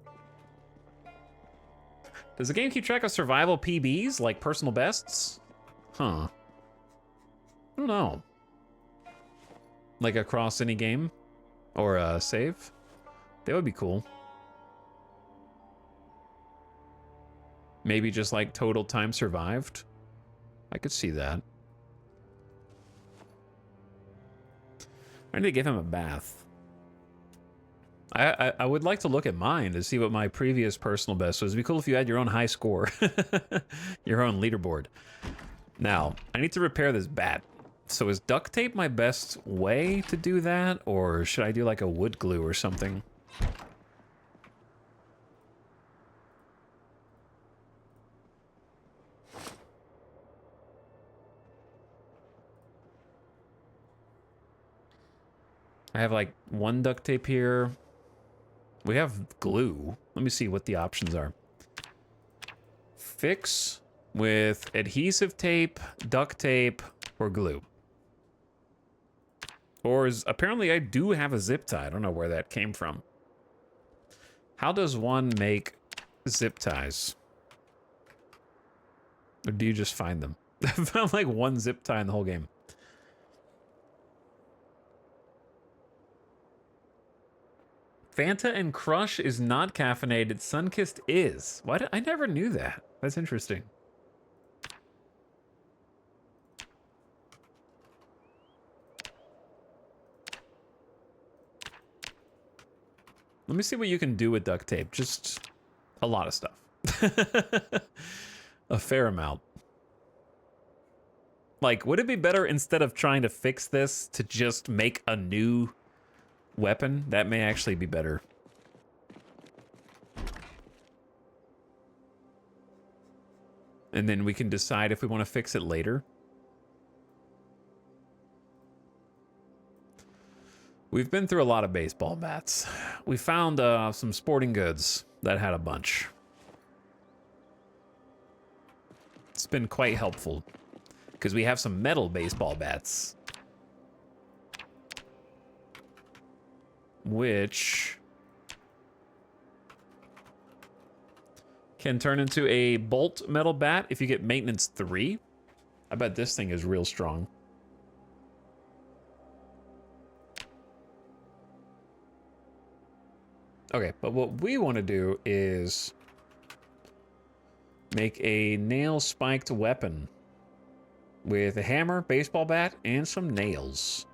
Does the game keep track of survival PBs, like personal bests? Huh. I don't know. Like across any game? Or a save? That would be cool. Maybe just like total time survived? I could see that. I need to give him a bath. I would like to look at mine to see what my previous personal best was. It'd be cool if you had your own high score. Your own leaderboard. Now, I need to repair this bat. So is duct tape my best way to do that? Or should I do like a wood glue or something? I have like one duct tape here. We have glue. Let me see what the options are. Fix with adhesive tape, duct tape, or glue. Or apparently I do have a zip tie. I don't know where that came from. How does one make zip ties? Or do you just find them? I found like one zip tie in the whole game. Fanta and Crush is not caffeinated. Sunkissed is. Why? I never knew that. That's interesting. Let me see what you can do with duct tape. Just a lot of stuff. A fair amount. Like, would it be better instead of trying to fix this to just make a new weapon? That may actually be better. And then we can decide if we want to fix it later. We've been through a lot of baseball bats. We found some sporting goods that had a bunch. It's been quite helpful because we have some metal baseball bats, which can turn into a bolt metal bat if you get maintenance 3. I bet this thing is real strong. Okay, but what we want to do is make a nail-spiked weapon with a hammer, baseball bat, and some nails.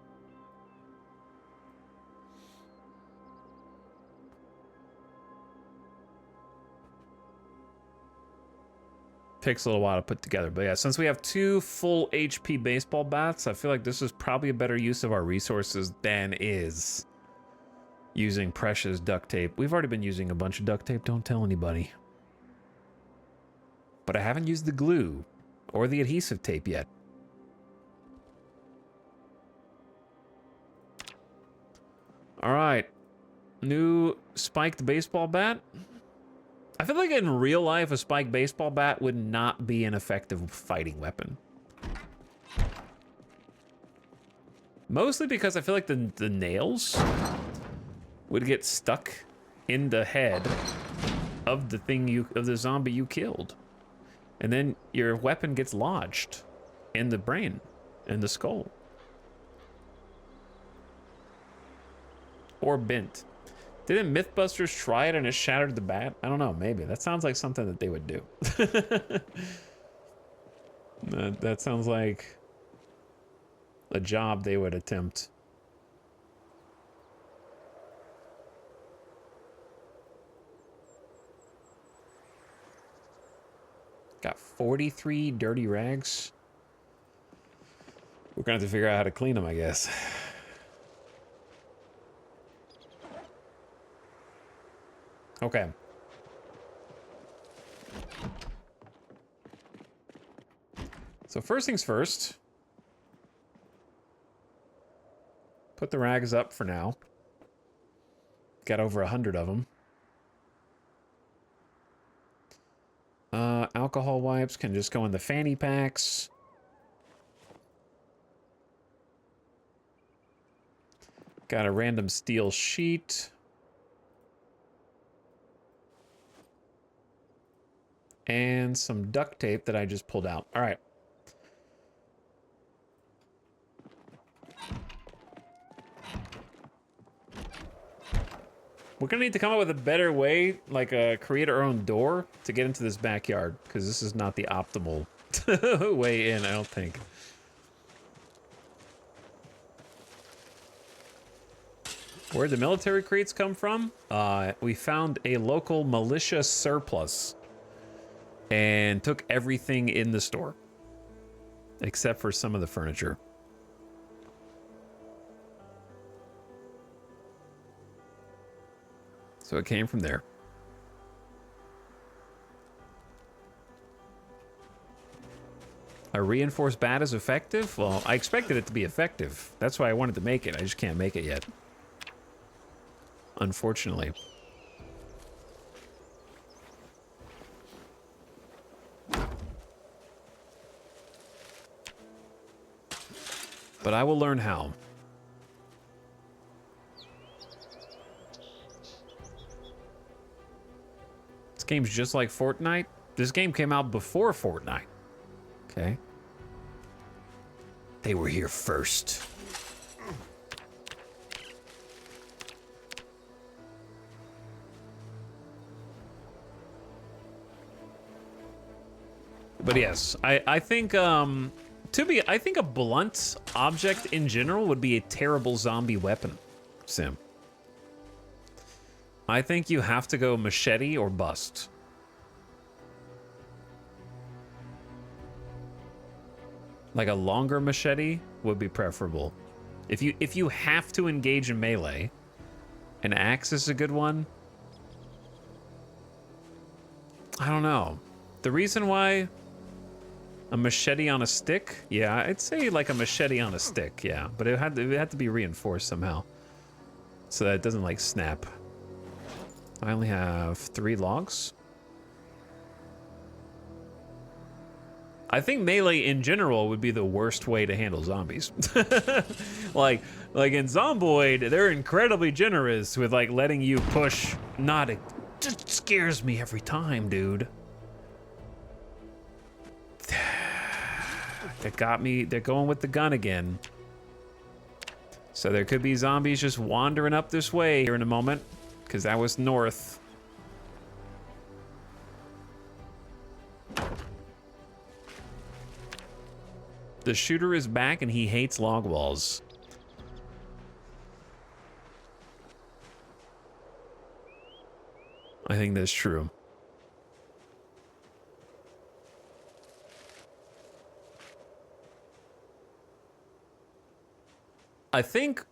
Takes a little while to put together, but yeah, since we have 2 full HP baseball bats, I feel like this is probably a better use of our resources than is using precious duct tape. We've already been using a bunch of duct tape, don't tell anybody. But I haven't used the glue or the adhesive tape yet. All right, new spiked baseball bat. I feel like in real life, a spiked baseball bat would not be an effective fighting weapon. Mostly because I feel like the nails would get stuck in the head of the zombie you killed. And then your weapon gets lodged in the brain, in the skull. Or bent. Didn't Mythbusters try it and it shattered the bat? I don't know, maybe. That sounds like something that they would do. That sounds like a job they would attempt. Got 43 dirty rags. We're gonna have to figure out how to clean them, I guess. Okay. So first things first. Put the rags up for now. Got over 100 of them. Alcohol wipes can just go in the fanny packs. Got a random steel sheet. And some duct tape that I just pulled out. All right. We're gonna need to come up with a better way, like create our own door to get into this backyard, because this is not the optimal way in, I don't think. Where'd the military crates come from? We found a local militia surplus and took everything in the store, except for some of the furniture. So it came from there. A reinforced bat is effective? Well, I expected it to be effective. That's why I wanted to make it. I just can't make it yet. Unfortunately. But I will learn how. This game's just like Fortnite. This game came out before Fortnite. Okay. They were here first. But yes, I think I think a blunt object in general would be a terrible zombie weapon sim. I think you have to go machete or bust. Like a longer machete would be preferable. If you have to engage in melee, an axe is a good one. I don't know. The reason why a machete on a stick, yeah, I'd say like a machete on a stick, yeah, but it had to be reinforced somehow, so that it doesn't like snap. I only have 3 logs. I think melee in general would be the worst way to handle zombies. like in Zomboid, they're incredibly generous with like letting you push. Not it just scares me every time, dude. They got me. They're going with the gun again. So there could be zombies just wandering up this way here in a moment, because that was north. The shooter is back and he hates log walls. I think that's true. I think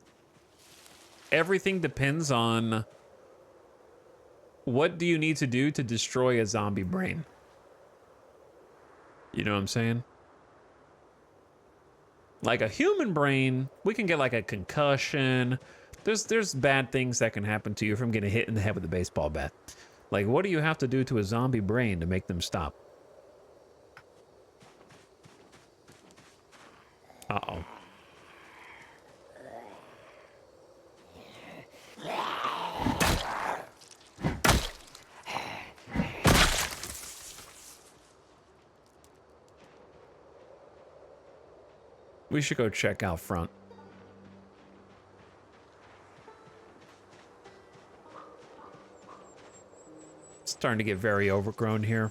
everything depends on what do you need to do to destroy a zombie brain. You know what I'm saying? Like a human brain, we can get like a concussion. There's bad things that can happen to you from getting hit in the head with a baseball bat. Like, what do you have to do to a zombie brain to make them stop? Uh-oh. We should go check out front. It's starting to get very overgrown here.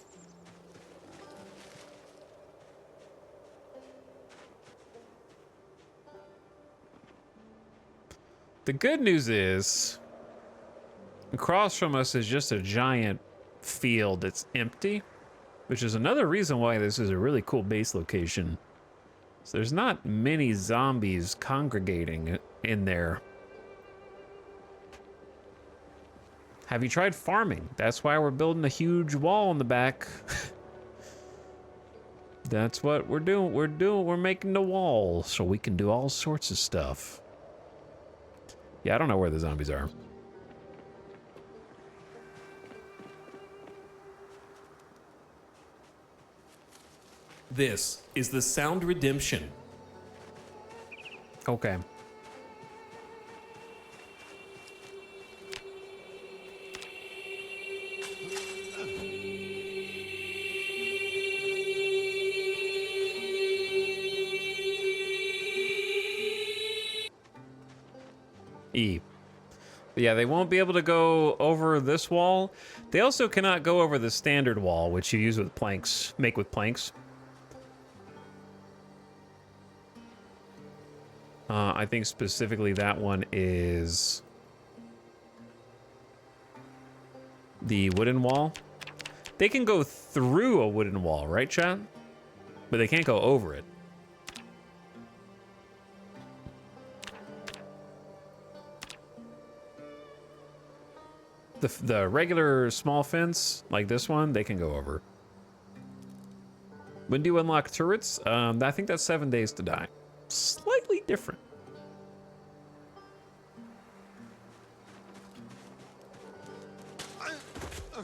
The good news is, across from us is just a giant field that's empty, which is another reason why this is a really cool base location. So there's not many zombies congregating in there. Have you tried farming? That's why we're building a huge wall in the back. That's what we're doing. We're making the wall so we can do all sorts of stuff. Yeah, I don't know where the zombies are. This is the Sound Redemption. Okay. E. Yeah, they won't be able to go over this wall. They also cannot go over the standard wall, which you use with planks, make with planks. I think specifically that one is the wooden wall. They can go through a wooden wall, right, chat? But they can't go over it. The regular small fence, like this one, they can go over. When do you unlock turrets? I think that's 7 days to die. Slightly different.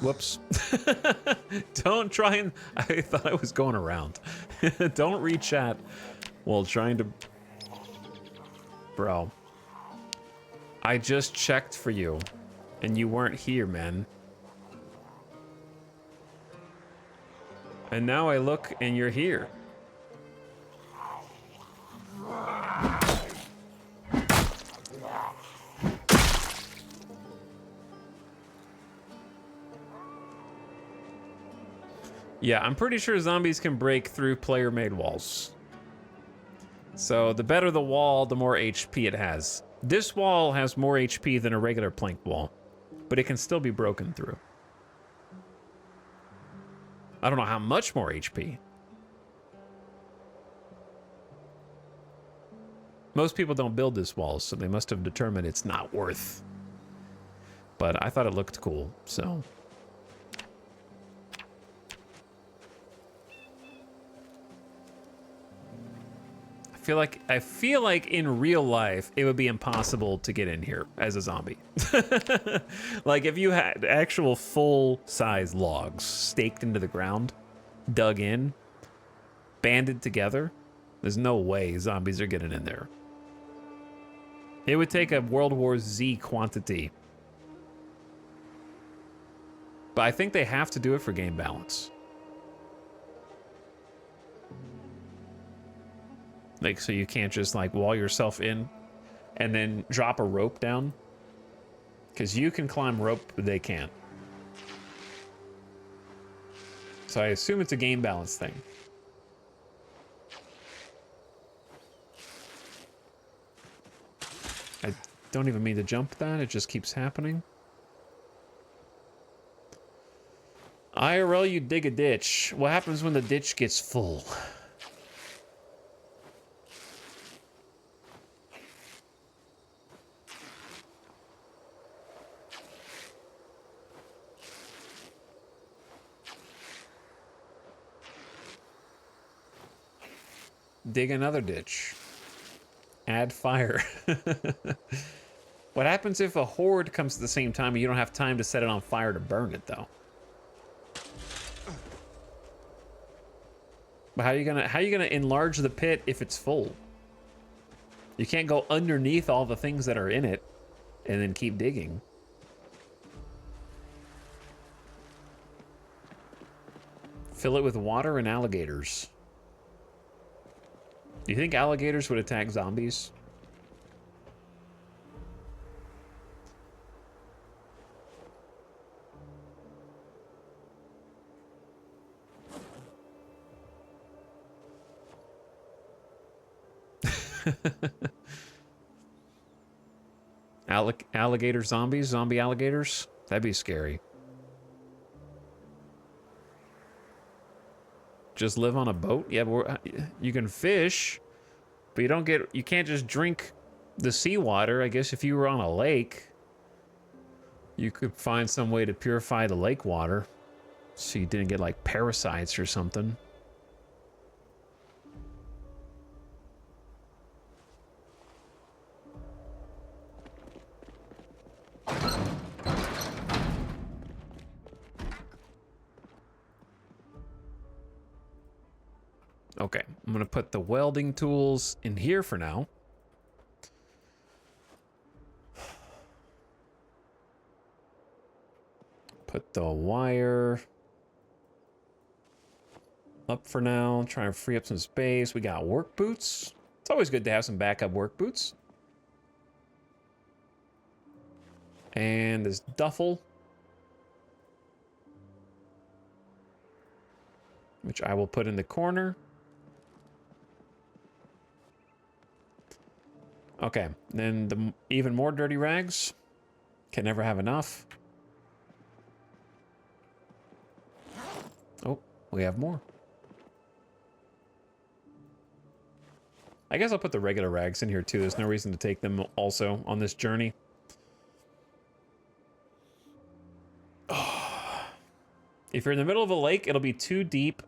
Whoops. Don't try and... I thought I was going around. Don't reach at while trying to... Bro. I just checked for you. And you weren't here, man. And now I look and you're here. Yeah, I'm pretty sure zombies can break through player-made walls. So the better the wall, the more HP it has. This wall has more HP than a regular plank wall. but it can still be broken through. I don't know how much more HP. Most people don't build this wall, so they must have determined it's not worth. But I thought it looked cool, so. I feel like in real life it would be impossible to get in here as a zombie. Like if you had actual full-size logs staked into the ground, dug in, banded together, there's no way zombies are getting in there. It would take a World War Z quantity. But I think they have to do it for game balance. Like, so you can't just like wall yourself in and then drop a rope down. Because you can climb rope, but they can't. So I assume it's a game balance thing. I don't even mean to jump that, it just keeps happening. IRL, you dig a ditch. What happens when the ditch gets full? Dig another ditch. Add fire. What happens if a horde comes at the same time and you don't have time to set it on fire to burn it, though? But how are you gonna enlarge the pit if it's full? You can't go underneath all the things that are in it and then keep digging. Fill it with water and alligators. Do you think alligators would attack zombies? Alligator zombies? Zombie alligators? That'd be scary. Just live on a boat? Yeah, but you can fish, but you can't just drink the seawater. I guess if you were on a lake, you could find some way to purify the lake water so you didn't get like parasites or something. Okay, I'm gonna put the welding tools in here for now. Put the wire up for now. Try and free up some space. We got work boots. It's always good to have some backup work boots. And this duffel, which I will put in the corner. Okay, then the even more dirty rags. Can never have enough. Oh, we have more. I guess I'll put the regular rags in here too. There's no reason to take them also on this journey. If you're in the middle of a lake, it'll be too deep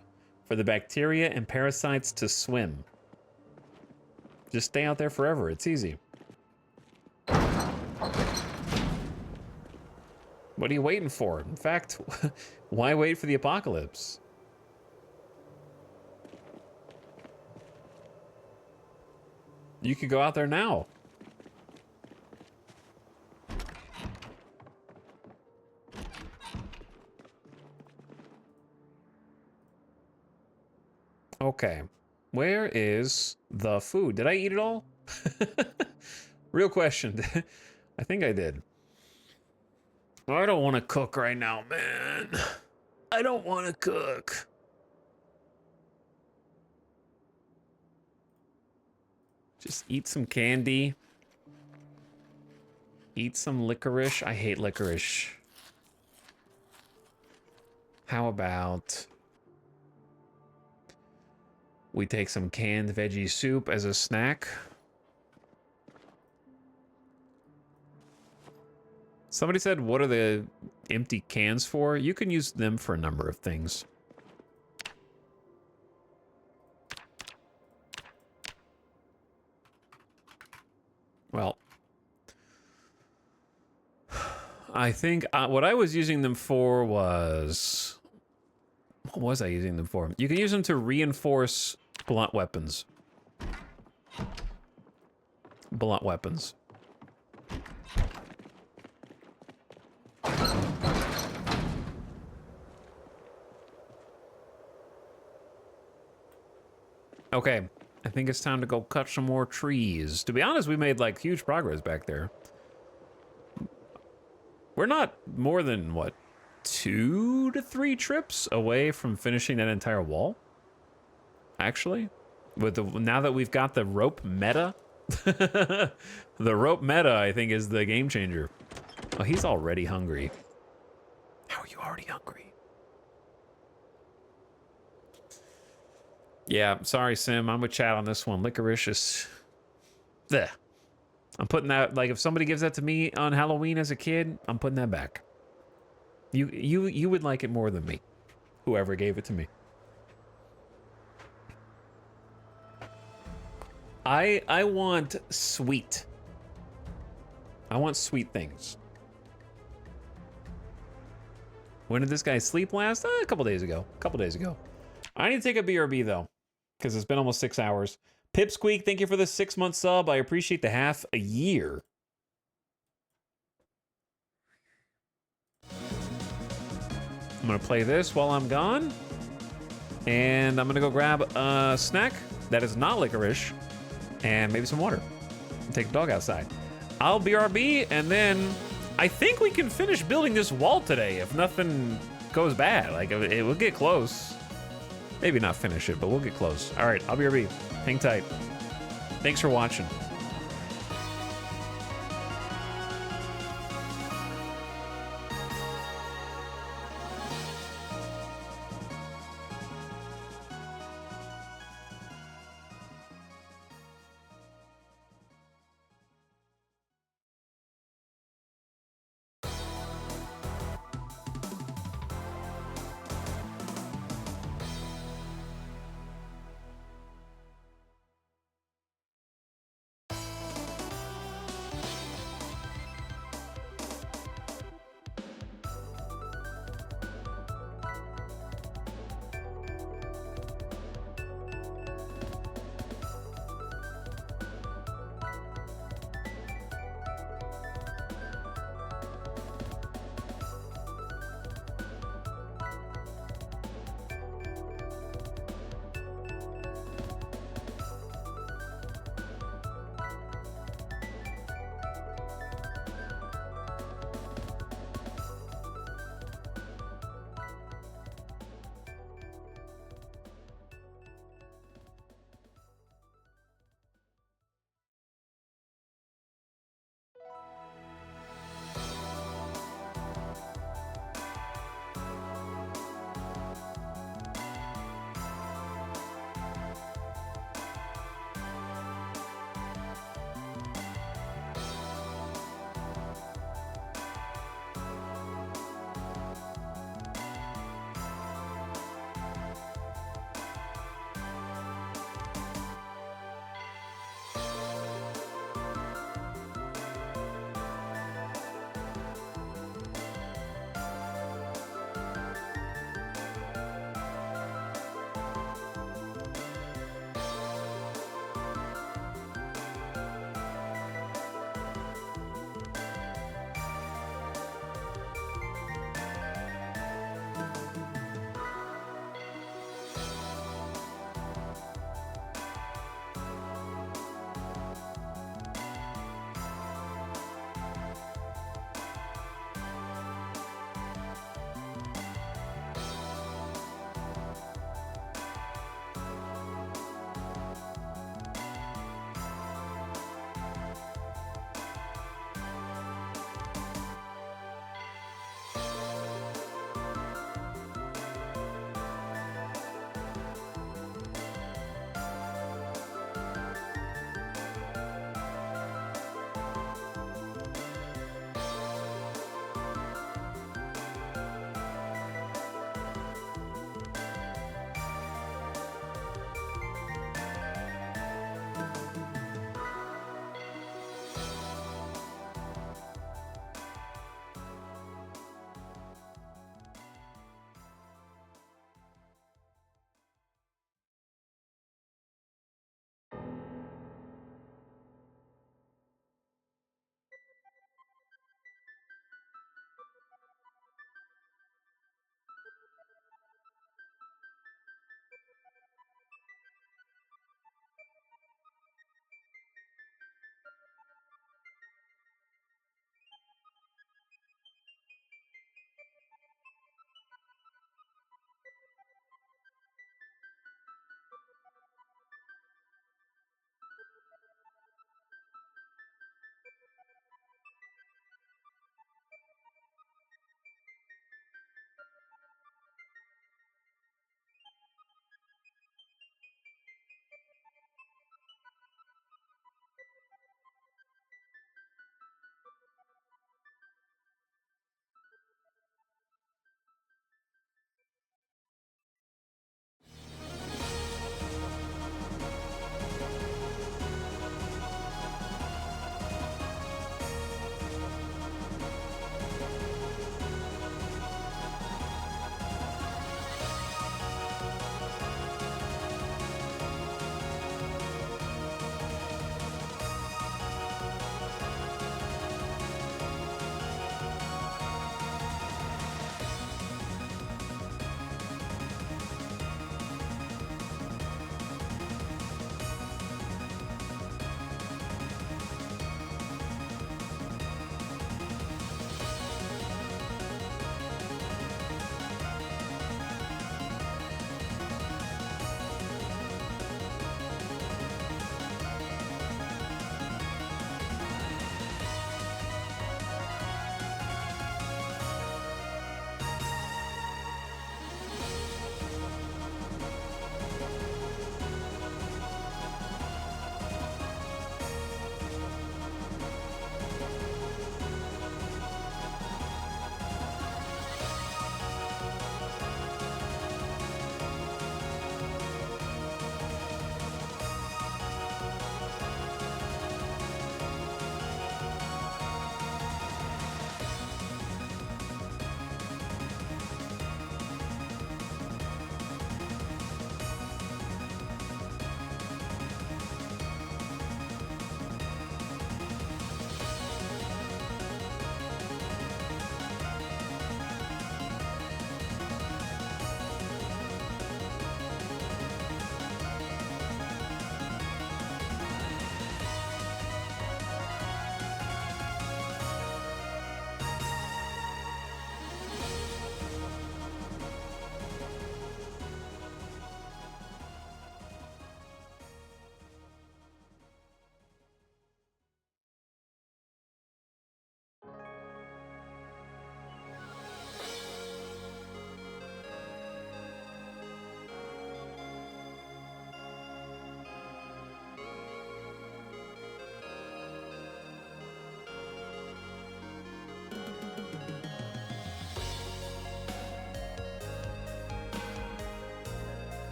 for the bacteria and parasites to swim. Just stay out there forever. It's easy. What are you waiting for? In fact, why wait for the apocalypse? You could go out there now. Okay. Where is the food? Did I eat it all? Real question. I think I did. I don't want to cook right now, man. I don't want to cook. Just eat some candy. Eat some licorice. I hate licorice. How about we take some canned veggie soup as a snack? Somebody said, what are the empty cans for? You can use them for a number of things. Well, I think what I was using them for was... What was I using them for? You can use them to reinforce blunt weapons. Blunt weapons. Okay, I think it's time to go cut some more trees. To be honest, we made like huge progress back there. We're not more than, what, 2 to 3 trips away from finishing that entire wall? Actually? With the, now that we've got the rope meta? The rope meta, I think, is the game changer. Oh, he's already hungry. How are you already hungry? Yeah, sorry, Sim. I'm with Chad on this one. Licorice is... Bleh. I'm putting that, like, if somebody gives that to me on Halloween as a kid, I'm putting that back. You would like it more than me. Whoever gave it to me. I want sweet. I want sweet things. When did this guy sleep last? A couple days ago. A couple days ago. I need to take a BRB, though, because it's been almost 6 hours. Pipsqueak, thank you for the 6-month sub. I appreciate the half a year. I'm going to play this while I'm gone. And I'm going to go grab a snack that is not licorice and maybe some water. And take the dog outside. I'll BRB, and then I think we can finish building this wall today if nothing goes bad. Like, it will get close. Maybe not finish it, but we'll get close. All right, I'll BRB. Hang tight. Thanks for watching.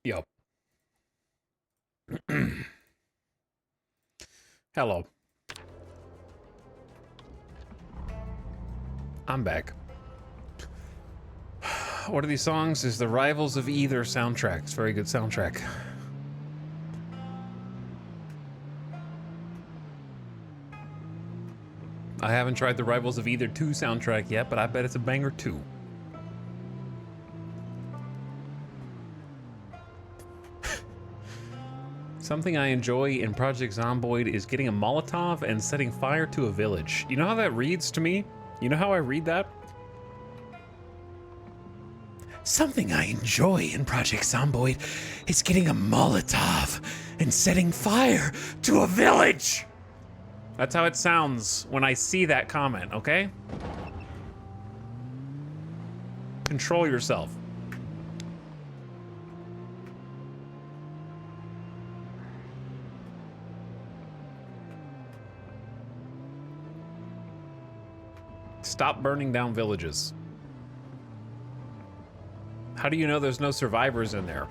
Yup. Hello. I'm back. What are these songs? Is the Rivals of Either soundtrack. It's a very good soundtrack. I haven't tried the Rivals of Either 2 soundtrack yet, but I bet it's a banger too. Something I enjoy in Project Zomboid is getting a Molotov and setting fire to a village. You know how that reads to me? You know how I read that? Something I enjoy in Project Zomboid is getting a Molotov and setting fire to a village. That's how it sounds when I see that comment, okay? Control yourself. Stop burning down villages. How do you know there's no survivors in there?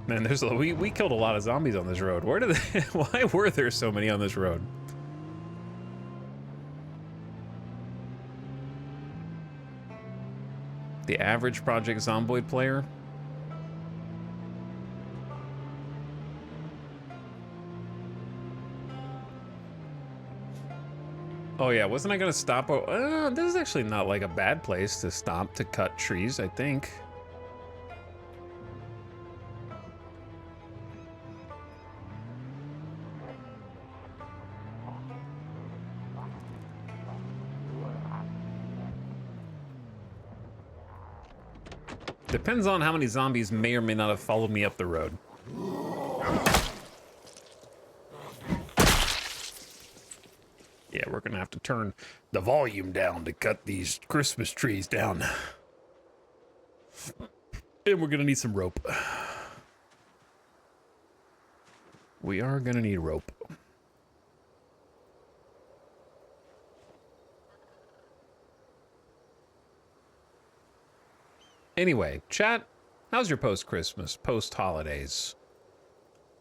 Man, we killed a lot of zombies on this road. Where did they, why were there so many on this road? The average Project Zomboid player? Oh yeah, wasn't I gonna stop? This is actually not like a bad place to stop to cut trees, I think. Depends on how many zombies may or may not have followed me up the road. Yeah, we're gonna have to turn the volume down to cut these Christmas trees down. And we're gonna need some rope. We are gonna need rope. Anyway, chat, how's your post-Christmas, post-holidays?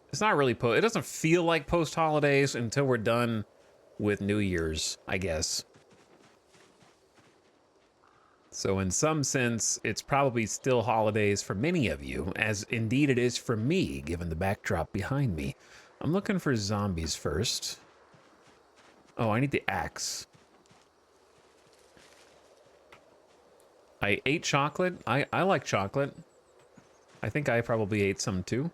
It's not really it doesn't feel like post-holidays until we're done with New Year's, I guess. So in some sense, it's probably still holidays for many of you, as indeed it is for me, given the backdrop behind me. I'm looking for zombies first. Oh, I need the axe. I ate chocolate. I like chocolate. I think I probably ate some too.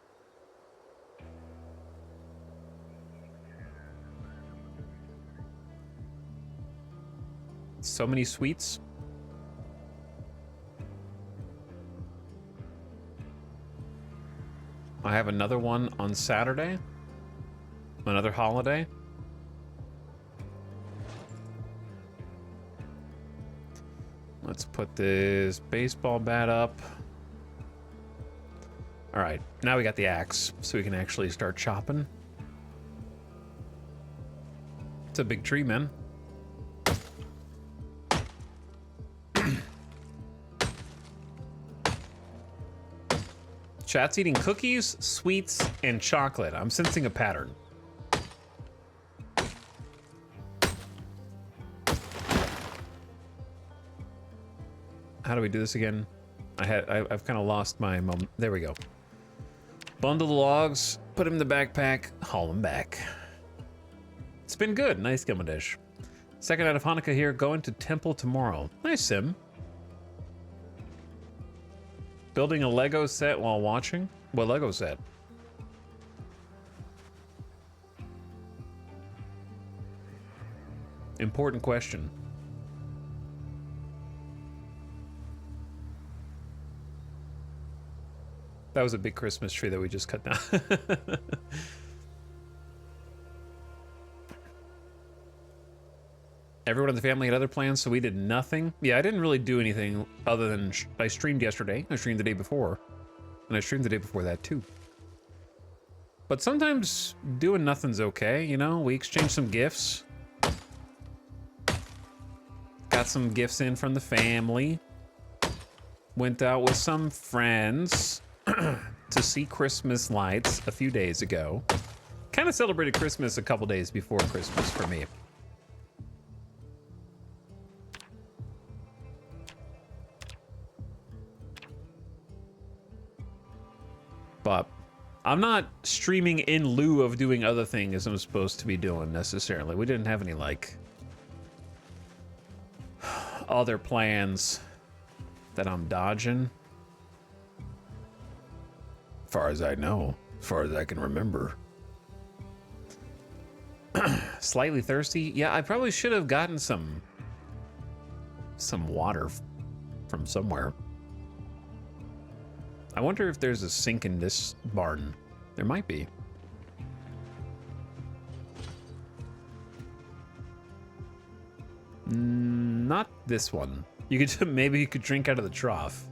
So many sweets. I have another one on Saturday. Another holiday. Let's put this baseball bat up. All right, now we got the axe, so we can actually start chopping. It's a big tree, man. Chat's eating cookies, sweets, and chocolate. I'm sensing a pattern. How do we do this again? I've kind of lost my moment. There we go. Bundle the logs, put them in the backpack, haul them back. It's been good. Nice Gilmadish. Second night of Hanukkah here, going to temple tomorrow. Nice, Sim. Building a Lego set while watching? What Lego set? Important question. That was a big Christmas tree that we just cut down. Everyone in the family had other plans, so we did nothing. Yeah, I didn't really do anything other than I streamed yesterday, I streamed the day before, and I streamed the day before that too. But sometimes doing nothing's okay, you know? We exchanged some gifts. Got some gifts in from the family. Went out with some friends to see Christmas lights a few days ago. Kind of celebrated Christmas a couple days before Christmas for me. But I'm not streaming in lieu of doing other things I'm supposed to be doing necessarily. We didn't have any, like, other plans that I'm dodging. As far as I know, as far as I can remember. Slightly thirsty? Yeah, I probably should have gotten some water from somewhere. I wonder if there's a sink in this barn. There might be. Not this one. You could maybe you could drink out of the trough.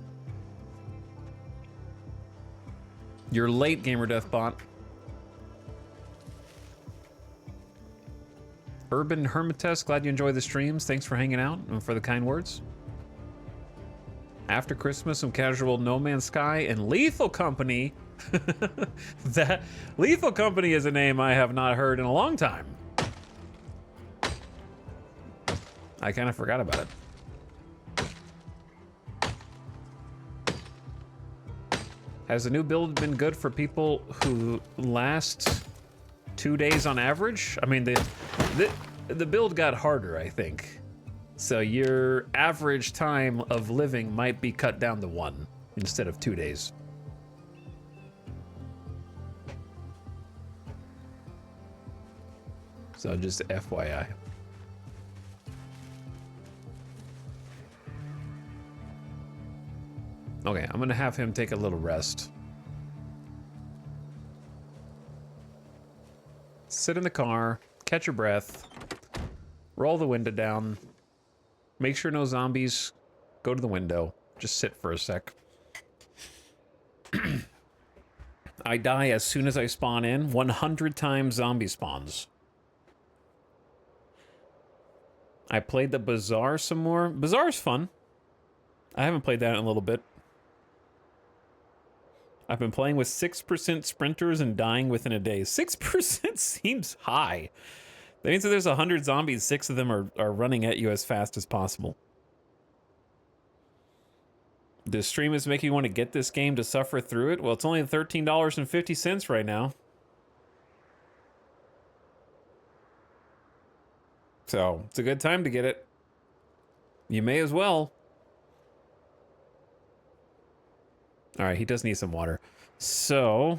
You're late, Gamer Deathbot. Urban Hermites, glad you enjoy the streams. Thanks for hanging out and for the kind words. After Christmas, some casual No Man's Sky and Lethal Company. That Lethal Company is a name I have not heard in a long time. I kind of forgot about it. Has the new build been good for people who last 2 days on average? I mean, the build got harder, I think. So your average time of living might be cut down to 1 instead of 2 days. So just FYI. Okay, I'm gonna have him take a little rest. Sit in the car, catch your breath, roll the window down, make sure no zombies go to the window, just sit for a sec. I die as soon as I spawn in, 100 times zombie spawns. I played the Bazaar some more. Bazaar's fun. I haven't played that in a little bit. I've been playing with 6% sprinters and dying within a day. 6% seems high. That means that there's 100 zombies, 6 of them are running at you as fast as possible. Does stream is making you want to get this game to suffer through it? Well, it's only $13.50 right now. So, it's a good time to get it. You may as well. All right, he does need some water. So,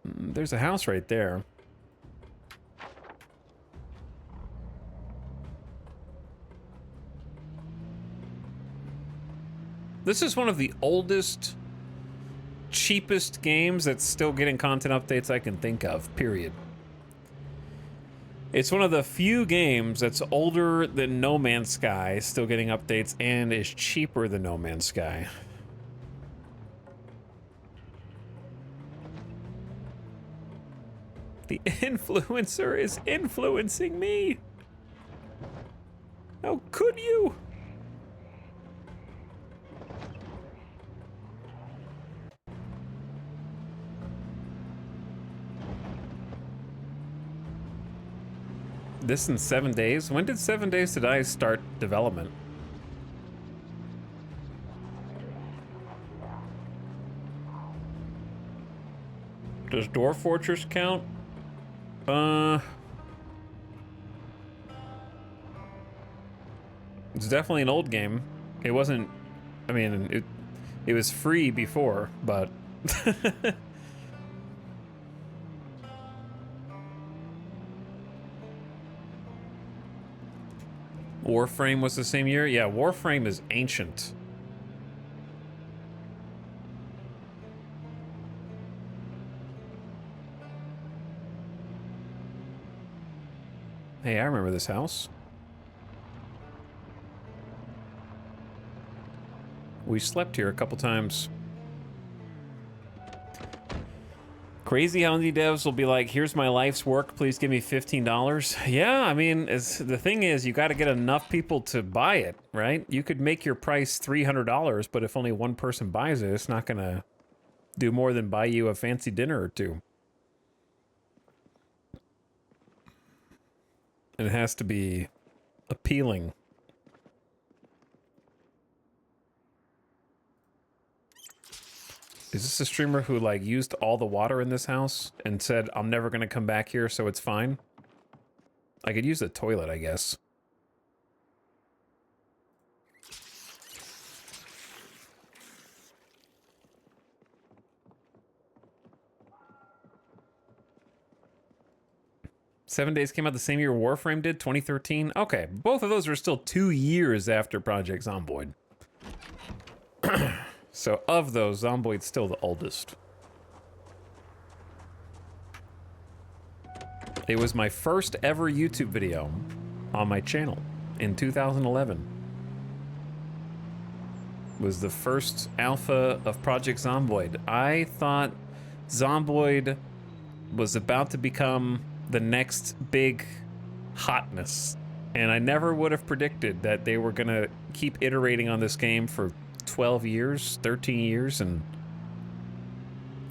there's a house right there. This is one of the oldest, cheapest games that's still getting content updates I can think of, period. It's one of the few games that's older than No Man's Sky, still getting updates, and is cheaper than No Man's Sky. The influencer is influencing me. How could you? This in 7 days? When did 7 Days to Die start development? Does Dwarf Fortress count? It's definitely an old game. It wasn't, I mean, it was free before, but Warframe was the same year? Yeah, Warframe is ancient. Hey, I remember this house. We slept here a couple times. Crazy how indie devs will be like, here's my life's work, please give me $15. Yeah, I mean, the thing is, you got to get enough people to buy it, right? You could make your price $300, but if only one person buys it, it's not going to do more than buy you a fancy dinner or two. And it has to be appealing. Is this a streamer who, like, used all the water in this house and said, I'm never going to come back here, so it's fine? I could use the toilet, I guess. Seven Days came out the same year Warframe did, 2013. Okay, both of those are still 2 years after Project Zomboid. So of those, Zomboid's still the oldest. It was my first ever YouTube video on my channel in 2011. Was the first alpha of Project Zomboid. I thought Zomboid was about to become the next big hotness, and I never would have predicted that they were gonna keep iterating on this game for 12 years, 13 years, and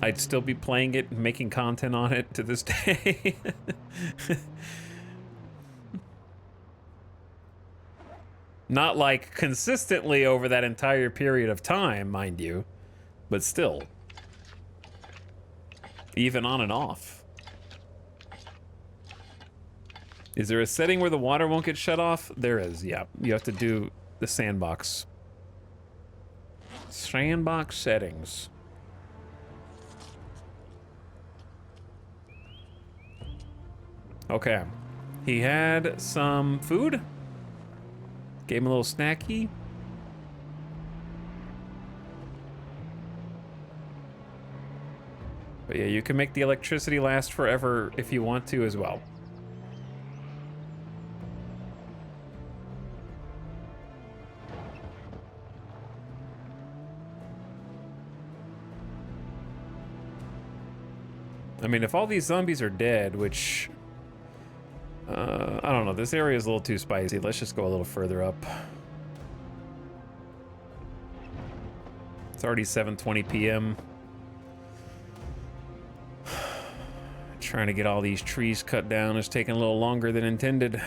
I'd still be playing it and making content on it to this day. Not like consistently over that entire period of time, mind you, but still. Even on and off. Is there a setting where the water won't get shut off? There is, yeah. You have to do the sandbox. Sandbox settings. Okay. He had some food. Gave him a little snacky. But yeah, you can make the electricity last forever if you want to as well. I mean, if all these zombies are dead, which... I don't know, this area is a little too spicy. Let's just go a little further up. It's already 7:20 p.m. Trying to get all these trees cut down is taking a little longer than intended.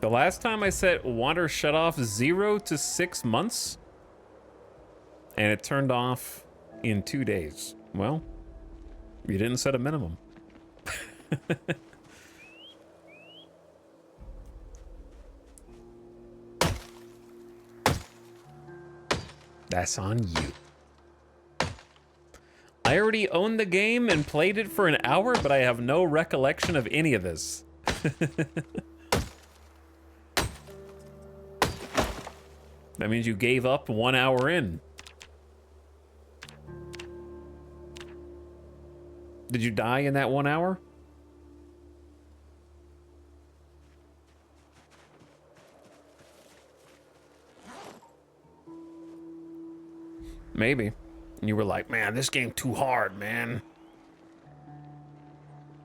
The last time I set water shut off 0 to 6 months, and it turned off in 2 days. Well, you didn't set a minimum. That's on you. I already owned the game and played it for an hour, but I have no recollection of any of this. That means you gave up 1 hour in. Did you die in that 1 hour? Maybe. And you were like, man, this game too hard, man.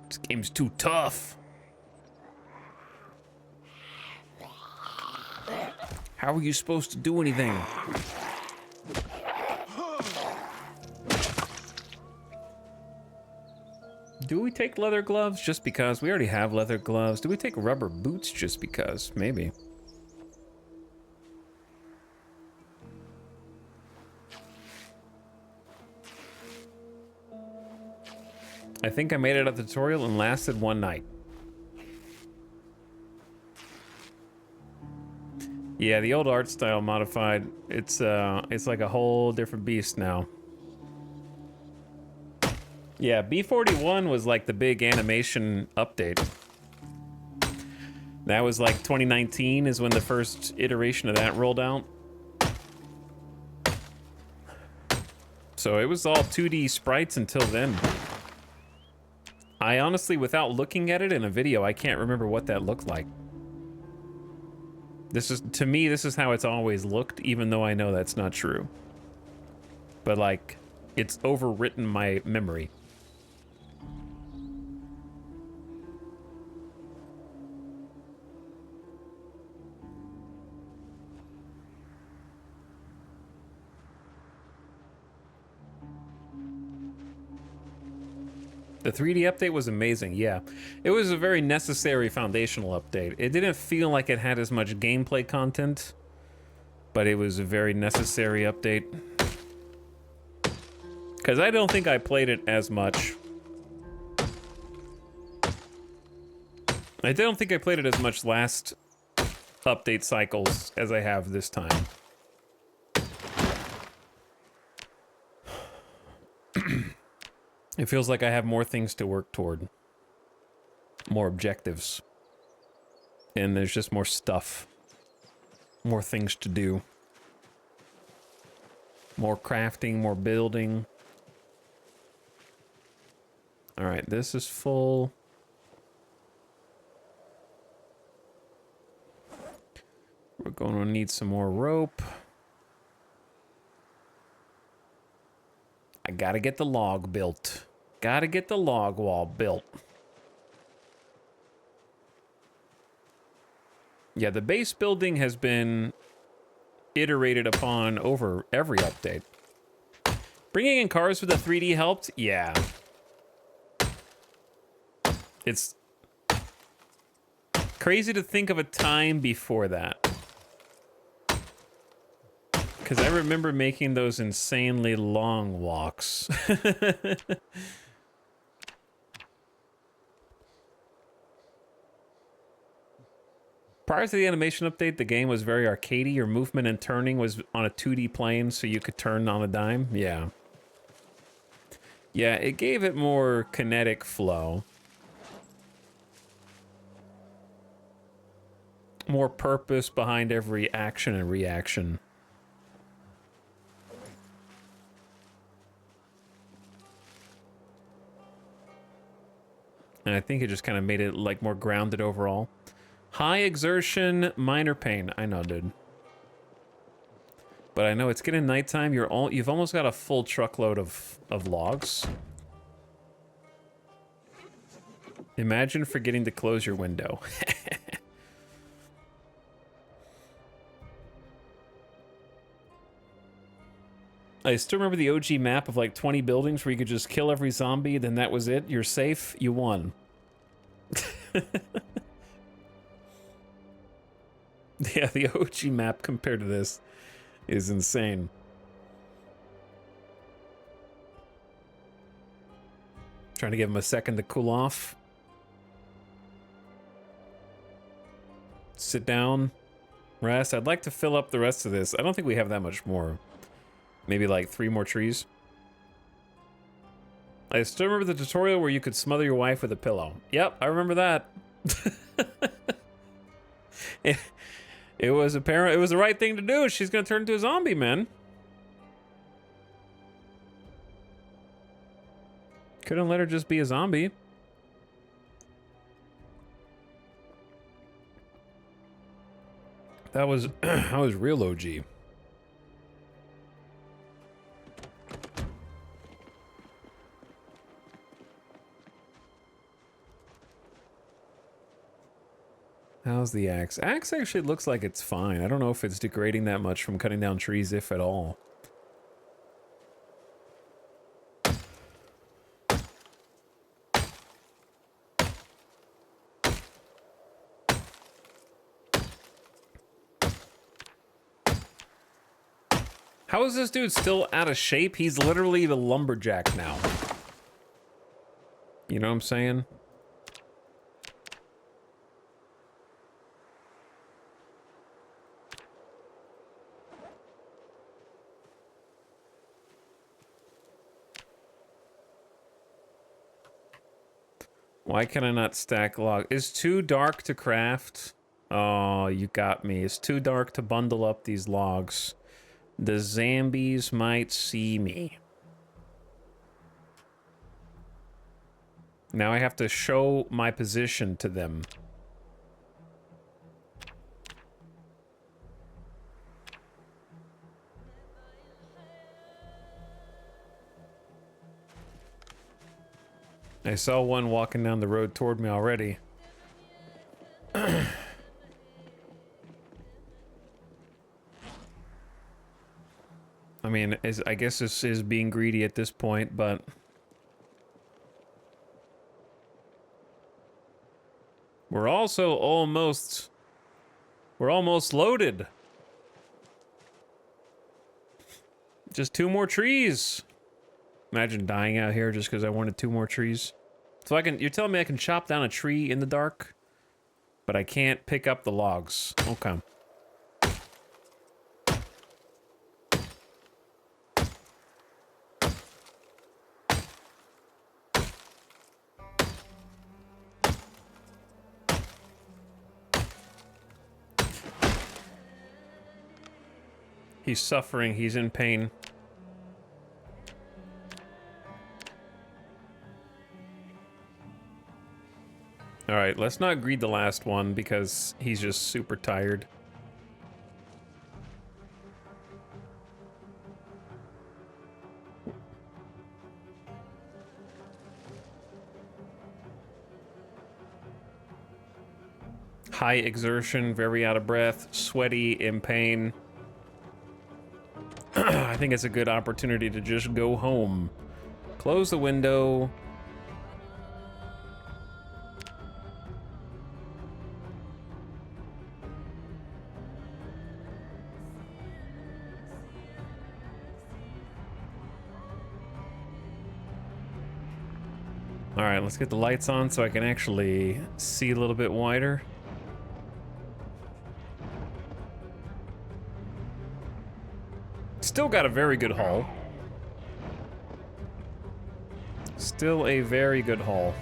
This game's too tough. How are you supposed to do anything? Do we take leather gloves just because? We already have leather gloves. Do we take rubber boots just because? Maybe. I think I made it out the tutorial and lasted 1 night. Yeah, the old art style modified. It's like a whole different beast now. Yeah, B41 was like the big animation update. That was like 2019 is when the first iteration of that rolled out. So it was all 2D sprites until then. I honestly, without looking at it in a video, I can't remember what that looked like. This is, to me, this is how it's always looked, even though I know that's not true. But like, it's overwritten my memory. The 3D update was amazing, yeah. It was a very necessary foundational update. It didn't feel like it had as much gameplay content, but it was a very necessary update. Because I don't think I played it as much. I don't think I played it as much last update cycles as I have this time. It feels like I have more things to work toward. More objectives. And there's just more stuff. More things to do. More crafting, more building. Alright, this is full. We're going to need some more rope. I gotta get the log built. Gotta get the log wall built. Yeah, the base building has been iterated upon over every update. Bringing in cars with the 3D helped? Yeah. It's crazy to think of a time before that. Because I remember making those insanely long walks. Prior to the animation update, the game was very arcadey. Your movement and turning was on a 2D plane, so you could turn on a dime. Yeah. Yeah, it gave it more kinetic flow. More purpose behind every action and reaction. And I think it just kind of made it like more grounded overall. High exertion, minor pain. I know, dude. But I know it's getting nighttime. You've almost got a full truckload of logs. Imagine forgetting to close your window. I still remember the OG map of like 20 buildings where you could just kill every zombie, then that was it. You're safe. You won. Yeah, the OG map compared to this is insane. Trying to give him a second to cool off. Sit down. Rest. I'd like to fill up the rest of this. I don't think we have that much more. Maybe like 3 more trees. I still remember the tutorial where you could smother your wife with a pillow. Yep, I remember that. It was apparent. It was the right thing to do. She's gonna turn into a zombie, man. Couldn't let her just be a zombie. That was that was real OG. How's the axe? Axe actually looks like it's fine. I don't know if it's degrading that much from cutting down trees, if at all. How is this dude still out of shape? He's literally the lumberjack now. You know what I'm saying? Why can I not stack log? It's too dark to craft. Oh, you got me. It's too dark to bundle up these logs. The zombies might see me. Now I have to show my position to them. I saw one walking down the road toward me already. I mean, I guess this is being greedy at this point, but... We're also almost... We're almost loaded. Just 2 more trees. Imagine dying out here just because I wanted 2 more trees. So you're telling me I can chop down a tree in the dark, but I can't pick up the logs. Okay. He's suffering, he's in pain. Alright, let's not greed the last one because he's just super tired. High exertion, very out of breath, sweaty, in pain. I think it's a good opportunity to just go home. Close the window. All right, let's get the lights on so I can actually see a little bit wider. Still got a very good haul. Still a very good haul.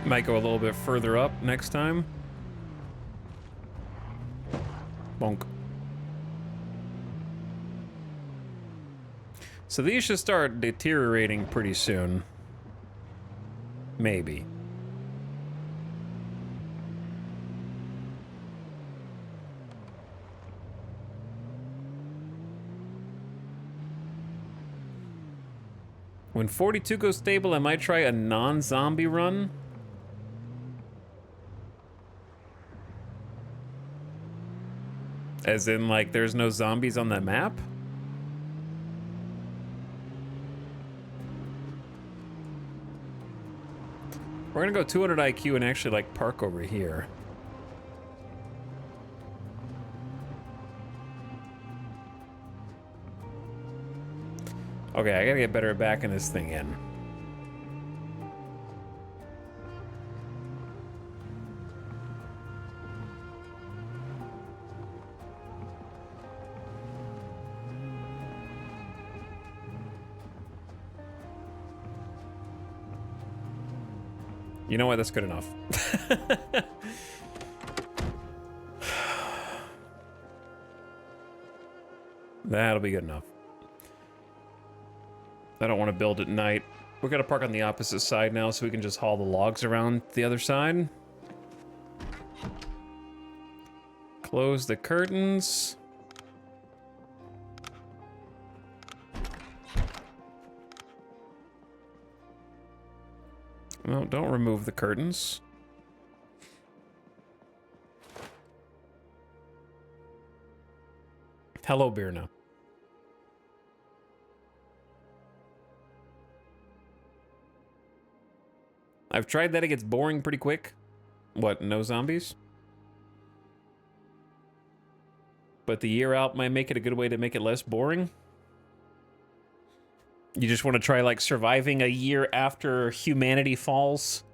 Might go a little bit further up next time. Bonk. So these should start deteriorating pretty soon. Maybe. When 42 goes stable, I might try a non-zombie run. As in, like, there's no zombies on that map? We're gonna go 200 IQ and actually, like, park over here. Okay, I gotta get better at backing this thing in. You know what? That's good enough. That'll be good enough. I don't want to build at night. We're gonna park on the opposite side now so we can just haul the logs around the other side. Close the curtains. No, don't remove the curtains. Hello, Birna. I've tried that, it gets boring pretty quick. What, no zombies? But the year out might make it a good way to make it less boring? You just want to try, like, surviving a year after humanity falls?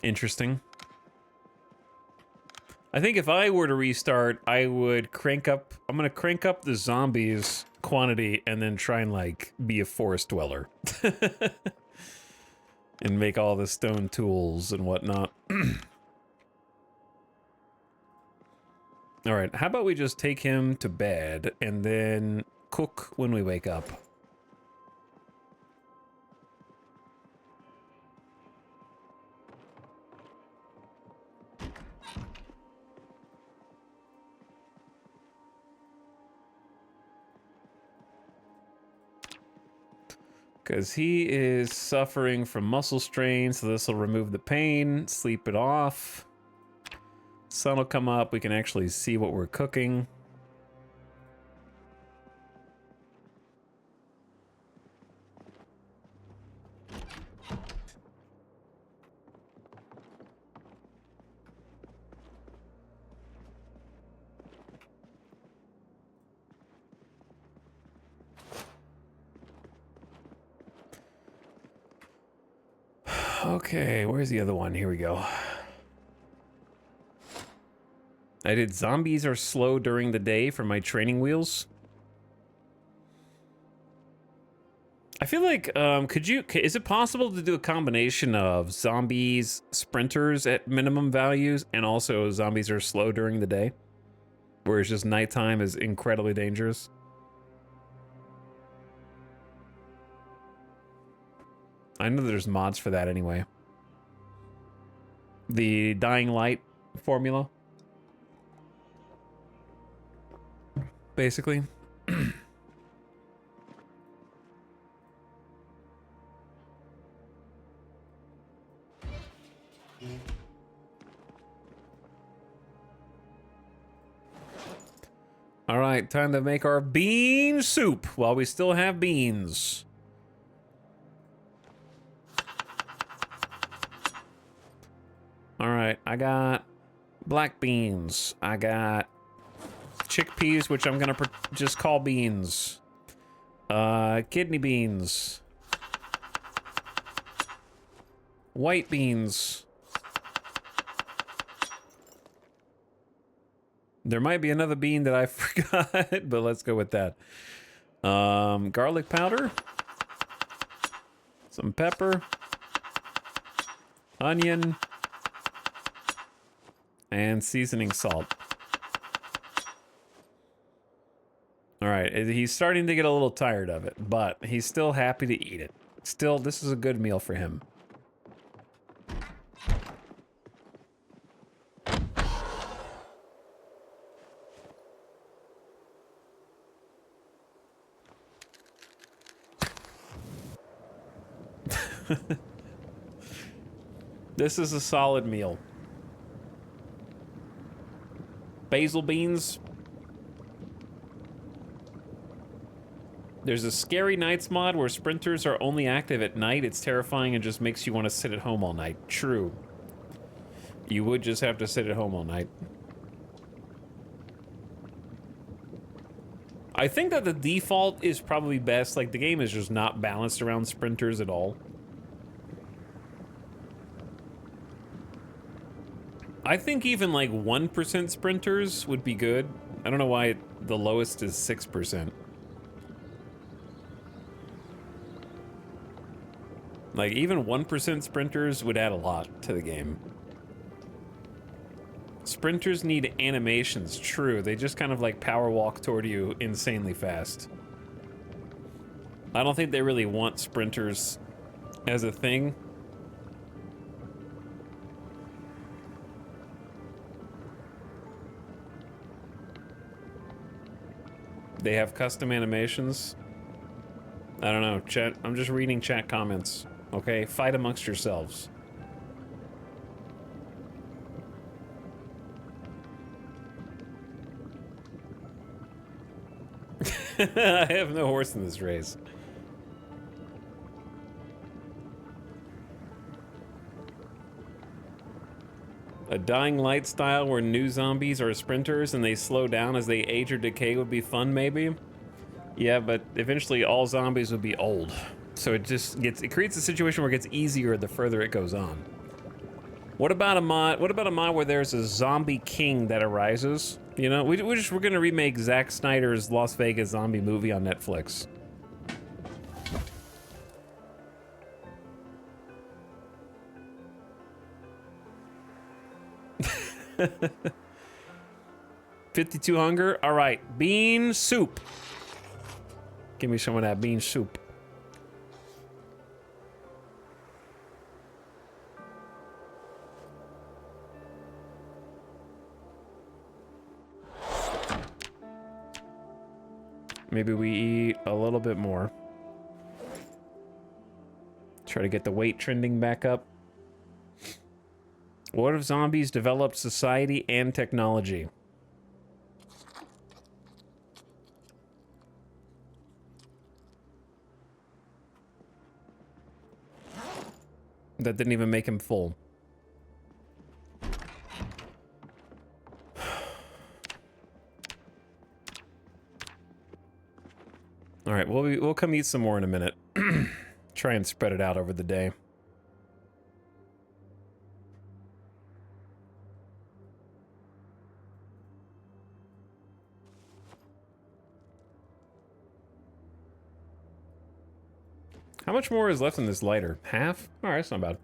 Interesting. I think if I were to restart, I would crank up... I'm gonna crank up the zombies quantity and then try and, like, be a forest dweller. And make all the stone tools and whatnot. All right, how about we just take him to bed and then cook when we wake up? Because he is suffering from muscle strain, so this will remove the pain, sleep it off. Sun will come up, we can actually see what we're cooking. Okay, where's the other one? Here we go. I did zombies are slow during the day for my training wheels. I feel like, is it possible to do a combination of zombies, sprinters at minimum values, and also zombies are slow during the day? Where it's just nighttime is incredibly dangerous? I know there's mods for that anyway. The Dying Light formula. Basically. All right, time to make our bean soup while we still have beans. All right, I got black beans. I got chickpeas, which I'm gonna just call beans. Kidney beans. White beans. There might be another bean that I forgot, but let's go with that. Garlic powder. Some pepper. Onion. And seasoning salt. All right, he's starting to get a little tired of it, but he's still happy to eat it. Still, this is a good meal for him. This is a solid meal. Basil beans. There's a Scary Nights mod where sprinters are only active at night. It's terrifying and just makes you want to sit at home all night. True. You would just have to sit at home all night. I think that the default is probably best. Like, the game is just not balanced around sprinters at all. I think even like 1% sprinters would be good. I don't know why the lowest is 6%. Like, even 1% sprinters would add a lot to the game. Sprinters need animations, true. They just kind of like power walk toward you insanely fast. I don't think they really want sprinters as a thing. They have custom animations. I don't know, chat. I'm just reading chat comments. Okay, fight amongst yourselves. I have no horse in this race. A Dying Light style where new zombies are sprinters and they slow down as they age or decay would be fun, maybe? Yeah, but eventually all zombies would be old. So it just it creates a situation where it gets easier the further it goes on. What about a mod where there's a zombie king that arises? You know, we're gonna remake Zack Snyder's Las Vegas zombie movie on Netflix. 52 hunger. All right, bean soup. Give me some of that bean soup. Maybe we eat a little bit more. Try to get the weight trending back up. What if zombies developed society and technology? That didn't even make him full. All right, we'll come eat some more in a minute. Try and spread it out over the day. How much more is left in this lighter? Half? All right, that's not bad.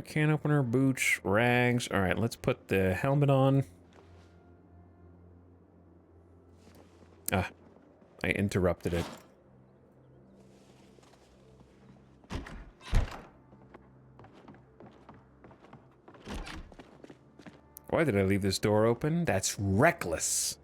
Can opener, boots, rags. All right, let's put the helmet on. Ah, I interrupted it. Why did I leave this door open? That's reckless.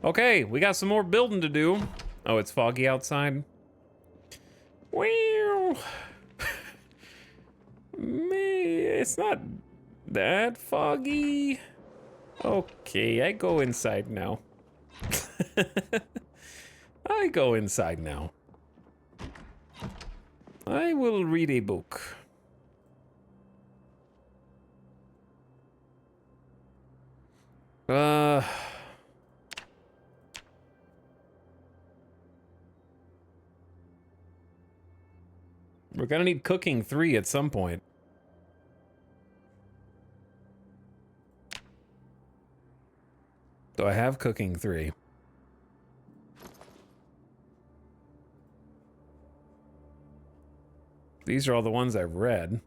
Okay, we got some more building to do. Oh, it's foggy outside. Well, it's not that foggy. Okay, I go inside now. I go inside now. I will read a book. We're gonna need cooking 3 at some point. Do I have cooking 3? These are all the ones I've read.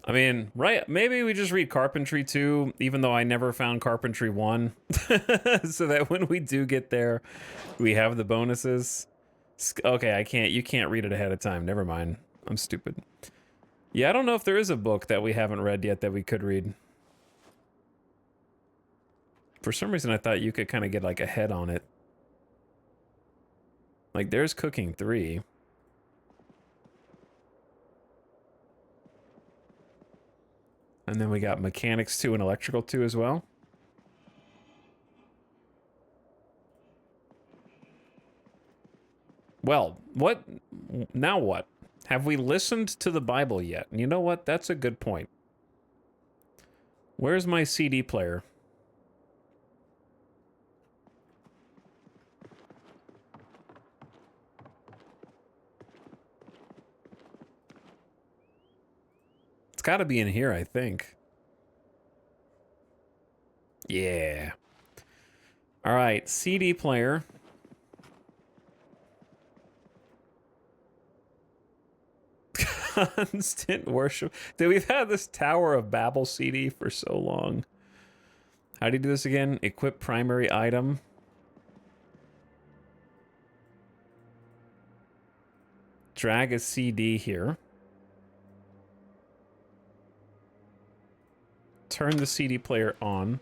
I mean, right, maybe we just read Carpentry 2, even though I never found Carpentry 1. So that when we do get there, we have the bonuses. Okay, you can't read it ahead of time. Never mind. I'm stupid. Yeah, I don't know if there is a book that we haven't read yet that we could read. For some reason, I thought you could kind of get like a head on it. Like, there's Cooking 3. And then we got Mechanics 2 and Electrical 2 as well. Well, what? Now what? Have we listened to the Bible yet? And you know what? That's a good point. Where's my CD player? It's got to be in here, I think. Yeah. All right, CD player. Constant worship. Dude, we've had this Tower of Babel CD for so long. How do you do this again? Equip primary item. Drag a CD here. Turn the CD player on.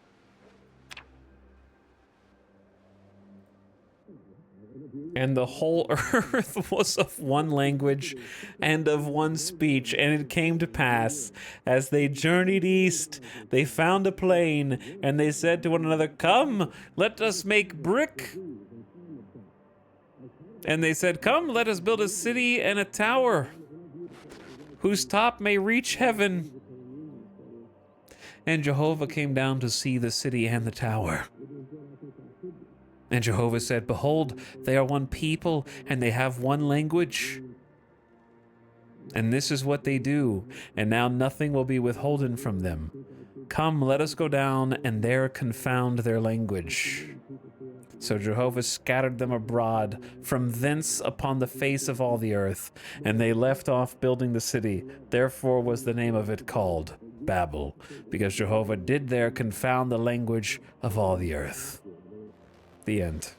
And the whole earth was of one language and of one speech. And it came to pass, as they journeyed east, they found a plain, and they said to one another, "Come, let us make brick." And they said, "Come, let us build a city and a tower, whose top may reach heaven." And Jehovah came down to see the city and the tower. And Jehovah said, "Behold, they are one people, and they have one language. And this is what they do, and now nothing will be withholden from them. Come, let us go down and there confound their language. So Jehovah scattered them abroad from thence upon the face of all the earth, and they left off building the city. Therefore was the name of it called Babel, because Jehovah did there confound the language of all the earth. The end.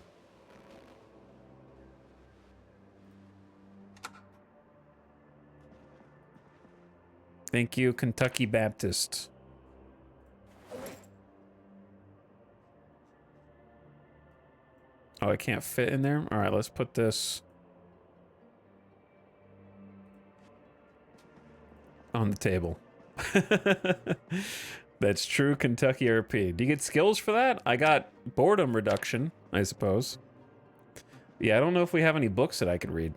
Thank you, Kentucky Baptist. Oh, I can't fit in there? All right, let's put this on the table. That's true Kentucky RP. Do you get skills for that? I got boredom reduction, I suppose. Yeah, I don't know if we have any books that I could read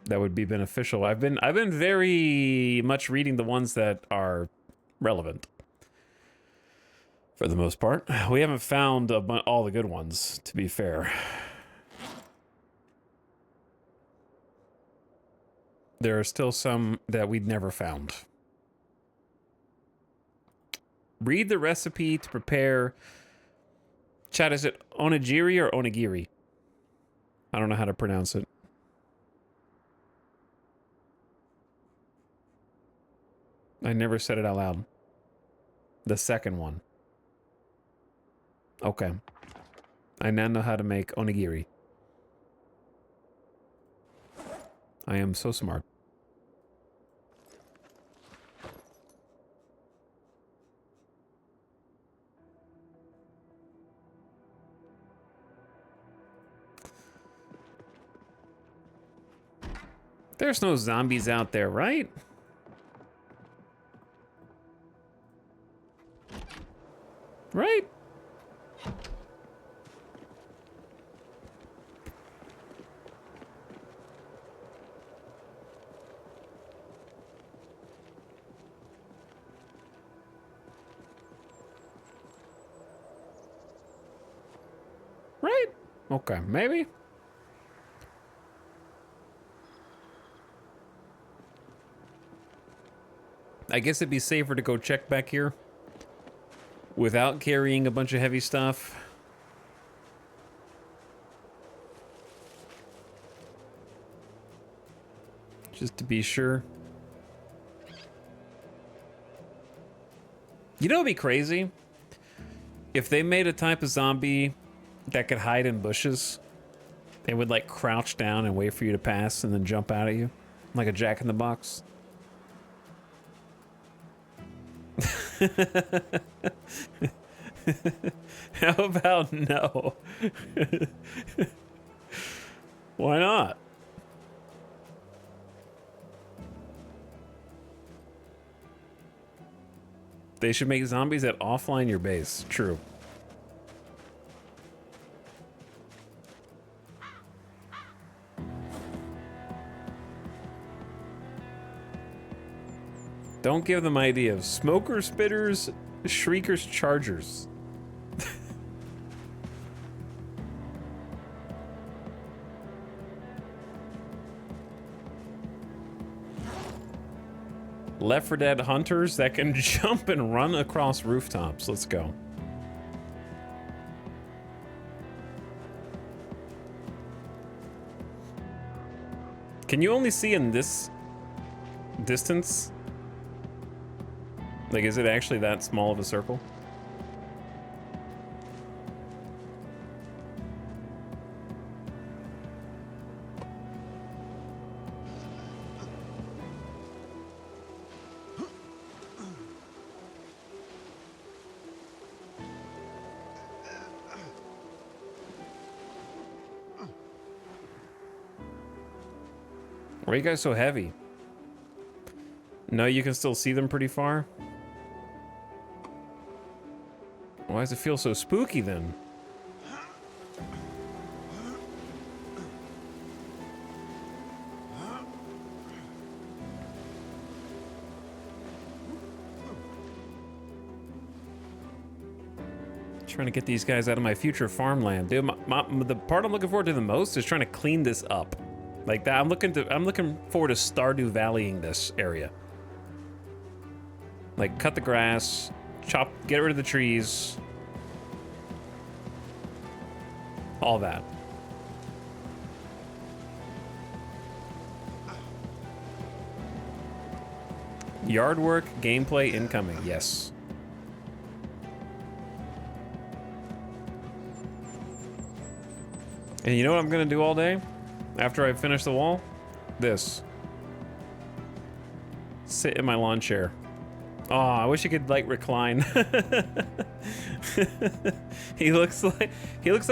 that would be beneficial. I've been very much reading the ones that are relevant. For the most part. We haven't found all the good ones, to be fair. There are still some that we'd never found. Read the recipe to prepare... Chat, is it onigiri or onigiri? I don't know how to pronounce it. I never said it out loud. The second one. Okay. I now know how to make onigiri. I am so smart. There's no zombies out there, right? Right? Right? Okay, maybe. I guess it'd be safer to go check back here without carrying a bunch of heavy stuff. Just to be sure. You know what'd be crazy? If they made a type of zombie that could hide in bushes, they would like crouch down and wait for you to pass and then jump out at you. Like a Jack-in-the-Box. How about no? Why not? They should make zombies that offline your base. True. Don't give them ideas. Smoker spitters, shriekers, chargers. Left 4 Dead hunters that can jump and run across rooftops. Let's go. Can you only see in this distance? Like, is it actually that small of a circle? Why are you guys so heavy? No, you can still see them pretty far? Why does it feel so spooky then? Trying to get these guys out of my future farmland. Dude, the part I'm looking forward to the most is trying to clean this up. Like that, I'm looking forward to Stardew Valleying this area. Like, cut the grass, get rid of the trees. All that. Yard work, gameplay incoming, yes. And you know what I'm gonna do all day? After I finish the wall? This. Sit in my lawn chair. Oh, I wish he could like recline. He looks like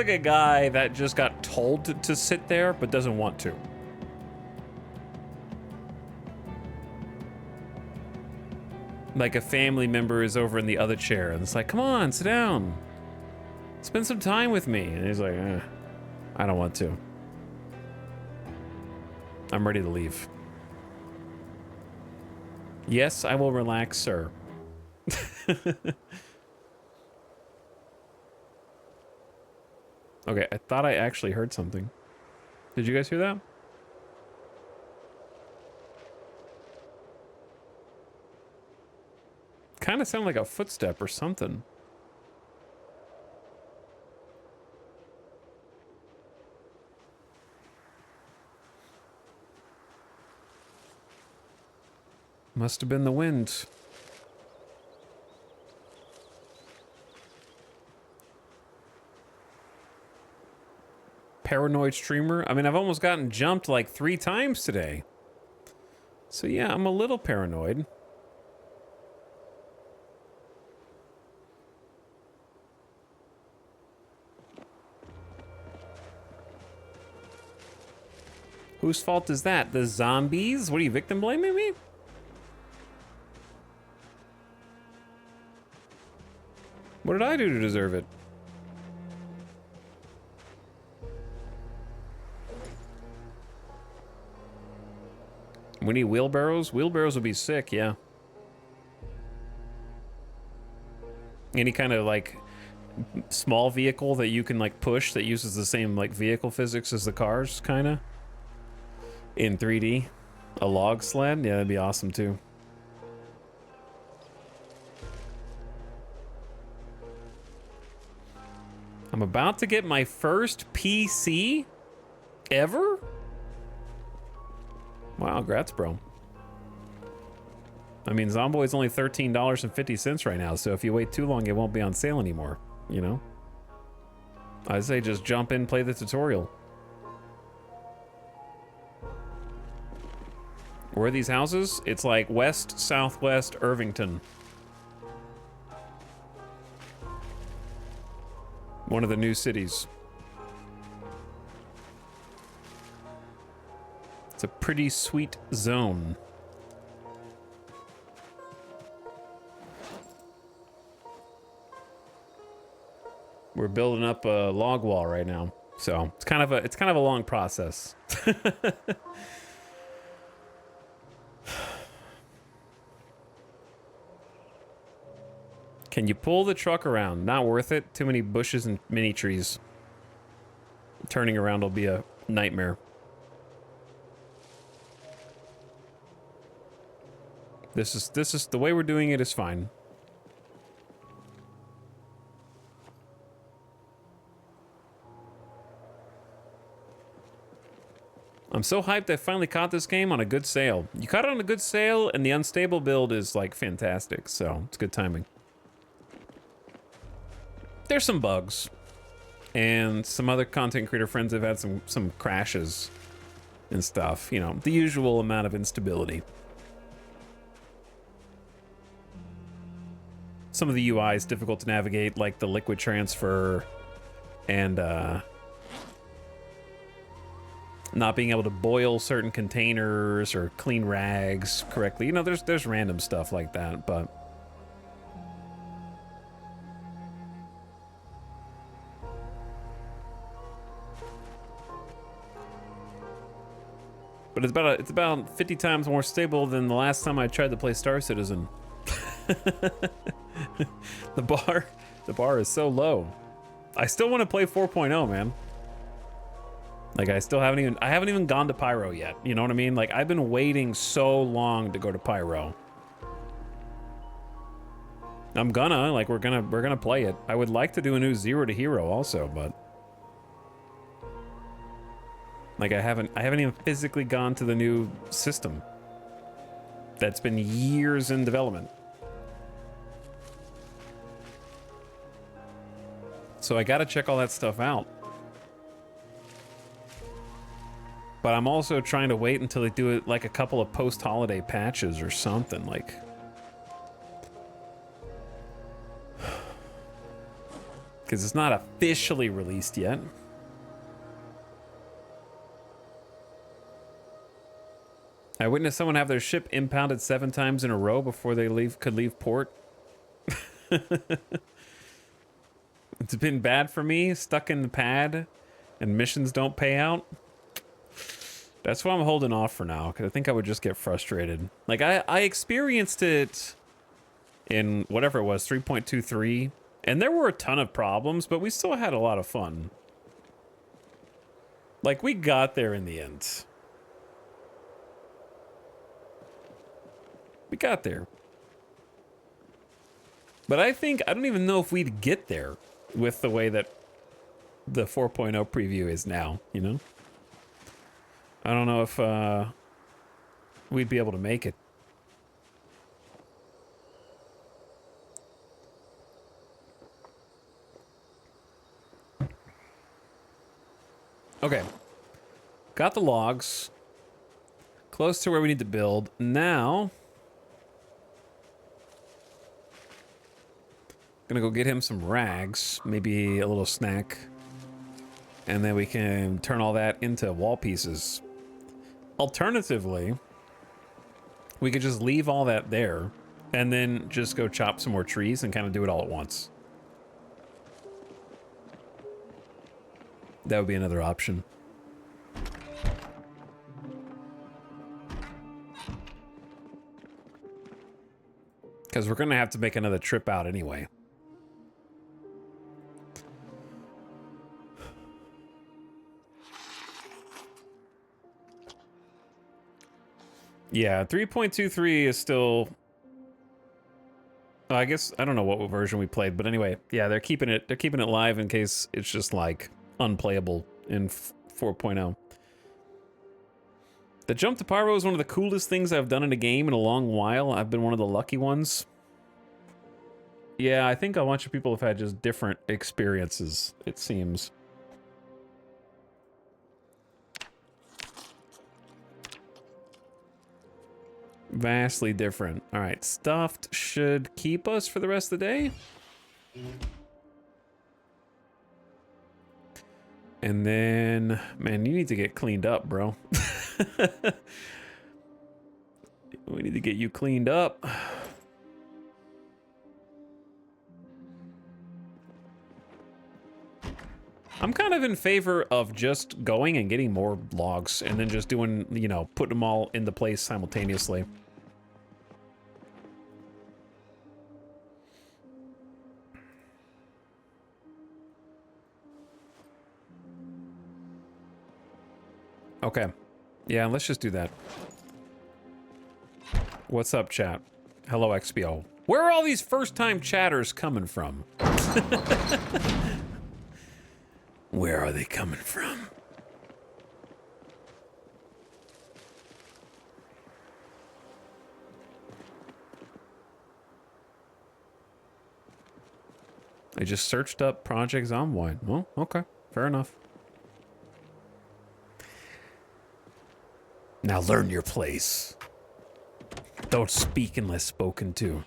a guy that just got told to sit there but doesn't want to. Like a family member is over in the other chair and it's like, come on, sit down. Spend some time with me. And he's like, I don't want to. I'm ready to leave. Yes, I will relax, sir. Okay, I thought I actually heard something. Did you guys hear that? Kind of sounded like a footstep or something. Must have been the wind. Paranoid streamer? I mean, I've almost gotten jumped like 3 times today. So yeah, I'm a little paranoid. Whose fault is that? The zombies? What are you, victim blaming me? What did I do to deserve it? We need wheelbarrows? Wheelbarrows would be sick, yeah. Any kind of like small vehicle that you can like push that uses the same like vehicle physics as the cars, kind of. In 3D. A log sled? Yeah, that'd be awesome too. I'm about to get my first PC ever? Wow, grats, bro. I mean, Zomboid's only $13.50 right now, so if you wait too long, it won't be on sale anymore, you know? I say just jump in, play the tutorial. Where are these houses? It's like west, southwest Irvington. One of the new cities. It's a pretty sweet zone. We're building up a log wall right now, so it's kind of a long process. Can you pull the truck around? Not worth it. Too many bushes and mini trees. Turning around will be a nightmare. This is the way we're doing it is fine. I'm so hyped I finally caught this game on a good sale. You caught it on a good sale and the unstable build is like fantastic, so it's good timing. There's some bugs, and some other content creator friends have had some crashes and stuff. You know, the usual amount of instability. Some of the UI is difficult to navigate, like the liquid transfer, and not being able to boil certain containers or clean rags correctly. You know, there's random stuff like that, but. But it's about 50 times more stable than the last time I tried to play Star Citizen. The bar is so low. I still want to play 4.0, man. Like I haven't even gone to Pyro yet. You know what I mean? Like I've been waiting so long to go to Pyro. I'm gonna, like, we're gonna play it. I would like to do a new Zero to Hero also, but like I haven't even physically gone to the new system. That's been years in development. So I gotta check all that stuff out. But I'm also trying to wait until they do it like a couple of post-holiday patches or something, like. Because it's not officially released yet. I witnessed someone have their ship impounded 7 times in a row before they could leave port. It's been bad for me, stuck in the pad, and missions don't pay out. That's why I'm holding off for now, because I think I would just get frustrated. Like, I experienced it in whatever it was, 3.23, and there were a ton of problems, but we still had a lot of fun. Like, we got there in the end. We got there. But I don't even know if we'd get there with the way that the 4.0 preview is now, you know? I don't know if we'd be able to make it. Okay. Got the logs. Close to where we need to build. Now, gonna go get him some rags, maybe a little snack, and then we can turn all that into wall pieces. Alternatively, we could just leave all that there and then just go chop some more trees and kind of do it all at once. That would be another option. Because we're gonna have to make another trip out anyway. Yeah, 3.23 is still... I guess I don't know what version we played, but anyway, yeah, they're keeping it live in case it's just like unplayable in 4.0. The jump to pyro is one of the coolest things I've done in a game in a long while. I've been one of the lucky ones. Yeah, I think a bunch of people have had just different experiences, it seems. Vastly different. All right, stuffed should keep us for the rest of the day. And then, man, you need to get cleaned up, bro. We need to get you cleaned up. I'm kind of in favor of just going and getting more logs and then just doing, you know, putting them all into place simultaneously. Okay. Yeah, let's just do that. What's up, chat? Hello, XPO. Where are all these first-time chatters coming from? Where are they coming from? I just searched up Project Zomboid. Well, okay. Fair enough. Now learn your place. Don't speak unless spoken to.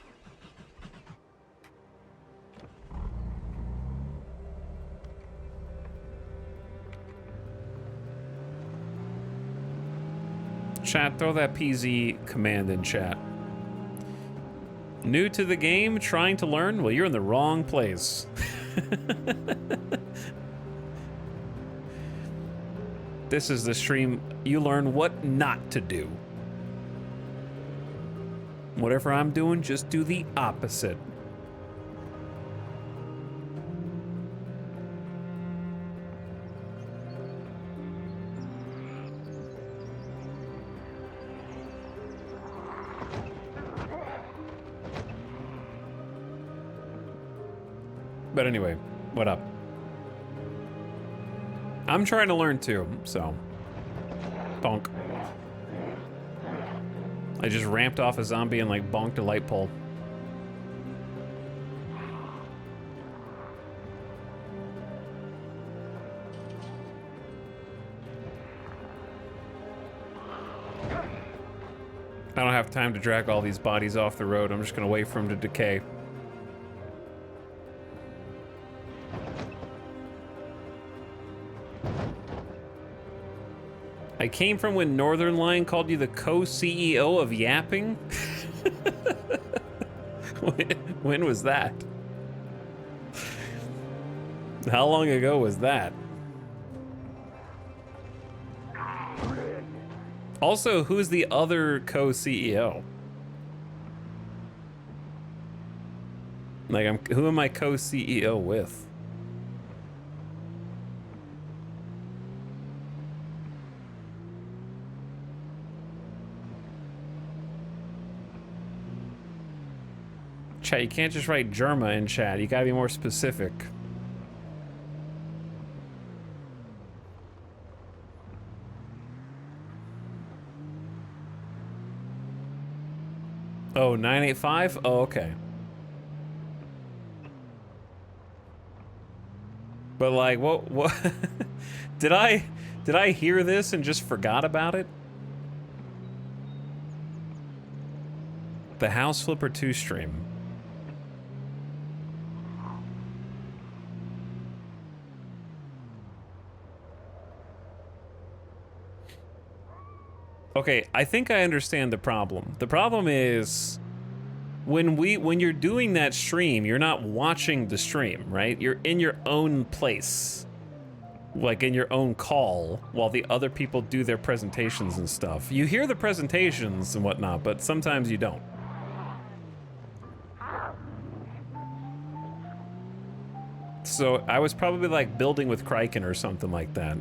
Chat, throw that PZ command in chat. New to the game, trying to learn? Well, you're in the wrong place. This is the stream you learn what not to do. Whatever I'm doing, just do the opposite. But anyway, what up? I'm trying to learn too, so. Bonk. I just ramped off a zombie and like bonked a light pole. I don't have time to drag all these bodies off the road. I'm just gonna wait for them to decay. I came from when Northern Lion called you the co-CEO of yapping? when was that? How long ago was that? Also, who's the other co-CEO? Like, who am I co-CEO with? Chat, you can't just write Germa in chat. You gotta be more specific. Oh, 985? Oh, okay. But like, what? Did I hear this and just forgot about it? The House Flipper 2 stream. Okay, I think I understand the problem. The problem is when you're doing that stream, you're not watching the stream, right? You're in your own place. Like in your own call while the other people do their presentations and stuff. You hear the presentations and whatnot, but sometimes you don't. So I was probably like building with Kraken or something like that.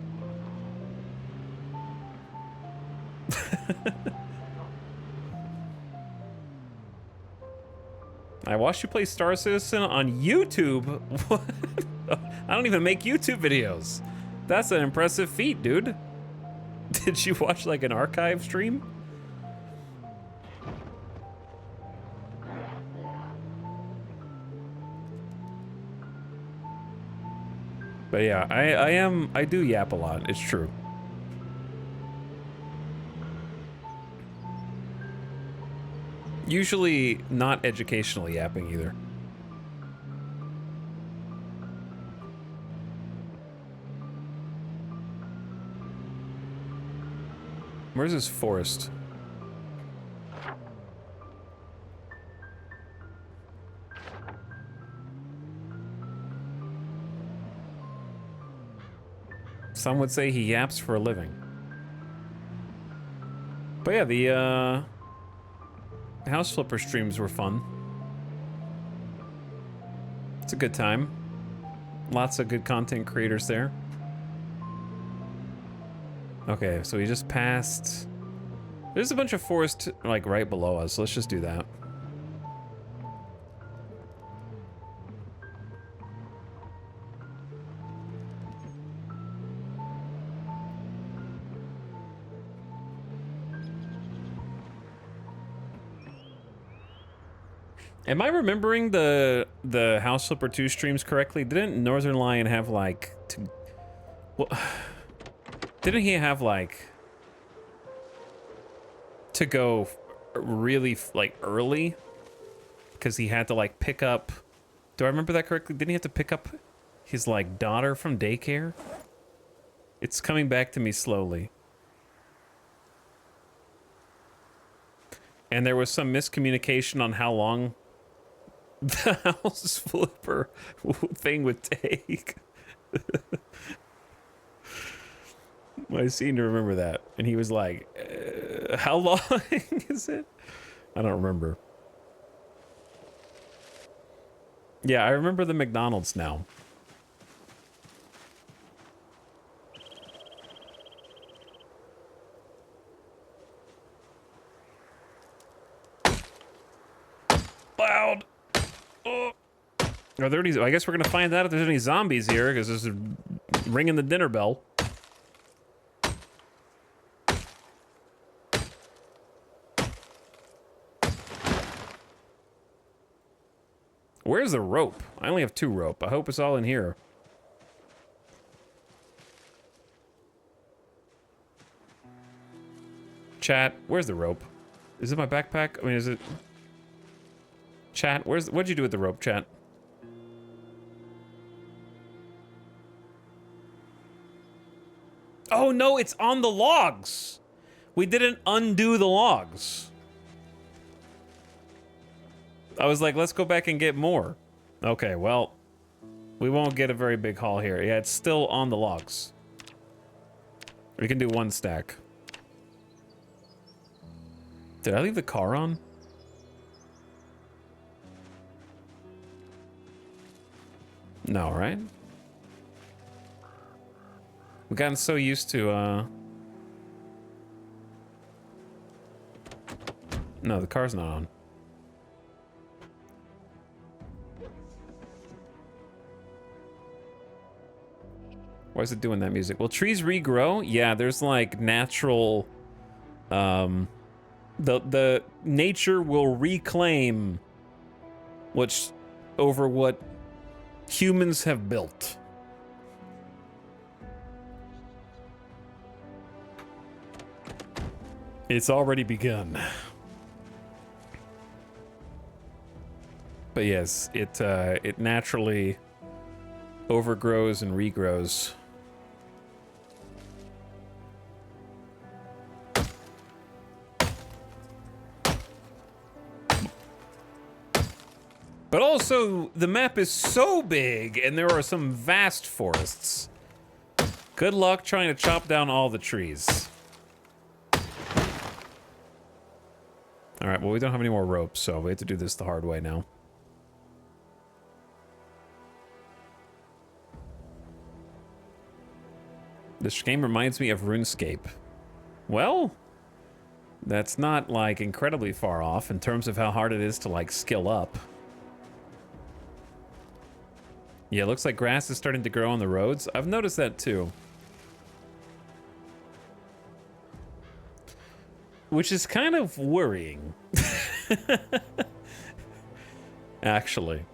I watched you play Star Citizen on YouTube? What? I don't even make YouTube videos. That's an impressive feat, dude. Did you watch like an archive stream? But yeah, I do yap a lot, it's true. Usually not educational yapping either. Where's this forest? Some would say he yaps for a living. But yeah, the House Flipper streams were fun. It's a good time. Lots of good content creators there. Okay, so we just passed... There's a bunch of forest, like, right below us. Let's just do that. Am I remembering the House Flipper 2 streams correctly? Didn't Northern Lion have like didn't he have like to go really like early because he had to like pick up, do I remember that correctly? Didn't he have to pick up his like daughter from daycare? It's coming back to me slowly. And there was some miscommunication on how long the House Flipper thing would take. I seem to remember that. And he was like, how long is it? I don't remember. Yeah, I remember the McDonald's now. Loud. Oh. Are there any? I guess we're gonna find out if there's any zombies here because this is ringing the dinner bell. Where's the rope? I only have 2 rope. I hope it's all in here. Chat, where's the rope? Is it my backpack? I mean, is it... Chat, what'd you do with the rope, chat? Oh no, it's on the logs! We didn't undo the logs. I was like, let's go back and get more. Okay, well, we won't get a very big haul here. Yeah, it's still on the logs. We can do 1 stack. Did I leave the car on? No, right? We've gotten so used to, No, the car's not on. Why is it doing that music? Will trees regrow? Yeah, there's like natural, the nature will reclaim what humans have built. It's already begun. But yes, it naturally overgrows and regrows. But also, the map is so big, and there are some vast forests. Good luck trying to chop down all the trees. Alright, well, we don't have any more ropes, so we have to do this the hard way now. This game reminds me of RuneScape. Well, that's not, like, incredibly far off in terms of how hard it is to, like, skill up. Yeah, it looks like grass is starting to grow on the roads. I've noticed that too. Which is kind of worrying. Actually.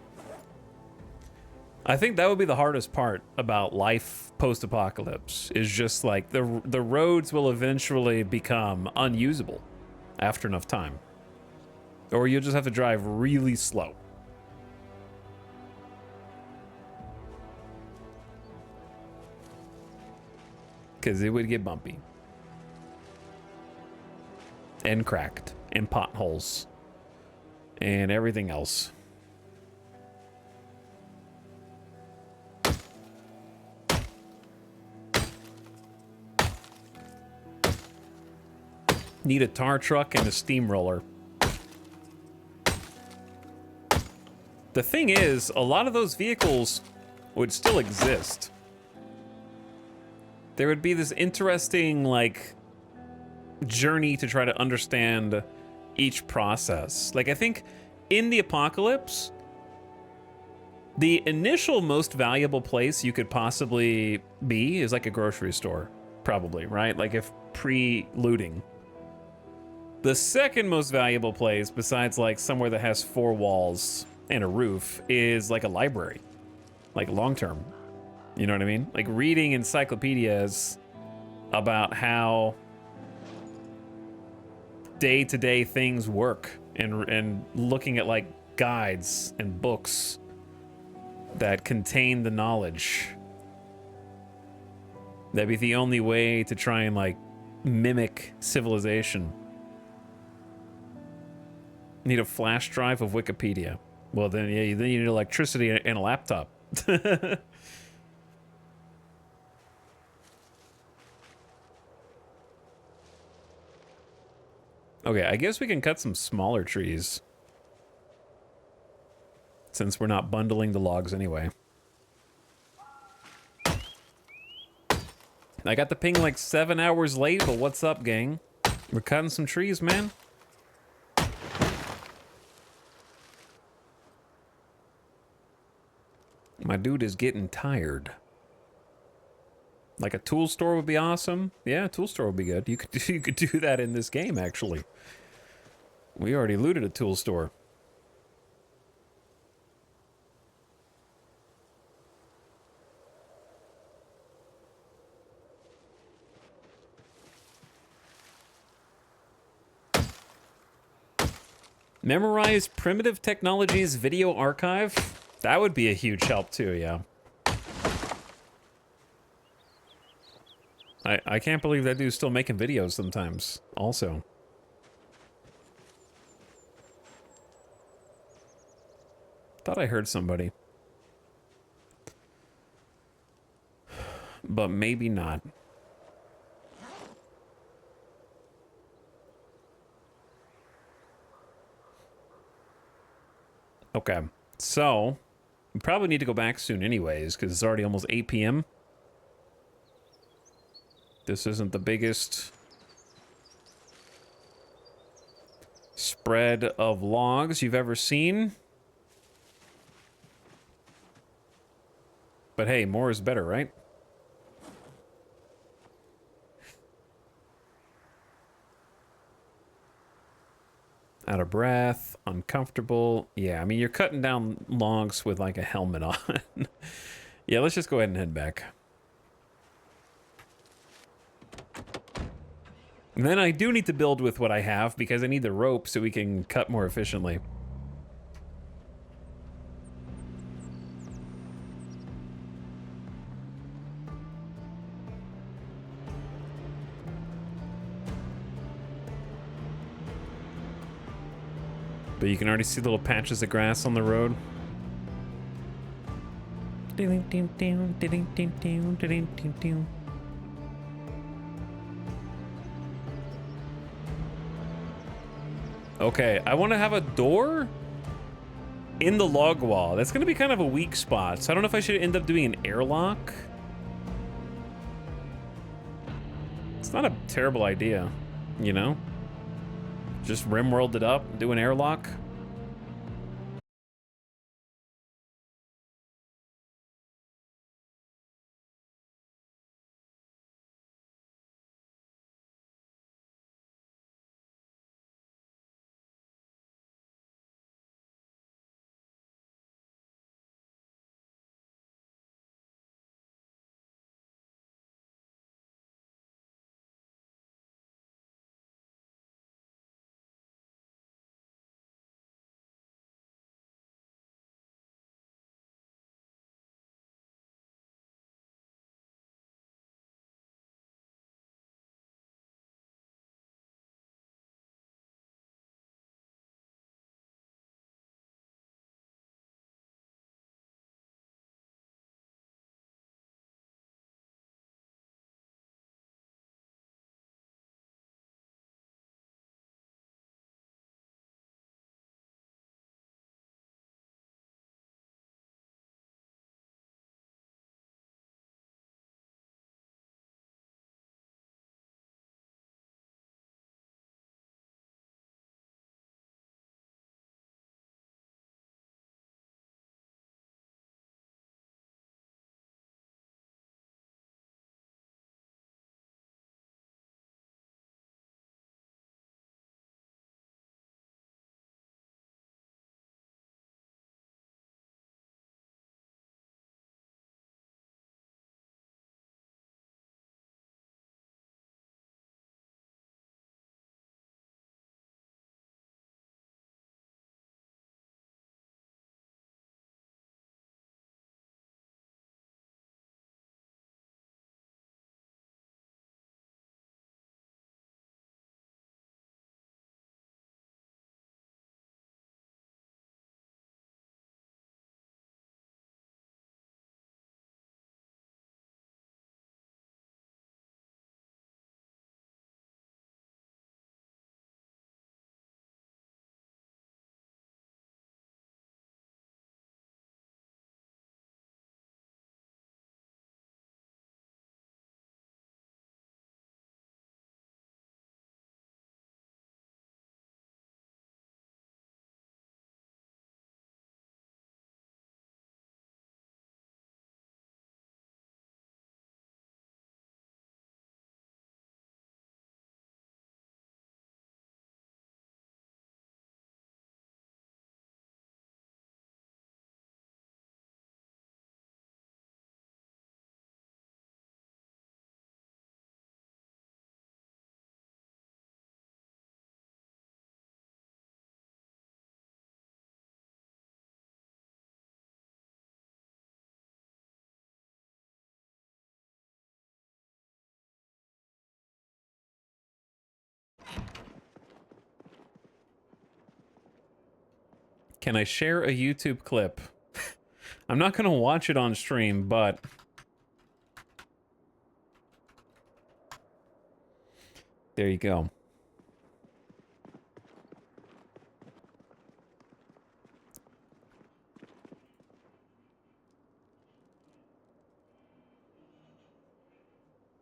I think that would be the hardest part about life post-apocalypse, is just like the roads will eventually become unusable after enough time. Or you'll just have to drive really slow. Because it would get bumpy. And cracked. And potholes. And everything else. Need a tar truck and a steamroller. The thing is, a lot of those vehicles would still exist. There would be this interesting, like, journey to try to understand each process. Like, I think in the apocalypse, the initial most valuable place you could possibly be is like a grocery store, probably, right? Like if pre-looting. The second most valuable place, besides like somewhere that has 4 walls and a roof, is like a library, like long-term. You know what I mean? Like reading encyclopedias about how day-to-day things work, and looking at like guides and books that contain the knowledge. That'd be the only way to try and like mimic civilization. Need a flash drive of Wikipedia. Well, then, yeah, then you need electricity and a laptop. Okay, I guess we can cut some smaller trees. Since we're not bundling the logs anyway. I got the ping like 7 hours late, but what's up, gang? We're cutting some trees, man. My dude is getting tired. Like a tool store would be awesome. Yeah, a tool store would be good. You could do that in this game, actually. We already looted a tool store. Memorize Primitive Technologies video archive? That would be a huge help too, yeah. I can't believe that dude's still making videos sometimes, also. Thought I heard somebody. But maybe not. Okay, so we probably need to go back soon anyways, because it's already almost 8 p.m. This isn't the biggest spread of logs you've ever seen. But hey, more is better, right? Out of breath, uncomfortable. Yeah, I mean, you're cutting down logs with like a helmet on. Yeah, let's just go ahead and head back. And then I do need to build with what I have because I need the rope so we can cut more efficiently. But you can already see little patches of grass on the road. Okay, I want to have a door in the log wall. That's going to be kind of a weak spot. So I don't know if I should end up doing an airlock. It's not a terrible idea, you know? Just rimworld it up, do an airlock. Can I share a YouTube clip? I'm not gonna watch it on stream, but... there you go.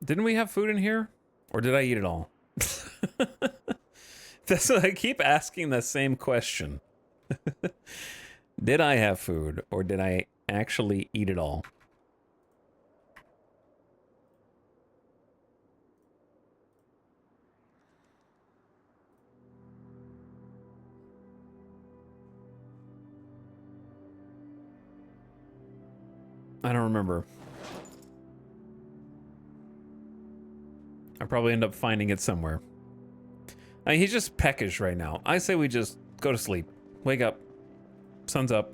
Didn't we have food in here? Or did I eat it all? That's what I keep asking the same question. Did I have food, or did I actually eat it all? I don't remember. I'll probably end up finding it somewhere. I mean, he's just peckish right now. I say we just go to sleep. Wake up. Sun's up.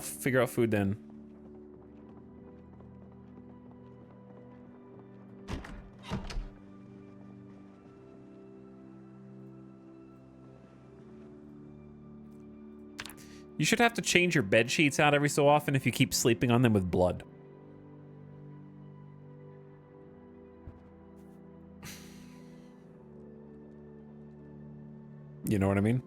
Figure out food then. You should have to change your bed sheets out every so often if you keep sleeping on them with blood. You know what I mean?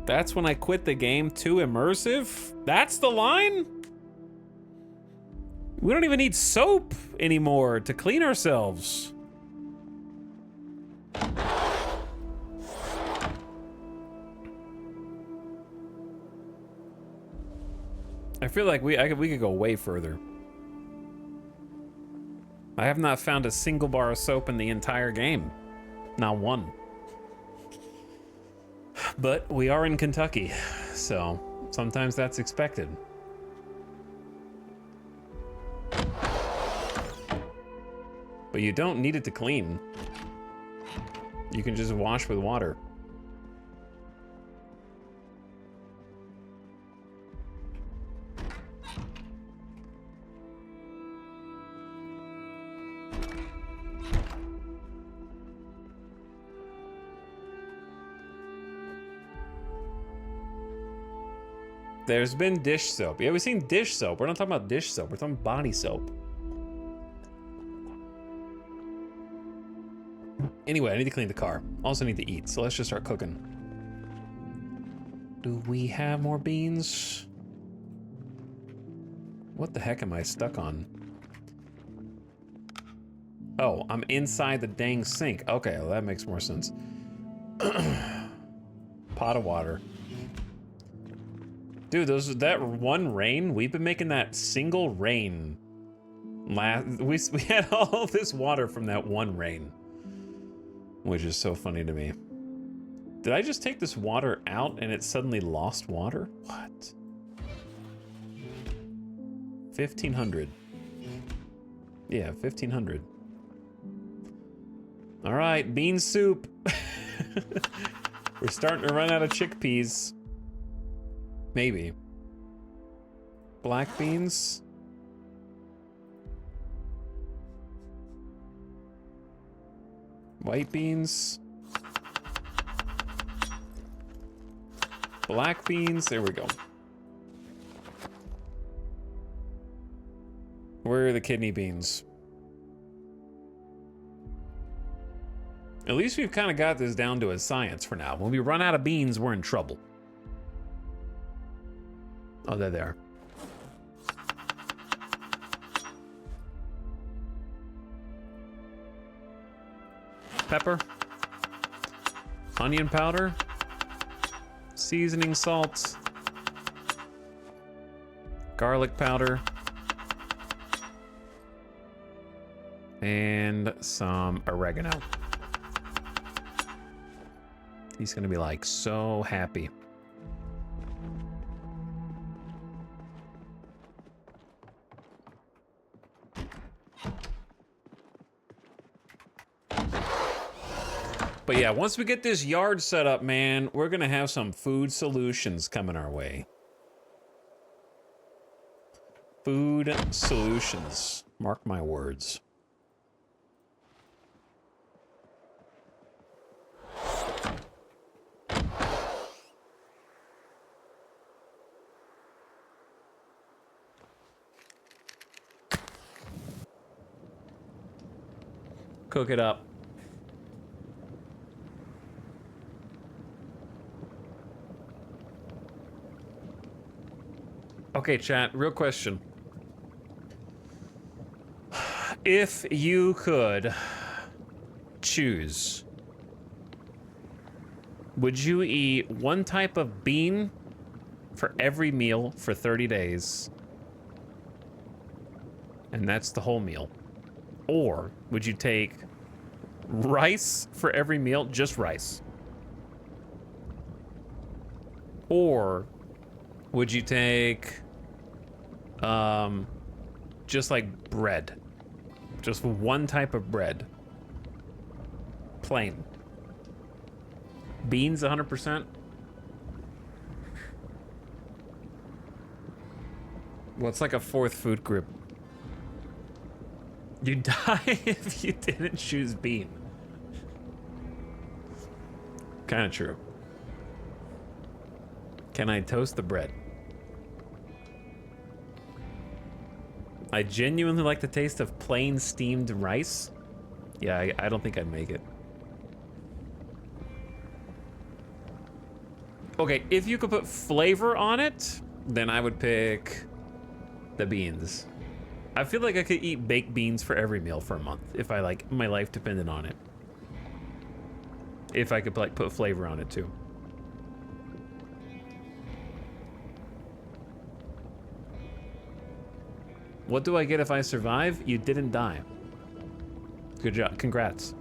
That's when I quit the game. Too immersive? That's the line? We don't even need soap anymore to clean ourselves. I feel like we could go way further. I have not found a single bar of soap in the entire game. Not one. But we are in Kentucky, so sometimes that's expected. But you don't need it to clean. You can just wash with water. There's been dish soap. Yeah, we've seen dish soap. We're not talking about dish soap. We're talking body soap. Anyway, I need to clean the car. Also need to eat, so let's just start cooking. Do we have more beans? What the heck am I stuck on? Oh, I'm inside the dang sink. Okay, well, that makes more sense. Pot of water. Dude, that one rain, we've been making that single rain. We had all this water from that one rain. Which is so funny to me. Did I just take this water out and it suddenly lost water? What? 1,500. Yeah, 1,500. All right, bean soup. We're starting to run out of chickpeas. Maybe. Black beans. White beans. Black beans. There we go. Where are the kidney beans? At least we've kind of got this down to a science for now. When we run out of beans, we're in trouble. Oh, they're there. Pepper. Onion powder. Seasoning salt. Garlic powder. And some oregano. He's gonna be like so happy. But yeah, once we get this yard set up, man, we're gonna have some food solutions coming our way. Food solutions. Mark my words. Cook it up. Okay, chat, real question. If you could choose, would you eat one type of bean for every meal for 30 days? And that's the whole meal. Or would you take rice for every meal, just rice? Or would you take just like bread? Just one type of bread. Plain. Beans 100%? What's like a fourth food group? You'd die if you didn't choose bean. Kind of true. Can I toast the bread? I genuinely like the taste of plain steamed rice. Yeah, I don't think I'd make it. Okay, if you could put flavor on it, then I would pick the beans. I feel like I could eat baked beans for every meal for a month if I like my life depended on it. If I could like put flavor on it too. What do I get if I survive? You didn't die. Good job. Congrats.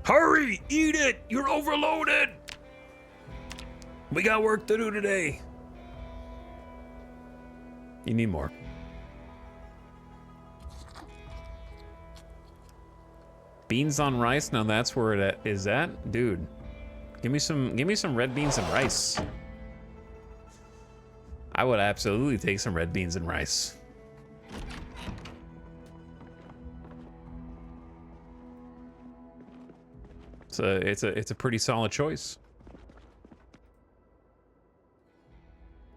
Hurry! Eat it! You're overloaded! We got work to do today. You need more. Beans on rice? Now that's where it is at? Dude. Give me some red beans and rice. I would absolutely take some red beans and rice. It's a pretty solid choice.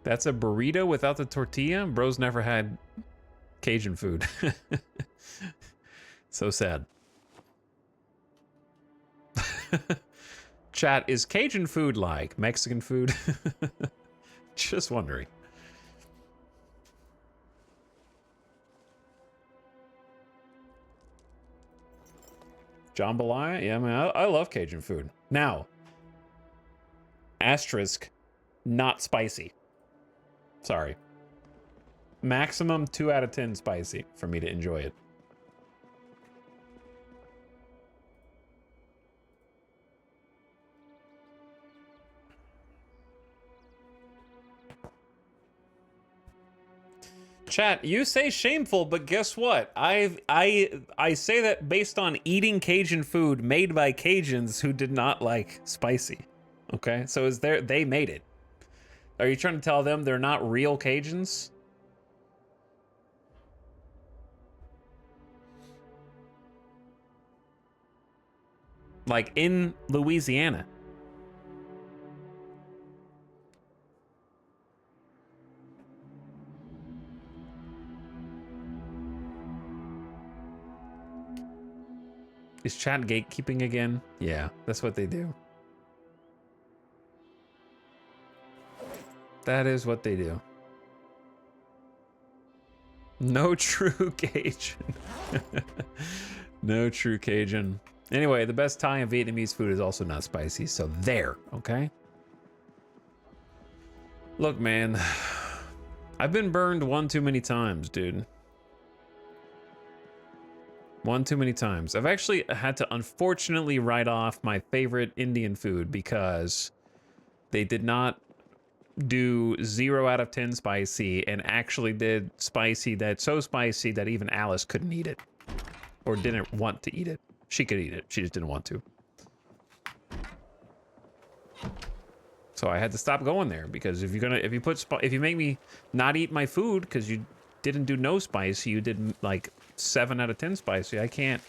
That's a burrito without the tortilla? Bro's never had Cajun food. So sad. Chat, is Cajun food like Mexican food? Just wondering. Jambalaya? Yeah, man, I love Cajun food. Now, asterisk, not spicy. Sorry. Maximum 2 out of 10 spicy for me to enjoy it. Chat, you say shameful, but guess what? I say that based on eating Cajun food made by Cajuns who did not like spicy. Okay? So they made it. Are you trying to tell them they're not real Cajuns? Like in Louisiana. Is chat gatekeeping again? Yeah, that's what they do. That is what they do. No true Cajun. No true Cajun. Anyway, the best Thai and Vietnamese food is also not spicy, so there, okay? Look, man. I've been burned one too many times, dude. One too many times. I've actually had to unfortunately write off my favorite Indian food because they did not do 0 out of 10 spicy and actually did spicy that's so spicy that even Alice couldn't eat it. Or didn't want to eat it. She could eat it. She just didn't want to. So I had to stop going there because if you make me not eat my food because you didn't do no spicy, you did like 7 out of 10 spicy, I can't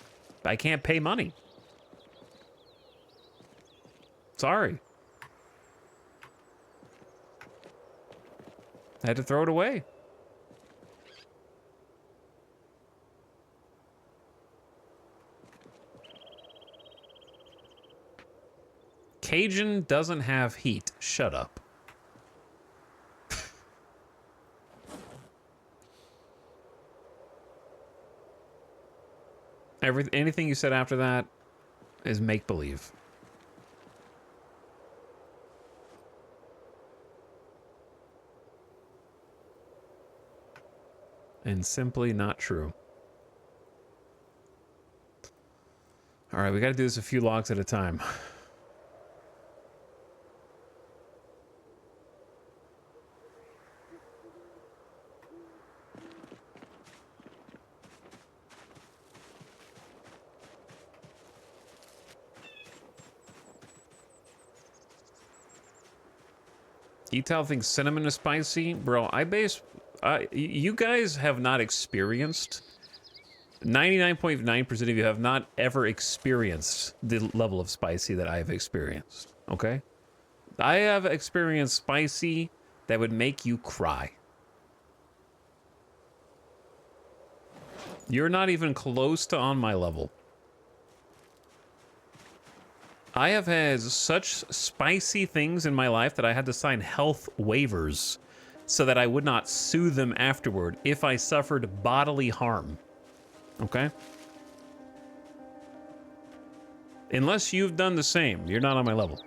pay money. Sorry. I had to throw it away. Cajun doesn't have heat. Shut up. Anything you said after that is make-believe. And simply not true. All right, we got to do this a few logs at a time. Etal thinks cinnamon is spicy. Bro, you guys have not experienced, 99.9% of you have not ever experienced the level of spicy that I have experienced, okay? I have experienced spicy that would make you cry. You're not even close to on my level. I have had such spicy things in my life that I had to sign health waivers so that I would not sue them afterward if I suffered bodily harm. Okay? Unless you've done the same, you're not on my level.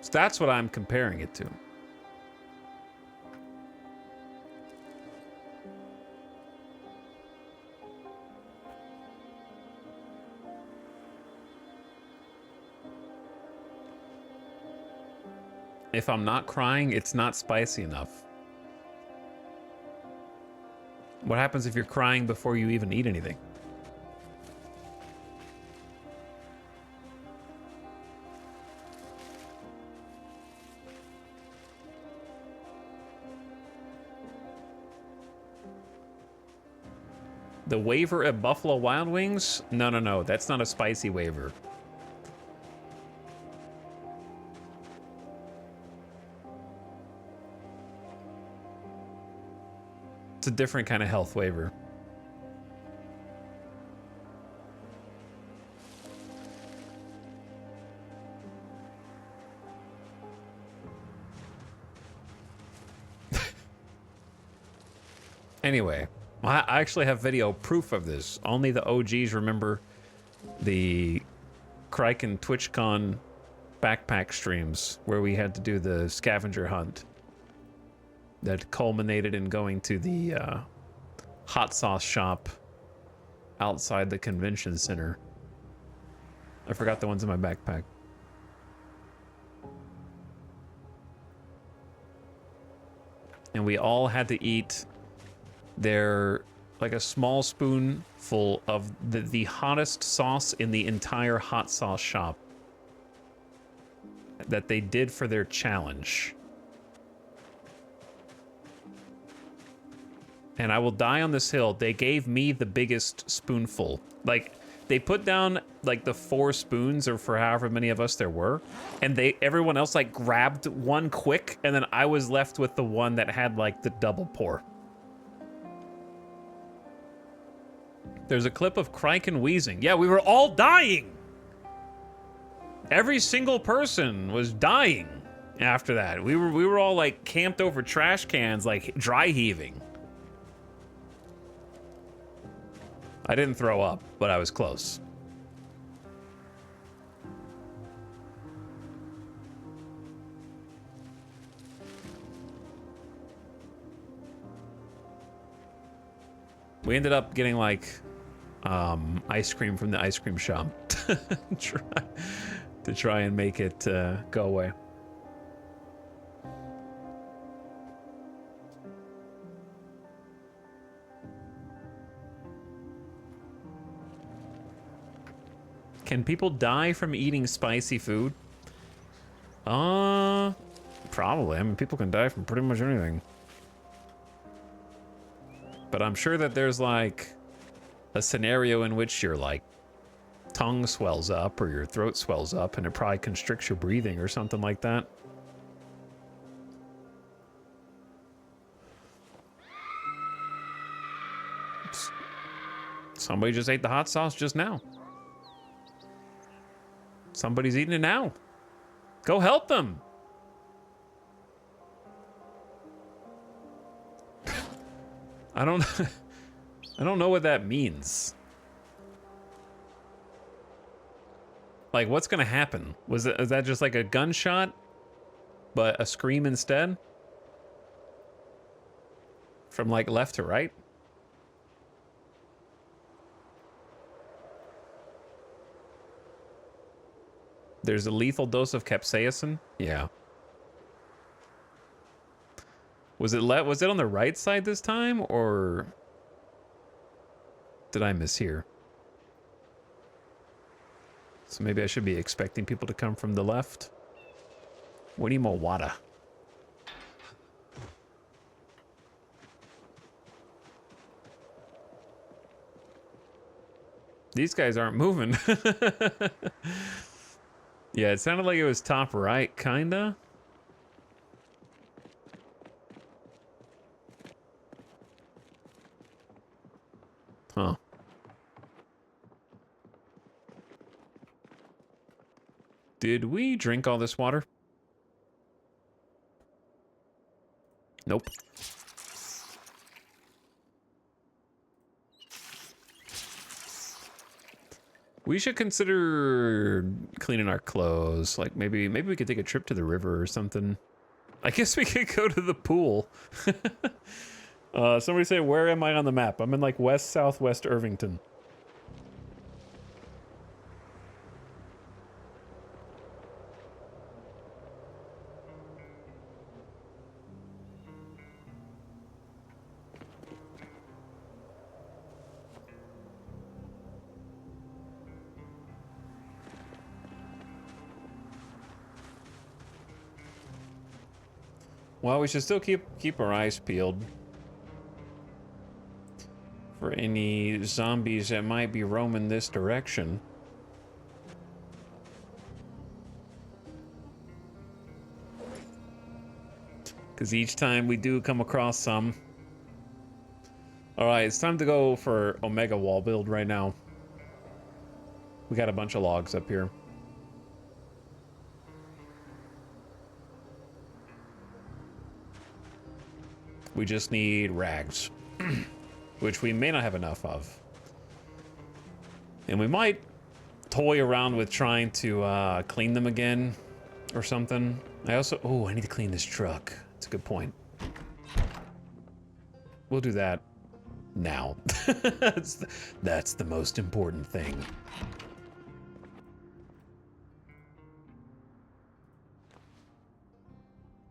So that's what I'm comparing it to. If I'm not crying, it's not spicy enough. What happens if you're crying before you even eat anything? The waiver at Buffalo Wild Wings? No. That's not a spicy waiver. It's a different kind of health waiver. Anyway, I actually have video proof of this. Only the OGs remember the Kraken TwitchCon backpack streams where we had to do the scavenger hunt that culminated in going to the hot sauce shop outside the convention center. I forgot the ones in my backpack. And we all had to eat like a small spoonful of the hottest sauce in the entire hot sauce shop that they did for their challenge. And I will die on this hill. They gave me the biggest spoonful. Like, they put down like the 4 spoons or for however many of us there were, and everyone else like grabbed one quick, and then I was left with the one that had like the double pour. There's a clip of Kraken wheezing. Yeah, we were all dying. Every single person was dying after that. We were all like camped over trash cans, like dry heaving. I didn't throw up, but I was close. We ended up getting like ice cream from the ice cream shop. to try and make it go away. Can people die from eating spicy food? Probably. I mean, people can die from pretty much anything. But I'm sure that there's like a scenario in which your like tongue swells up or your throat swells up and it probably constricts your breathing or something like that. Somebody just ate the hot sauce just now. Somebody's eating it now. Go help them. I don't know what that means. Like, what's gonna happen? Is that just like a gunshot, but a scream instead? From like left to right? There's a lethal dose of capsaicin? Yeah. Was it on the right side this time, or did I mishear? So maybe I should be expecting people to come from the left. We need more water. These guys aren't moving. Yeah, it sounded like it was top right, kinda. Huh. Did we drink all this water? Nope. We should consider cleaning our clothes. Like maybe we could take a trip to the river or something. I guess we could go to the pool. Somebody say, where am I on the map? I'm in like west southwest Irvington. Well, we should still keep our eyes peeled for any zombies that might be roaming this direction. Because each time we do come across some. Alright, it's time to go for Omega wall build right now. We got a bunch of logs up here. We just need rags, which we may not have enough of. And we might toy around with trying to clean them again or something. I need to clean this truck. That's a good point. We'll do that now. That's the most important thing.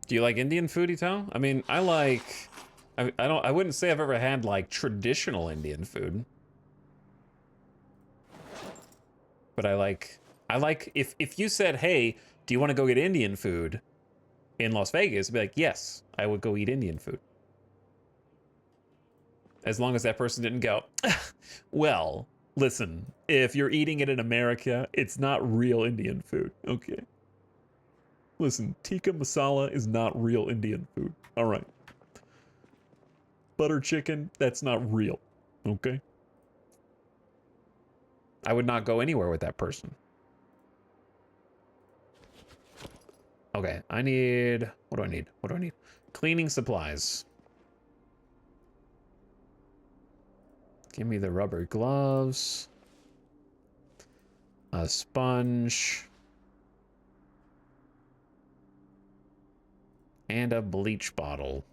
Do you like Indian food, Ito? I mean, I wouldn't say I've ever had like traditional Indian food. But I like if you said, "Hey, do you want to go get Indian food in Las Vegas?" I'd be like, "Yes, I would go eat Indian food." As long as that person didn't go, "Well, listen, if you're eating it in America, it's not real Indian food." Okay. Listen, tikka masala is not real Indian food. All right. Butter chicken, that's not real. Okay? I would not go anywhere with that person. Okay, I need... What do I need? What do I need? Cleaning supplies. Give me the rubber gloves. A sponge. And a bleach bottle.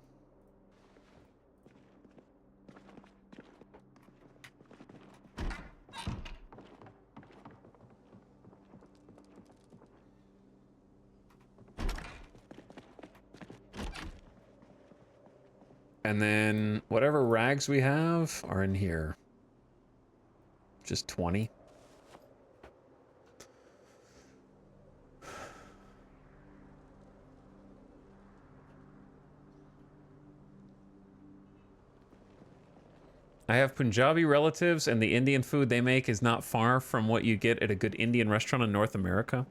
And then whatever rags we have are in here. Just 20. I have Punjabi relatives, and the Indian food they make is not far from what you get at a good Indian restaurant in North America.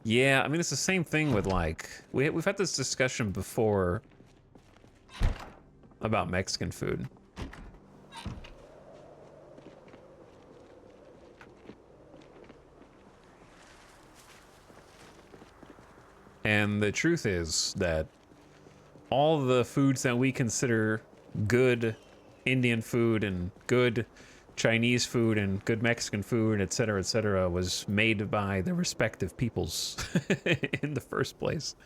Yeah, I mean, it's the same thing with, like... We've had this discussion before about Mexican food. And the truth is that all the foods that we consider good Indian food and good Chinese food and good Mexican food, etc., was made by the respective peoples in the first place.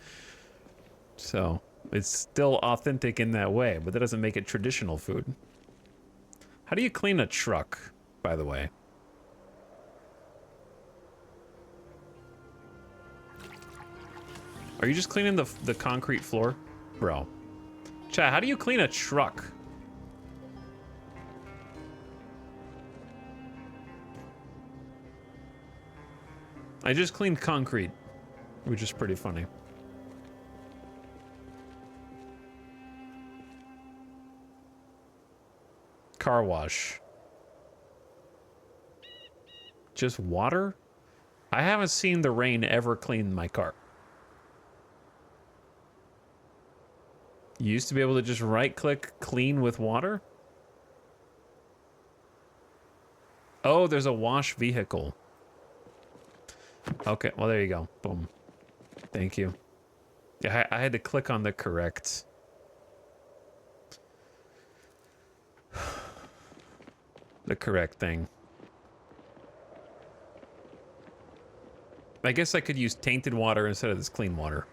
So it's still authentic in that way, but that doesn't make it traditional food. How do you clean a truck, by the way? Are you just cleaning the concrete floor? Bro. Chat, how do you clean a truck? I just cleaned concrete, which is pretty funny. Car wash. Just water? I haven't seen the rain ever clean my car. You used to be able to just right-click clean with water? Oh, there's a wash vehicle. Okay, well, there you go. Boom. Thank you. Yeah, I had to click on the correct... the correct thing. I guess I could use tainted water instead of this clean water.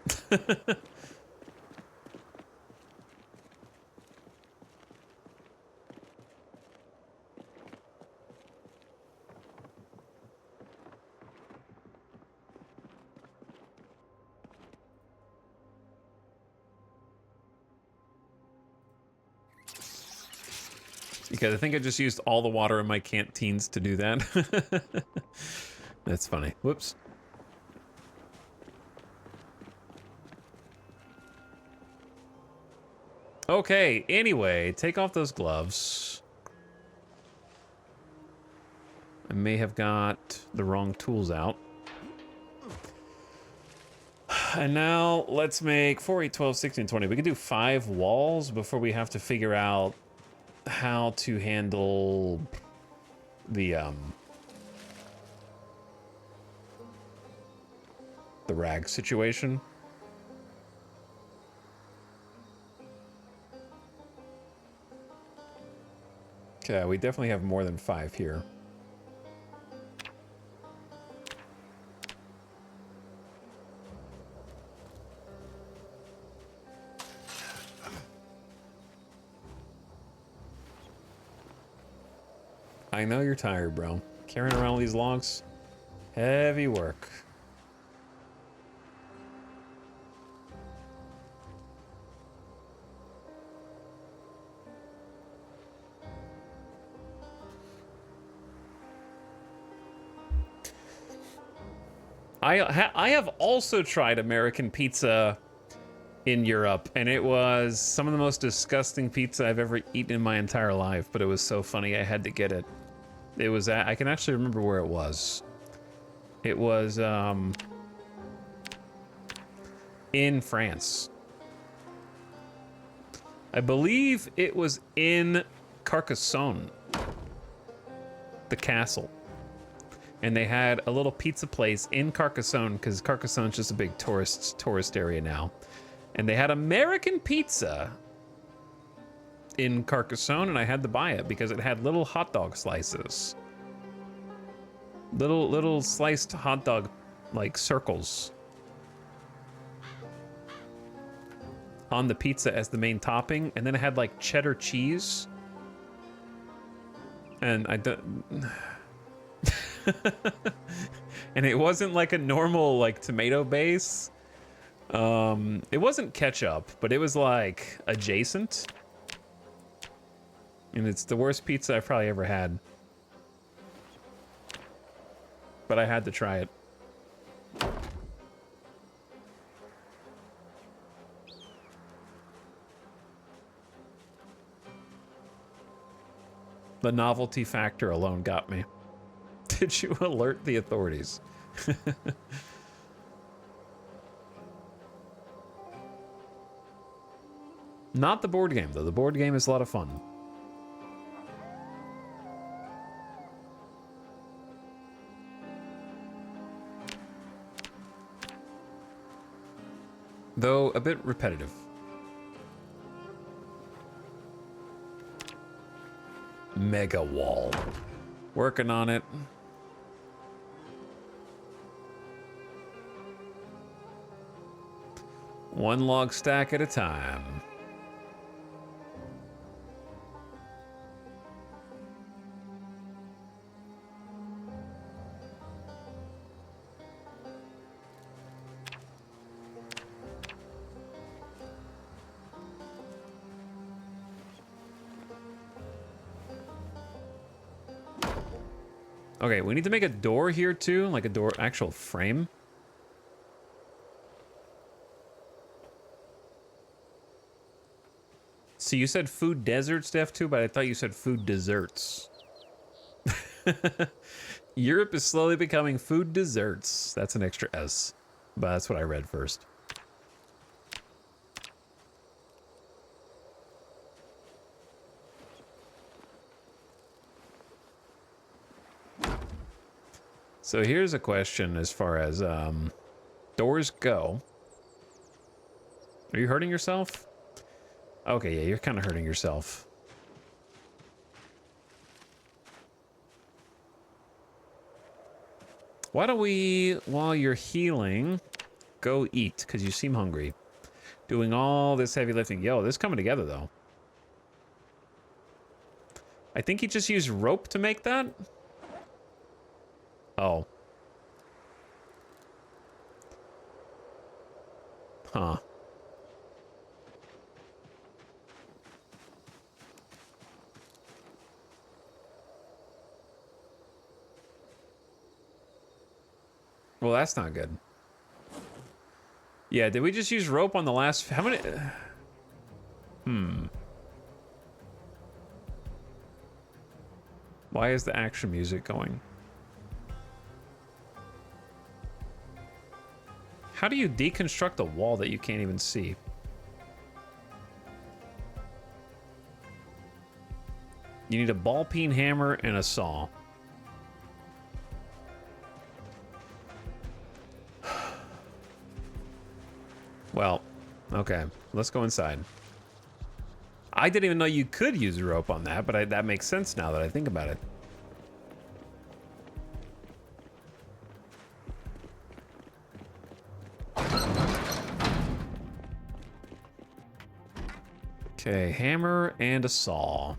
Because I think I just used all the water in my canteens to do that. That's funny. Whoops. Okay, anyway, take off those gloves. I may have got the wrong tools out. And now let's make 4, 8, 12, 16, 20. We can do 5 walls before we have to figure out how to handle the rag situation. Okay, we definitely have more than 5 here. I know you're tired, bro. Carrying around these logs, heavy work. I have also tried American pizza in Europe, and it was some of the most disgusting pizza I've ever eaten in my entire life, but it was so funny I had to get it. It was I can actually remember where it was. It was in France. I believe it was in Carcassonne, the castle. And they had a little pizza place in Carcassonne, because Carcassonne's just a big tourist area now. And they had American pizza in Carcassonne, and I had to buy it because it had little hot dog slices. Little sliced hot dog, like, circles on the pizza as the main topping, and then it had, like, cheddar cheese. And and it wasn't like a normal, like, tomato base. It wasn't ketchup, but it was like adjacent. And it's the worst pizza I've probably ever had. But I had to try it. The novelty factor alone got me. Did you alert the authorities? Not the board game, though. The board game is a lot of fun. Though a bit repetitive. Mega wall. Working on it. One log stack at a time. Okay, we need to make a door here too, like a door, actual frame. So you said food deserts, Def, too, but I thought you said food desserts. Europe is slowly becoming food desserts. That's an extra S, but that's what I read first. So here's a question as far as doors go. Are you hurting yourself? Okay, yeah, you're kind of hurting yourself. Why don't we, while you're healing, go eat, because you seem hungry. Doing all this heavy lifting. Yo, this is coming together, though. I think he just used rope to make that? Oh. Huh. Well, that's not good. Yeah, did we just use rope on the last... How many... Why is the action music going? How do you deconstruct a wall that you can't even see? You need a ball peen hammer and a saw. Well, okay. Let's go inside. I didn't even know you could use a rope on that, but that makes sense now that I think about it. Okay, hammer and a saw.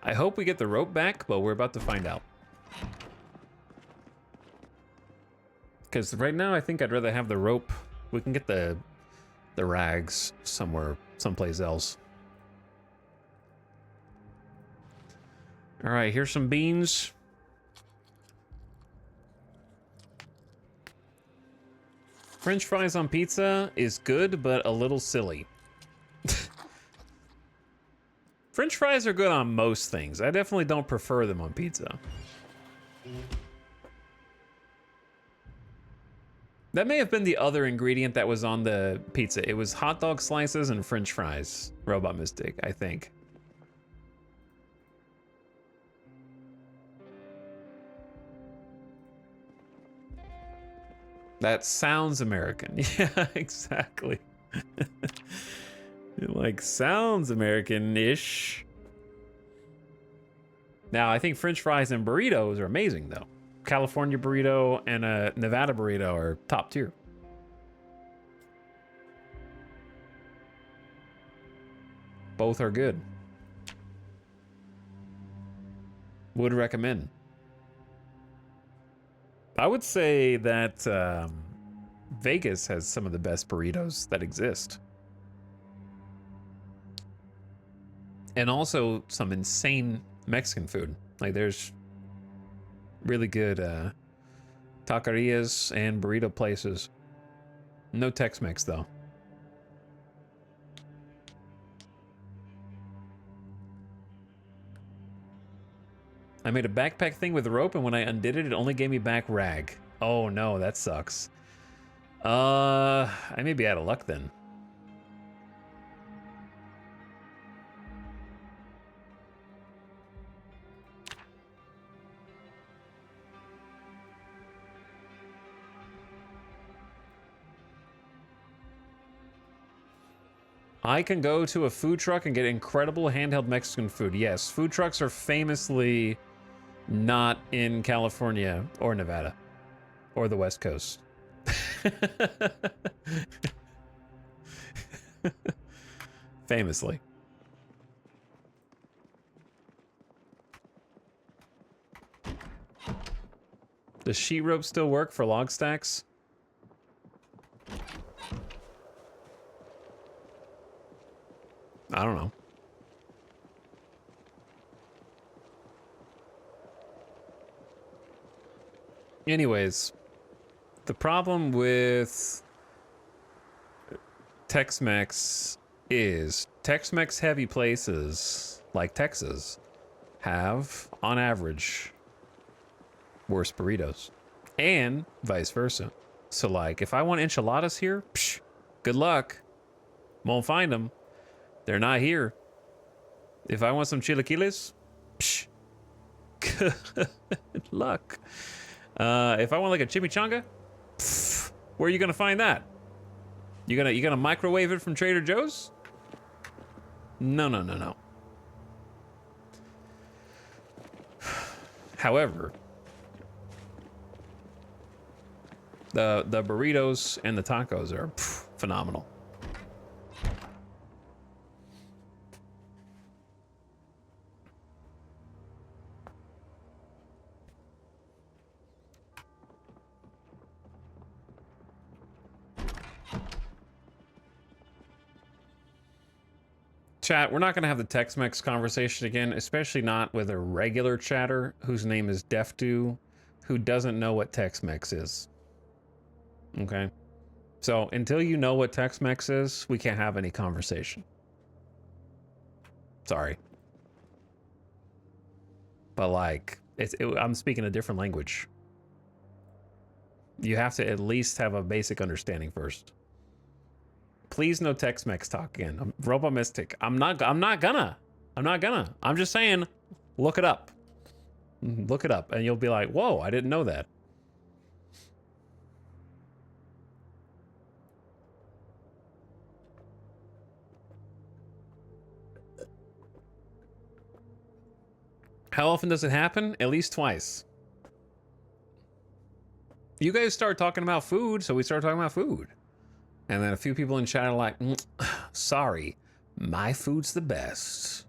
I hope we get the rope back, but we're about to find out. Because right now, I think I'd rather have the rope. We can get the rags someplace else. All right, here's some beans. French fries on pizza is good, but a little silly. French fries are good on most things. I definitely don't prefer them on pizza. That may have been the other ingredient that was on the pizza. It was hot dog slices and French fries. Robot Mystic, I think. That sounds American. Yeah, exactly. It like sounds American-ish. Now, I think French fries and burritos are amazing, though. California burrito and a Nevada burrito are top tier. Both are good. Would recommend. I would say that Vegas has some of the best burritos that exist. And also some insane Mexican food. Like there's really good taquerias and burrito places. No Tex-Mex though. I made a backpack thing with a rope, and when I undid it, it only gave me back rag. Oh no, that sucks. I may be out of luck then. I can go to a food truck and get incredible handheld Mexican food. Yes, food trucks are famously not in California or Nevada or the West Coast. Famously. Does sheet rope still work for log stacks? I don't know. Anyways, the problem with Tex-Mex is Tex-Mex heavy places like Texas have, on average, worse burritos, and vice versa. So like, if I want enchiladas here, psh, good luck. Won't find them. They're not here. If I want some chilaquiles, psh, good luck. If I want like a chimichanga, pff, where are you gonna find that? You gonna microwave it from Trader Joe's? No, no, no, no. However, the burritos and the tacos are phenomenal. Chat, we're not going to have the Tex-Mex conversation again, especially not with a regular chatter whose name is Defdu, who doesn't know what Tex-Mex is. Okay? So until you know what Tex-Mex is, we can't have any conversation. Sorry. But like, I'm speaking a different language. You have to at least have a basic understanding first. Please no Tex-Mex talk again. I'm Robot Mystic. I'm not gonna. I'm just saying, look it up. Look it up and you'll be like, whoa, I didn't know that. How often does it happen? At least twice. You guys start talking about food, so we start talking about food. And then a few people in chat are like, sorry, my food's the best.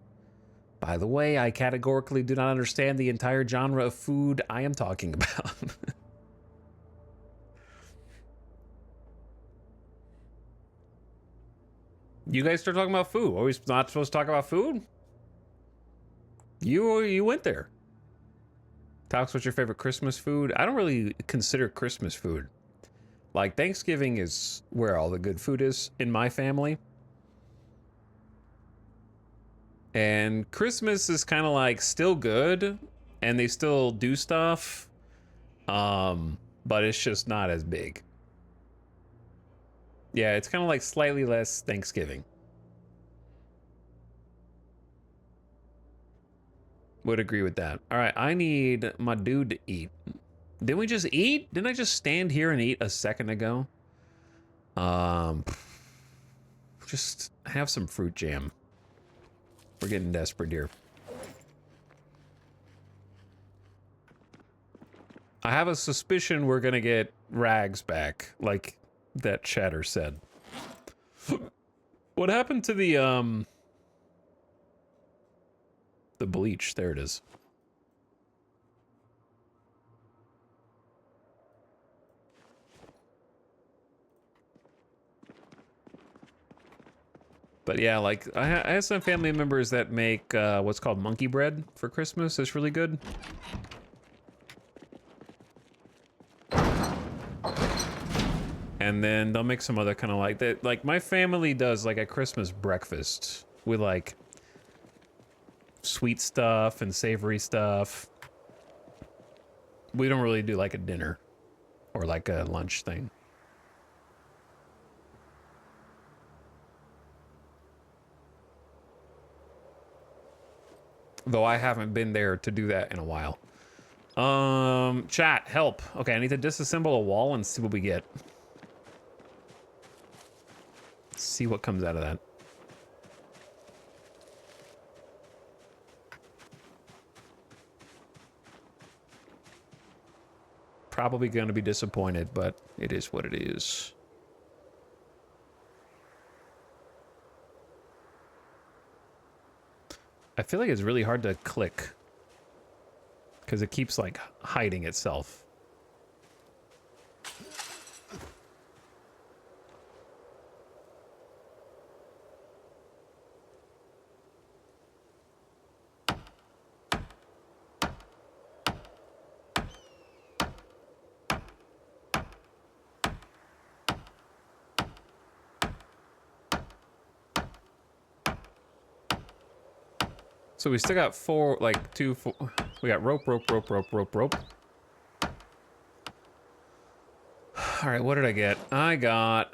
By the way, I categorically do not understand the entire genre of food I am talking about. You guys start talking about food. Are we not supposed to talk about food? You went there. Talks, what's your favorite Christmas food? I don't really consider Christmas food. Like, Thanksgiving is where all the good food is in my family. And Christmas is kind of like still good, and they still do stuff, but it's just not as big. Yeah, it's kind of like slightly less Thanksgiving. Would agree with that. All right, I need my dude to eat. Didn't we just eat? Didn't I just stand here and eat a second ago? Just have some fruit jam. We're getting desperate here. I have a suspicion we're gonna get rags back, like that chatter said. What happened to the bleach? There it is. But yeah, like I have some family members that make what's called monkey bread for Christmas. It's really good. And then they'll make some other kind of like that. Like my family does like a Christmas breakfast with like sweet stuff and savory stuff. We don't really do like a dinner or like a lunch thing. Though I haven't been there to do that in a while. Chat, help. Okay, I need to disassemble a wall and see what we get. See what comes out of that. Probably going to be disappointed, but it is what it is. I feel like it's really hard to click because it keeps like hiding itself. So we still got four. We got rope. All right, what did I get? I got...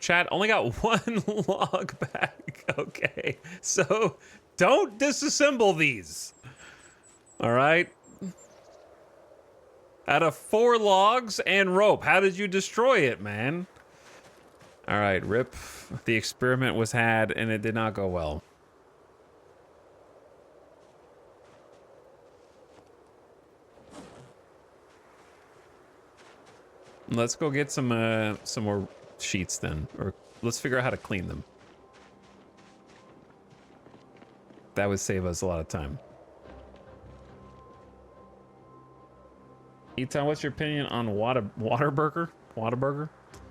Chat, only got one log back. Okay, so don't disassemble these. All right? Out of 4 logs and rope, how did you destroy it, man? All right, rip. The experiment was had and it did not go well. Let's go get some more sheets then, or let's figure out how to clean them. That would save us a lot of time. Etan, what's your opinion on Whataburger? Whataburger?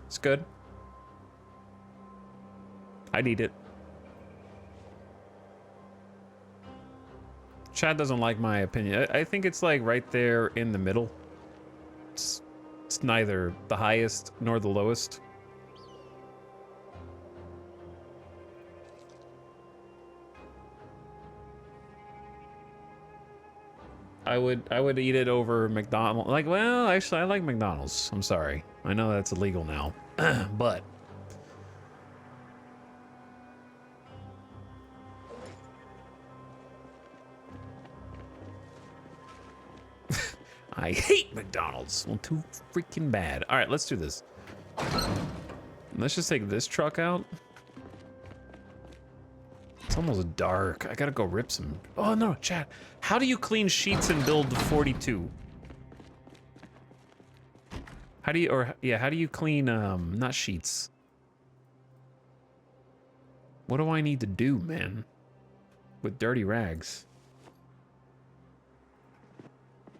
It's good. I'd eat it. Chad doesn't like my opinion. I think it's like right there in the middle. It's neither the highest nor the lowest. I would eat it over McDonald's. Like, well, actually, I like McDonald's. I'm sorry. I know that's illegal now, but I hate McDonald's. Well, too freaking bad. All right, let's do this. Let's just take this truck out. It's almost dark. I gotta go rip some. Oh no, chat. How do you clean sheets and build the 42? How do you, how do you clean, not sheets? What do I need to do, man? With dirty rags.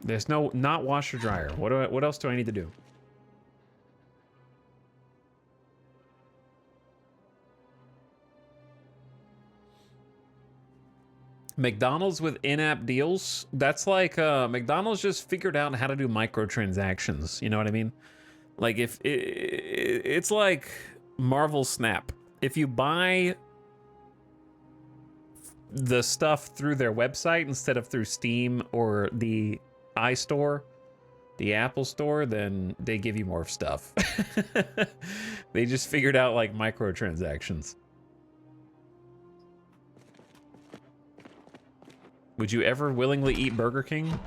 There's not washer dryer. What else do I need to do? McDonald's with in-app deals. That's like McDonald's just figured out how to do microtransactions. You know what I mean? Like if it's like Marvel Snap. If you buy the stuff through their website instead of through Steam or the iStore, the Apple Store, then they give you more stuff. They just figured out like microtransactions. Would you ever willingly eat Burger King?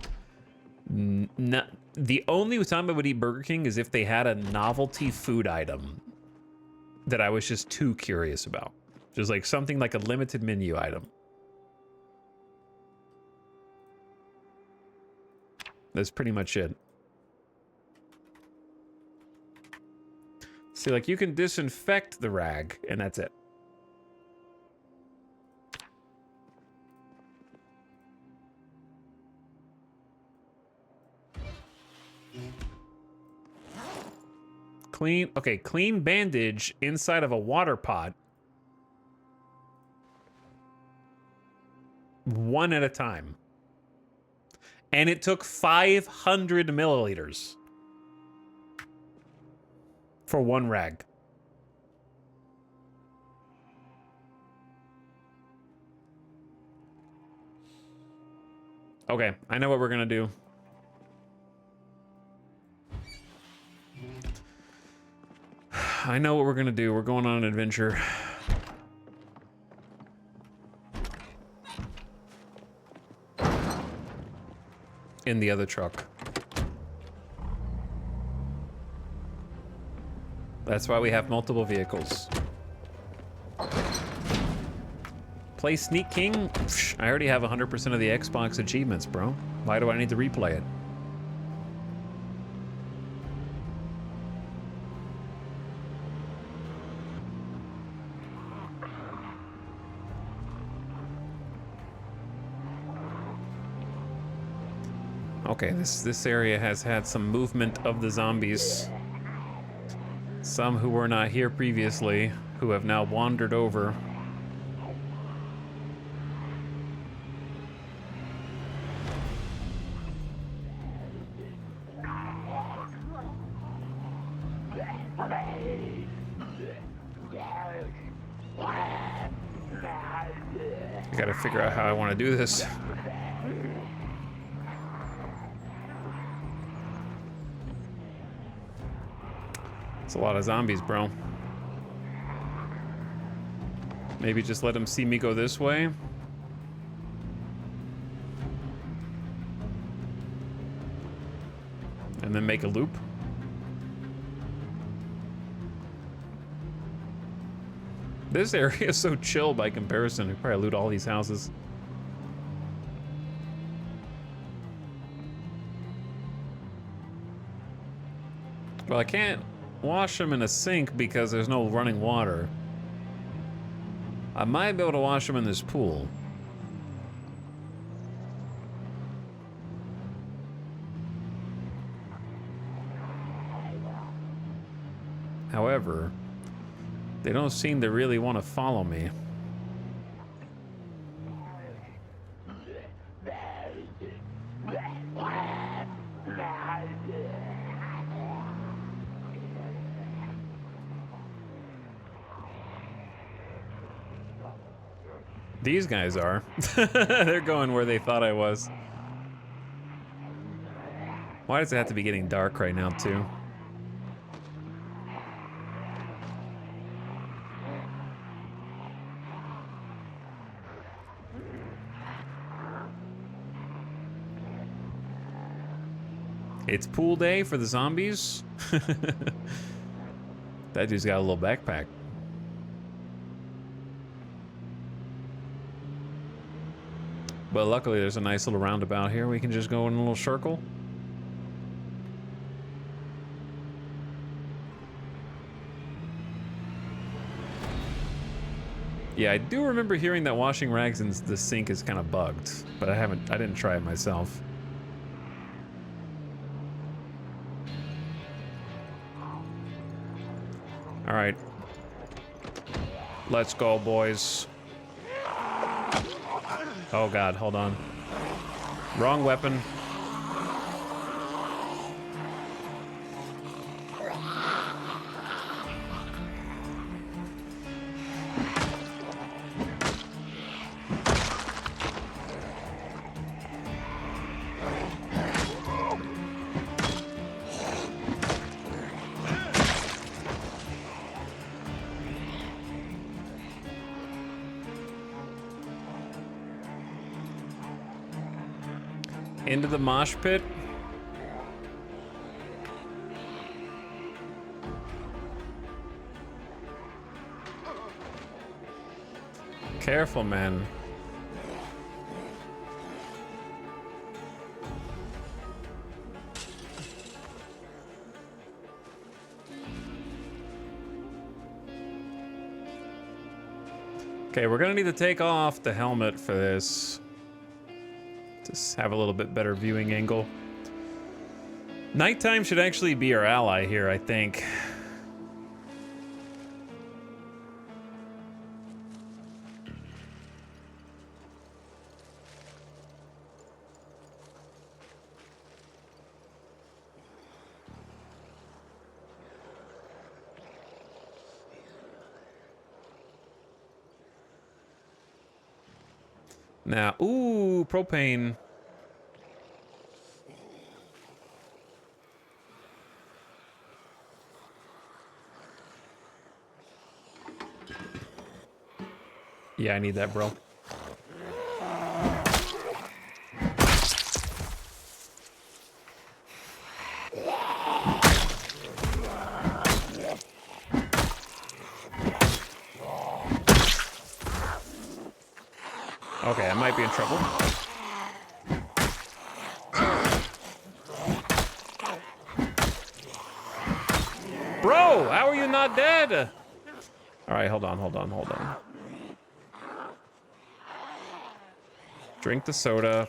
No, the only time I would eat Burger King is if they had a novelty food item that I was just too curious about. Just like something like a limited menu item. That's pretty much it. See, like you can disinfect the rag and that's it. Clean, okay, clean bandage inside of a water pot. One at a time. And it took 500 milliliters for one rag. Okay, I know what we're gonna do. I know what we're gonna do. We're going on an adventure. In the other truck. That's why we have multiple vehicles. Play Sneak King? Psh, I already have 100% of the Xbox achievements, bro. Why do I need to replay it? Okay, this area has had some movement of the zombies. Some who were not here previously, who have now wandered over. I gotta figure out how I want to do this. It's a lot of zombies, bro. Maybe just let them see me go this way. And then make a loop. This area is so chill by comparison. We probably loot all these houses. Well, I can't wash them in a sink because there's no running water. I might be able to wash them in this pool. However, they don't seem to really want to follow me. These guys are. They're going where they thought I was. Why does it have to be getting dark right now, too? It's pool day for the zombies. That dude's got a little backpack. But luckily there's a nice little roundabout here. We can just go in a little circle. Yeah, I do remember hearing that washing rags in the sink is kind of bugged, but I didn't try it myself. All right. Let's go, boys. Oh God, hold on. Wrong weapon. Into the mosh pit. Careful, man. Okay, we're gonna need to take off the helmet for this. Just have a little bit better viewing angle. Nighttime should actually be our ally here, I think. Now, ooh, propane. Yeah, I need that, bro. Okay, I might be in trouble. Bro, how are you not dead? All right, hold on, hold on, hold on. Drink the soda.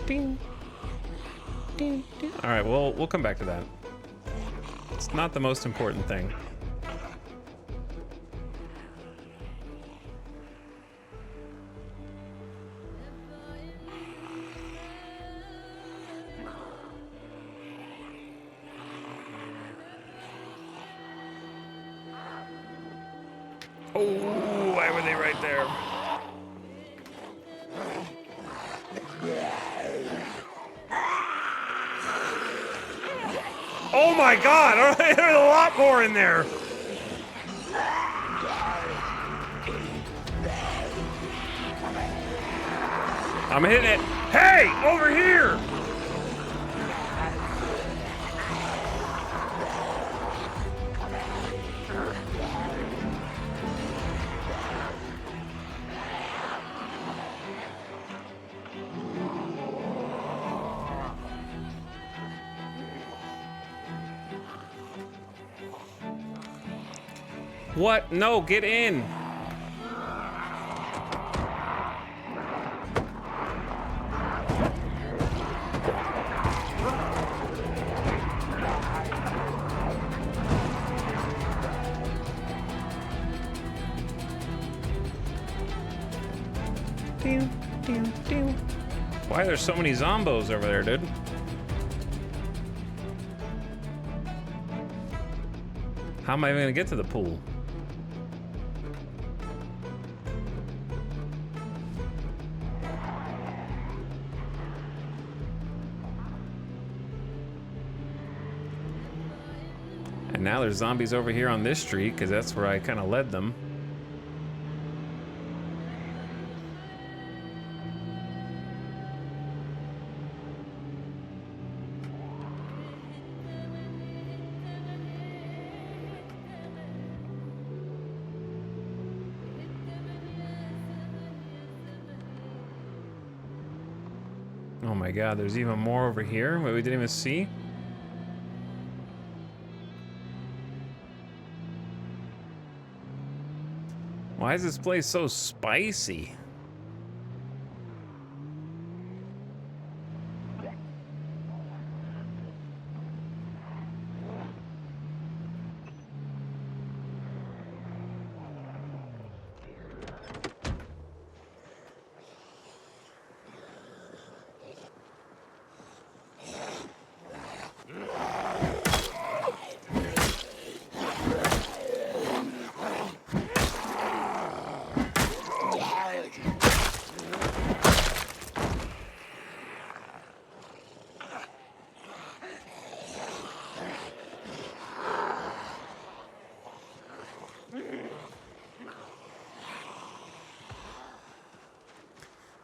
Ding. Ding, ding. All right, well, we'll come back to that. It's not the most important thing. Oh, why were they right there? Oh my God! All right, there's a lot more in there. I'm hitting it. Hey, over here! What? No, get in. Why are there so many zombos over there, dude? How am I even gonna get to the pool? And now there's zombies over here on this street, because that's where I kind of led them. Oh my God, there's even more over here that we didn't even see. Why is this place so spicy?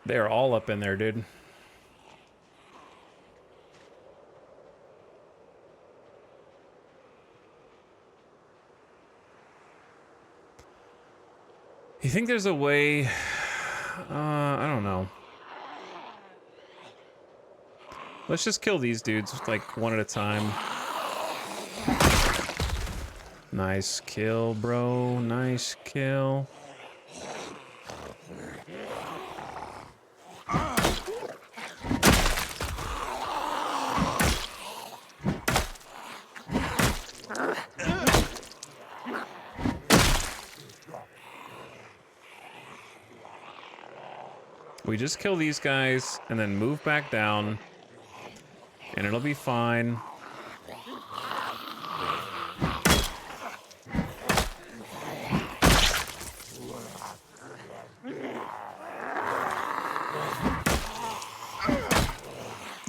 They're all up in there, dude. You think there's a way? I don't know. Let's just kill these dudes like one at a time. Nice kill, bro. Nice kill. We just kill these guys and then move back down and it'll be fine.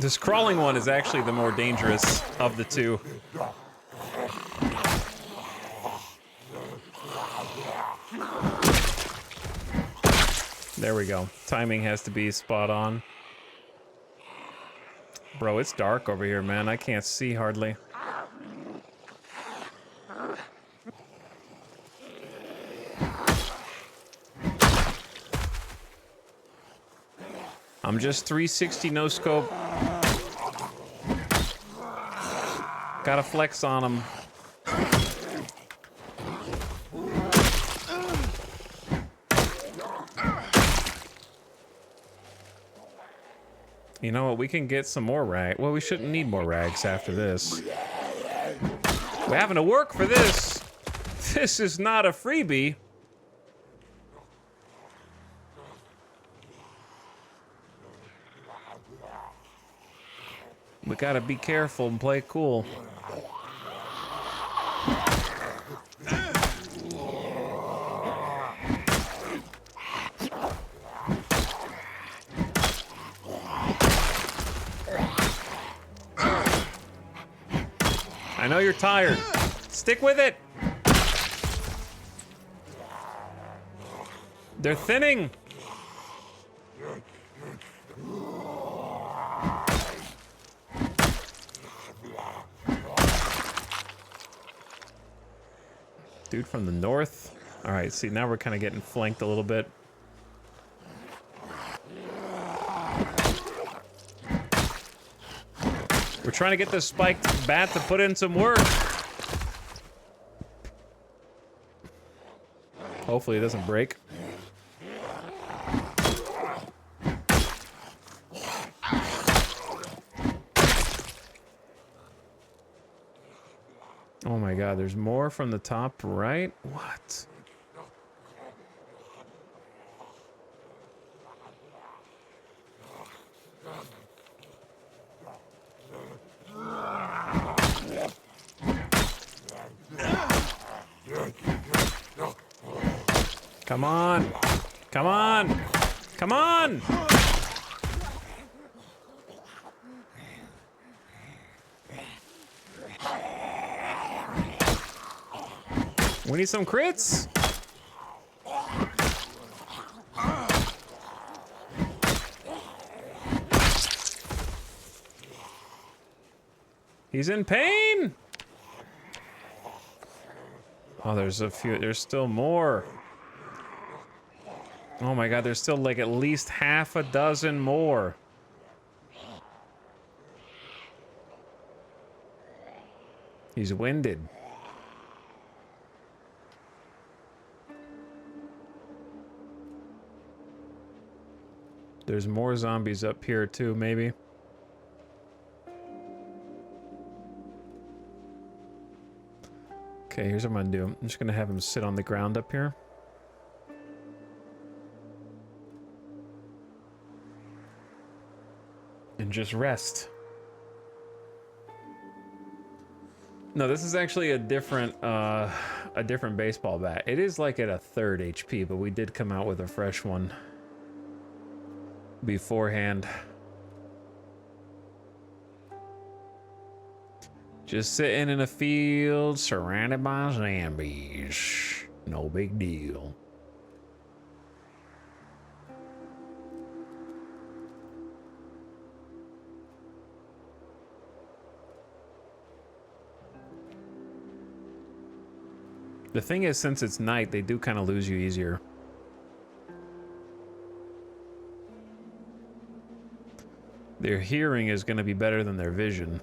This crawling one is actually the more dangerous of the two. There we go. Timing has to be spot on. Bro, it's dark over here, man. I can't see hardly. I'm just 360 no scope. Gotta flex on him. You know what? We can get some more rag. Well, we shouldn't need more rags after this. We're having to work for this. This is not a freebie. We gotta be careful and play cool. I know you're tired. Stick with it. They're thinning. Dude from the north. All right, see, now we're kind of getting flanked a little bit. We're trying to get this spiked bat to put in some work. Hopefully it doesn't break. Oh my god, there's more from the top right? What? Come on! Come on! Come on! We need some crits! He's in pain! Oh, there's a few, there's still more. Oh my god, there's still like at least half a dozen more. He's winded. There's more zombies up here too, maybe. Okay, here's what I'm gonna do. I'm just gonna have him sit on the ground up here. And just rest. No, this is actually a different baseball bat. It is like at a 3rd HP, but we did come out with a fresh one beforehand. Just sitting in a field surrounded by zombies. No big deal. The thing is, since it's night, they do kind of lose you easier. Their hearing is going to be better than their vision.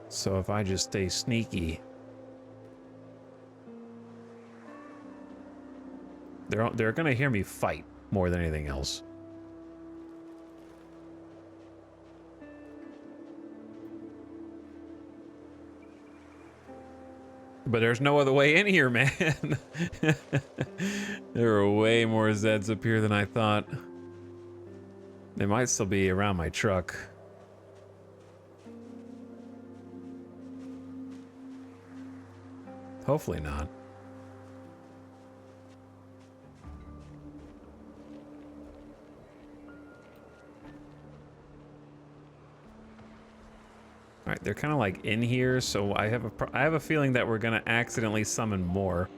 So if I just stay sneaky, they're going to hear me fight more than anything else. But there's no other way in here, man. There are way more Zeds up here than I thought. They might still be around my truck. Hopefully not. right, they're kind of like in here, so I have a feeling that we're gonna accidentally summon more.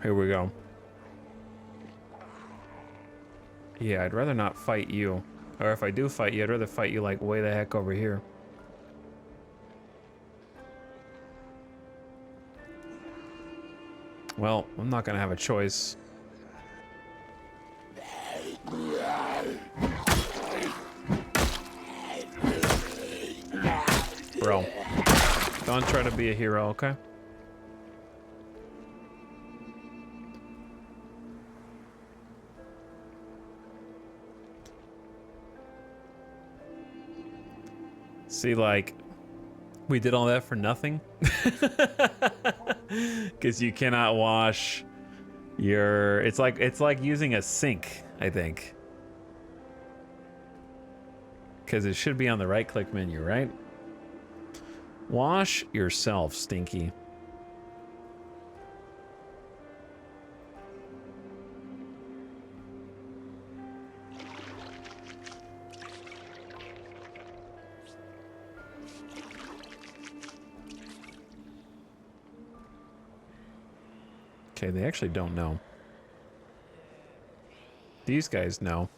Here we go. Yeah, I'd rather not fight you. Or if I do fight you, I'd rather fight you like way the heck over here. Well, I'm not gonna have a choice. Bro, don't try to be a hero, okay? See, like, we did all that for nothing? Because you cannot wash your... It's like using a sink, I think. Because it should be on the right-click menu, right? Wash yourself, Stinky. Okay, they actually don't know. These guys know.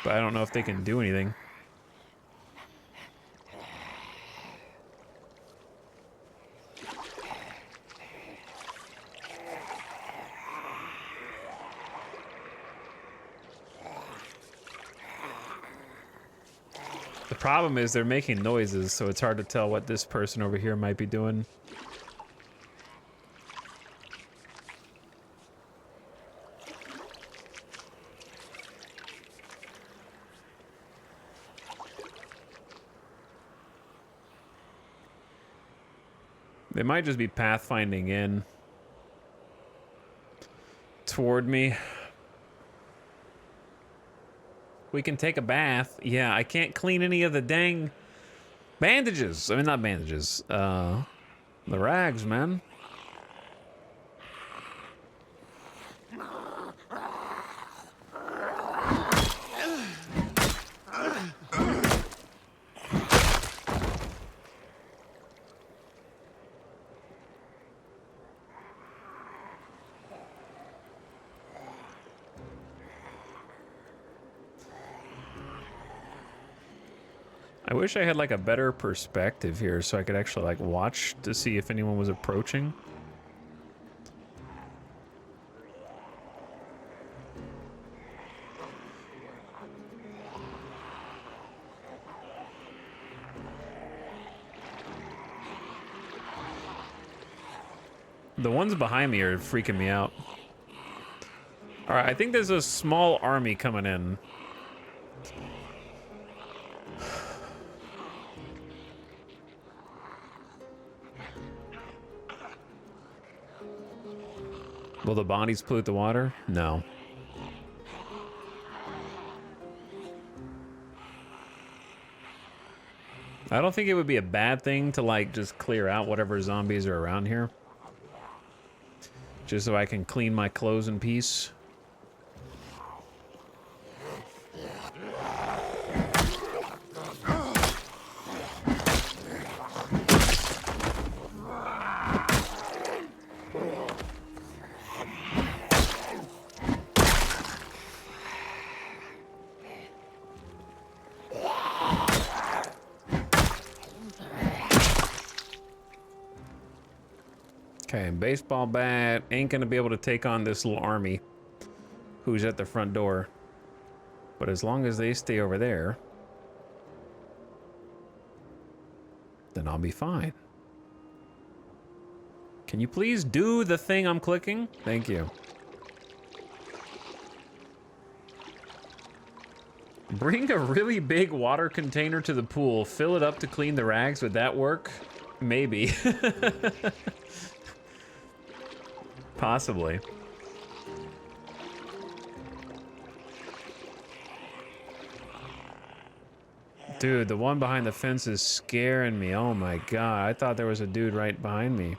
But I don't know if they can do anything. The problem is they're making noises, so it's hard to tell what this person over here might be doing. They might just be pathfinding in toward me. We can take a bath. Yeah, I can't clean any of the dang bandages. I mean, not bandages. The rags, man. I wish I had like a better perspective here so I could actually like watch to see if anyone was approaching. The ones behind me are freaking me out. All right, I think there's a small army coming in. Will the bodies pollute the water? No. I don't think it would be a bad thing to like just clear out whatever zombies are around here. Just so I can clean my clothes in peace. Okay, baseball bat ain't gonna be able to take on this little army who's at the front door. But as long as they stay over there, then I'll be fine. Can you please do the thing I'm clicking? Thank you. Bring a really big water container to the pool, fill it up to clean the rags. Would that work? Maybe. Possibly. Dude, the one behind the fence is scaring me. Oh my god. I thought there was a dude right behind me.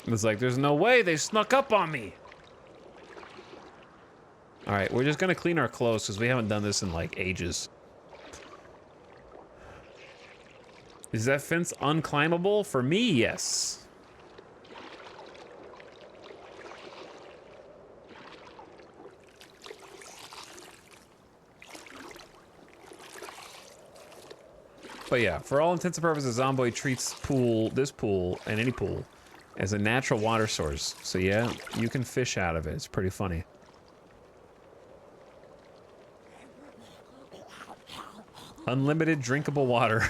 It was like, there's no way they snuck up on me. All right, we're just gonna clean our clothes because we haven't done this in like ages. Is that fence unclimbable? For me, yes. But yeah, for all intents and purposes, Zomboid treats this pool, and any pool, as a natural water source. So yeah, you can fish out of it. It's pretty funny. Unlimited drinkable water.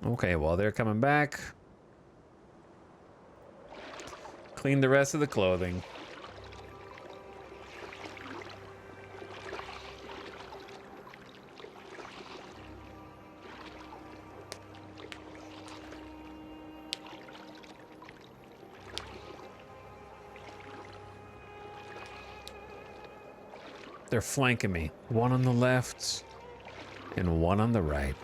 Okay, well, they're coming back. Clean the rest of the clothing. They're flanking me. One on the left and one on the right.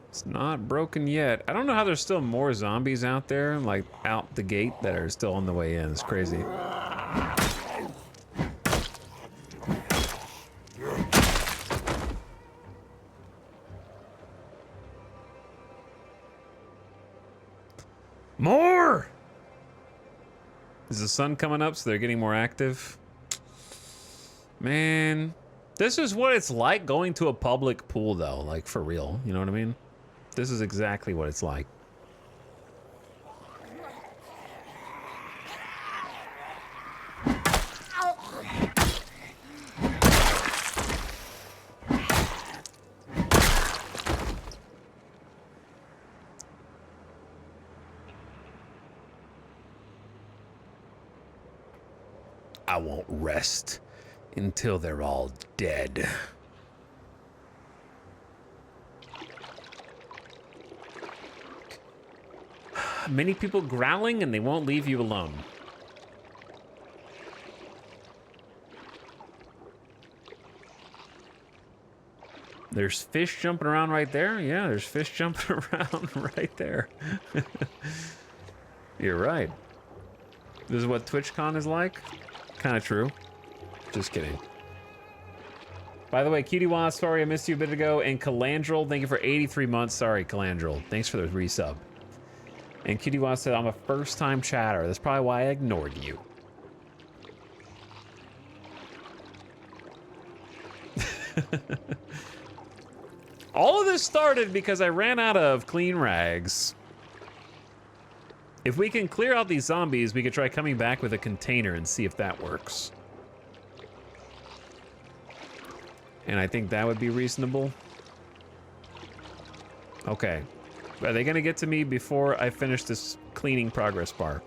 It's not broken yet. I don't know how there's still more zombies out there, like out the gate, that are still on the way in. It's crazy. More! Is the sun coming up so they're getting more active? Man, this is what it's like going to a public pool though, like for real, you know what I mean? This is exactly what it's like. I won't rest until they're all dead. Many people growling and they won't leave you alone. There's fish jumping around right there. Yeah, there's fish jumping around right there. You're right. This is what TwitchCon is like? Kind of true. Just kidding. By the way, Cutie sorry I missed you a bit ago. And Calandrel, thank you for 83 months. Sorry, Calandrel. Thanks for the resub. And Cutie said, I'm a first-time chatter. That's probably why I ignored you. All of this started because I ran out of clean rags. If we can clear out these zombies, we could try coming back with a container and see if that works. And I think that would be reasonable. Okay. Are they gonna get to me before I finish this cleaning progress bar?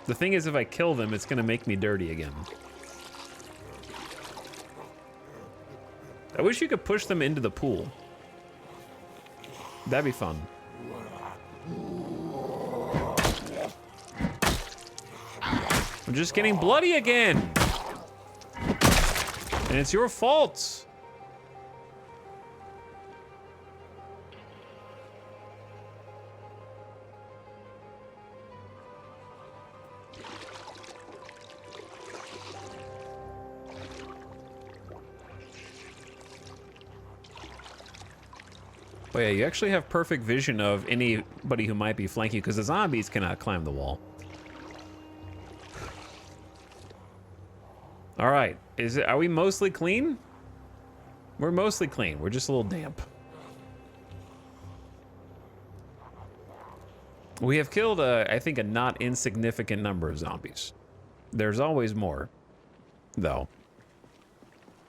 The thing is, if I kill them, it's gonna make me dirty again. I wish you could push them into the pool. That'd be fun. I'm just getting bloody again. And it's your fault. Oh yeah, you actually have perfect vision of anybody who might be flanking you because the zombies cannot climb the wall. All right, are we mostly clean? We're mostly clean. We're just a little damp. We have killed, I think, a not insignificant number of zombies. There's always more, though.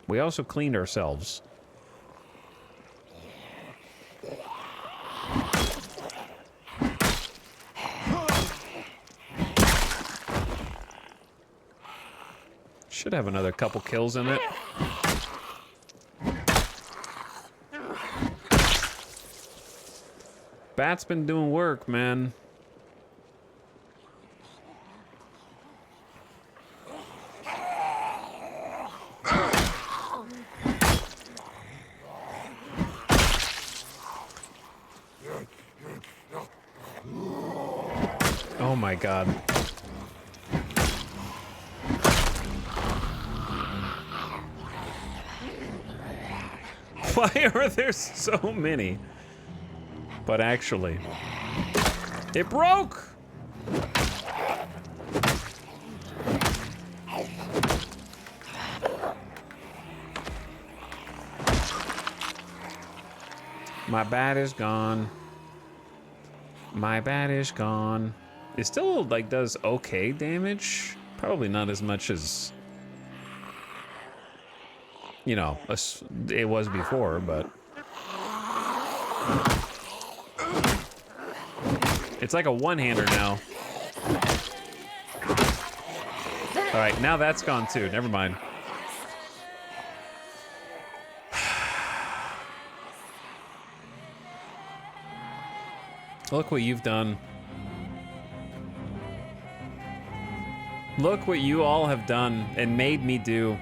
We also cleaned ourselves. Should have another couple kills in it. Bat's been doing work, man. Oh my god. Why are there so many? But actually, it broke! My bat is gone. My bat is gone. It still, like, does okay damage. Probably not as much as, you know, it was before, but... It's like a one-hander now. All right, now that's gone too. Never mind. Look what you've done. Look what you all have done and made me do.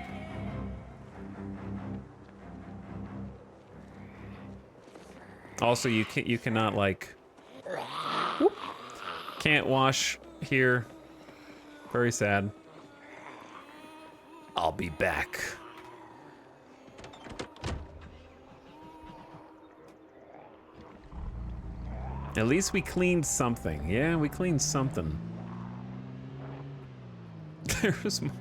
Also, you cannot, like... Whoop. Can't wash here. Very sad. I'll be back. At least we cleaned something. Yeah, we cleaned something. There's more.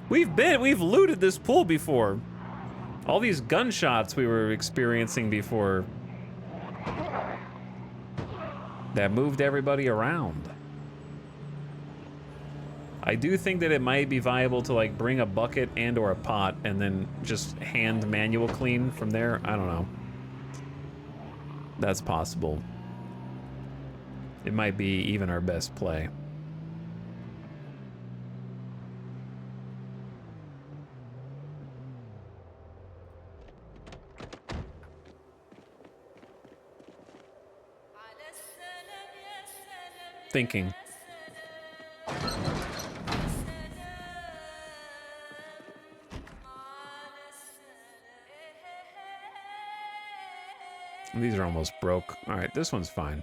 We've looted this pool before. All these gunshots we were experiencing before that moved everybody around. I do think that it might be viable to, like, bring a bucket and or a pot and then just hand manual clean from there. I don't know. That's possible. It might be even our best play. Thinking. These are almost broke. All right, this one's fine.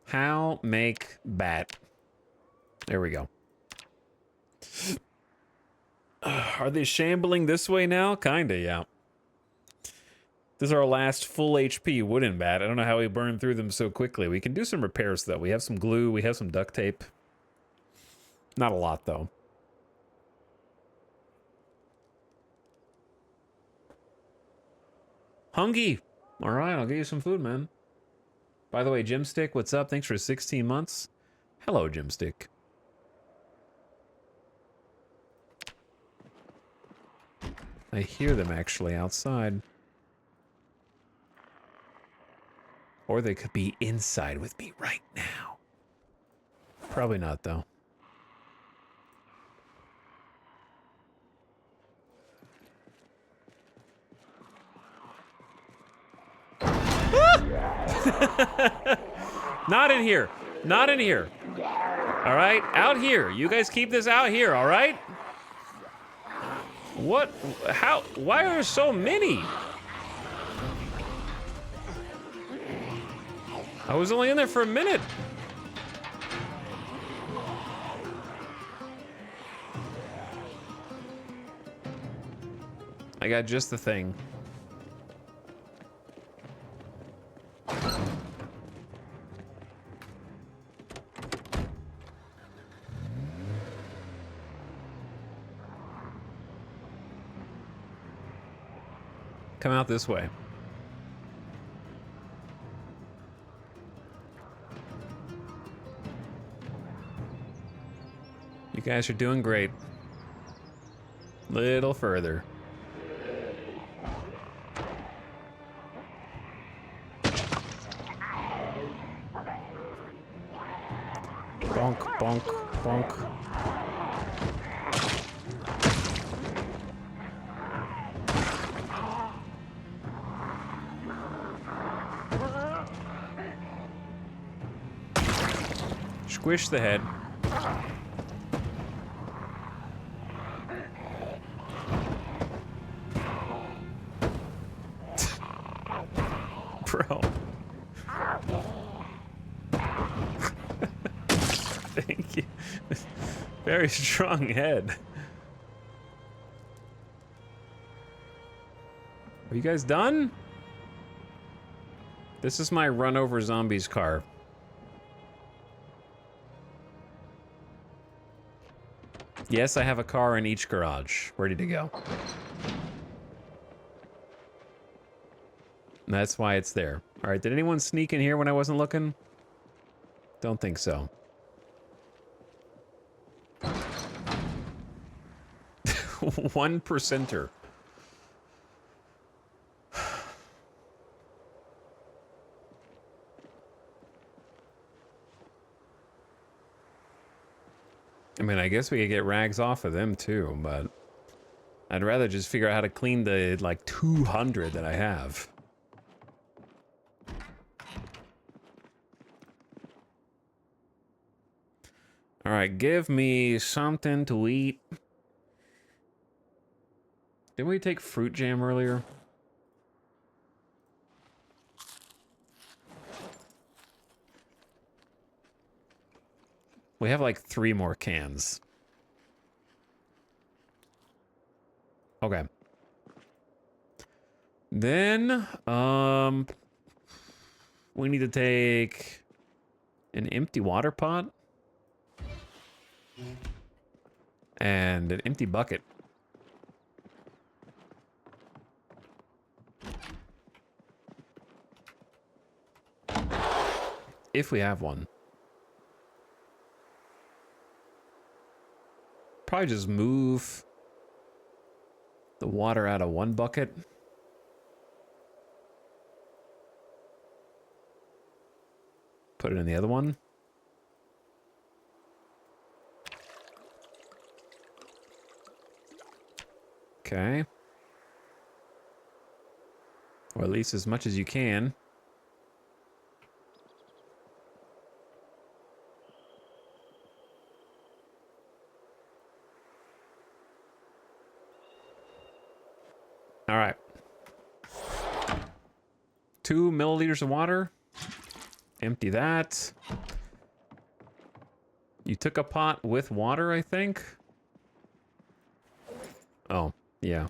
How make bat. There we go. Are they shambling this way now? Kinda, yeah. This is our last full HP wooden bat. I don't know how we burned through them so quickly. We can do some repairs, though. We have some glue. We have some duct tape. Not a lot, though. Hungry. All right, I'll get you some food, man. By the way, Jimstick, what's up? Thanks for 16 months. Hello, Jimstick. I hear them actually outside. Or they could be inside with me right now. Probably not, though. Not in here. Not in here. All right? Out here. You guys keep this out here, all right? What? How? Why are there so many? I was only in there for a minute. I got just the thing. Come out this way. You guys are doing great. Little further. Bonk, bonk, bonk. Squish the head. Bro. Thank you. Very strong head. Are you guys done? This is my run over zombies car. Yes, I have a car in each garage, ready to go. That's why it's there. All right, did anyone sneak in here when I wasn't looking? Don't think so. One percenter. I mean, I guess we could get rags off of them too, but I'd rather just figure out how to clean the, like, 200 that I have. All right, give me something to eat. Didn't we take fruit jam earlier? We have like 3 more cans. Okay. Then, we need to take an empty water pot and an empty bucket. If we have one. Probably just move the water out of one bucket. Put it in the other one. Okay. Or at least as much as you can. All right. 2 milliliters of water. Empty that. You took a pot with water, I think? Oh, yeah.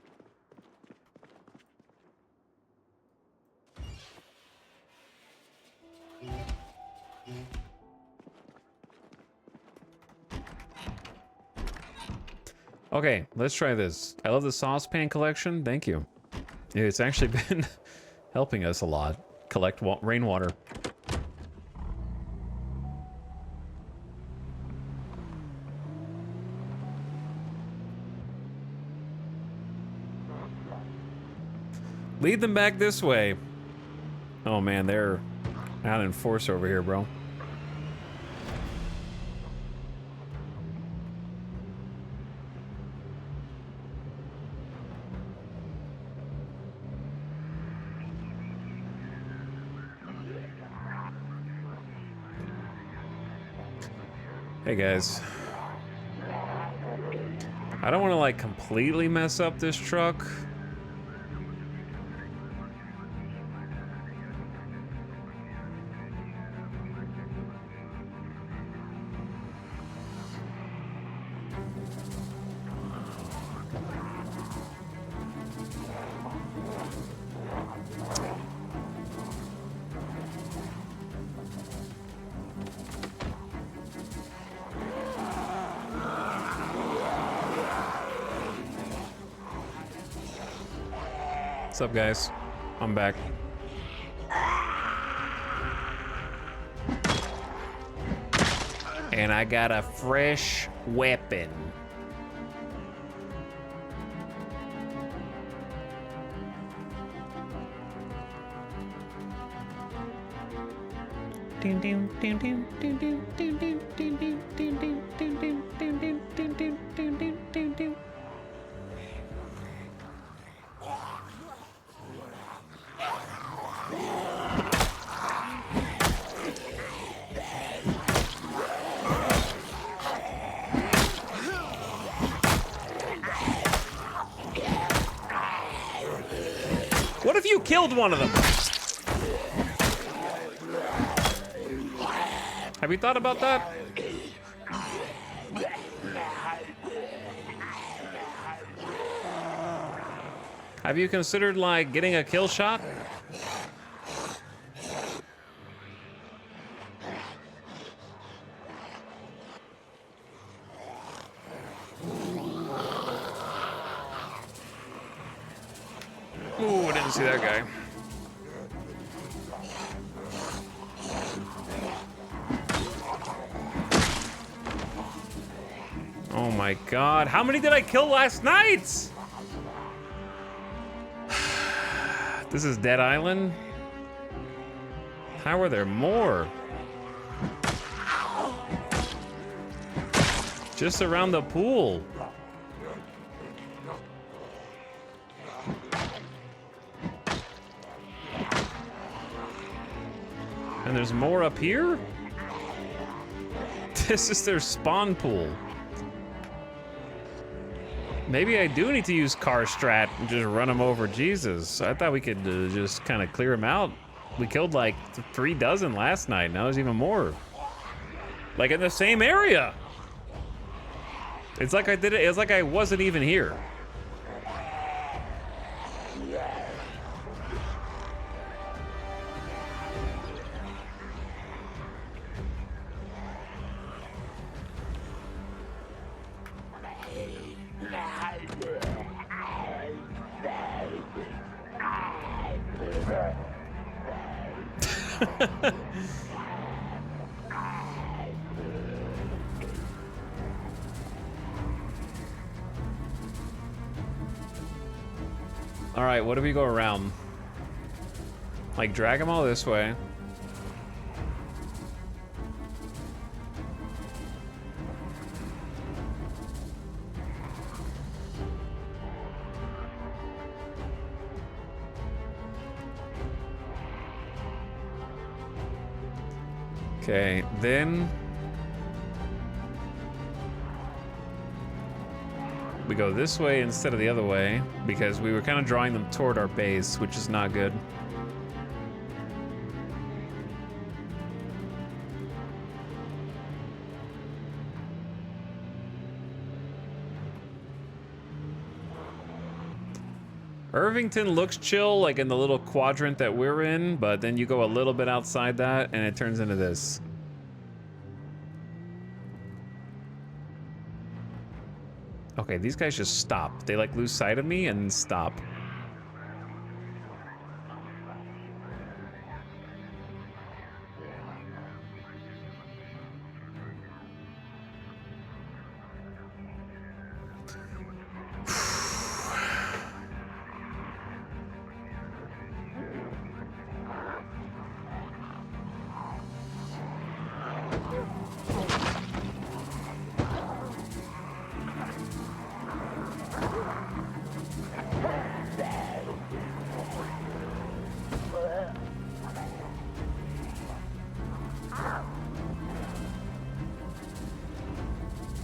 Okay, let's try this. I love the saucepan collection. Thank you. It's actually been helping us a lot. Collect rainwater. Lead them back this way. Oh man, they're out in force over here, bro. Hey guys. I don't want to like completely mess up this truck. What's up, guys? I'm back. And I got a fresh weapon. What if you killed one of them? Have you thought about that? Have you considered, like, getting a kill shot? Ooh, I didn't see that guy. Oh my god, how many did I kill last night? This is Dead Island? How are there more? Just around the pool. And there's more up here? This is their spawn pool. Maybe I do need to use car strat and just run them over. Jesus, I thought we could just kind of clear them out. We killed like 3 dozen last night. Now there's even more. Like in the same area. It's like I did it. It's like I wasn't even here. All right, what do we go around? Like drag them all this way. Okay, then we go this way instead of the other way because we were kind of drawing them toward our base, which is not good. Irvington looks chill, like in the little quadrant that we're in, but then you go a little bit outside that and it turns into this. Okay, these guys just stop. They like lose sight of me and stop.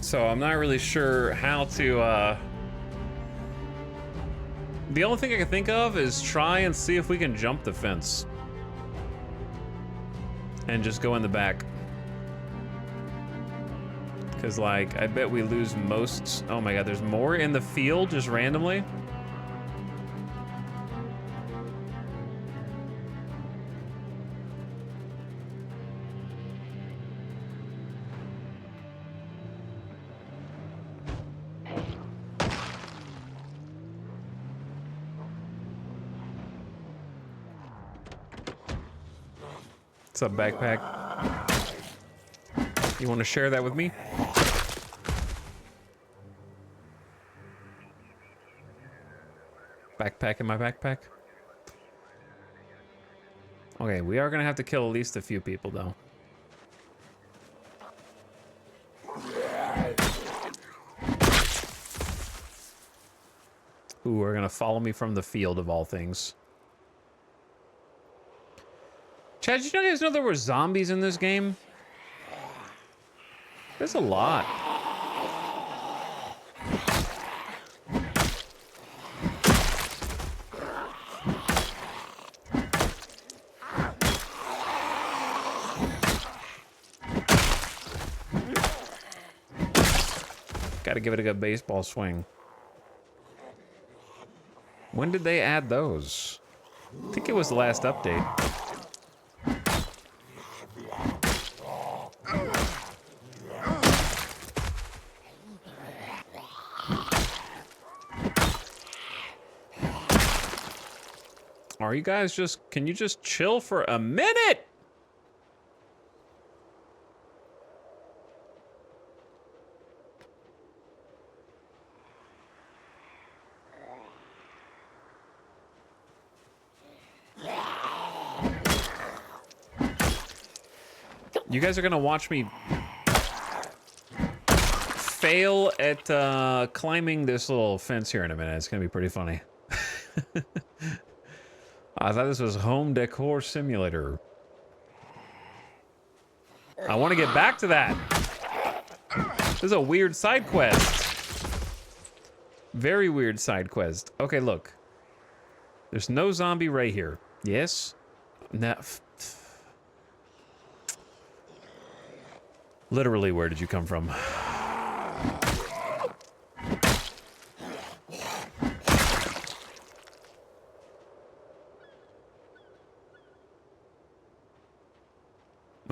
So I'm not really sure how to, the only thing I can think of is try and see if we can jump the fence. And just go in the back. Cause like, I bet we lose most, oh my god, there's more in the field just randomly. What's up, backpack? You want to share that with me? Backpack in my backpack? Okay, we are gonna have to kill at least a few people, though. Who are gonna follow me from the field of all things. Chad, did you guys know there were zombies in this game? There's a lot. Gotta give it a good baseball swing. When did they add those? I think it was the last update. Are you guys just, can you just chill for a minute? You guys are gonna watch me fail at climbing this little fence here in a minute. It's gonna be pretty funny. I thought this was Home Decor Simulator. I want to get back to that. This is a weird side quest. Very weird side quest. Okay, look. There's no zombie right here. Yes? No. Literally, where did you come from?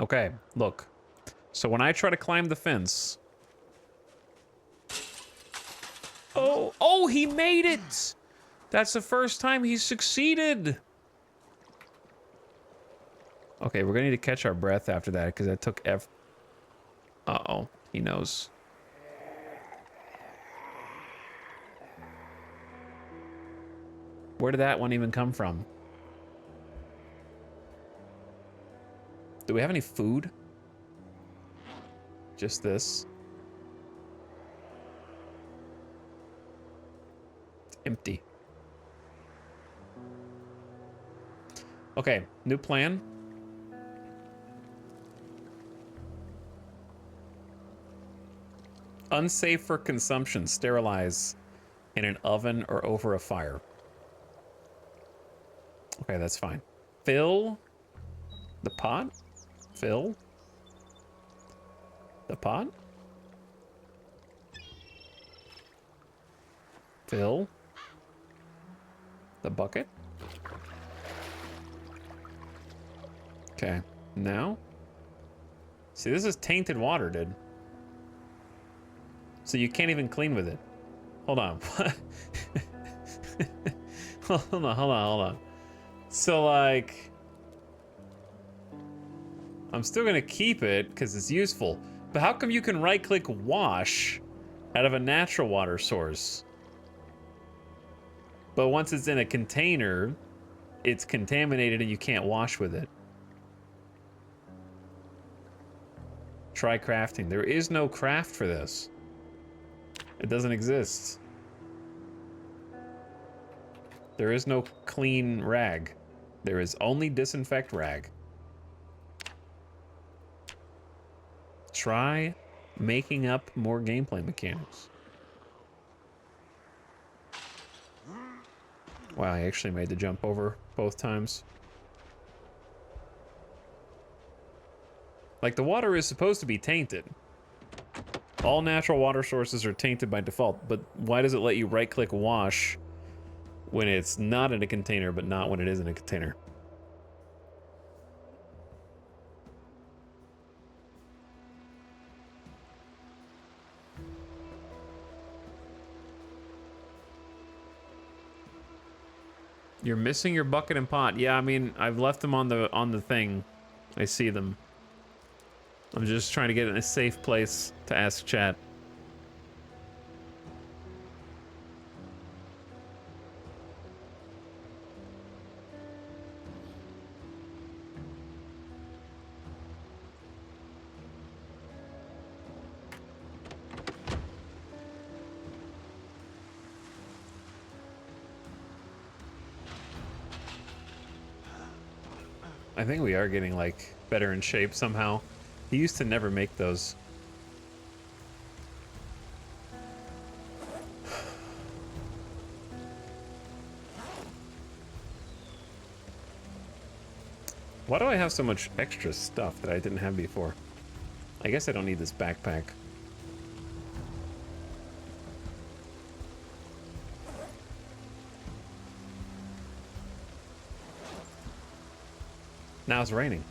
Okay, look. So when I try to climb the fence... Oh, he made it! That's the first time he succeeded! Okay, we're gonna need to catch our breath after that, because that took Uh-oh, he knows. Where did that one even come from? Do we have any food? Just this. It's empty. Okay, new plan. Unsafe for consumption. Sterilize in an oven or over a fire. Okay, that's fine. Fill the pot. Fill the pot. Fill the bucket. Okay, now. See, this is tainted water, dude. So you can't even clean with it. Hold on. hold on. So, like... I'm still gonna keep it, because it's useful. But how come you can right-click wash out of a natural water source? But once it's in a container, it's contaminated and you can't wash with it. Try crafting. There is no craft for this. It doesn't exist. There is no clean rag. There is only disinfect rag. Try making up more gameplay mechanics. Wow, I actually made the jump over both times. Like, the water is supposed to be tainted. All natural water sources are tainted by default, but why does it let you right-click wash when it's not in a container, but not when it is in a container? You're missing your bucket and pot. Yeah, I mean, I've left them on the thing. I see them. I'm just trying to get in a safe place to ask chat. I think we are getting, like, better in shape somehow. He used to never make those. Why do I have so much extra stuff that I didn't have before? I guess I don't need this backpack. Now it's raining.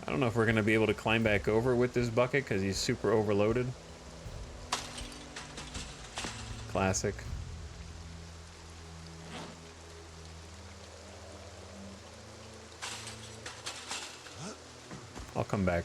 I don't know if we're gonna be able to climb back over with this bucket because he's super overloaded. Classic. I'll come back.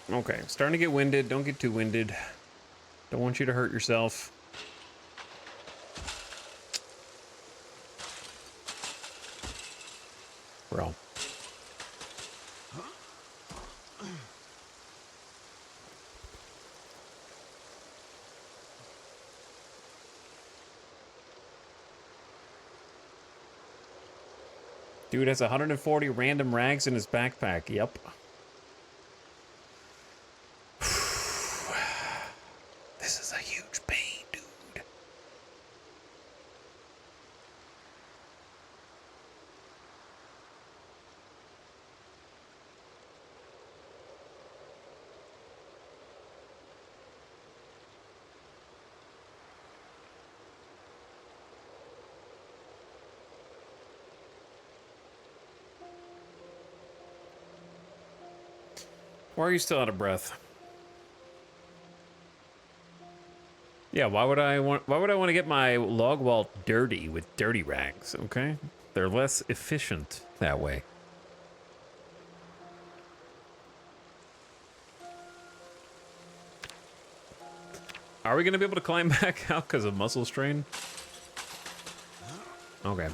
Okay, starting to get winded. Don't get too winded. Don't want you to hurt yourself. Bro. Dude has 140 random rags in his backpack. Yep. This is a huge pain, dude. Why are you still out of breath? Yeah, why would I want to get my log wall dirty with dirty rags, okay? They're less efficient that way. Are we gonna be able to climb back out because of muscle strain? Okay.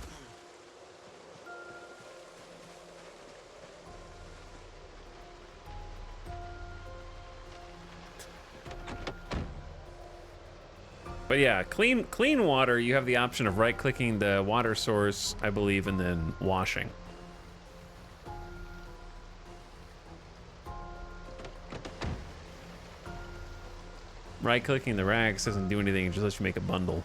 But yeah, clean water, you have the option of right-clicking the water source, I believe, and then washing. Right-clicking the rags doesn't do anything, it just lets you make a bundle.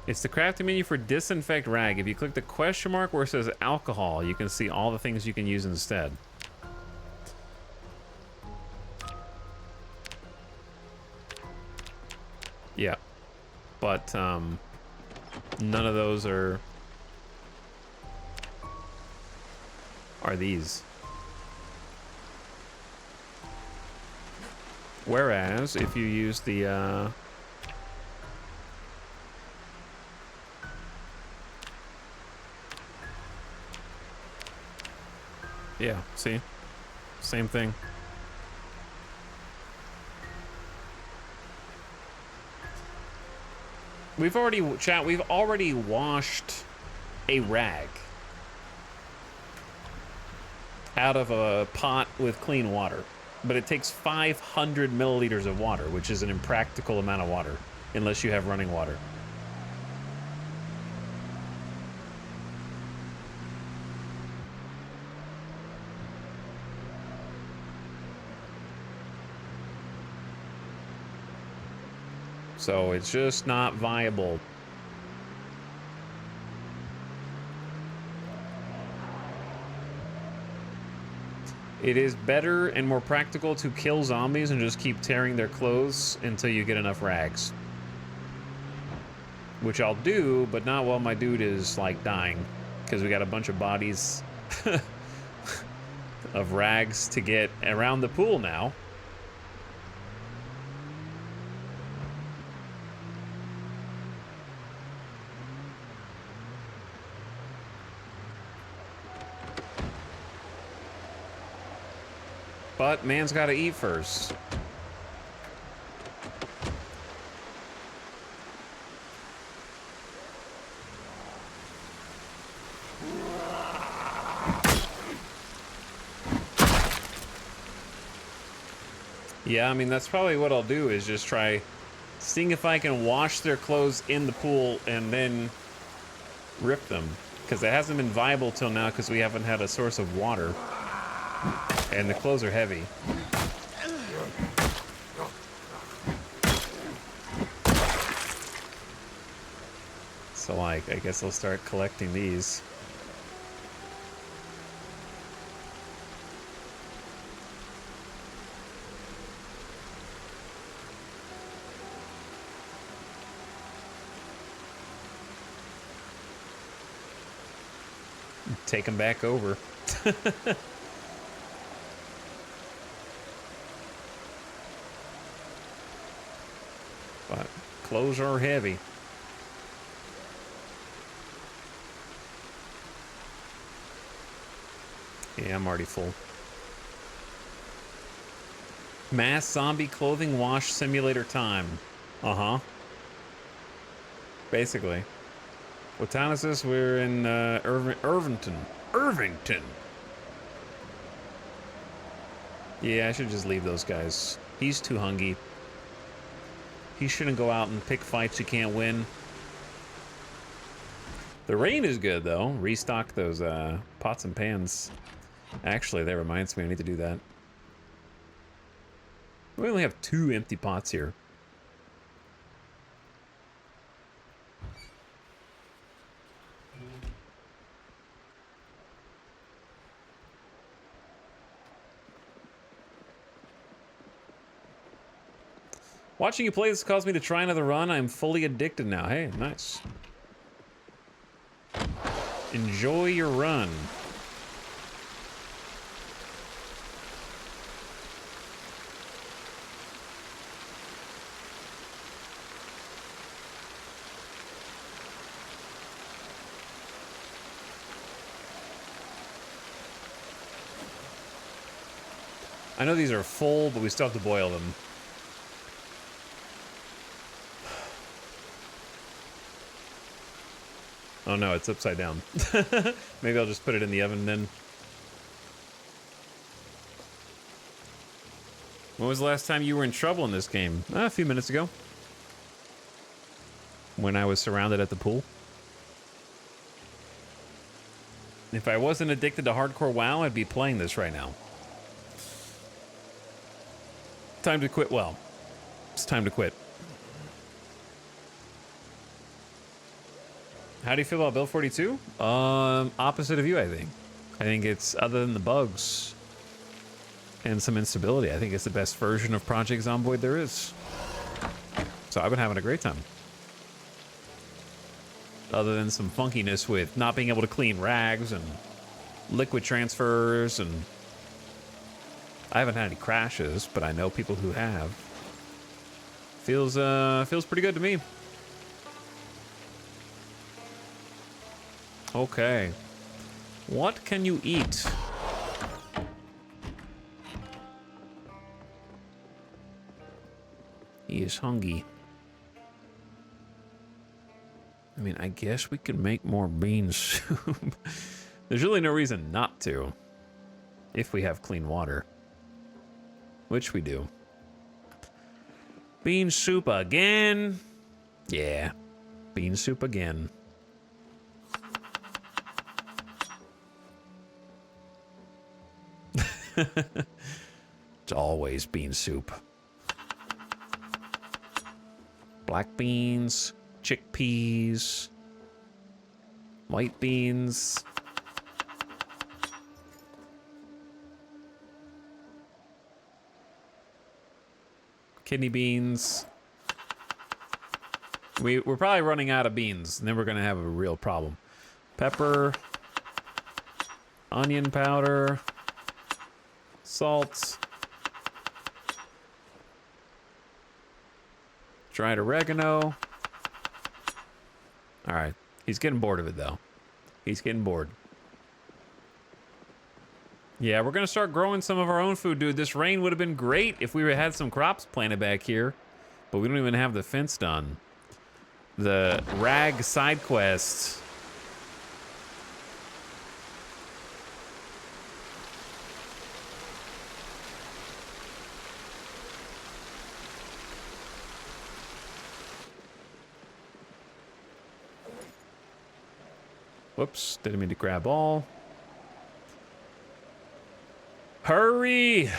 It's the crafting menu for disinfect rag. If you click the question mark where it says alcohol, you can see all the things you can use instead. Yeah, but none of those are these. Whereas if you use the yeah, see? Same thing. We've already washed a rag out of a pot with clean water, but it takes 500 milliliters of water, which is an impractical amount of water unless you have running water. So it's just not viable. It is better and more practical to kill zombies and just keep tearing their clothes until you get enough rags. Which I'll do, but not while my dude is, like, dying. Because we got a bunch of bodies of rags to get around the pool now. But man's got to eat first. Yeah, I mean, that's probably what I'll do is just try seeing if I can wash their clothes in the pool and then rip them. Because it hasn't been viable till now because we haven't had a source of water. And the clothes are heavy. So, like, I guess I'll start collecting these. Take them back over. But clothes are heavy. Yeah, I'm already full. Mass zombie clothing wash simulator time. Uh-huh. Basically. What town is this? We're in Irvington. Irvington! Yeah, I should just leave those guys. He's too hungry. He shouldn't go out and pick fights you can't win. The rain is good, though. Restock those pots and pans. Actually, that reminds me, I need to do that. We only have 2 empty pots here. Watching you play this caused me to try another run. I'm fully addicted now. Hey, nice. Enjoy your run. I know these are full, but we still have to boil them. Oh no, it's upside down. Maybe I'll just put it in the oven then. When was the last time you were in trouble in this game? A few minutes ago. When I was surrounded at the pool. If I wasn't addicted to hardcore WoW, I'd be playing this right now. Time to quit WoW. It's time to quit. How do you feel about Build 42? Opposite of you, I think. I think it's, other than the bugs and some instability, I think it's the best version of Project Zomboid there is. So I've been having a great time. Other than some funkiness with not being able to clean rags and liquid transfers, and I haven't had any crashes, but I know people who have. Feels pretty good to me. Okay. What can you eat? He is hungry. I mean, I guess we could make more bean soup. There's really no reason not to. If we have clean water. Which we do. Bean soup again. Yeah. Bean soup again. It's always bean soup. Black beans, chickpeas, white beans. Kidney beans. We're probably running out of beans, and then we're gonna have a real problem. Pepper. Onion powder. Salt. Dried oregano. All right. He's getting bored of it, though. He's getting bored. Yeah, we're going to start growing some of our own food, dude. This rain would have been great if we had some crops planted back here. But we don't even have the fence done. The rag side quest. Whoops, didn't mean to grab all. Hurry!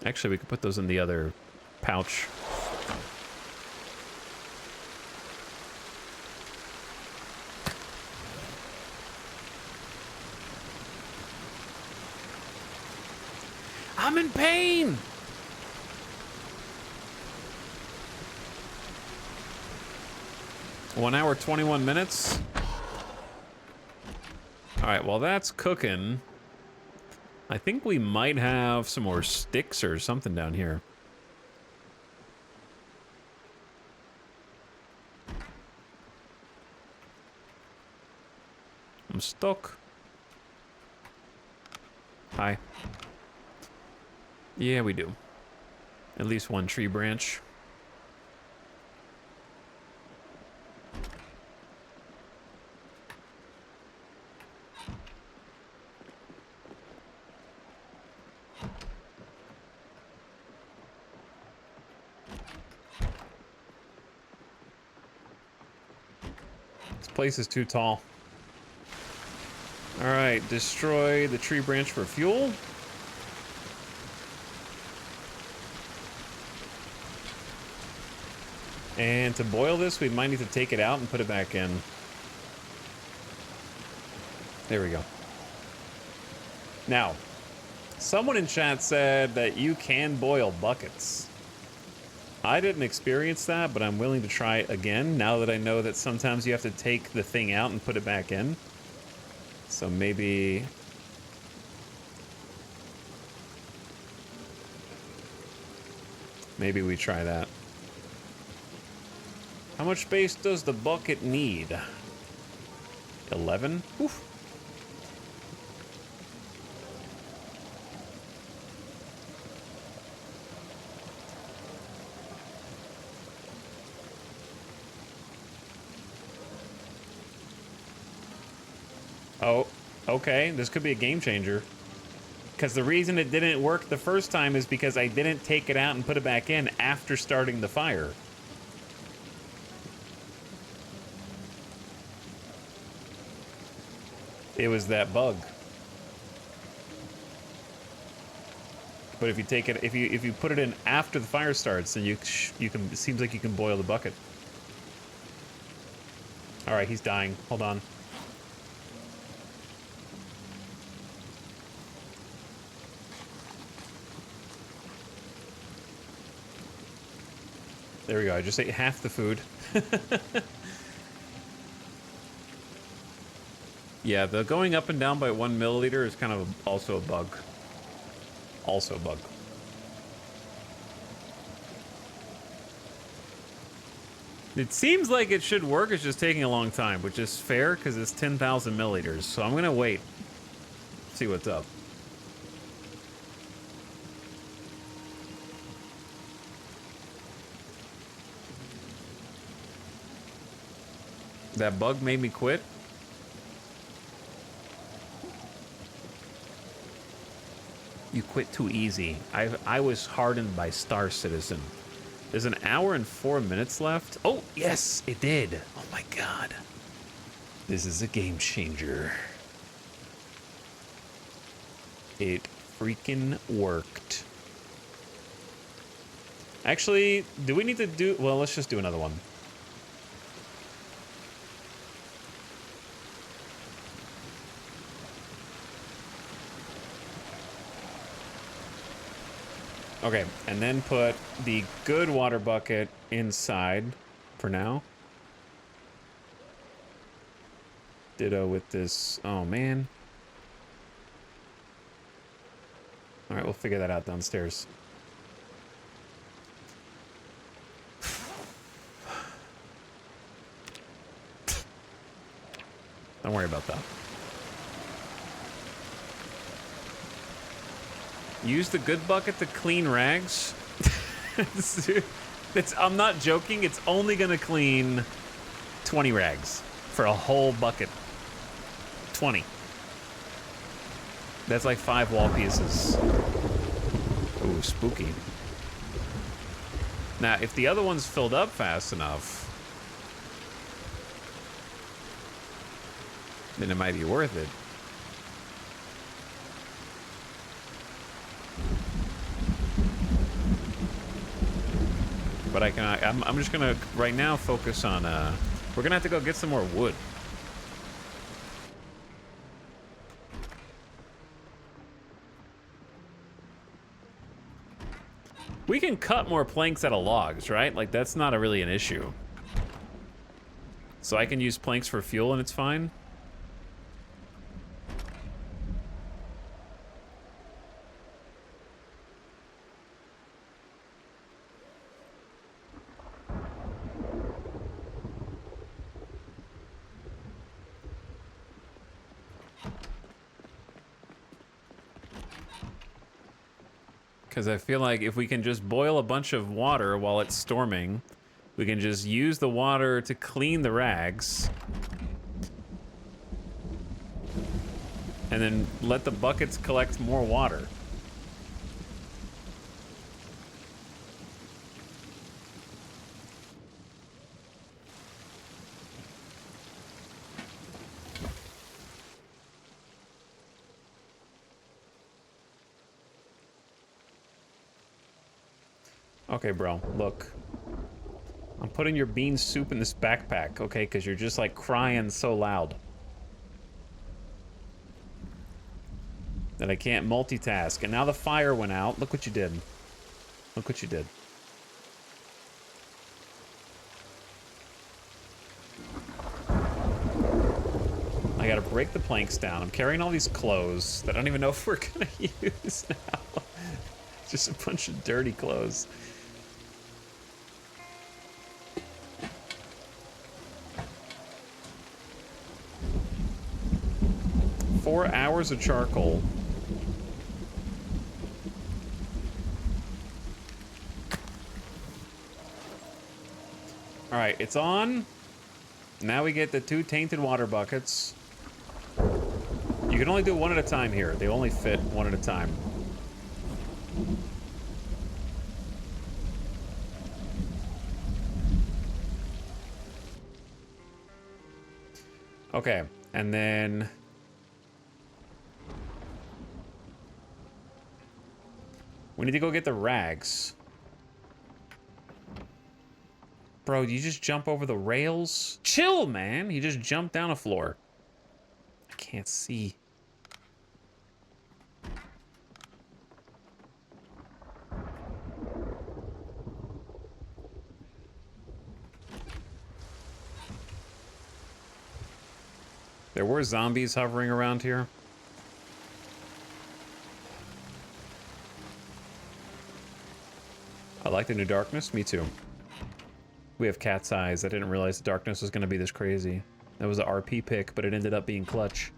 Actually, we could put those in the other pouch. I'm in pain! 1 hour, 21 minutes. All right, while that's cooking, I think we might have some more sticks or something down here. I'm stuck. Hi. Yeah, we do. At least one tree branch. This place is too tall. All right, destroy the tree branch for fuel. And to boil this, we might need to take it out and put it back in. There we go. Now, someone in chat said that you can boil buckets. I didn't experience that, but I'm willing to try again now that I know that sometimes you have to take the thing out and put it back in. So maybe... maybe we try that. How much space does the bucket need? 11? Oof. Oh, okay. This could be a game changer. Because the reason it didn't work the first time is because I didn't take it out and put it back in after starting the fire. It was that bug. But if you take it, if you put it in after the fire starts, then you can. It seems like you can boil the bucket. All right, he's dying. Hold on. There we go. I just ate half the food. Yeah, the going up and down by 1 milliliter is kind of also a bug. Also a bug. It seems like it should work. It's just taking a long time, which is fair because it's 10,000 milliliters. So I'm going to wait. See what's up. That bug made me quit. You quit too easy. I was hardened by Star Citizen. There's 1 hour and 4 minutes left. Oh, yes, it did. Oh my god. This is a game changer. It freaking worked. Actually, do we need to do... well, let's just do another one. Okay, and then put the good water bucket inside for now. Ditto with this. Oh, man. All right, we'll figure that out downstairs. Don't worry about that. Use the good bucket to clean rags. I'm not joking. It's only gonna clean 20 rags for a whole bucket. 20. That's like 5 wall pieces. Ooh, spooky. Now, if the other one's filled up fast enough, then it might be worth it. But I'm just gonna right now focus on we're gonna have to go get some more wood. We can cut more planks out of logs, right? Like that's not really an issue. So I can use planks for fuel and it's fine. Because I feel like if we can just boil a bunch of water while it's storming, we can just use the water to clean the rags. And then let the buckets collect more water. Okay, bro, look. I'm putting your bean soup in this backpack, okay? Because you're just like crying so loud that I can't multitask. And now the fire went out. Look what you did. Look what you did. I gotta break the planks down. I'm carrying all these clothes that I don't even know if we're gonna use now. Just a bunch of dirty clothes. Four hours of charcoal. All right, it's on. Now we get the 2 tainted water buckets. You can only do 1 at a time here. They only fit 1 at a time. Okay, and then we need to go get the rags. Bro, you just jump over the rails? Chill, man. You just jump down a floor. I can't see. There were zombies hovering around here. I like the new darkness. Me too. We have cat's eyes. I didn't realize the darkness was going to be this crazy. That was an RP pick, but it ended up being clutch.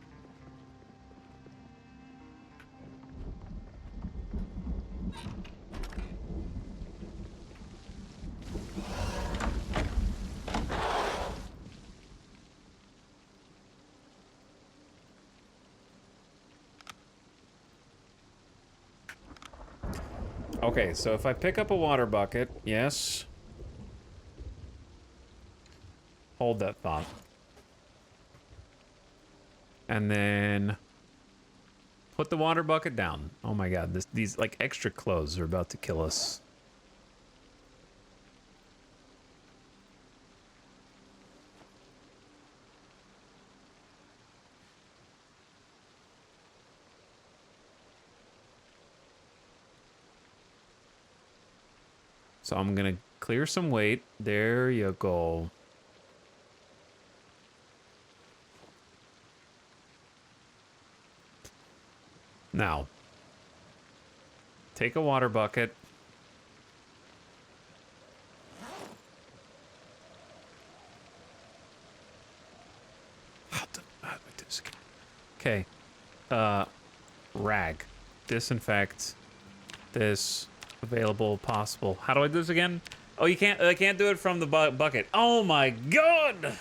Okay, so if I pick up a water bucket, yes. Hold that thought. And then put the water bucket down. Oh my god, these like extra clothes are about to kill us. So I'm gonna clear some weight. There you go. Now, take a water bucket. Okay. Rag. Disinfect. This. Available. Possible. How do I do this again? Oh, you can't. I can't do it from the bucket. Oh my god!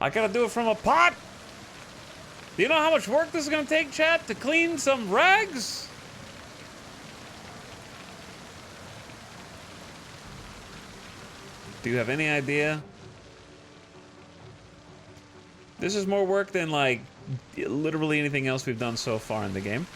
I gotta do it from a pot? Do you know how much work this is gonna take, chat, to clean some rags? Do you have any idea? This is more work than, like, literally anything else we've done so far in the game.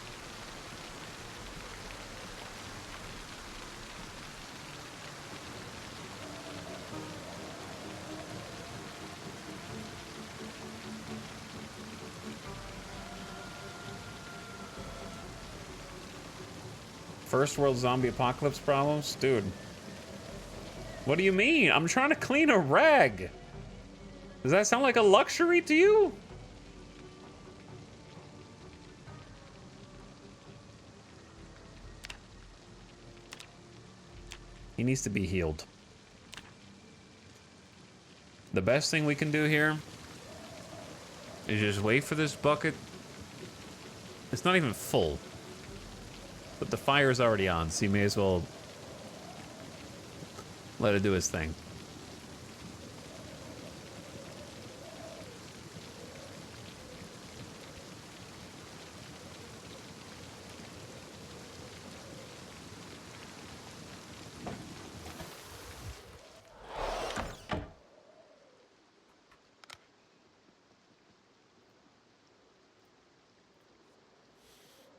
First world zombie apocalypse problems? Dude. What do you mean? I'm trying to clean a rag. Does that sound like a luxury to you? He needs to be healed. The best thing we can do here is just wait for this bucket. It's not even full. But the fire's already on, so you may as well let it do its thing.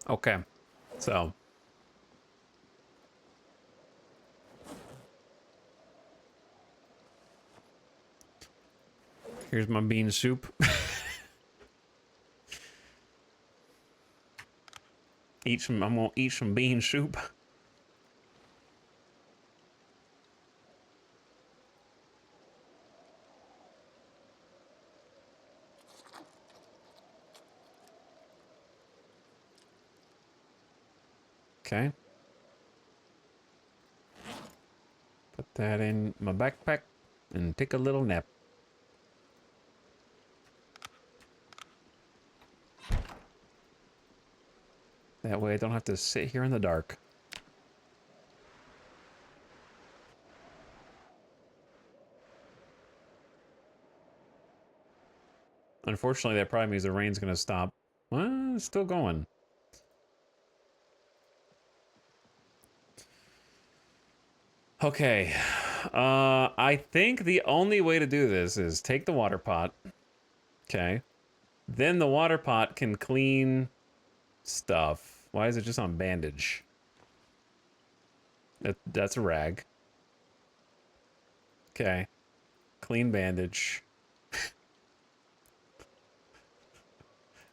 Okay, so here's my bean soup. I'm gonna eat some bean soup. Okay. Put that in my backpack and take a little nap. That way I don't have to sit here in the dark. Unfortunately, that probably means the rain's gonna stop. Well, it's still going. Okay. I think the only way to do this is take the water pot. Okay. Then the water pot can clean stuff. Why is it just on bandage? That's a rag. Okay. Clean bandage.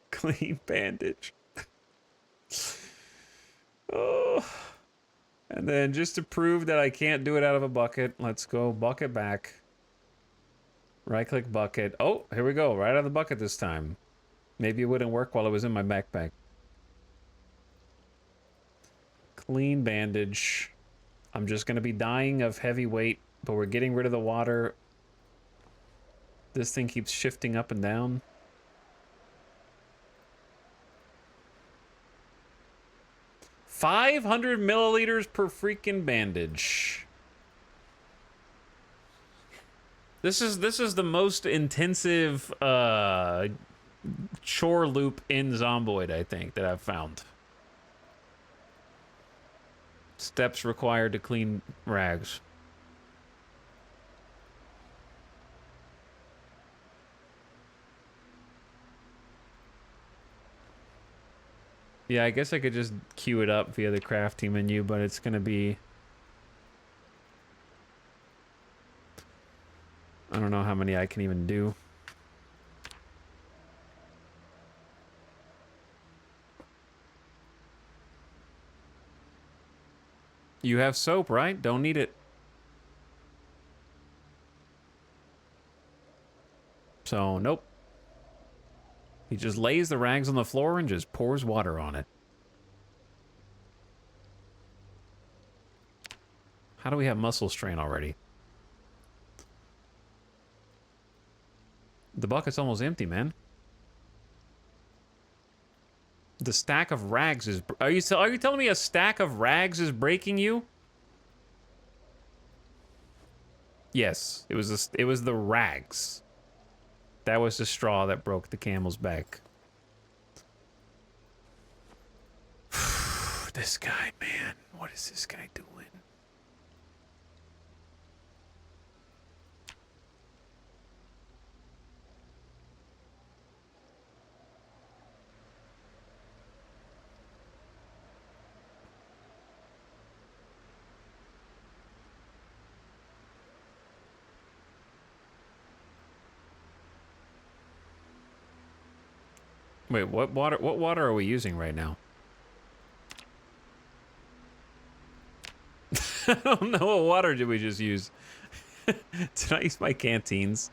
Clean bandage. Oh. And then just to prove that I can't do it out of a bucket, let's go bucket back. Right-click bucket. Oh, here we go. Right out of the bucket this time. Maybe it wouldn't work while it was in my backpack. Clean bandage. I'm just going to be dying of heavy weight, but we're getting rid of the water. This thing keeps shifting up and down. $500 milliliters per freaking bandage. This is the most intensive chore loop in Zomboid, I think, that I've found. Steps required to clean rags. Yeah, I guess I could just queue it up via the crafting menu, but it's gonna be... I don't know how many I can even do. You have soap, right? Don't need it. So, nope. He just lays the rags on the floor and just pours water on it. How do we have muscle strain already? The bucket's almost empty, man. The stack of rags is... Are you telling me a stack of rags is breaking you? Yes, it was the rags. That was the straw that broke the camel's back. This guy, man. What is this guy doing? Wait, what water are we using right now? I don't know, what water did we just use? Did I use my canteens?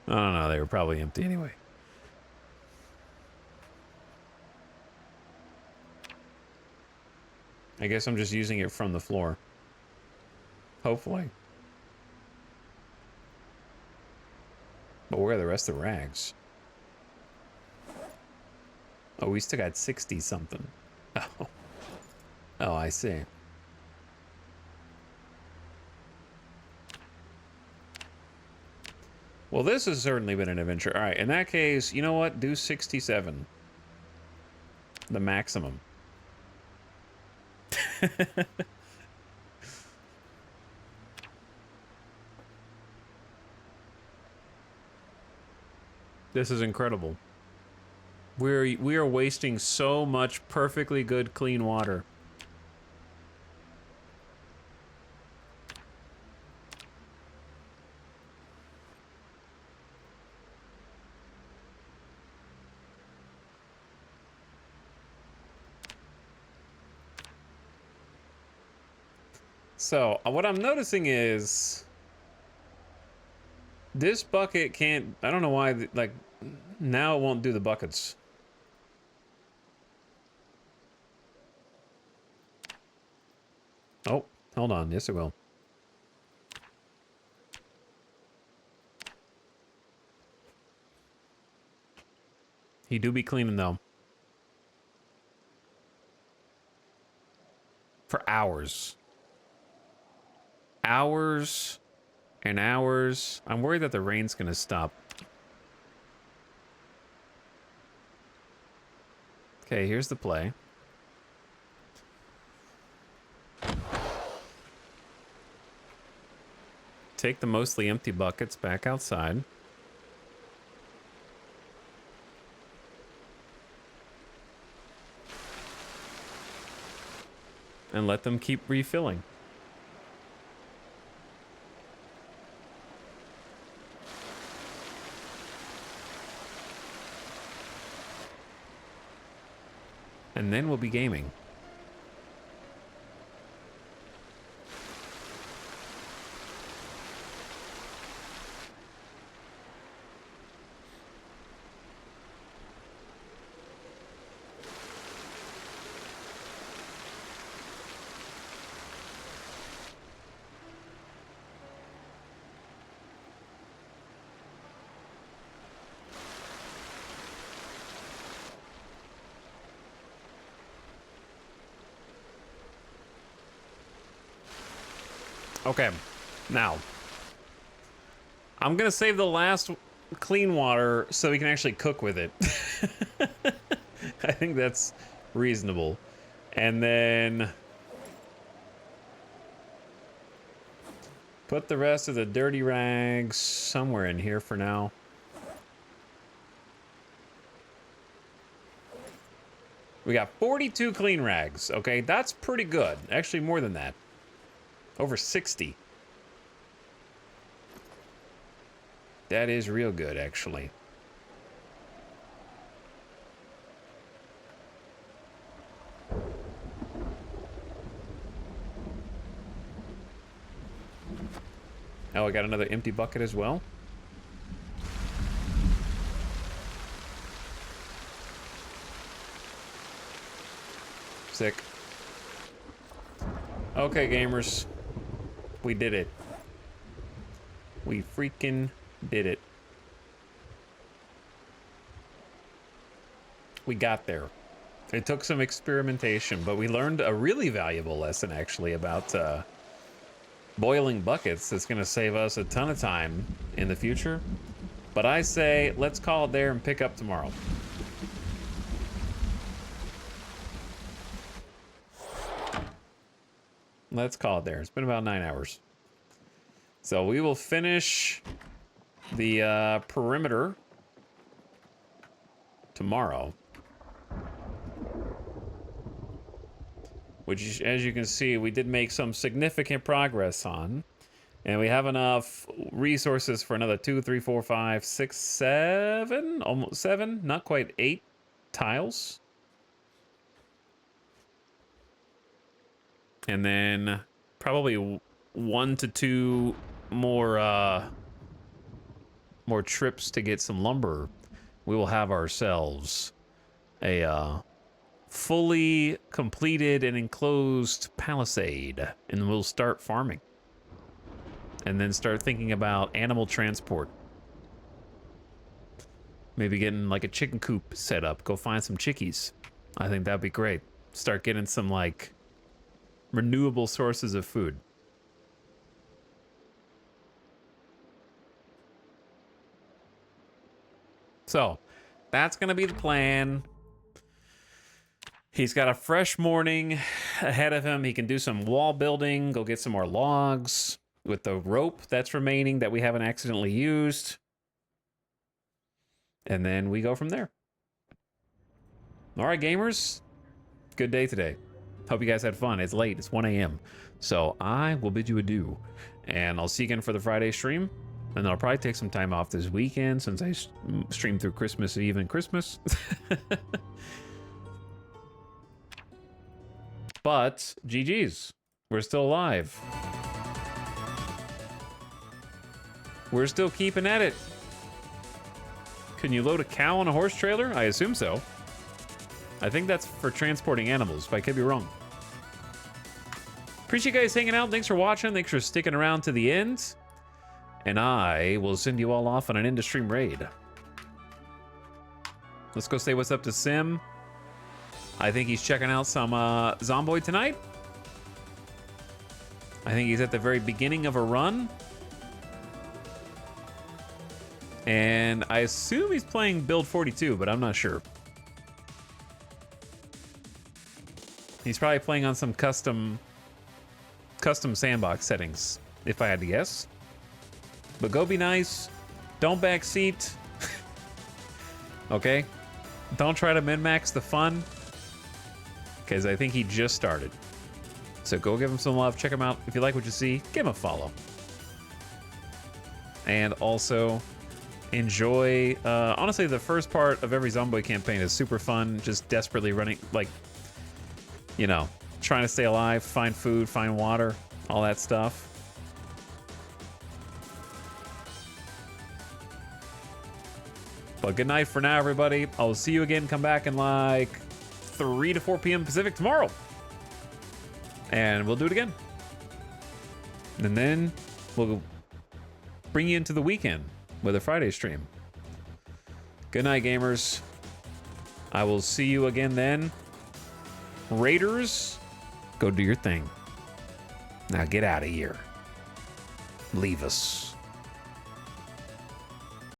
I don't know, they were probably empty anyway. I guess I'm just using it from the floor. Hopefully. But where are the rest of the rags? Oh, we still got 60 something. Oh. Oh, I see. Well, this has certainly been an adventure. All right, in that case, you know what? Do 67. The maximum. This is incredible. We are wasting so much perfectly good clean water. So, what I'm noticing is this bucket can't, I don't know why, like, now it won't do the buckets. Oh, hold on. Yes, it will. He do be cleaning, though. For hours. Hours and hours. I'm worried that the rain's gonna stop. Okay, here's the play. Take the mostly empty buckets back outside. And let them keep refilling. And then we'll be gaming. Okay, now, I'm gonna save the last clean water so we can actually cook with it. I think that's reasonable. And then put the rest of the dirty rags somewhere in here for now. We got 42 clean rags, okay? That's pretty good. Actually, more than that. Over 60. That is real good, actually. Oh, I got another empty bucket as well. Sick. Okay, gamers. We did it. We freaking did it. We got there. It took some experimentation, but we learned a really valuable lesson, actually, about boiling buckets. That's going to save us a ton of time in the future. But I say, let's call it there and pick up tomorrow. Let's call it there. It's been about 9 hours. So we will finish the perimeter tomorrow. Which, as you can see, we did make some significant progress on. And we have enough resources for another 2, 3, 4, 5, 6, 7, almost 7, not quite 8 tiles. And then probably 1 to 2 more trips to get some lumber. We will have ourselves a fully completed and enclosed palisade, and we'll start farming. And then start thinking about animal transport. Maybe getting like a chicken coop set up. Go find some chickies. I think that'd be great. Start getting some like renewable sources of food. So, that's going to be the plan. He's got a fresh morning ahead of him. He can do some wall building, go get some more logs with the rope that's remaining that we haven't accidentally used. And then we go from there. All right, gamers. Good day today. Hope you guys had fun. It's late. It's 1 a.m. So I will bid you adieu. And I'll see you again for the Friday stream. And then I'll probably take some time off this weekend since I stream through Christmas Eve and Christmas. But GG's. We're still alive. We're still keeping at it. Can you load a cow on a horse trailer? I assume so. I think that's for transporting animals, but I could be wrong. Appreciate you guys hanging out. Thanks for watching. Thanks for sticking around to the end. And I will send you all off on an end-of-stream raid. Let's go say what's up to Sim. I think he's checking out some Zomboid tonight. I think he's at the very beginning of a run. And I assume he's playing build 42, but I'm not sure. He's probably playing on some custom sandbox settings, if I had to guess. But go be nice. Don't backseat. Okay? Don't try to min-max the fun. Because I think he just started. So go give him some love. Check him out. If you like what you see, give him a follow. And also, enjoy... honestly, the first part of every Zomboid campaign is super fun. Just desperately running, like, you know, trying to stay alive, find food, find water, all that stuff. But good night for now, everybody. I'll see you again. Come back in like 3 to 4 p.m. Pacific tomorrow. And we'll do it again. And then we'll bring you into the weekend with a Friday stream. Good night, gamers. I will see you again then. Raiders, go do your thing. Now get out of here. Leave us.